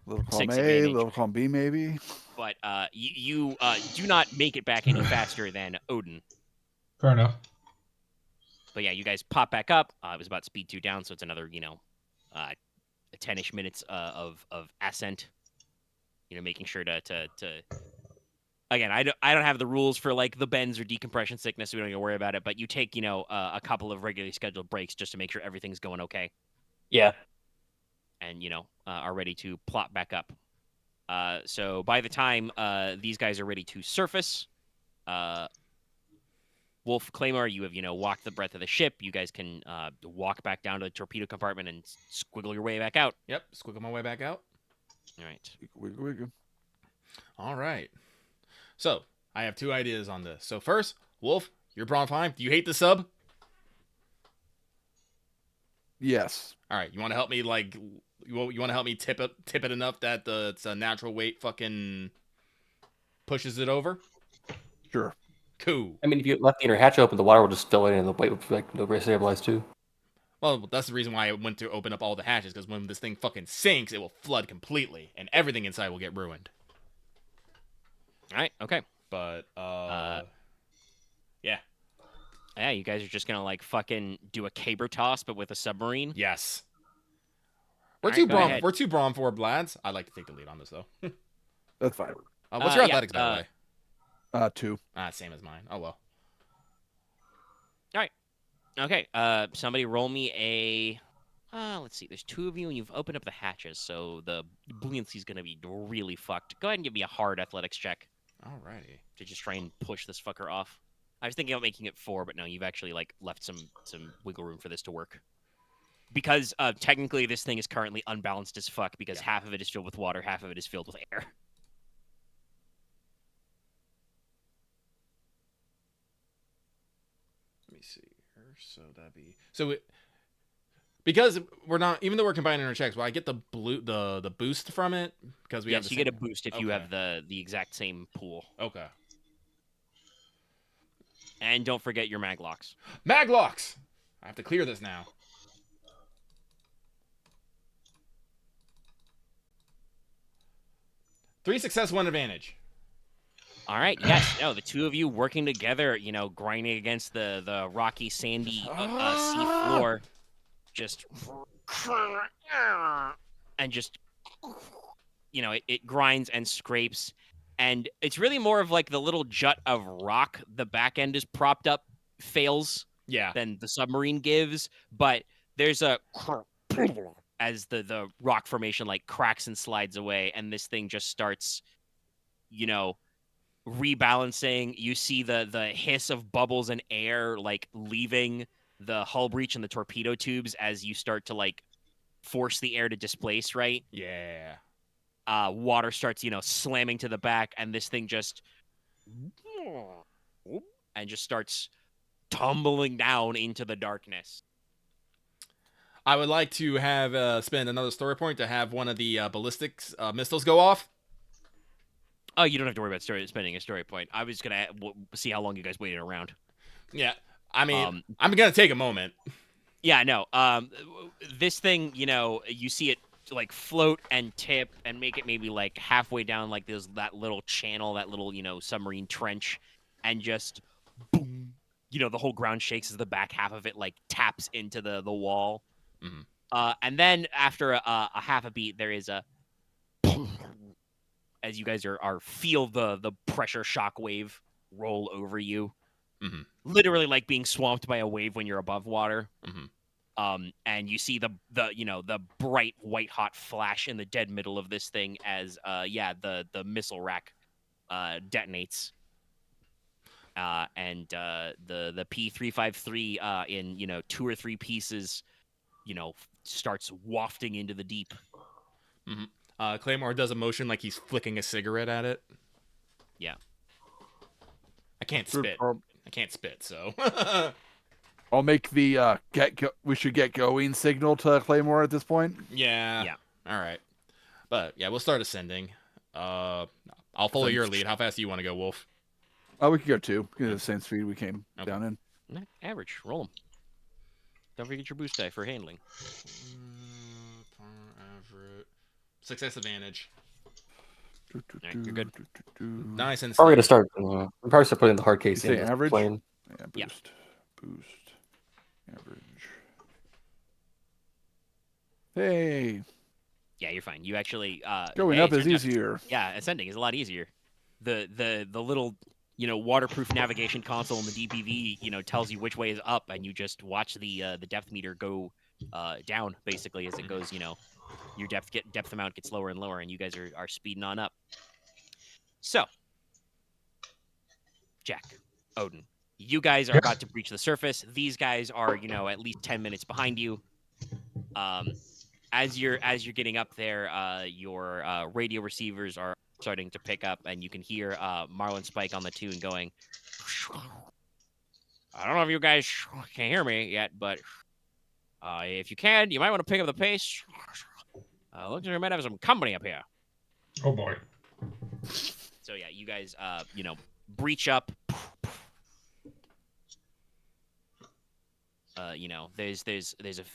S5: Little column
S2: 6 of
S5: A,
S2: advantage.
S5: little column B, maybe.
S2: But you do not make it back any faster than Odin.
S1: Fair enough.
S2: But yeah, you guys pop back up. It was about speed 2 down, so it's another 10-ish minutes of ascent. Making sure to again, I don't have the rules for like the bends or decompression sickness, so we don't need to worry about it. But you take a couple of regularly scheduled breaks just to make sure everything's going okay.
S3: Yeah.
S2: And are ready to plop back up. So by the time these guys are ready to surface, Wolf, Claymore, you have walked the breadth of the ship. You guys can walk back down to the torpedo compartment and squiggle your way back out.
S4: Yep, squiggle my way back out.
S2: All right.
S5: Wiggle.
S4: All right. So I have 2 ideas on this. So first, Wolf, you're Braun 5. Do you hate the sub?
S5: Yes.
S4: All right. You want to help me you want to help me tip it enough that it's a natural weight fucking pushes it over?
S5: Sure.
S4: Cool.
S3: I mean, if you left the inner hatch open, the water will just fill in and the weight will stabilize too.
S4: Well, that's the reason why I went to open up all the hatches, because when this thing fucking sinks, it will flood completely, and everything inside will get ruined.
S2: All right. Okay.
S4: But, yeah.
S2: Yeah, you guys are just gonna like fucking do a caber toss, but with a submarine.
S4: Yes.
S2: All right, go ahead.
S4: We're 2 Braun 4 lads. I'd like to take the lead on this, though.
S5: That's fine.
S4: What's your
S2: yeah,
S4: athletics, by the way?
S5: 2.
S4: Same as mine. Oh, well.
S2: All right. Okay. Somebody roll me a. Let's see. There's 2 of you, and you've opened up the hatches, so the buoyancy's gonna be really fucked. Go ahead and give me a hard athletics check
S4: Alrighty.
S2: to just try and push this fucker off. I was thinking about making it 4, but no, you've actually like left some wiggle room for this to work. Because technically, this thing is currently unbalanced as fuck because half of it is filled with water, half of it is filled with air.
S4: Let me see here. So that'd be because we're not, even though we're combining our checks, will I get the boost from it? Because we have
S2: you get a boost if you have the exact same pool.
S4: Okay.
S2: And don't forget your maglocks.
S4: Maglocks! I have to clear this now. Three success, 1 advantage.
S2: All right. Yes. No. The 2 of you working together. Grinding against the rocky, sandy sea floor. Just and just it grinds and scrapes, and it's really more of like the little jut of rock the back end is propped up fails than the submarine gives, but there's a as the rock formation like cracks and slides away, and this thing just starts rebalancing. You see the hiss of bubbles and air like leaving the hull breach and the torpedo tubes as you start to like force the air to displace, right?
S4: Yeah.
S2: Water starts, slamming to the back, and this thing just starts tumbling down into the darkness.
S4: I would like to have spend another story point to have one of the ballistics missiles go off.
S2: Oh, you don't have to worry about spending a story point. I was gonna see how long you guys waited around.
S4: Yeah. I mean, I'm gonna take a moment.
S2: Yeah, no. This thing, you see it like float and tip and make it maybe like halfway down like that little channel, that little submarine trench, and just boom, the whole ground shakes as the back half of it like taps into the wall.
S4: Mhm.
S2: And then after a half a beat, there is a as you guys are feel the pressure shock wave roll over you, literally like being swamped by a wave when you're above water. And you see the bright white hot flash in the dead middle of this thing as the missile rack detonates. And the P353 in 2 or 3 pieces starts wafting into the deep.
S4: Claymore does a motion like he's flicking a cigarette at it.
S2: Yeah.
S4: I can't spit. I can't spit, so.
S5: I'll make the we should get going signal to Claymore at this point.
S4: Yeah. All right. But yeah, we'll start ascending. I'll follow your lead. How fast do you want to go, Wolf?
S5: Oh, we could go 2. The same speed we came down in.
S2: Average. Roll them. Don't forget your boost die for handling.
S4: Average. Success advantage.
S2: Right, you're good.
S4: Nice and
S3: Probably gonna start. We probably start putting the hard case
S5: You
S3: in
S5: say
S3: the
S5: average?
S3: plane.
S5: Yeah, boost, average. Hey,
S2: Yeah, you're fine. You actually
S5: going up is easier.
S2: Yeah, ascending is a lot easier. The little waterproof navigation console in the DPV tells you which way is up, and you just watch the depth meter go down basically as it goes. Your depth amount gets lower and lower, and you guys are speeding on up. So, Jack, Odin, you guys are about to breach the surface. These guys are at least 10 minutes behind you. As you're getting up there, your radio receivers are starting to pick up, and you can hear Marlon Spike on the tune going. I don't know if you guys can hear me yet, but if you can, you might want to pick up the pace. Looks like we might have some company up here.
S1: Oh boy.
S2: So yeah, you guys, breach up. There's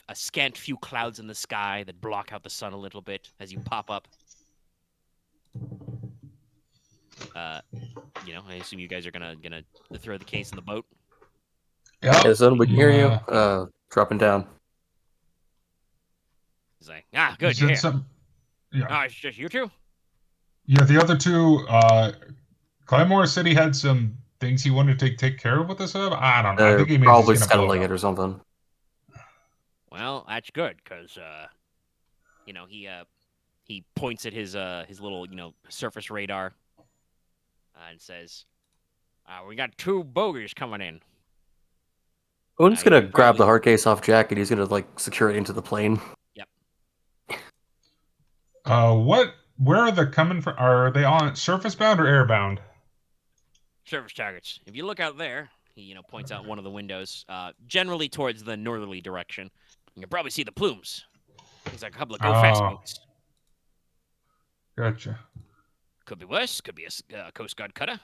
S2: a scant few clouds in the sky that block out the sun a little bit as you pop up. I assume you guys are gonna throw the case in the boat.
S1: Yeah.
S3: Son, we can hear you. Dropping down.
S2: He's like, good, you're here.
S1: Yeah.
S2: It's just you two?
S1: Yeah, the other two, Claymore said he had some things he wanted to take care of with the sub. I don't know. I think he may
S3: probably
S1: just gonna blow
S3: scuttling
S1: it
S3: it or something.
S2: Well, that's good, because he points at his little surface radar and says, "We got 2 bogies coming in."
S3: Odin's gonna grab the hard case off Jack and he's gonna secure it into the plane.
S2: Yep.
S1: Where are they coming from? Are they on surface bound or airbound?
S2: Surface targets. If you look out there, he points out one of the windows, generally towards the northerly direction. You can probably see the plumes. Looks like a couple of go-fast boats.
S1: Gotcha.
S2: Could be worse. Could be a Coast Guard cutter.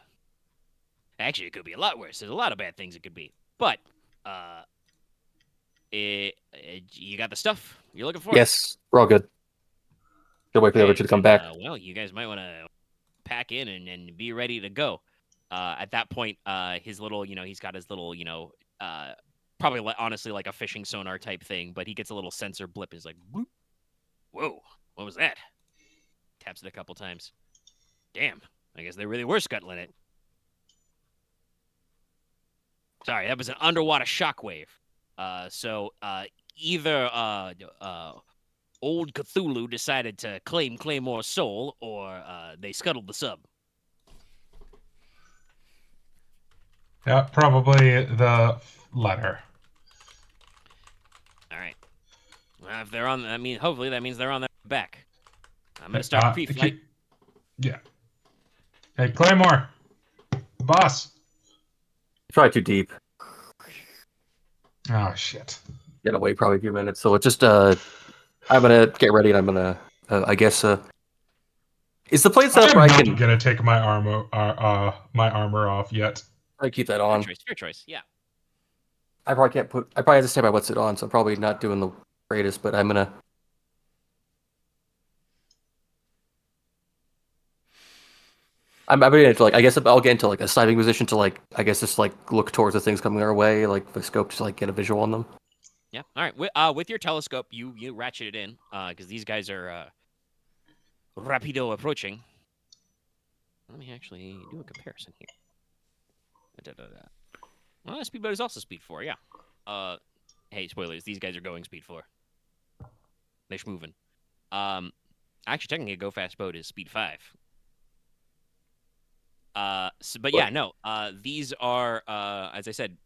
S2: Actually, it could be a lot worse. There's a lot of bad things it could be. But, you got the stuff you're looking for?
S3: Yes, we're all good. Gotta wait for the other two to come back.
S2: Well, you guys might want to pack in and be ready to go. At that point, his little, he's got his little, probably honestly like a fishing sonar type thing, but he gets a little sensor blip. He's like, whoop. Whoa, what was that? Taps it a couple times. Damn, I guess they really were scuttling it. Sorry, that was an underwater shockwave. So either old Cthulhu decided to claim Claymore's soul, or they scuttled the sub.
S1: Yeah, probably the latter.
S2: All right. Well, if they're on, hopefully that means they're on their back. I'm gonna start pre-flight.
S1: Yeah. Hey, Claymore, boss.
S3: Probably too deep.
S1: Oh shit.
S3: Gotta wait probably a few minutes. So it's just I'm gonna get ready and I'm gonna I guess is the plane set up where I can
S1: gonna take my armor off yet.
S3: I keep that on.
S2: Fair choice. Yeah.
S3: I probably have to stay by what's it on, so I'm probably not doing the greatest, but I'm gonna I'm getting into like I guess I'll get into like a sniping position to like I guess just like look towards the things coming our way, like the scope to like get a visual on them.
S2: Yeah. All right. With your telescope, you ratchet it in because these guys are rapido approaching. Let me actually do a comparison here. Well, speedboat is also speed 4. Yeah. Hey, spoilers. These guys are going speed 4. They're moving. Actually, technically, a go fast boat is speed 5. But yeah, no. These are, as I said,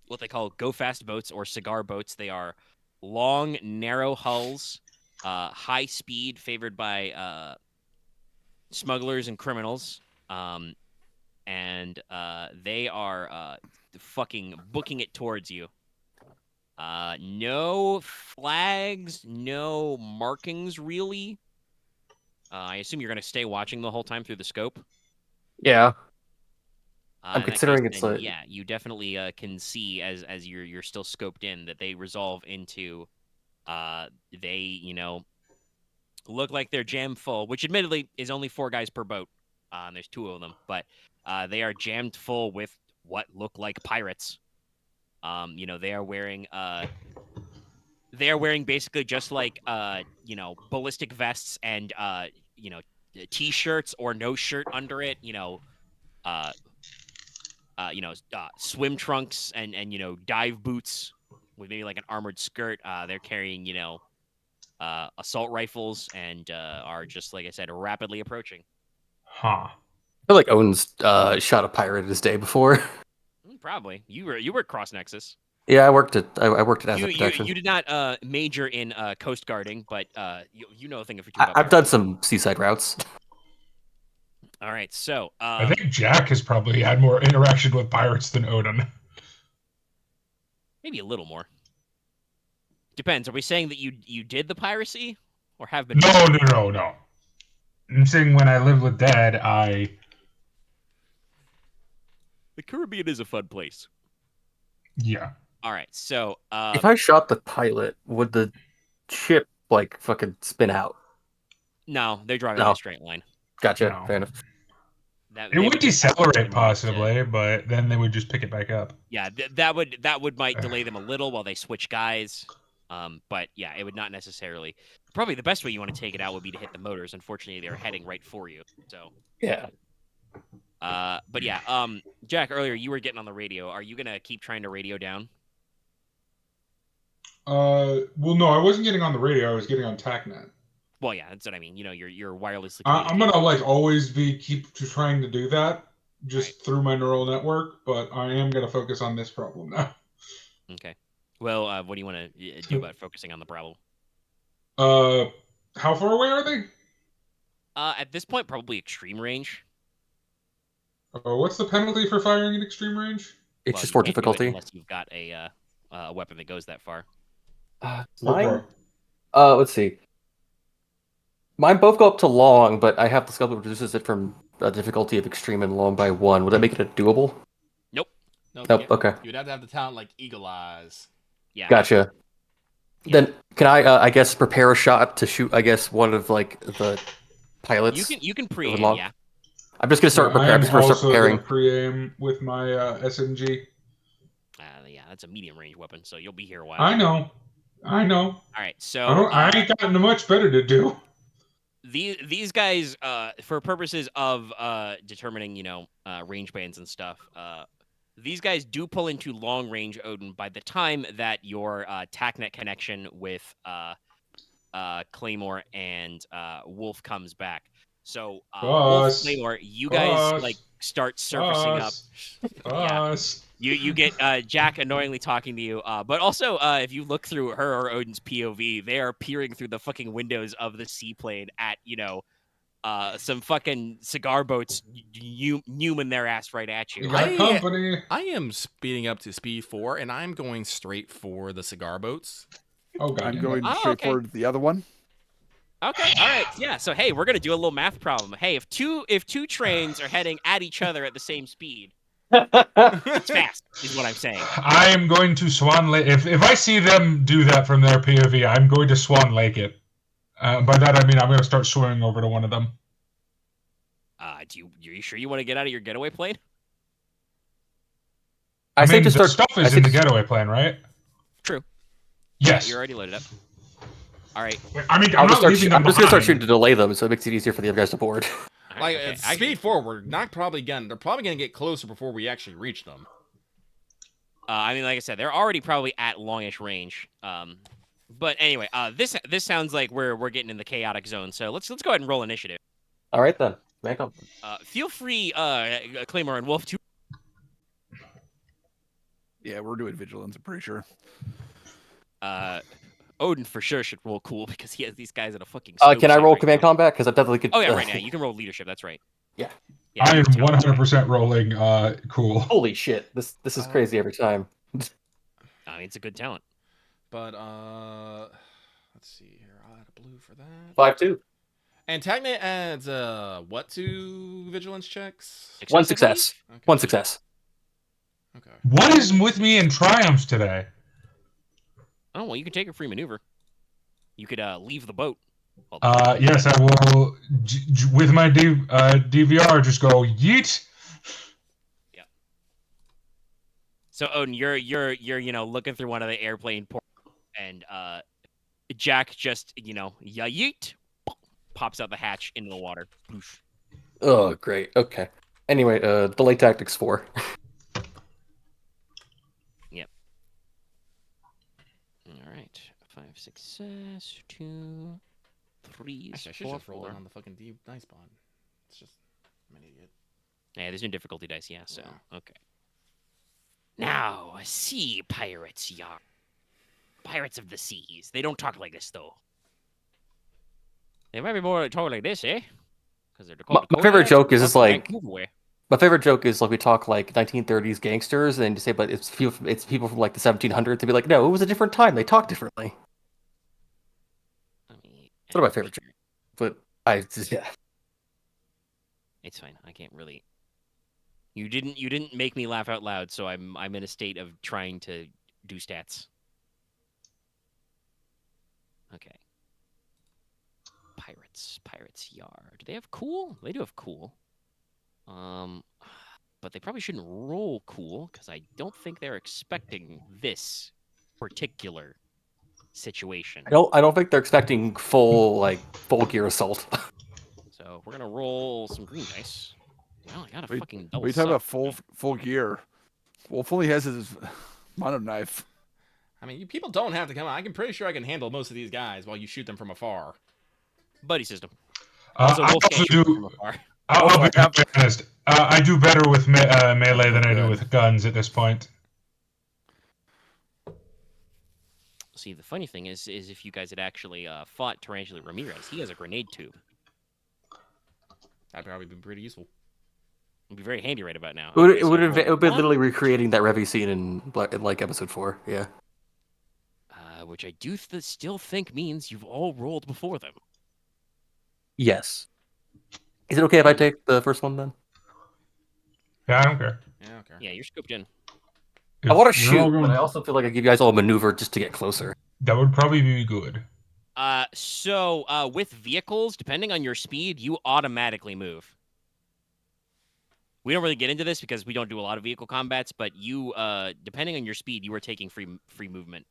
S2: what they call go fast boats or cigar boats. They are long, narrow hulls, high speed, favored by smugglers and criminals. And they are fucking booking it towards you. No flags, no markings, really. I assume you're going to stay watching the whole time through the scope.
S3: Yeah. I'm
S2: In that
S3: considering
S2: case,
S3: it's
S2: then,
S3: like
S2: yeah, you definitely can see as you're still scoped in that they resolve into they look like they're jam full, which admittedly is only 4 guys per boat. And there's 2 of them, but they are jammed full with what look like pirates. They are wearing basically just like ballistic vests and t-shirts or no shirt under it. Swim trunks and dive boots with maybe like an armored skirt. They're carrying assault rifles and are just, like I said, rapidly approaching.
S1: Huh.
S3: I feel like Odin's shot a pirate his day before.
S2: Probably. You were Cross Nexus.
S3: Yeah, I worked at asset protection.
S2: You did not major in coast guarding, but you know a thing or two about
S3: I've done
S2: pirates.
S3: some seaside routes.
S2: All right, so
S1: I think Jack has probably had more interaction with pirates than Odin.
S2: maybe a little more. Depends. Are we saying that you did the piracy or have been?
S1: No. I'm saying when I lived with Dad,
S2: The Caribbean is a fun place.
S1: Yeah.
S2: All right, so
S3: If I shot the pilot, would the ship like fucking spin out?
S2: no, they're driving in a straight line.
S3: Gotcha.
S1: No.
S3: Fair enough.
S1: It would decelerate possibly, but then they would just pick it back up.
S2: Yeah, that might delay them a little while they switch guys. But yeah, it would not necessarily. Probably the best way you want to take it out would be to hit the motors. Unfortunately, they're heading right for you. So
S3: yeah.
S2: But yeah, Jack, earlier you were getting on the radio. Are you gonna keep trying to radio down?
S1: Well, no, I wasn't getting on the radio. I was getting on TACnet.
S2: Well, yeah, that's what I mean. You're wirelessly.
S1: I'm gonna always keep trying to do that just through my neural network, but I am gonna focus on this problem now.
S2: Okay. Well, what do you want to do about focusing on the problem?
S1: How far away are they?
S2: At this point, probably extreme range.
S1: What's the penalty for firing at extreme range?
S3: It's just for difficulty.
S2: Unless you've got a weapon that goes that far.
S3: Mine. Let's see. Mine both go up to long, but I have the skill that reduces it from a difficulty of extreme and long by 1. Would that make it a doable?
S2: Nope.
S3: Nope. Okay.
S4: You'd have to have the talent like Eagle Eyes.
S2: Yeah.
S3: Gotcha. Yeah. Then can I guess prepare a shot to shoot? I guess one of like the pilots.
S2: You can pre-aim. Yeah.
S3: I'm just gonna start preparing. I'm just gonna start preparing.
S1: Pre-aim with my SMG.
S2: Yeah, that's a medium range weapon, so you'll be here a while.
S1: I know. All
S2: right, so
S1: I ain't got much better to do.
S2: These guys, for purposes of determining, range bands and stuff, these guys do pull into long range Odin by the time that your TACnet connection with Claymore and Wolf comes back. So Wolf, Claymore, you guys start surfacing up. Yeah. You get Jack annoyingly talking to you, but also if you look through her or Odin's POV, they are peering through the fucking windows of the seaplane at some fucking cigar boats newman their ass right at you.
S4: I am speeding up to speed 4, and I'm going straight for the cigar boats.
S5: Oh, God. I'm going straight for the other one.
S2: Okay, all right, yeah. So hey, we're gonna do a little math problem. Hey, if two trains are heading at each other at the same speed, it's fast. Is what I'm saying.
S1: I am going to Swan Lake. If I see them do that from their POV, I'm going to Swan Lake it. By that I mean I'm going to start swimming over to one of them.
S2: Are you sure you want to get out of your getaway plane?
S1: I
S3: say
S1: mean,
S3: just
S1: the
S3: start.
S1: stuff is in the getaway plane, right?
S2: True.
S1: Yes.
S2: You're already loaded up. All right.
S1: I mean, I'm not leaving them
S3: I'm just gonna start
S1: behind.
S3: shooting to delay them, so it makes it easier for the other guys to board.
S2: All
S4: Like,
S2: right, okay.
S4: speed forward. Not probably again. They're probably gonna get closer before we actually reach them.
S2: I mean, like I said, they're already probably at longish range. But anyway, this sounds like we're getting in the chaotic zone. So let's go ahead and roll initiative.
S3: All right then, back up.
S2: Feel free, Claymore and Wolf, to.
S5: Yeah, we're doing vigilance. I'm pretty sure.
S2: Odin for sure should roll cool because he has these guys at a fucking.
S3: Can I roll
S2: right
S3: command
S2: now.
S3: combat? Because I definitely could.
S2: Oh yeah, right now you can roll leadership. That's right.
S3: Yeah.
S1: I am
S2: you can tell.
S1: 100% rolling cool.
S3: Holy shit! This is crazy every time.
S2: I mean, it's a good talent.
S4: But let's see here. I'll add a blue for that.
S3: 5-2.
S4: And Tagnet adds what to vigilance checks?
S3: One
S2: I
S3: success.
S4: Okay.
S3: One success.
S4: Okay.
S1: What is with me in triumphs today?
S2: Oh well, you can take a free maneuver. You could leave the boat.
S1: Yes, I will. With my DVR, just go yeet.
S2: Yeah. So Odin, you're looking through one of the airplane ports, and Jack just yeet pops out the hatch into the water. Oof.
S3: Oh, great. Okay. Anyway, delay tactics 4.
S2: Yep. All right. 5 success, 2 3s.
S4: Actually, I should
S2: 4,
S4: just roll
S2: 4.
S4: it on the fucking dice bond. It's just I'm an idiot.
S2: Yeah, there's no difficulty dice. Yeah. So
S4: Yeah.
S2: okay. Now, sea pirates, yar. Pirates of the seas. They don't talk like this though. They might be more talk like this, eh? Because they're
S3: My favorite joke is just like my favorite joke is like we talk like 1930s gangsters and you say, but it's people from like the 1700s to be like, no, it was a different time. They talk differently. It's one of my favorite jokes. But yeah.
S2: It's fine. I can't really. You didn't make me laugh out loud, so I'm in a state of trying to do stats. Okay. Pirates, yar. Do they have cool? They do have cool. But they probably shouldn't roll cool because I don't think they're expecting this particular situation.
S3: I don't think they're expecting full gear assault.
S2: So we're gonna roll some green dice. Well, I got a fucking double.
S5: We talk about full gear. Wolf only has his mono knife.
S4: I mean, you people don't have to come out. I'm pretty sure I can handle most of these guys while you shoot them from afar.
S2: Buddy system.
S1: Also,
S2: Wolf can't shoot from afar.
S1: I'll be honest. I do better with melee than I do with guns at this point.
S2: See, the funny thing is if you guys had actually fought Tarantula Ramirez, he has a grenade tube.
S4: That'd probably be pretty useful.
S2: It'd be very handy right about now.
S3: It would have been literally recreating that Revy scene in like episode 4. Yeah.
S2: Which I do still think means you've all rolled before them.
S3: Yes. Is it okay if I take the first one then?
S1: Yeah, I don't care.
S4: Yeah, okay.
S2: Yeah, you're scooped in.
S3: I want to
S1: We're all
S3: shoot,
S1: going-
S3: but I also feel like I give you guys all a maneuver just to get closer.
S1: That would probably be good.
S2: So with vehicles, depending on your speed, you automatically move. We don't really get into this because we don't do a lot of vehicle combats, but you, depending on your speed, you are taking free movement.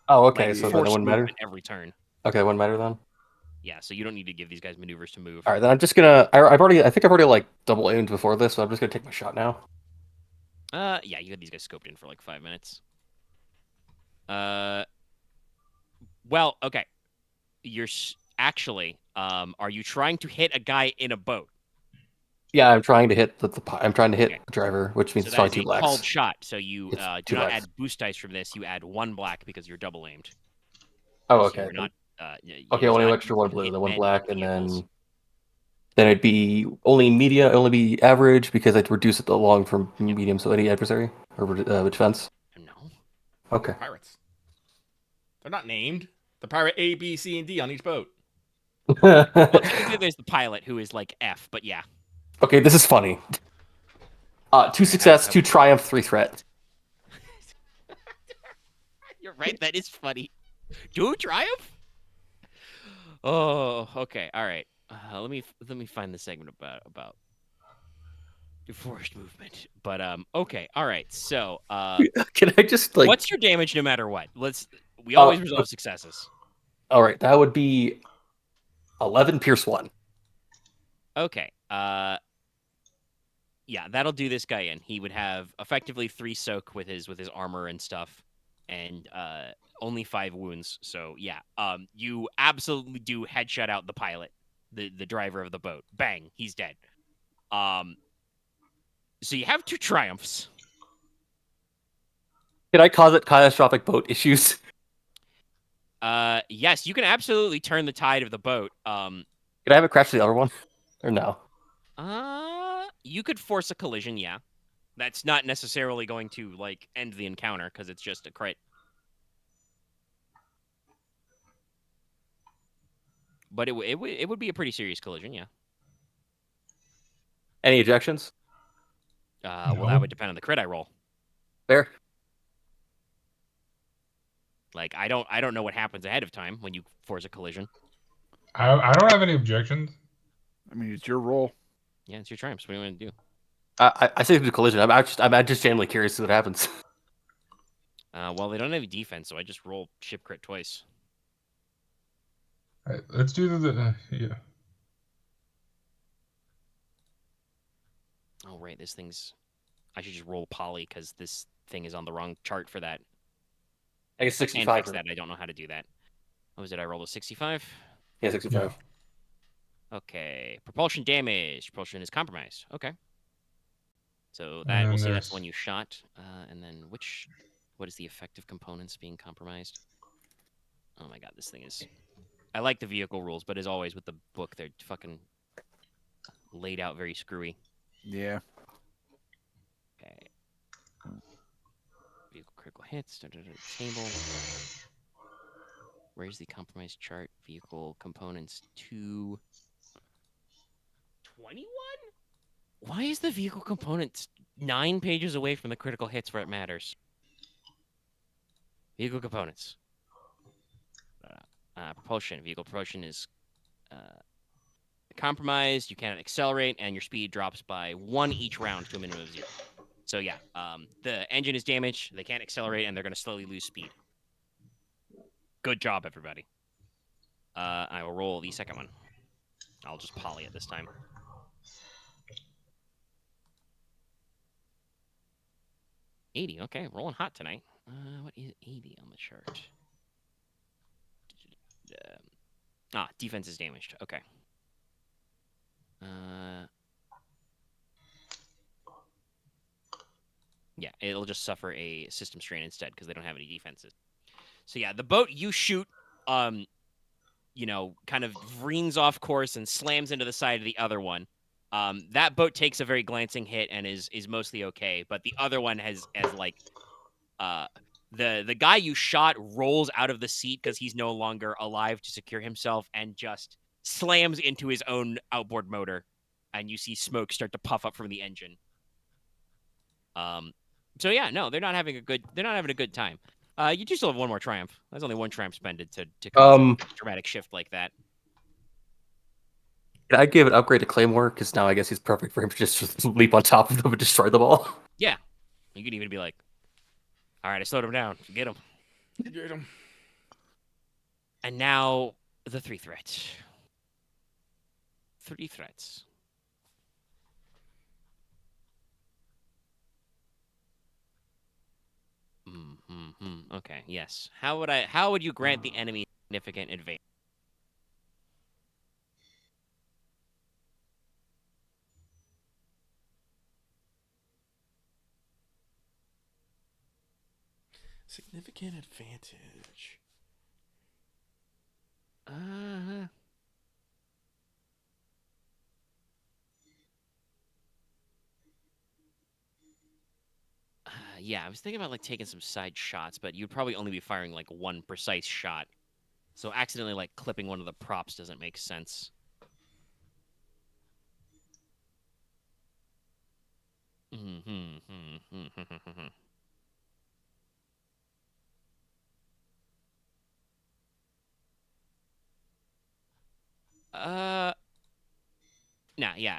S3: Oh, okay.
S2: Like,
S3: So that
S2: forced
S3: wouldn't matter.
S2: movement every turn.
S3: Okay, it wouldn't matter then.
S2: Yeah, so you don't need to give these guys maneuvers to move.
S3: All right, then I'm just gonna. I think I've already like double aimed before this, so I'm just gonna take my shot now.
S2: Yeah, you had these guys scoped in for like 5 minutes. Well, okay. You're actually, are you trying to hit a guy in a boat?
S3: Yeah, I'm trying to hit I'm trying to hit
S2: Okay.
S3: the driver, which means
S2: So
S3: it's
S2: that
S3: only
S2: is
S3: 2
S2: a
S3: blacks.
S2: called shot. So you
S3: It's
S2: do
S3: 2
S2: not
S3: blacks.
S2: add boost dice from this. You add 1 black because you're double aimed.
S3: Oh,
S2: So
S3: okay.
S2: you're not,
S3: Okay,
S2: it's
S3: only
S2: not
S3: extra 1
S2: used to
S3: blue,
S2: hit
S3: then 1
S2: men
S3: black,
S2: in
S3: and
S2: vehicles.
S3: then it'd be only average because I'd reduce it along from medium, so any adversary or defense.
S2: No.
S3: Okay.
S4: Pirates. They're not named. The pirate A, B, C, and D on each boat.
S2: Well, technically there's the pilot who is like F, but yeah.
S3: Okay, this is funny. 2 success, 2 triumph, 3 threat.
S2: You're right. That is funny. Do triumph? Oh, okay. All right. Let me find the segment about Forced movement. But okay, all right. So
S3: Can I just like?
S2: what's your damage no matter what? We always resolve successes.
S3: All right, that would be 11 pierce 1.
S2: Okay. Yeah, that'll do this guy in. He would have effectively 3 soak with his armor and stuff, and only 5 wounds. So yeah, you absolutely do headshot out the pilot, the driver of the boat. Bang, he's dead. So you have 2 triumphs.
S3: Can I cause it catastrophic boat issues?
S2: Yes, you can absolutely turn the tide of the boat.
S3: Can I have it crash the other one, or no?
S2: You could force a collision. Yeah, that's not necessarily going to like end the encounter because it's just a crit. But it would be a pretty serious collision. Yeah.
S3: Any ejections?
S2: Well, that would depend on the crit I roll.
S3: Fair.
S2: Like I don't know what happens ahead of time when you force a collision.
S1: I don't have any objections.
S5: I mean, it's your roll.
S2: Yeah, it's your triumphs. What do you want to do?
S3: I say do collision. I'm just genuinely curious to see what happens.
S2: Well, they don't have any defense, so I just roll ship crit twice.
S1: All right, let's do the yeah.
S2: Oh right, this thing's. I should just roll poly because this thing is on the wrong chart for that.
S3: I guess
S2: And
S3: 65.
S2: fix that. I don't know how to do that. Oh, did I roll a 65?
S3: Yeah, 65.
S2: Yeah. Okay. Propulsion damage. Propulsion is compromised. Okay. So that we'll say that's the one you shot. And then what is the effective components being compromised? Oh my god, this thing is. I like the vehicle rules, but as always with the book, they're fucking laid out very screwy.
S5: Yeah.
S2: Okay. Vehicle critical hits. Table. Where's the compromised chart? Vehicle components 2. 21? Why is the vehicle components 9 pages away from the critical hits where it matters? Vehicle components. Propulsion. Vehicle propulsion is compromised. You cannot accelerate, and your speed drops by 1 each round to a minimum of 0. So yeah, the engine is damaged. They can't accelerate, and they're going to slowly lose speed. Good job, everybody. I will roll the second one. I'll just poly it this time. $80. Okay, rolling hot tonight. What is 80 on the chart? Defense is damaged. Okay. Yeah, it'll just suffer a system strain instead because they don't have any defenses. So yeah, the boat you shoot, kind of reens off course and slams into the side of the other one. That boat takes a very glancing hit and is mostly okay, but the other one has like the guy you shot rolls out of the seat because he's no longer alive to secure himself and just slams into his own outboard motor, and you see smoke start to puff up from the engine. So yeah, no, they're not having a good time. You do still have one more triumph. There's only one triumph spended to cause a dramatic shift like that.
S3: I'd give an upgrade to Claymore because now I guess he's perfect for him to just leap on top of them and destroy them all.
S2: Yeah, you could even be like, "All right, I slowed him down. Get him."
S4: Get him.
S2: And now the 3 threats. 3 threats. Okay, yes. How would you grant the enemy significant advantage?
S4: Significant advantage.
S2: Yeah, I was thinking about like taking some side shots, but you'd probably only be firing like one precise shot. So accidentally like clipping one of the props doesn't make sense.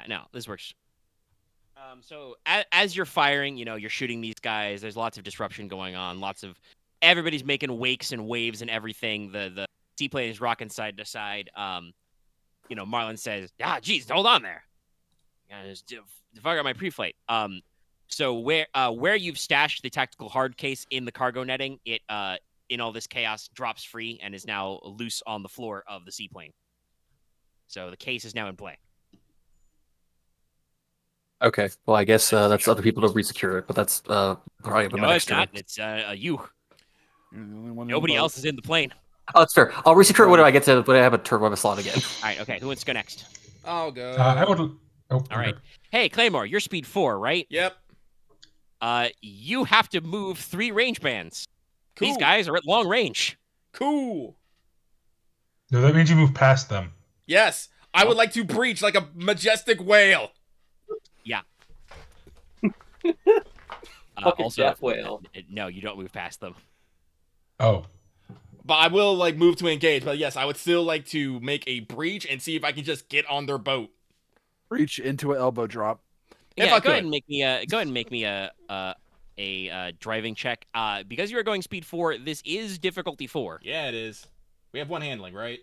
S2: No, this works. So as you're firing, you're shooting these guys. There's lots of disruption going on. Everybody's making wakes and waves and everything. The seaplane is rocking side to side. Marlon says, geez, hold on there. Just fire out my pre-flight. So where you've stashed the tactical hard case in the cargo netting, it in all this chaos drops free and is now loose on the floor of the seaplane. So the case is now in play.
S3: – Okay, well, I guess that's other people to resecure it, but that's probably
S2: No, it's not. It's you. Nobody else is in the plane.
S3: Oh, that's fair. I'll resecure it when I have a turbo slot again.
S2: All right, okay. Who wants to go next?
S4: I'll go.
S1: I would. Oh,
S2: all right. Hey, Claymore, you're speed 4, right?
S4: Yep.
S2: You have to move 3 range bands.
S4: Cool.
S2: These guys are at long range.
S4: Cool.
S1: No, that means you move past them.
S4: Yes, I would like to breach like a majestic whale.
S2: Yeah.
S3: Also, death whale.
S2: No, you don't move past them.
S1: Oh.
S4: But I will move to engage. But yes, I would still like to make a breach and see if I can just get on their boat.
S5: Breach into an elbow drop.
S2: Go ahead and make me a driving check. Because you are going speed 4, this is difficulty 4.
S4: Yeah, it is. We have 1 handling, right?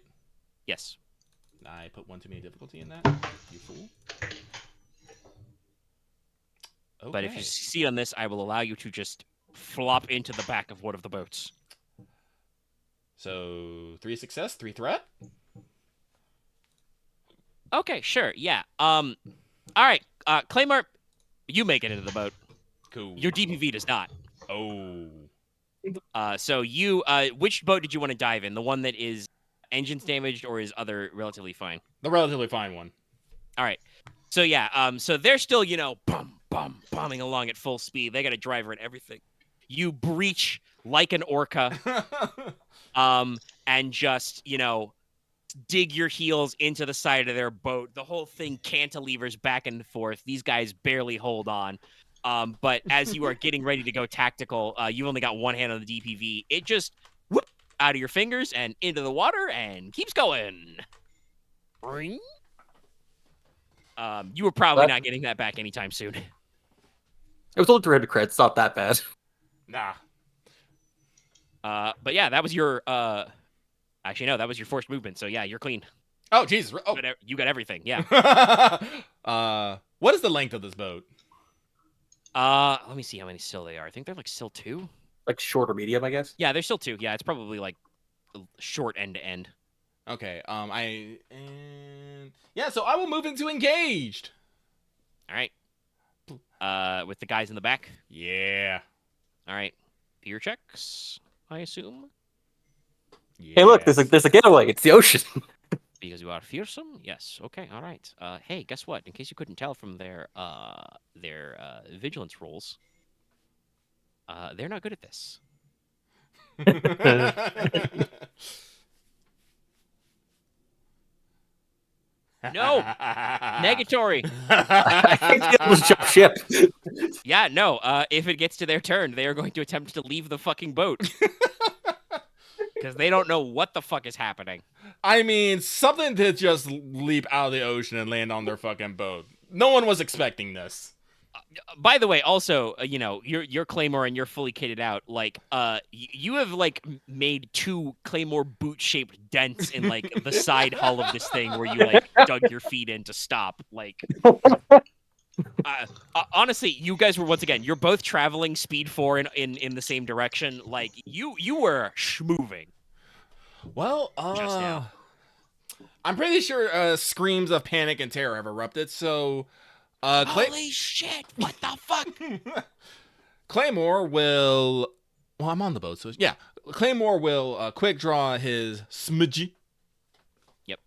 S2: Yes.
S4: I put 1 too many difficulty in that. You fool. Okay.
S2: But if you succeed on this, I will allow you to just flop into the back of one of the boats.
S4: So 3 success, 3 threat.
S2: Okay, sure, yeah. All right, Claymore, you make it into the boat.
S4: Cool.
S2: Your DPV does not.
S4: Oh.
S2: So you, which boat did you want to dive in? The one that is engines damaged or is other relatively fine?
S4: The relatively fine one.
S2: All right. So yeah, so they're still, bombing along at full speed. They got a driver and everything. You breach like an orca, and just, dig your heels into the side of their boat. The whole thing cantilevers back and forth. These guys barely hold on. But as you are getting ready to go tactical, you've only got 1 hand on the DPV. It just whoop out of your fingers and into the water and keeps going. Ring. You were probably not getting that back anytime soon.
S3: It was only 300 credits. It's not that bad.
S4: Nah.
S2: But yeah, that was your actually no, that was your forced movement. So yeah, you're clean.
S4: Oh Jesus! Oh.
S2: You got everything. Yeah.
S4: What is the length of this boat?
S2: Let me see how many still they are. I think they're still 2.
S3: Like short or medium, I guess.
S2: Yeah, they're still 2. Yeah, it's probably short end to end.
S4: Okay. So I will move into engaged.
S2: All right. With the guys in the back.
S4: Yeah.
S2: All right. Fear checks, I assume.
S3: Yes. Hey, look, there's a getaway. It's the ocean.
S2: Because you are fearsome? Yes. Okay. All right. Hey, guess what? In case you couldn't tell from their vigilance rolls, they're not good at this. No. Negatory.
S3: I think it was jump ship.
S2: Yeah, no. If it gets to their turn, they are going to attempt to leave the fucking boat. Because they don't know what the fuck is happening.
S4: I mean, something to just leap out of the ocean and land on their fucking boat. No one was expecting this.
S2: By the way, also, you're Claymore and you're fully kitted out. You have made 2 Claymore boot-shaped dents in the side hull of this thing where you dug your feet in to stop. Honestly, you guys were once again. You're both traveling speed 4 in the same direction. You were schmoving.
S4: Well,
S2: just now.
S4: I'm pretty sure screams of panic and terror have erupted. So.
S2: Holy shit, what the fuck?
S4: Claymore will... Well, I'm on the boat, so... Yeah, Claymore will quick draw his smudgy.
S2: Yep.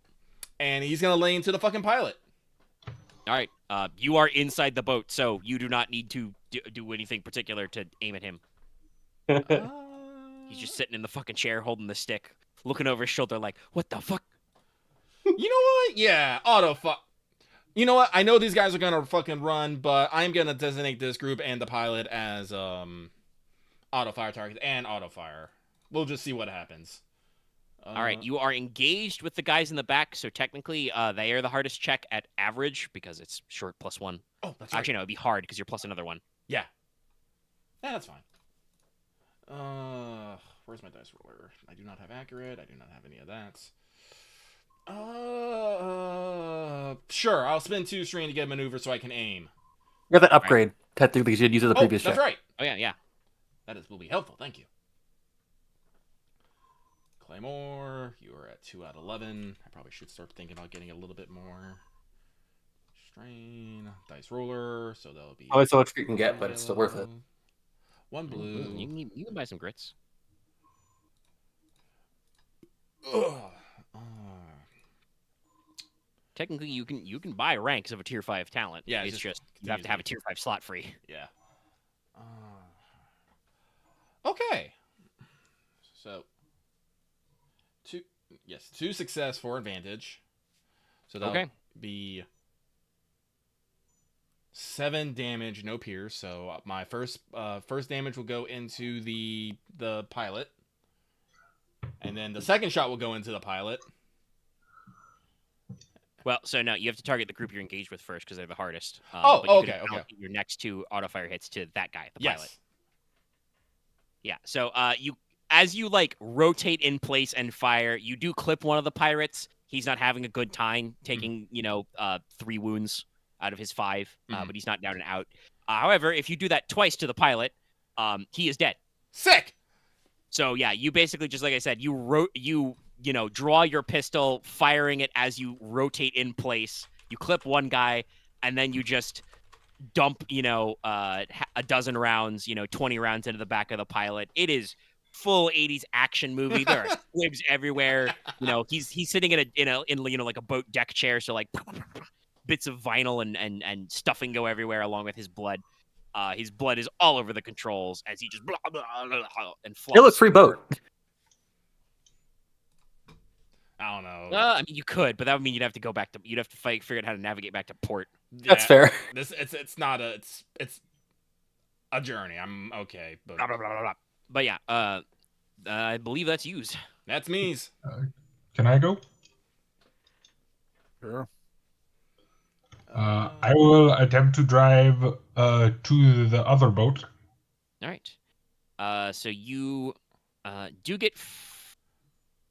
S4: And he's going to lay into the fucking pilot.
S2: All right. You are inside the boat, so you do not need to do anything particular to aim at him. He's just sitting in the fucking chair holding the stick, looking over his shoulder what the fuck?
S4: You know what? Yeah, auto fuck. You know what? I know these guys are gonna fucking run, but I'm gonna designate this group and the pilot as auto fire targets and auto fire. We'll just see what happens.
S2: All right, you are engaged with the guys in the back, so technically they are the hardest check at average because it's short +1.
S4: Oh, that's right.
S2: Actually, no, it'd be hard because you're plus another 1.
S4: Yeah. Yeah, that's fine. Where's my dice roller? I do not have accurate. I do not have any of that. Sure. I'll spend 2 strain to get a maneuver so I can aim.
S3: Yeah, that upgrade. Technically, you should use it the previous
S4: that's
S3: check.
S4: right.
S2: Oh yeah, yeah.
S4: That will be helpful. Thank you. Claymore, you are at 2 out of 11. I probably should start thinking about getting a little bit more. Strain, dice roller, so that'll be.
S3: Only so much you can get, but it's still worth it.
S4: 1 blue.
S2: You can buy some grits. Technically, you can buy ranks of a tier 5 talent.
S4: Yeah,
S2: it's just you have to have a tier 5 slot free.
S4: Yeah. Okay. So 2 success, 4 advantage. So that'll be 7 damage, no pierce. So my first damage will go into the pilot, and then the second shot will go into the pilot.
S2: Well, so no, you have to target the group you're engaged with first because they're the hardest.
S4: Okay.
S2: Your next 2 auto fire hits to that guy, the
S4: Yes.
S2: pilot. Yeah. So as you like rotate in place and fire, you do clip one of the pirates. He's not having a good time, taking 3 wounds out of his 5, but he's not down and out. However, if you do that twice to the pilot, he is dead.
S4: Sick.
S2: So yeah, you basically just like I said, you draw your pistol, firing it as you rotate in place. You clip one guy, and then you just dump a dozen rounds, 20 rounds into the back of the pilot. It is full 80s action movie. There are squibs everywhere. He's sitting in like a boat deck chair, so like bits of vinyl and stuffing go everywhere along with his blood. His blood is all over the controls as he just blah, blah, blah, blah, and flops.
S3: It looks free boat.
S4: I don't know.
S2: I mean, you could, but that would mean you'd have to figure out how to navigate back to port.
S3: That's fair.
S4: It's not it's a journey. I'm okay, but
S2: Blah, blah, blah, blah, blah. But yeah, I believe that's used.
S4: That's me's.
S1: Can I go?
S5: Sure.
S1: I will attempt to drive to the other boat.
S2: All right. So you do get,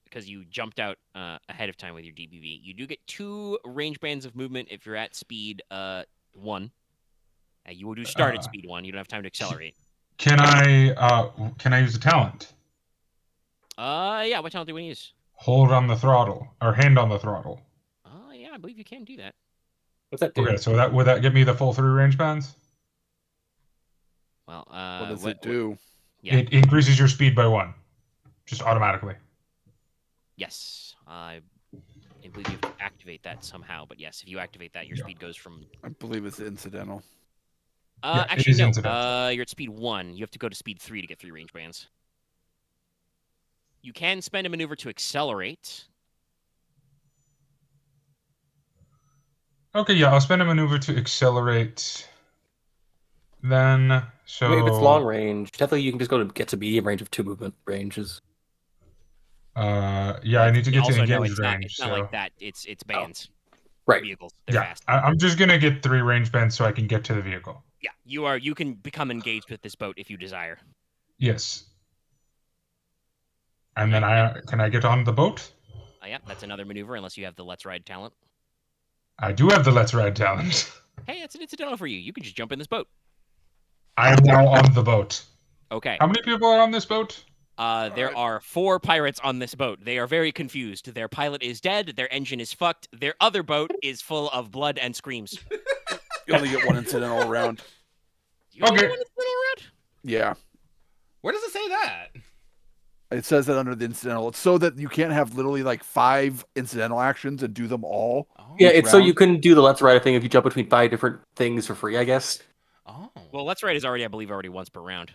S2: because you jumped out ahead of time with your DBV, you do get 2 range bands of movement if you're at speed 1. You will do start at speed 1. You don't have time to accelerate.
S1: Can I use a talent?
S2: Yeah. What talent do we use?
S1: Hold on the throttle or hand on the throttle.
S2: Yeah, I believe you can do that.
S3: What's that do?
S1: Okay, so would that give me the full 3 range bands?
S2: Well,
S5: What does it do?
S2: Yeah.
S1: It increases your speed by 1, just automatically.
S2: Yes. I believe you have to activate that somehow, but yes, if you activate that, your speed goes from.
S5: I believe it's incidental.
S1: Yeah, it
S2: Actually,
S1: is
S2: no.
S1: incidental.
S2: You're at speed 1. You have to go to speed 3 to get 3 range bands. You can spend a maneuver to accelerate.
S1: Okay, yeah, I'll spend a maneuver to accelerate. Then, so
S3: Wait, if it's long range, definitely you can just get to medium range of 2 movement ranges.
S1: yeah, I need to get to
S2: Also, no,
S1: engaged
S2: it's not.
S1: range.
S2: It's not like that. It's bands.
S3: Right.
S2: Vehicles. They're
S1: Yeah,
S2: fast.
S1: I'm just gonna get 3 range bands so I can get to the vehicle.
S2: Yeah, you can become engaged with this boat if you desire.
S1: Yes. And then can I get on the boat?
S2: Yeah, that's another maneuver unless you have the Let's Ride talent.
S1: I do have the Let's Ride talent.
S2: Hey, that's an incidental for you. You can just jump in this boat.
S1: I am now on the boat.
S2: Okay.
S1: How many people are on this boat?
S2: There are 4 pirates on this boat. They are very confused. Their pilot is dead. Their engine is fucked. Their other boat is full of blood and screams.
S5: You only get 1 incidental round.
S2: You only
S1: Okay.
S2: get 1 incidental round?
S5: Yeah.
S4: Where does it say that?
S5: It says that under the incidental. It's so that you can't have literally like 5 incidental actions and do them all.
S4: Oh.
S3: Yeah, it's so
S5: round?
S3: you can do the Let's Ride thing if you jump between 5 different things for free, I guess.
S4: Oh.
S2: Well, Let's Ride is already, I believe, once per round.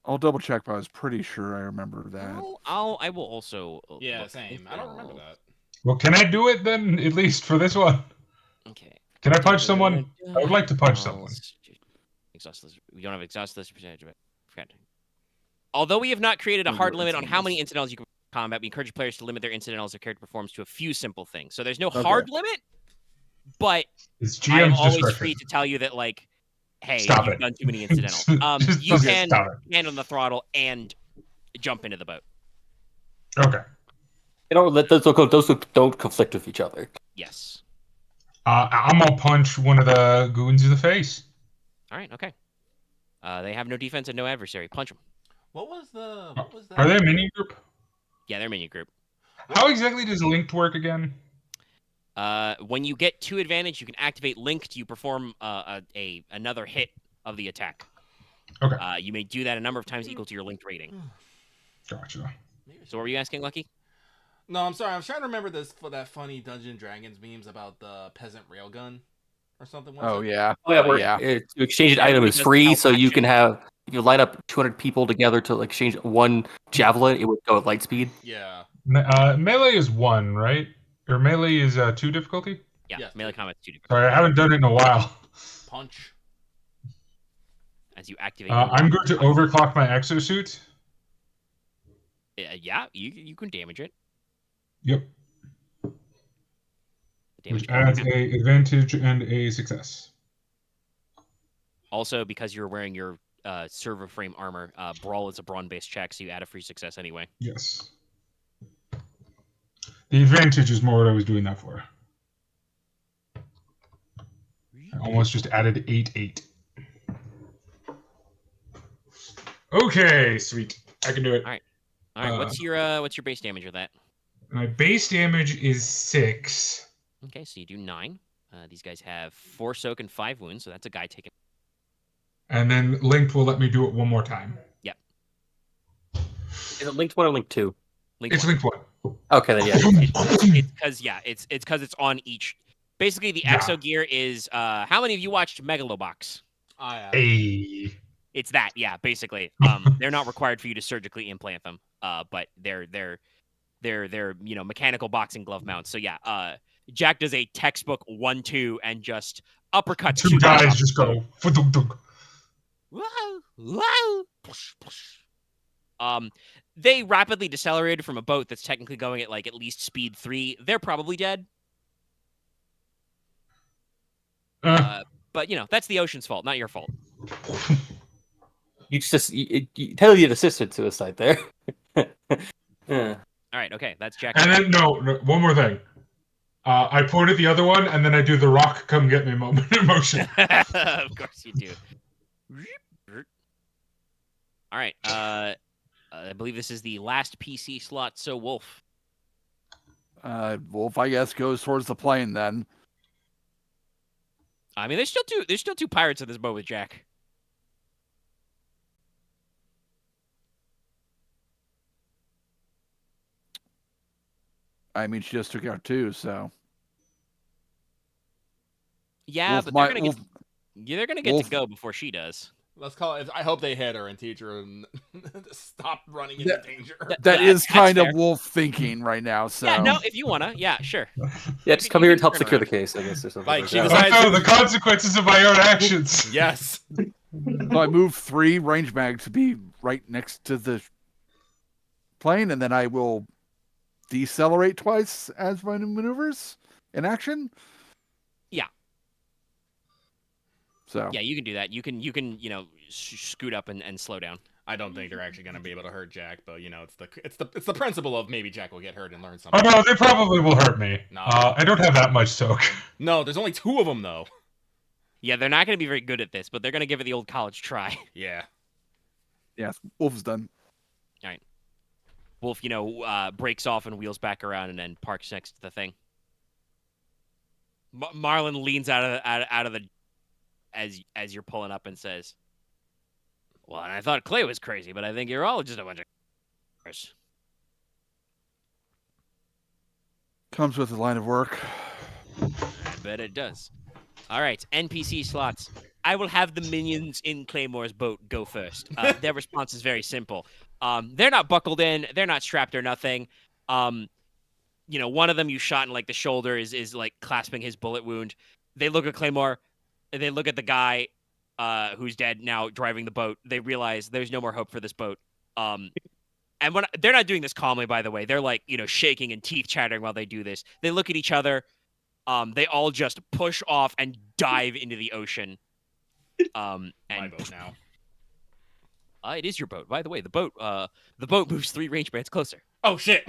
S5: I'll double check, but I was pretty sure I remember that.
S2: I will also.
S4: Yeah,
S2: look.
S4: same. I don't remember that.
S1: Well, can I do it then, at least for this one?
S2: Okay.
S1: Can I punch someone? I would like to punch someone.
S2: Exhaustless. We don't have exhaustless percentage of it. Forgot. Although we have not created a hard limit on how many incidentals you can combat, we encourage players to limit their incidentals their character performs to a few simple things. So there's no hard limit, but
S1: It's
S2: I'm
S1: GM's
S2: always
S1: discretion.
S2: free to tell you that, like, hey,
S1: Stop
S2: you've
S1: it.
S2: done too many incidentals. You
S1: Just
S2: can
S1: stop it.
S2: hand on the throttle and jump into the boat.
S1: Okay.
S3: Those don't conflict with each other.
S2: Yes.
S1: I'm gonna punch one of the goons in the face.
S2: All right. Okay. They have no defense and no adversary. Punch them.
S4: What was that?
S1: Are they a mini group?
S2: Yeah, they're mini group.
S1: How exactly does linked work again?
S2: When you get 2 advantage, you can activate linked. You perform another hit of the attack.
S1: Okay.
S2: You may do that a number of times equal to your linked rating.
S1: Gotcha.
S2: So what were you asking, Lucky?
S4: No, I'm sorry. I'm trying to remember that funny Dungeons & Dragons memes about the peasant railgun or something.
S5: Oh yeah.
S3: To exchange an item is free, so you can line up 200 people together to like exchange one javelin. It would go at light speed.
S4: Yeah.
S1: Melee is 1, right? Or melee is 2 difficulty?
S2: Yeah,
S4: Yes.
S2: melee combat's 2 different.
S1: Sorry, I haven't done it in a while.
S4: Punch.
S2: As you activate.
S1: I'm going to overclock my exosuit.
S2: Yeah, you can damage it.
S1: Yep.
S2: Damage
S1: Which adds a advantage and a success.
S2: Also, because you're wearing your server frame armor, Brawl is a brawn-based check, so you add a free success anyway.
S1: Yes. The advantage is more what I was doing that for. I almost just added 8/8. Okay, sweet. I can do it.
S2: All right. What's your base damage with that?
S1: My base damage is 6.
S2: Okay, so you do 9. These guys have 4 soak and 5 wounds, so that's a guy taking.
S1: And then linked will let me do it one more time.
S2: Yep.
S3: Is it linked 1 or linked 2?
S1: It's linked 1.
S3: Okay, then yeah.
S2: It's because it's on each. Basically, the exo gear is. How many of you watched Megalobox?
S4: I have.
S1: Hey.
S2: It's that, yeah. Basically, they're not required for you to surgically implant them. But they're mechanical boxing glove mounts. So yeah, Jack does a textbook 1-2 and just uppercuts
S1: 2 guys just go.
S2: Whoa. They rapidly decelerated from a boat that's technically going at like at least speed 3. They're probably dead. But that's the ocean's fault, not your fault.
S3: You tell you assisted suicide there.
S2: All right, okay, that's Jack.
S1: And then no, one more thing. I point at the other one, and then I do the rock come get me motion.
S2: Of course you do. All right. I believe this is the last PC slot. So Wolf.
S5: Wolf, I guess, goes towards the plane then.
S2: I mean, there's still two pirates in this boat with Jack.
S5: I mean, she just took out 2, so.
S2: Yeah,
S5: Wolf,
S2: but they're gonna get to go before she does.
S4: Let's call it. I hope they hit her and teach her and stop running into danger.
S5: That is kind of Wolf thinking right now. So
S2: yeah, no, if you wanna, yeah, sure.
S3: Yeah, just come here and help secure the case, I guess, or something.
S4: Like, she
S3: that.
S4: decides-
S1: I know the consequences of my own actions.
S4: Yes.
S5: So I move 3 range mag to be right next to the plane, and then I will decelerate twice as my maneuvers in action.
S2: Yeah.
S5: So
S2: yeah, you can do that. You can scoot up and slow down.
S4: I don't think they're actually going to be able to hurt Jack, but it's the principle of maybe Jack will get hurt and learn something.
S1: Oh no, they probably will hurt me.
S4: No.
S1: I don't have that much soak.
S4: No, there's only 2 of them though.
S2: Yeah, they're not going to be very good at this, but they're going to give it the old college try.
S4: Yeah.
S5: yes, Wolf is done.
S2: All right. Wolf, breaks off and wheels back around and then parks next to the thing. Marlon leans out of the as you're pulling up and says, "Well, and I thought Clay was crazy, but I think you're all just a bunch of."
S5: Comes with the line of work.
S2: I bet it does. All right, NPC slots. I will have the minions in Claymore's boat go first. Their response is very simple. They're not buckled in. They're not strapped or nothing. One of them you shot in like the shoulder is like clasping his bullet wound. They look at Claymore. They look at the guy who's dead now driving the boat. They realize there's no more hope for this boat. And when they're not doing this calmly, by the way, they're like, shaking and teeth chattering while they do this. They look at each other. They all just push off and dive into the ocean.
S4: My boat now.
S2: It is your boat, by the way. The boat moves 3 range bands closer.
S4: Oh shit!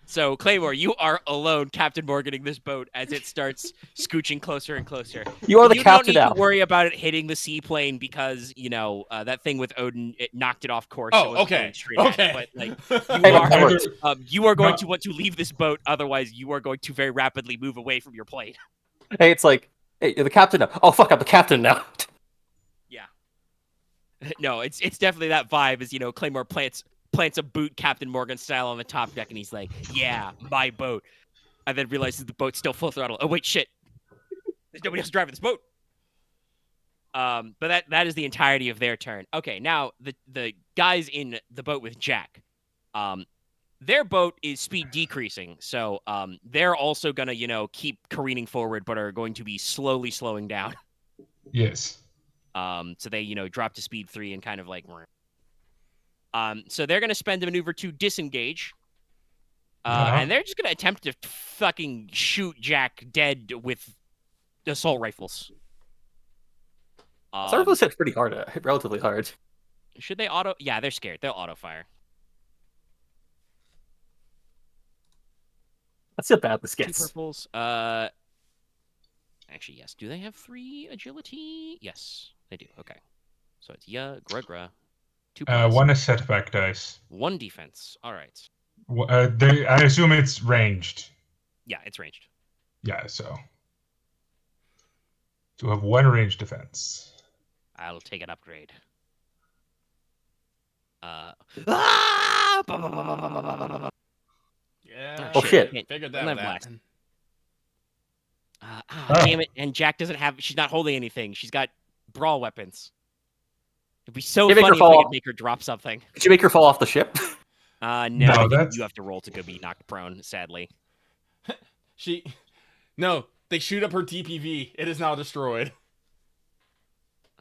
S2: So, Claymore, you are alone Captain Morganing this boat as it starts scooching closer and closer.
S3: You are the captain
S2: now. You don't
S3: now.
S2: need to worry about it hitting the seaplane because, that thing with Odin, it knocked it off course.
S4: Oh, okay.
S2: Okay. But, you are going to want to leave this boat, otherwise you are going to very rapidly move away from your plane.
S3: Hey, it's like, hey, you're the captain now. Oh, fuck, I'm the captain now.
S2: Yeah. No, it's definitely that vibe as, Claymore plants a boot Captain Morgan style on the top deck, and he's like, yeah, my boat. And then realizes the boat's still full throttle. Oh, wait, shit. There's nobody else driving this boat. But that is the entirety of their turn. Okay, now the guys in the boat with Jack, their boat is speed decreasing, so they're also gonna, keep careening forward, but are going to be slowly slowing down.
S1: Yes.
S2: So they, drop to speed 3 and kind of like... So they're going to spend a maneuver to disengage. And they're just going to attempt to fucking shoot Jack dead with assault rifles.
S3: Assault rifles hit pretty hard, hit relatively hard.
S2: Should they auto? Yeah, they're scared. They'll auto fire.
S3: Let's see how bad this
S2: 2
S3: gets.
S2: purples. Actually, yes. Do they have 3 agility? Yes, they do. Okay. So it's Grugra. 2
S1: 1 is setback dice.
S2: 1 defense. All right.
S1: I assume it's ranged.
S2: Yeah, it's ranged.
S1: Yeah, so. To have 1 ranged defense.
S2: I'll take an upgrade.
S4: Yeah.
S3: Oh, shit.
S4: Figured that out.
S2: Damn it. And Jack doesn't have... She's not holding anything. She's got brawl weapons. It'd be so funny if I could make her drop something.
S3: Did you make her fall off the ship?
S2: No, I think you have to roll to go be knocked prone, sadly.
S4: No, they shoot up her DPV. It is now destroyed.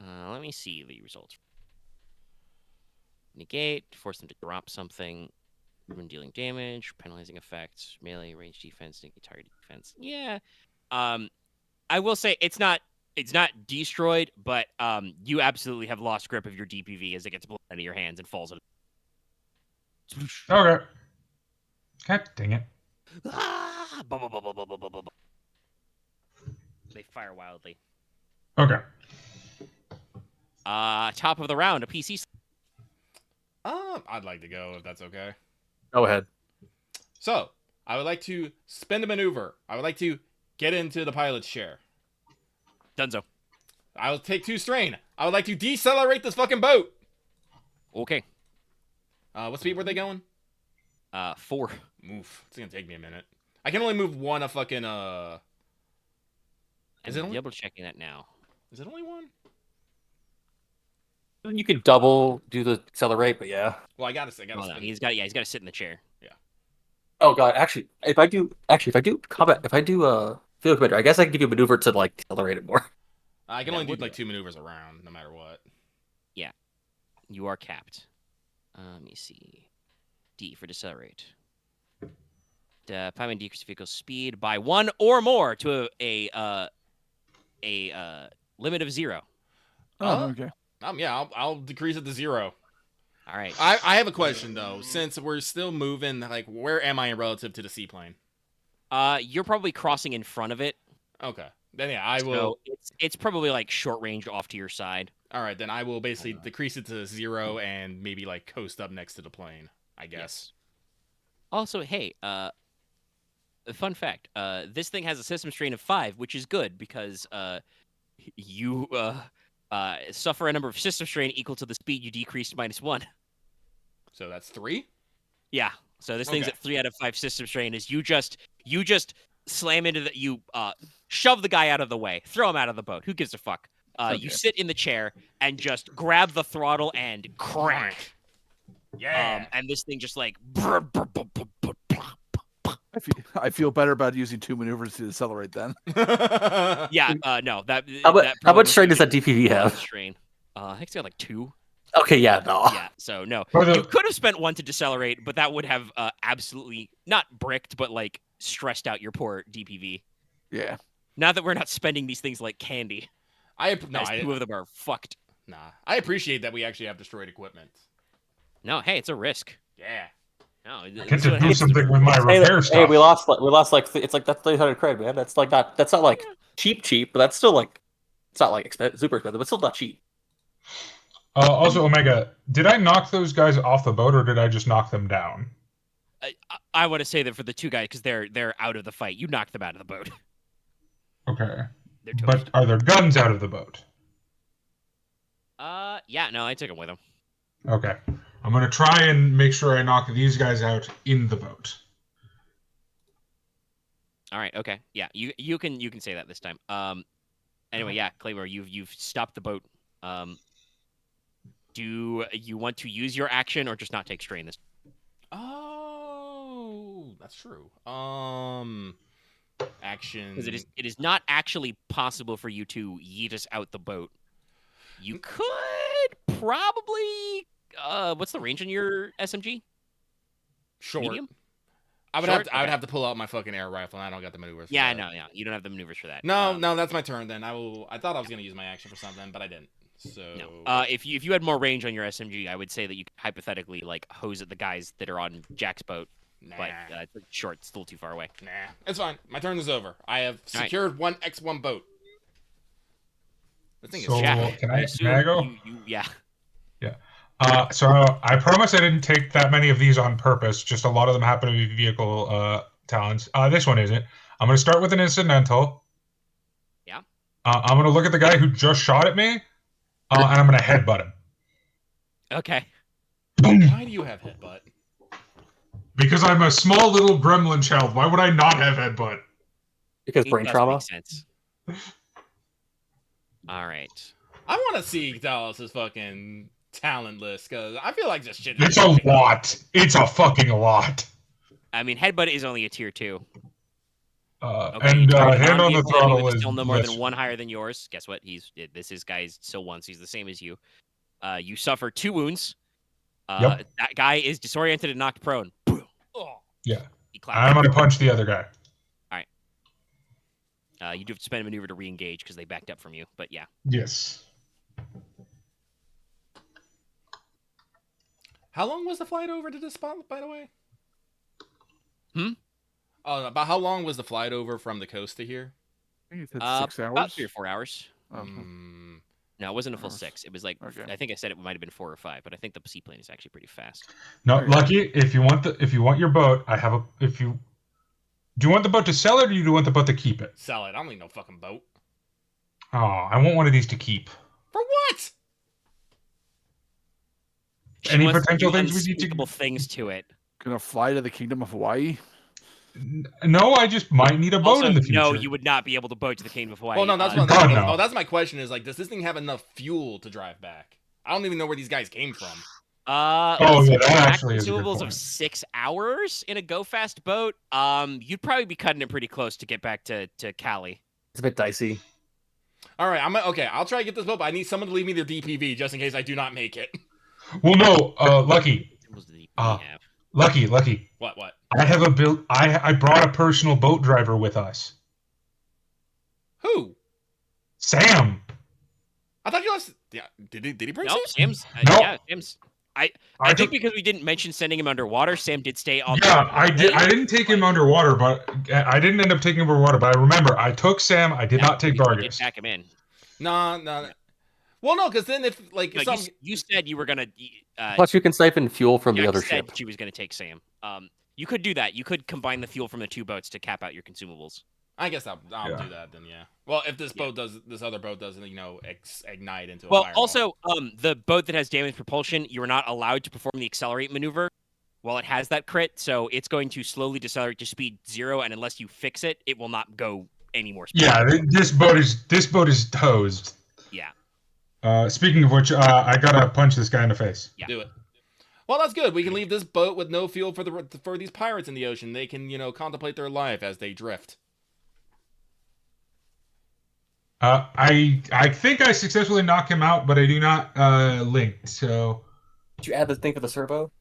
S2: Let me see the results. Negate, force them to drop something. When dealing damage, penalizing effects, melee, range defense, target defense. Yeah. I will say it's not destroyed, but you absolutely have lost grip of your DPV as it gets blown out of your hands and falls.
S1: Okay. God dang it.
S2: They fire wildly.
S1: Okay.
S2: Top of the round, a PC.
S4: I'd like to go if that's okay.
S3: Go ahead.
S4: So, I would like to spend a maneuver. I would like to get into the pilot's chair.
S2: Dunzo.
S4: I will take 2 strain. I would like to decelerate this fucking boat.
S2: Okay.
S4: What speed were they going?
S2: 4.
S4: Oof. It's gonna take me a minute. I can only move 1 a fucking, Is it only...
S2: double checking that now.
S4: Is it only 1?
S3: You could double do the accelerate, but yeah.
S4: Well, I gotta
S2: no, he's got to sit in the chair.
S4: Yeah.
S3: Oh god, if I do combat, if I do field commander, I guess I can give you a maneuver to like accelerate it more.
S4: I can only do like 2 maneuvers around, no matter what.
S2: Yeah. You are capped. Let me see. D for decelerate. Pilot decrease vehicle speed by 1 or more to a limit of 0.
S5: Oh, okay.
S4: Yeah, I'll decrease it to 0.
S2: All right.
S4: I have a question though. Since we're still moving, like, where am I relative to the seaplane?
S2: You're probably crossing in front of it.
S4: Okay. Then yeah, I will.
S2: It's probably like short range off to your side.
S4: All right, then I will basically decrease it to 0 and maybe like coast up next to the plane, I guess.
S2: Yes. Also, hey, fun fact: this thing has a system strain of 5, which is good because you suffer a number of system strain equal to the speed you decreased -1.
S4: So that's 3?
S2: Yeah. So this thing's at 3 out of 5 system strain. Is you just slam into you shove the guy out of the way, throw him out of the boat. Who gives a fuck? You sit in the chair and just grab the throttle and crank.
S4: Yeah.
S2: And this thing just like
S5: I feel better about using 2 maneuvers to decelerate then.
S2: Yeah, no.
S3: How much strain does that DPV have?
S2: Strain. I think it's got like 2.
S3: Okay, yeah, no.
S2: Yeah, so no.
S1: For the-
S2: You could have spent 1 to decelerate, but that would have absolutely not bricked, but like stressed out your poor DPV.
S5: Yeah.
S2: Now that we're not spending these things like candy, as 2 of them are fucked.
S4: Nah, I appreciate that we actually have destroyed equipment.
S2: No, hey, it's a risk.
S4: Yeah.
S2: No,
S1: I get to do something with my repair stuff.
S3: Hey, we lost like it's like that's 300 credit, man. That's not like cheap, but that's still like it's not like super expensive, but still not cheap.
S1: Also, Omega, did I knock those guys off the boat, or did I just knock them down?
S2: I want to say that for the 2 guys, because they're out of the fight, you knocked them out of the boat.
S1: Okay.
S2: They're toast.
S1: But are their guns out of the boat?
S2: Yeah, no, I took them with them.
S1: Okay. I'm going to try and make sure I knock these guys out in the boat.
S2: All right, okay. Yeah, you can say that this time. Anyway, yeah, Claymore, you've stopped the boat. Do you want to use your action or just not take strain this?
S4: Oh, that's true. Action.
S2: Because it is not actually possible for you to yeet us out the boat. You could probably. What's the range on your SMG?
S4: Short.
S2: Medium?
S4: I would
S2: Short?
S4: have to pull out my fucking air rifle, and I don't got the maneuvers.
S2: Yeah, no, you don't have the maneuvers for that.
S4: No, that's my turn then. I thought I was gonna use my action for something, but I didn't. So
S2: no. If you had more range on your SMG, I would say that you could hypothetically like hose at the guys that are on Jack's boat.
S4: nah,
S2: But it's short, it's still too far away.
S4: nah, it's fine. My turn is over. I have secured one X1 boat. The thing
S1: So,
S4: is,
S2: Jack,
S1: can I
S2: assume
S1: go?
S2: Yeah.
S1: So I promise I didn't take that many of these on purpose. Just a lot of them happen to be vehicle talents. This one isn't. I'm going to start with an incidental.
S2: Yeah.
S1: I'm going to look at the guy who just shot at me, and I'm going to headbutt him.
S2: Okay.
S4: why do you have headbutt?
S1: Because I'm a small little gremlin child. Why would I not have headbutt?
S3: Because
S2: It
S3: brain
S2: does
S3: trauma.
S2: make sense. All right.
S4: I want to see Dallas's fucking talent list because I feel like this shit.
S1: It's a lot. It's a fucking lot.
S2: I mean, headbutt is only a tier 2.
S1: And
S2: you target a
S1: hand on the
S2: non-vehicle enemy
S1: throttle
S2: with
S1: is
S2: still no more than
S1: this.
S2: 1 higher than yours. Guess what? This is guy's still once. He's the same as you. You suffer 2 wounds.
S1: Yep.
S2: That guy is disoriented and knocked prone.
S1: Yeah.
S2: He claps.
S1: I'm going to punch the other guy.
S2: You do have to spend a maneuver to re-engage because they backed up from you. But yeah.
S1: Yes.
S4: How long was the flight over to this spot, by the way?
S2: About
S4: how long was the flight over from the coast to here?
S5: I think it's 6
S2: About
S5: hours.
S2: 3 or 4 hours.
S5: Okay.
S2: No, it wasn't a full
S5: Hours.
S2: 6. It was like
S5: Okay.
S2: I think I said it might have been 4 or 5, but I think the seaplane is actually pretty fast.
S1: No,
S5: Okay.
S1: Lucky, if you want your boat, I have do you want the boat to sell it or do you want the boat to keep it?
S4: Sell it. I don't need no fucking boat.
S1: Oh, I want one of these to keep.
S4: For what?
S2: She
S1: Any
S2: wants to
S1: potential
S2: do
S1: things we need to-
S2: unspeakable things to it.
S5: Gonna fly to the Kingdom of Hawaii?
S1: No, I just might need a boat
S2: Also,
S1: in the future.
S2: no, you would not be able to boat to the Kingdom of Hawaii.
S4: Well, no, that's
S1: God, no.
S4: that's my question. Is like, does this thing have enough fuel to drive back? I don't even know where these guys came from.
S1: Oh,
S2: let's
S1: yeah,
S2: see,
S1: that
S2: back
S1: actually is a good
S2: consumables
S1: point.
S2: of 6 hours in a go fast boat. You'd probably be cutting it pretty close to get back to Cali.
S3: It's a bit dicey.
S4: All right, okay. I'll try to get this boat, but I need someone to leave me their DPV just in case I do not make it.
S1: Well, no, Lucky.
S2: What was the we
S1: Ah.
S2: have?
S1: Lucky.
S4: What?
S1: I have a build. I brought a personal boat driver with us.
S4: Who?
S1: Sam.
S4: I thought you lost. Yeah, did he bring
S2: No,
S4: Sam?
S2: Sam's.
S1: No.
S2: Yeah, Sam's. I think because we didn't mention sending him underwater, Sam did stay on.
S1: Yeah, I did. I didn't take him underwater, but I didn't end up taking him underwater. But I remember I took Sam. I did not take
S2: We did
S1: Vargas.
S2: back him in.
S4: No. Well, no, because then if like
S2: No,
S4: some
S2: you said you were gonna.
S3: Plus, you can siphon fuel from the
S2: Jack
S3: other
S2: said
S3: ship.
S2: she was gonna take Sam. You could do that. You could combine the fuel from the 2 boats to cap out your consumables.
S4: I guess I'll
S1: Yeah.
S4: do that then. Yeah. Well, if this other boat doesn't, ignite into a
S2: Well,
S4: fireball.
S2: also, the boat that has damaged propulsion, you are not allowed to perform the accelerate maneuver while it has that crit, so it's going to slowly decelerate to speed 0, and unless you fix it, it will not go any more speed.
S1: Yeah, this boat is hosed.
S2: Yeah.
S1: Speaking of which, I gotta punch this guy in the face.
S2: Yeah.
S4: do it. Well, that's good. We can leave this boat with no fuel for these pirates in the ocean. They can, contemplate their life as they drift.
S1: I think I successfully knock him out, but I do not link. So.
S3: Did you add the thing for the servo?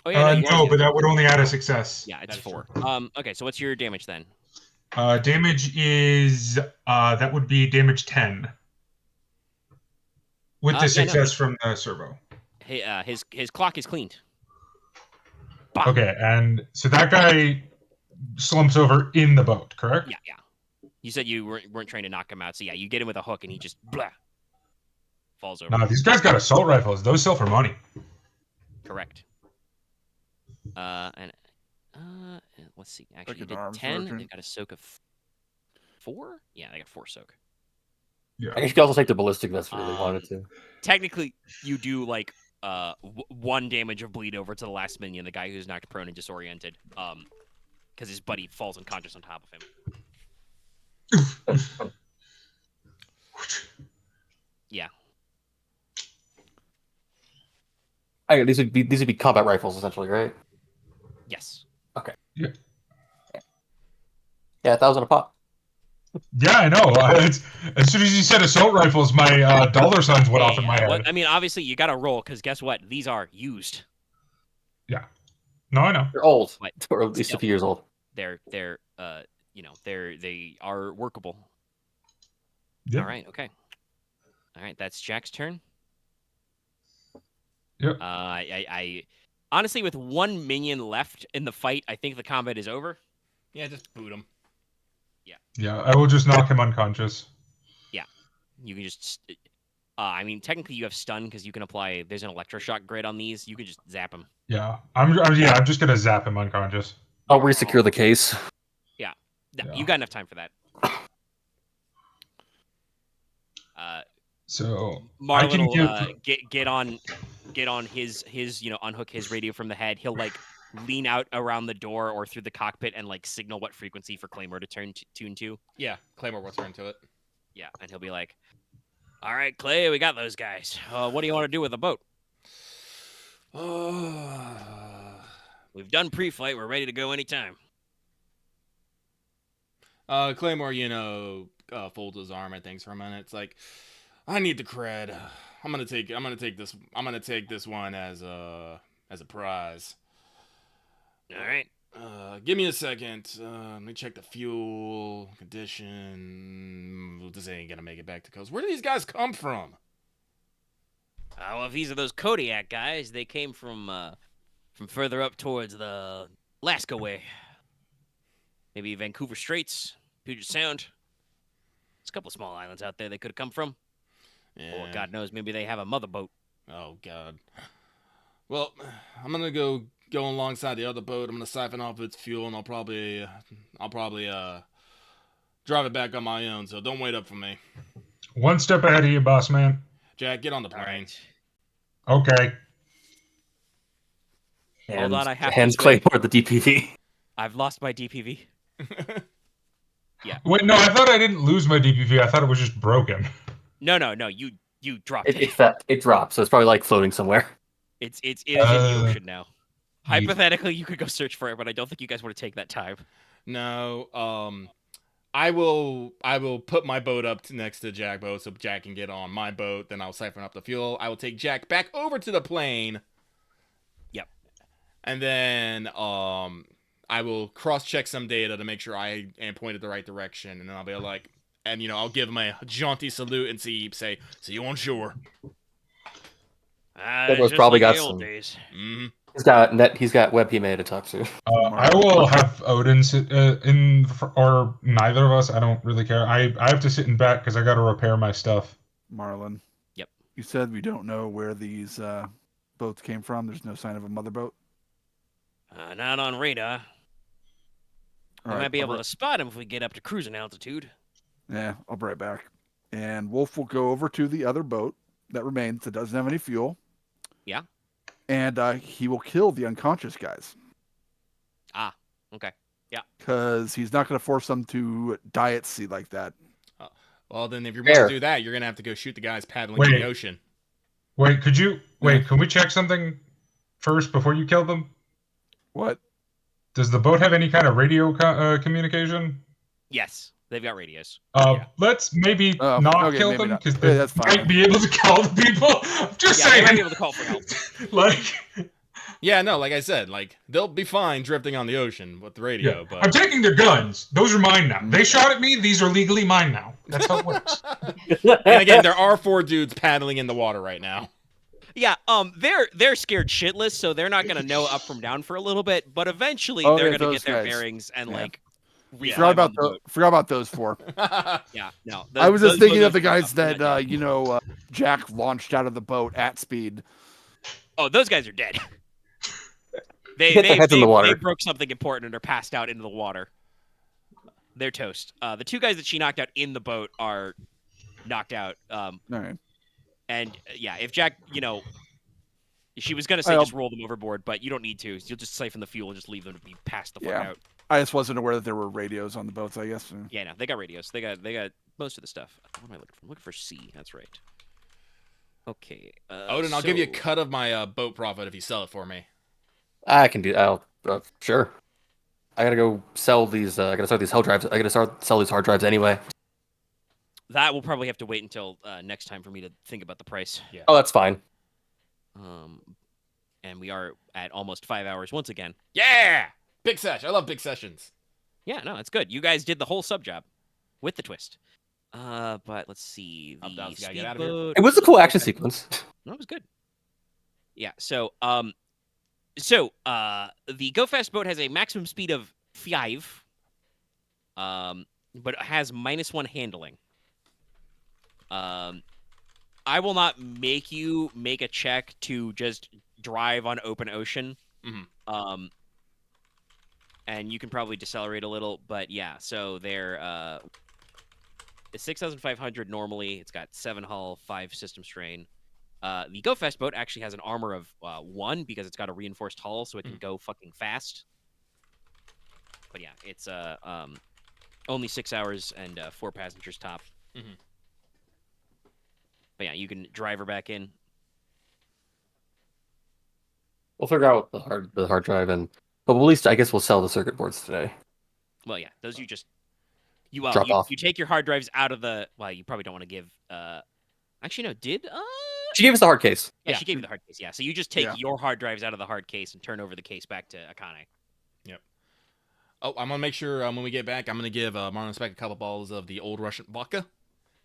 S2: Oh yeah,
S1: no, but that would only add a success.
S2: Yeah, it's
S4: That's
S2: 4.
S4: true.
S2: Okay, so what's your damage then?
S1: Damage is that would be damage 10 with the success from the servo.
S2: His clock is cleaned.
S1: Bah. Okay, and so that guy slumps over in the boat, correct?
S2: Yeah. You said you weren't trying to knock him out, so yeah, you get him with a hook and he just falls over.
S1: No, these guys got assault rifles. Those sell for money.
S2: Correct. And let's see. Actually, you did 10. They got a soak of 4. Yeah, they got 4 soak.
S1: Yeah.
S3: I guess you could also take the ballistic vest if you really wanted to.
S2: Technically, you do like 1 damage of bleed over to the last minion, the guy who's knocked prone and disoriented, because his buddy falls unconscious on top of him. Yeah.
S3: These would be combat rifles essentially, right?
S2: Yes.
S3: Okay.
S1: Yeah.
S3: Yeah, 1,000 a pop.
S1: Yeah, I know. As soon as you said assault rifles, my dollar signs went off in my head.
S2: Well, I mean, obviously, you got to roll because guess what? These are used.
S1: Yeah. No, I know.
S3: They're old,
S2: but
S3: or at least a few years old.
S2: They are workable.
S1: Yep.
S2: All right. Okay. All right. That's Jack's turn.
S1: Yep.
S2: I honestly, with 1 minion left in the fight, I think the combat is over.
S4: Yeah, just boot him.
S1: Yeah, I will just knock him unconscious.
S2: Yeah, you can just. I mean, technically, you have stun because you can apply. There's an electroshock grid on these. You can just zap him.
S1: Yeah, I'm just gonna zap him unconscious.
S3: I'll resecure the case.
S2: Yeah, you got enough time for that.
S1: So
S2: Marlon will get on his unhook his radio from the head. He'll like lean out around the door or through the cockpit and like signal what frequency for Claymore to tune to.
S4: Yeah, Claymore will turn to it.
S2: Yeah, and he'll be like, "All right, Clay, we got those guys. What do you want to do with the boat? We've done pre-flight. We're ready to go anytime."
S4: Claymore, folds his arm and thinks for a minute. It's like, I need the cred. I'm gonna take this one as a prize.
S2: All right.
S4: Give me a second. Let me check the fuel condition. This ain't gonna make it back to coast. Where do these guys come from?
S2: Well, if these are those Kodiak guys, they came from further up towards the Alaska way. Maybe Vancouver Straits, Puget Sound. There's a couple of small islands out there they could have come from.
S4: Yeah.
S2: Or God knows, maybe they have a mother boat.
S4: Oh God. Well, I'm gonna go alongside the other boat. I'm gonna siphon off its fuel, and I'll probably drive it back on my own. So don't wait up for me.
S1: One step ahead of you, boss man.
S4: Jack, get on the plane.
S1: Okay.
S2: Hold on, I have
S3: hands
S2: to
S3: Claymore the DPV.
S2: I've lost my DPV. Yeah.
S1: Wait, no, I thought I didn't lose my DPV. I thought it was just broken.
S2: No, you dropped it.
S3: It dropped, so it's probably like floating somewhere.
S2: It is in the ocean now. Hypothetically, you could go search for it, but I don't think you guys want to take that time.
S4: No, I will put my boat up next to Jack's boat so Jack can get on my boat. Then I'll siphon up the fuel. I will take Jack back over to the plane.
S2: Yep.
S4: And then I will cross-check some data to make sure I am pointed the right direction, and then I'll be like, and I'll give him a jaunty salute and see you on shore.
S3: Claymor's probably got some.
S4: Mm-hmm.
S3: He's got WebP made to talk to.
S1: I will have Odin sit or neither of us. I don't really care. I have to sit in back because I got to repair my stuff.
S5: Marlon.
S2: Yep.
S5: You said we don't know where these boats came from. There's no sign of a mother boat.
S2: Not on radar. We might be able to spot him if we get up to cruising altitude.
S5: Yeah, I'll be right back. And Wolf will go over to the other boat that remains that doesn't have any fuel.
S2: Yeah.
S5: And he will kill the unconscious guys.
S2: Ah, okay. Yeah.
S5: Because he's not going to force them to die at sea like that.
S4: Well, then if you're going to do that, you're going to have to go shoot the guys paddling in the ocean.
S1: Wait, can we check something first before you kill them?
S5: What?
S1: Does the boat have any kind of radio communication?
S2: Yes, they've got radios.
S1: Let's maybe
S5: Oh,
S1: not
S5: okay,
S1: kill
S5: maybe
S1: them
S5: not.
S1: because
S5: Yeah,
S1: they
S5: that's fine.
S1: might be able to call the people. I'm just
S2: Yeah, they might
S1: saying.
S2: be able to call for help.
S1: Like,
S4: Yeah, no, like I said, like they'll be fine drifting on the ocean with the radio,
S1: yeah.
S4: but
S1: I'm taking their guns. Those are mine now. They shot at me. These are legally mine now. That's how it works.
S4: and again, there are 4 dudes paddling in the water right now.
S2: Yeah, they're scared shitless, so they're not gonna know up from down for a little bit, but eventually
S5: Oh,
S2: they're
S5: yeah,
S2: gonna
S5: those
S2: get their
S5: guys.
S2: bearings and
S5: Yeah.
S2: like
S5: Forgot
S2: reclimb on the boat.
S5: about those 4.
S2: Yeah, no.
S5: I was just thinking of the guys
S2: that.
S5: that Jack launched out of the boat at speed.
S2: Oh, those guys are dead.
S3: Hit their heads in the water.
S2: They broke something important and are passed out into the water. They're toast. The 2 guys that she knocked out in the boat are knocked out.
S5: All right.
S2: And yeah, if Jack, she was gonna say just roll them overboard, but you don't need to. You'll just siphon the fuel and just leave them to be passed the fuck out.
S5: I just wasn't aware that there were radios on the boats, I guess.
S2: Yeah, no, they got radios. They got most of the stuff. What am I looking for? I'm looking for C. That's right. Okay.
S4: Odin, I'll give you a cut of my boat profit if you sell it for me.
S3: I can do. Sure. I gotta go sell these. I gotta start these hard drives. I gotta sell these hard drives anyway.
S2: That will probably have to wait until next time for me to think about the price.
S4: Yeah.
S3: Oh, that's fine.
S2: And we are at almost 5 hours once again.
S4: Yeah! Big sesh. I love big sessions.
S2: Yeah, no, it's good. You guys did the whole sub job with the twist. But let's see.
S4: Up, down, gotta get
S2: speedboat.
S4: out of here.
S3: It was a cool action sequence.
S2: No, it was good. Yeah, so the Go Fast boat has a maximum speed of 5, but it has -1 handling. I will not make you make a check to just drive on open ocean.
S4: Mm-hmm.
S2: And you can probably decelerate a little, but yeah, so they're 6,500 normally. It's got 7 hull, 5 system strain. The Go Fast boat actually has an armor of 1 because it's got a reinforced hull, so it can go fucking fast. But yeah, it's only 6 hours and 4 passengers top.
S4: Mm-hmm.
S2: But yeah, you can drive her back in.
S3: We'll figure out the hard drive but at least I guess we'll sell the circuit boards today.
S2: Well, yeah, those you
S3: Drop off.
S2: You take your hard drives out of the. Well, you probably don't want to give. Actually, no.
S3: She gave us the hard case.
S2: Yeah, she gave you the hard case. Yeah, so you just take your hard drives out of the hard case and turn over the case back to Akane.
S4: Yep. Oh, I'm gonna make sure when we get back, I'm gonna give Marlon Spec a couple bottles of the old Russian vodka.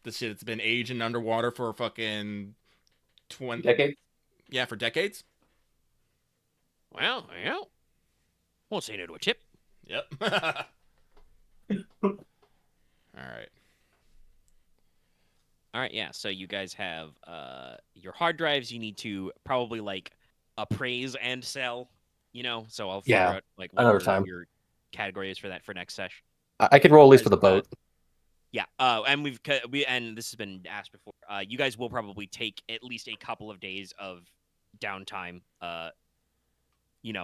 S4: This shit, it's been aging underwater for fucking 20
S3: decades.
S4: Yeah, for decades.
S2: Well, yeah. Won't say no to a tip.
S4: Yep. All right, yeah.
S2: So you guys have your hard drives. You need to probably appraise and sell. So I'll figure out
S3: another
S2: what
S3: time
S2: your category is for that for next session.
S3: I could roll at least for the boat.
S2: Yeah. And and this has been asked before. You guys will probably take at least a couple of days of downtime.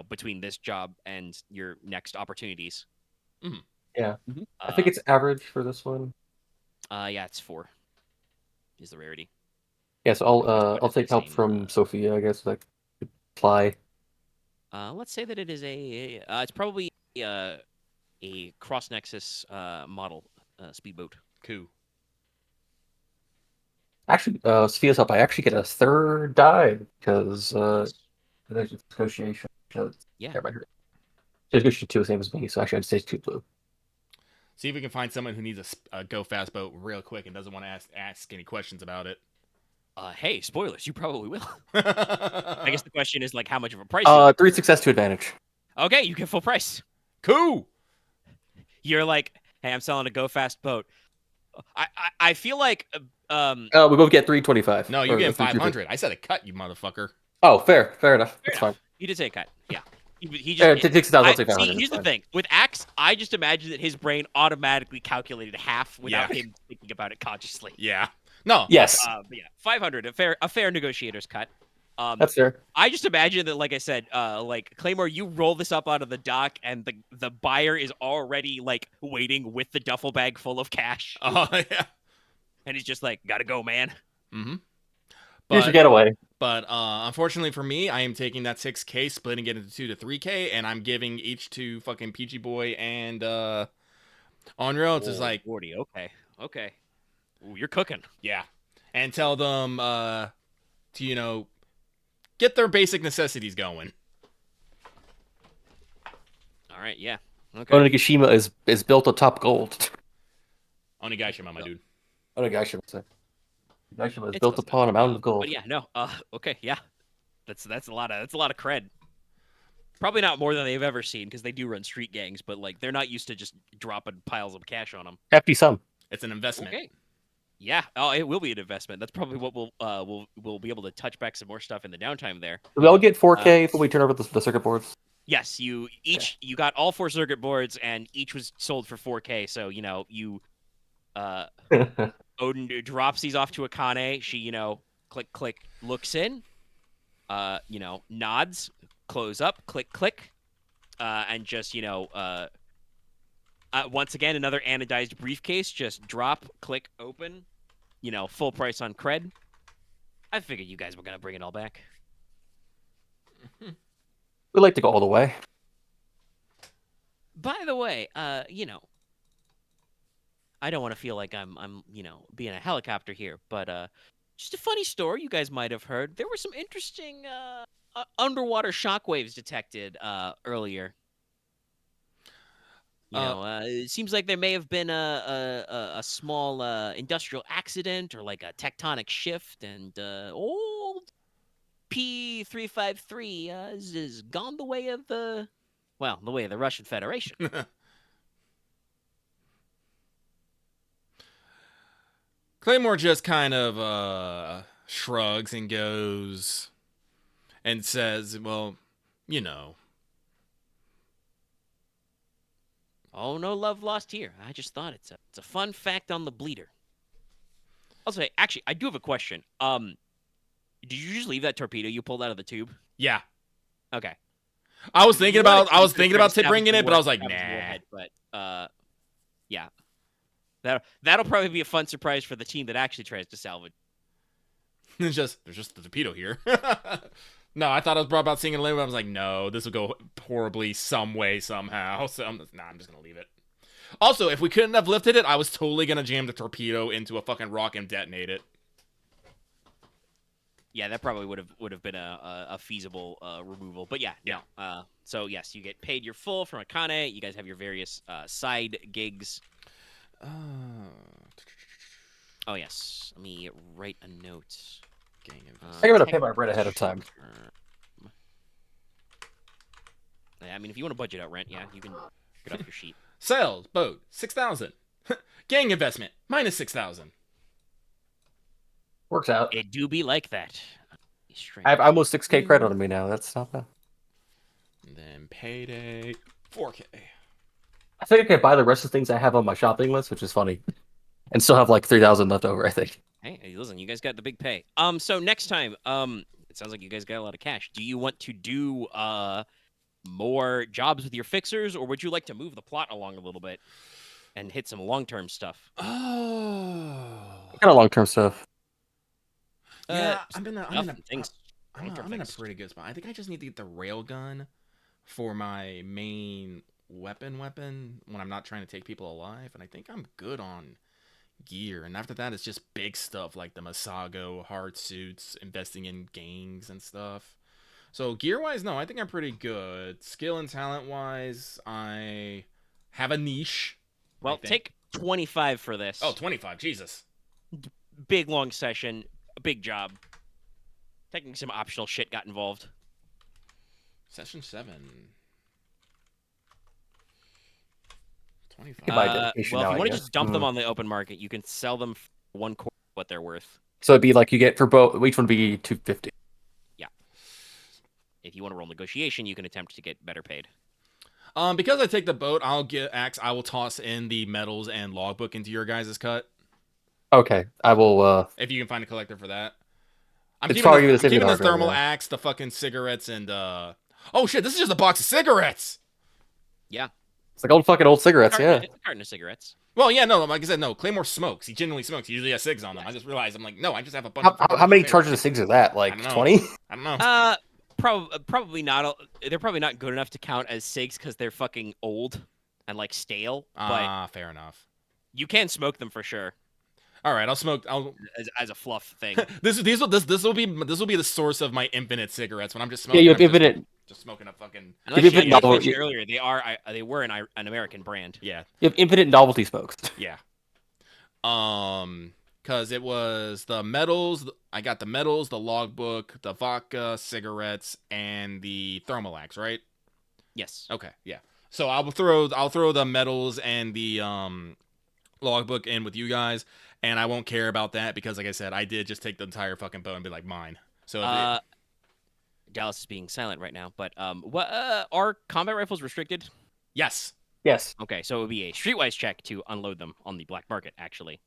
S2: Between this job and your next opportunities.
S4: Mm-hmm.
S3: Yeah. Mm-hmm. I think it's average for this one.
S2: Yeah, it's 4. Is the rarity.
S3: Yeah, so I'll take help from Sophia, I guess, like apply.
S2: Let's say that it is it's probably a cross nexus model speedboat.
S4: Cool.
S3: Actually, Sophia's help, I actually get a 3rd die because there's negotiation.
S2: Yeah.
S3: Negotiation 2 is the same as me, so actually I'd say 2 blue.
S4: See if we can find someone who needs a Go Fast boat real quick and doesn't want to ask any questions about it.
S2: Hey, spoilers, you probably will. I guess the question is how much of a price?
S3: 3 success, 2 advantage.
S2: Okay, you get full price.
S4: Cool.
S2: You're like, hey, I'm selling a Go Fast boat. I feel like
S3: we both get 325.
S4: No, you get 500. I said a cut, you motherfucker.
S3: Oh, fair enough. That's fine.
S2: You did say a cut. Yeah. He just
S3: take 6,000. I'll take 500.
S2: See, here's the thing with Axe. I just imagine that his brain automatically calculated half without him thinking about it consciously.
S4: Yeah. No.
S3: Yes.
S2: But yeah, 500, a fair negotiator's cut.
S3: That's fair.
S2: I just imagine that, like I said, Claymore, you roll this up out of the dock, and the buyer is already waiting with the duffel bag full of cash.
S4: Oh yeah.
S2: And he's just like, "Gotta go, man."
S4: Mm-hmm.
S3: Here's your getaway.
S4: But unfortunately for me, I am taking that 6K, splitting it into 2 to 3K, and I'm giving each to fucking PG Boy and Onreal. It's just like
S2: 40. Okay. Ooh, you're cooking.
S4: yeah, and tell them to get their basic necessities going.
S2: All right. Yeah. Okay.
S3: Onigashima is built atop gold.
S4: Onigashima, my dude.
S3: Onigashima, sorry. Onigashima is
S2: It's
S3: built
S2: close
S3: upon a mountain of
S2: enough.
S3: gold.
S2: But yeah, no. Okay. Yeah. That's a lot of cred. Probably not more than they've ever seen because they do run street gangs, but like they're not used to just dropping piles of cash on them.
S3: Hefty sum.
S4: It's an investment.
S2: Okay. Yeah. Oh, it will be an investment. That's probably what we'll be able to touch back some more stuff in the downtime there.
S3: Do we all get 4K when we turn over the circuit boards?
S2: Yes, you got all 4 circuit boards, and each was sold for 4K. So Odin drops these off to Akane. She click looks in, nods, close up, click, and just once again another anodized briefcase. Just drop, click, open. Full price on cred. I figured you guys were gonna bring it all back.
S3: We like to go all the way.
S2: By the way, I don't want to feel like I'm being a helicopter here, but just a funny story you guys might have heard. There were some interesting underwater shockwaves detected earlier. It seems like there may have been a small industrial accident or like a tectonic shift, and old P353 is gone the way of the Russian Federation.
S4: Claymore just kind of shrugs and goes and says, well,
S2: Oh, no love lost here. I just thought it's a fun fact on the bleeder. I'll say, actually, I do have a question. Did you just leave that torpedo you pulled out of the tube?
S4: Yeah.
S2: Okay.
S4: I was thinking about bringing it, but I was like, nah.
S2: Warhead, but yeah. That'll probably be a fun surprise for the team that actually tries to salvage.
S4: There's just the torpedo here. No, I thought I was brought about seeing it later, but I was like, no, this will go horribly some way, somehow. So I'm just going to leave it. Also, if we couldn't have lifted it, I was totally going to jam the torpedo into a fucking rock and detonate it.
S2: Yeah, that probably would have been a feasible removal. But yeah, no. So yes, you get paid your full from Akane. You guys have your various side gigs. Oh yes, let me write a note.
S3: I'm gonna pay my rent ahead of time.
S2: Yeah, I mean, if you want to budget out rent, yeah, you can get off your sheet.
S4: Sales, boat, 6,000. Gang investment, minus 6,000.
S3: Works out.
S2: It do be like that.
S3: I have almost 6K credit on me now. That's not bad.
S4: And then payday, 4K.
S3: I think I can buy the rest of the things I have on my shopping list, which is funny, and still have like 3,000 left over. I think.
S2: Hey, listen, you guys got the big pay. So next time, it sounds like you guys got a lot of cash. Do you want to do more jobs with your fixers, or would you like to move the plot along a little bit and hit some long-term stuff?
S4: Oh,
S3: What kind of long-term stuff?
S4: yeah, I'm in a
S2: pretty
S4: good spot. I think I just need to get the railgun for my main weapon when I'm not trying to take people alive, and I think I'm good on gear. And after that, it's just big stuff like the Masago, hard suits, investing in gangs and stuff. So gear-wise, no, I think I'm pretty good. Skill and talent-wise, I have a niche.
S2: Well, take 25 for this.
S4: Oh, 25, Jesus.
S2: Big, long session, a big job. Taking some optional shit got involved.
S4: Session 7. 25.
S2: Well, if you want to just dump them on the open market, you can sell them for 1/4 what they're worth.
S3: So it'd be like you get for both. Each one would be 250.
S2: Yeah. If you want to roll negotiation, you can attempt to get better paid.
S4: Because I take the boat, I'll get axe. I will toss in the medals and logbook into your guys' cut.
S3: Okay, I will.
S4: If you can find a collector for that. I'm
S3: it's
S4: keeping
S3: the
S4: the thermal axe, the fucking cigarettes, and oh shit, this is just a box of cigarettes.
S2: Yeah.
S3: It's like old cigarettes, yeah.
S2: It's a carton of cigarettes.
S4: Well, yeah, no, like I said, no. Claymore smokes. He genuinely smokes. He usually has cigs on them. I just realized, I'm like, no, I just have a bunch of.
S3: How many charges of cigs is that? Like 20?
S4: I don't know.
S2: Probably not. They're probably not good enough to count as cigs because they're fucking old and like stale. But
S4: Fair enough.
S2: you can smoke them for sure.
S4: All right, I'll smoke.
S2: As a fluff thing.
S4: This will be the source of my infinite cigarettes when I'm just smoking.
S3: Yeah, you have infinite.
S4: Just smoking a fucking.
S2: Unless you mentioned earlier, they were an American brand.
S4: Yeah.
S3: You have infinite novelty smokes.
S4: Yeah. Because it was the medals. I got the medals, the logbook, the vodka, cigarettes, and the thermalax, right?
S2: Yes.
S4: Okay. Yeah. So I'll throw the medals and the logbook in with you guys, and I won't care about that because, like I said, I did just take the entire fucking boat and be like mine. So.
S2: Dallas is being silent right now, but what are combat rifles restricted?
S4: Yes.
S3: Yes.
S2: Okay, so it would be a streetwise check to unload them on the black market, actually.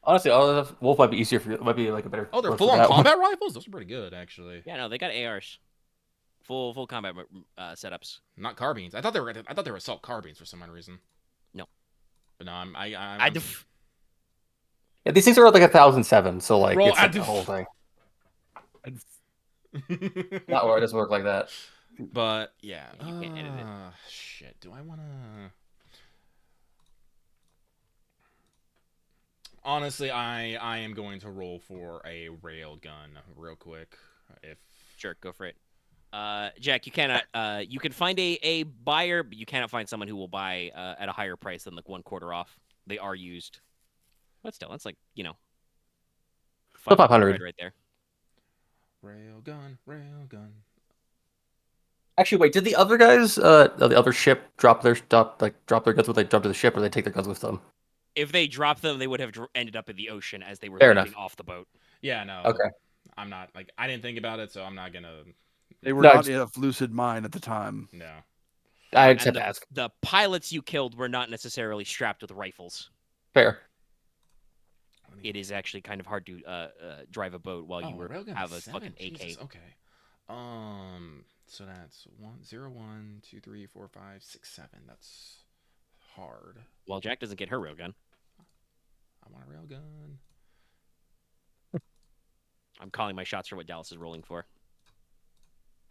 S3: Honestly, Wolf might be easier for you. It might be like a better.
S4: Oh, they're full on combat rifles. Those are pretty good, actually.
S2: Yeah, no, they got ARs, full combat setups.
S4: Not carbines. I thought they were assault carbines for some odd reason.
S2: No.
S4: But no,
S3: Yeah, these things are like 1,007, so like
S4: Roll,
S3: it's like the whole thing. Not where it doesn't work like that.
S4: But yeah,
S2: you can't edit it.
S4: Shit. Do I want to? Honestly, I am going to roll for a rail gun real quick.
S2: Sure, go for it. Jack, you cannot. You can find a buyer, but you cannot find someone who will buy at a higher price than like 1/4 off. They are used. But still, that's like
S3: 500
S2: right there.
S4: Rail gun.
S3: Actually, wait. Did the other guys, the other ship, drop their guns when they jump to the ship, or they take their guns with them?
S2: If they dropped them, they would have ended up in the ocean as they were
S3: Fair
S2: leaving
S3: enough.
S2: off the boat.
S4: Yeah, no.
S3: Okay.
S4: I'm not I didn't think about it, so I'm not gonna.
S5: They were not of lucid mind at the time.
S4: No.
S3: I just had to ask.
S2: The pilots you killed were not necessarily strapped with rifles.
S3: Fair.
S2: It is actually kind of hard to drive a boat while you have a fucking AK.
S4: Jesus, okay. So that's 1, 0, 1, 2, 3, 4, 5, 6, 7. That's hard.
S2: Well, Jack doesn't get her railgun.
S4: I want a railgun.
S2: I'm calling my shots for what Dallas is rolling for.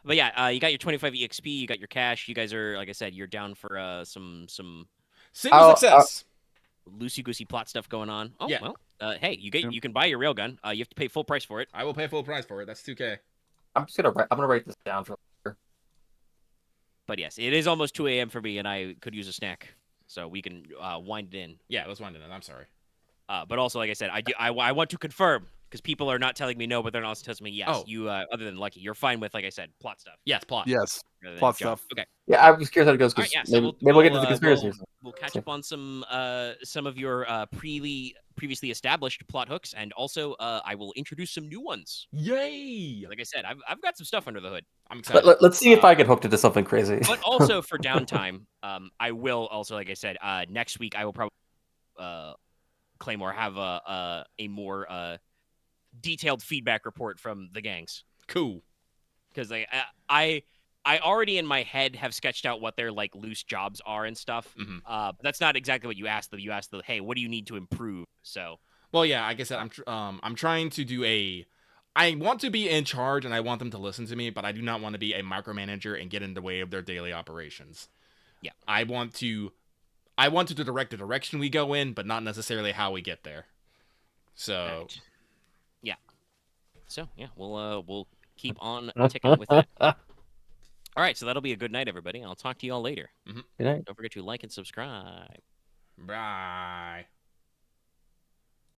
S2: But yeah, you got your 25 EXP, you got your cash. You guys are, like I said, you're down for some
S4: single success.
S2: Loosey-goosey plot stuff going on. Oh,
S4: yeah.
S2: Well, hey, you can buy your railgun. You have to pay full price for it.
S4: I will pay full price for it. That's $2K.
S3: I'm gonna write this down for later.
S2: But yes, it is almost 2 a.m. for me, and I could use a snack, so we can wind it in.
S4: Yeah, let's wind it in. I'm sorry.
S2: But also, like I said, I want to confirm because people are not telling me no, but they're not also telling me yes.
S4: Oh.
S2: You, other than Lucky, you're fine with, like I said, plot stuff.
S4: Yes, plot.
S5: Yes, plot stuff.
S2: Okay.
S3: Yeah, I was curious how it goes.
S2: Right, yeah,
S3: maybe we'll get into the conspiracy.
S2: We'll catch up on some of your previously established plot hooks, and also I will introduce some new ones.
S4: Yay!
S2: Like I said, I've got some stuff under the hood.
S4: I'm excited.
S3: Let's see if I get hooked into something crazy.
S2: But also for downtime, I will also, like I said, next week I will probably Claymore have a more detailed feedback report from the gangs.
S4: Cool.
S2: Because I already in my head have sketched out what their like loose jobs are and stuff.
S4: Mm-hmm.
S2: But that's not exactly what you asked them. You asked them, hey, what do you need to improve? So.
S4: Well, yeah, like I said, I'm trying to do I want to be in charge and I want them to listen to me, but I do not want to be a micromanager and get in the way of their daily operations.
S2: Yeah.
S4: I want to direct the direction we go in, but not necessarily how we get there. So.
S2: Right. Yeah. So yeah, we'll keep on ticking with that. All right, so that'll be a good night, everybody. I'll talk to you all later.
S3: Good night.
S2: Don't forget to like and subscribe.
S4: Bye.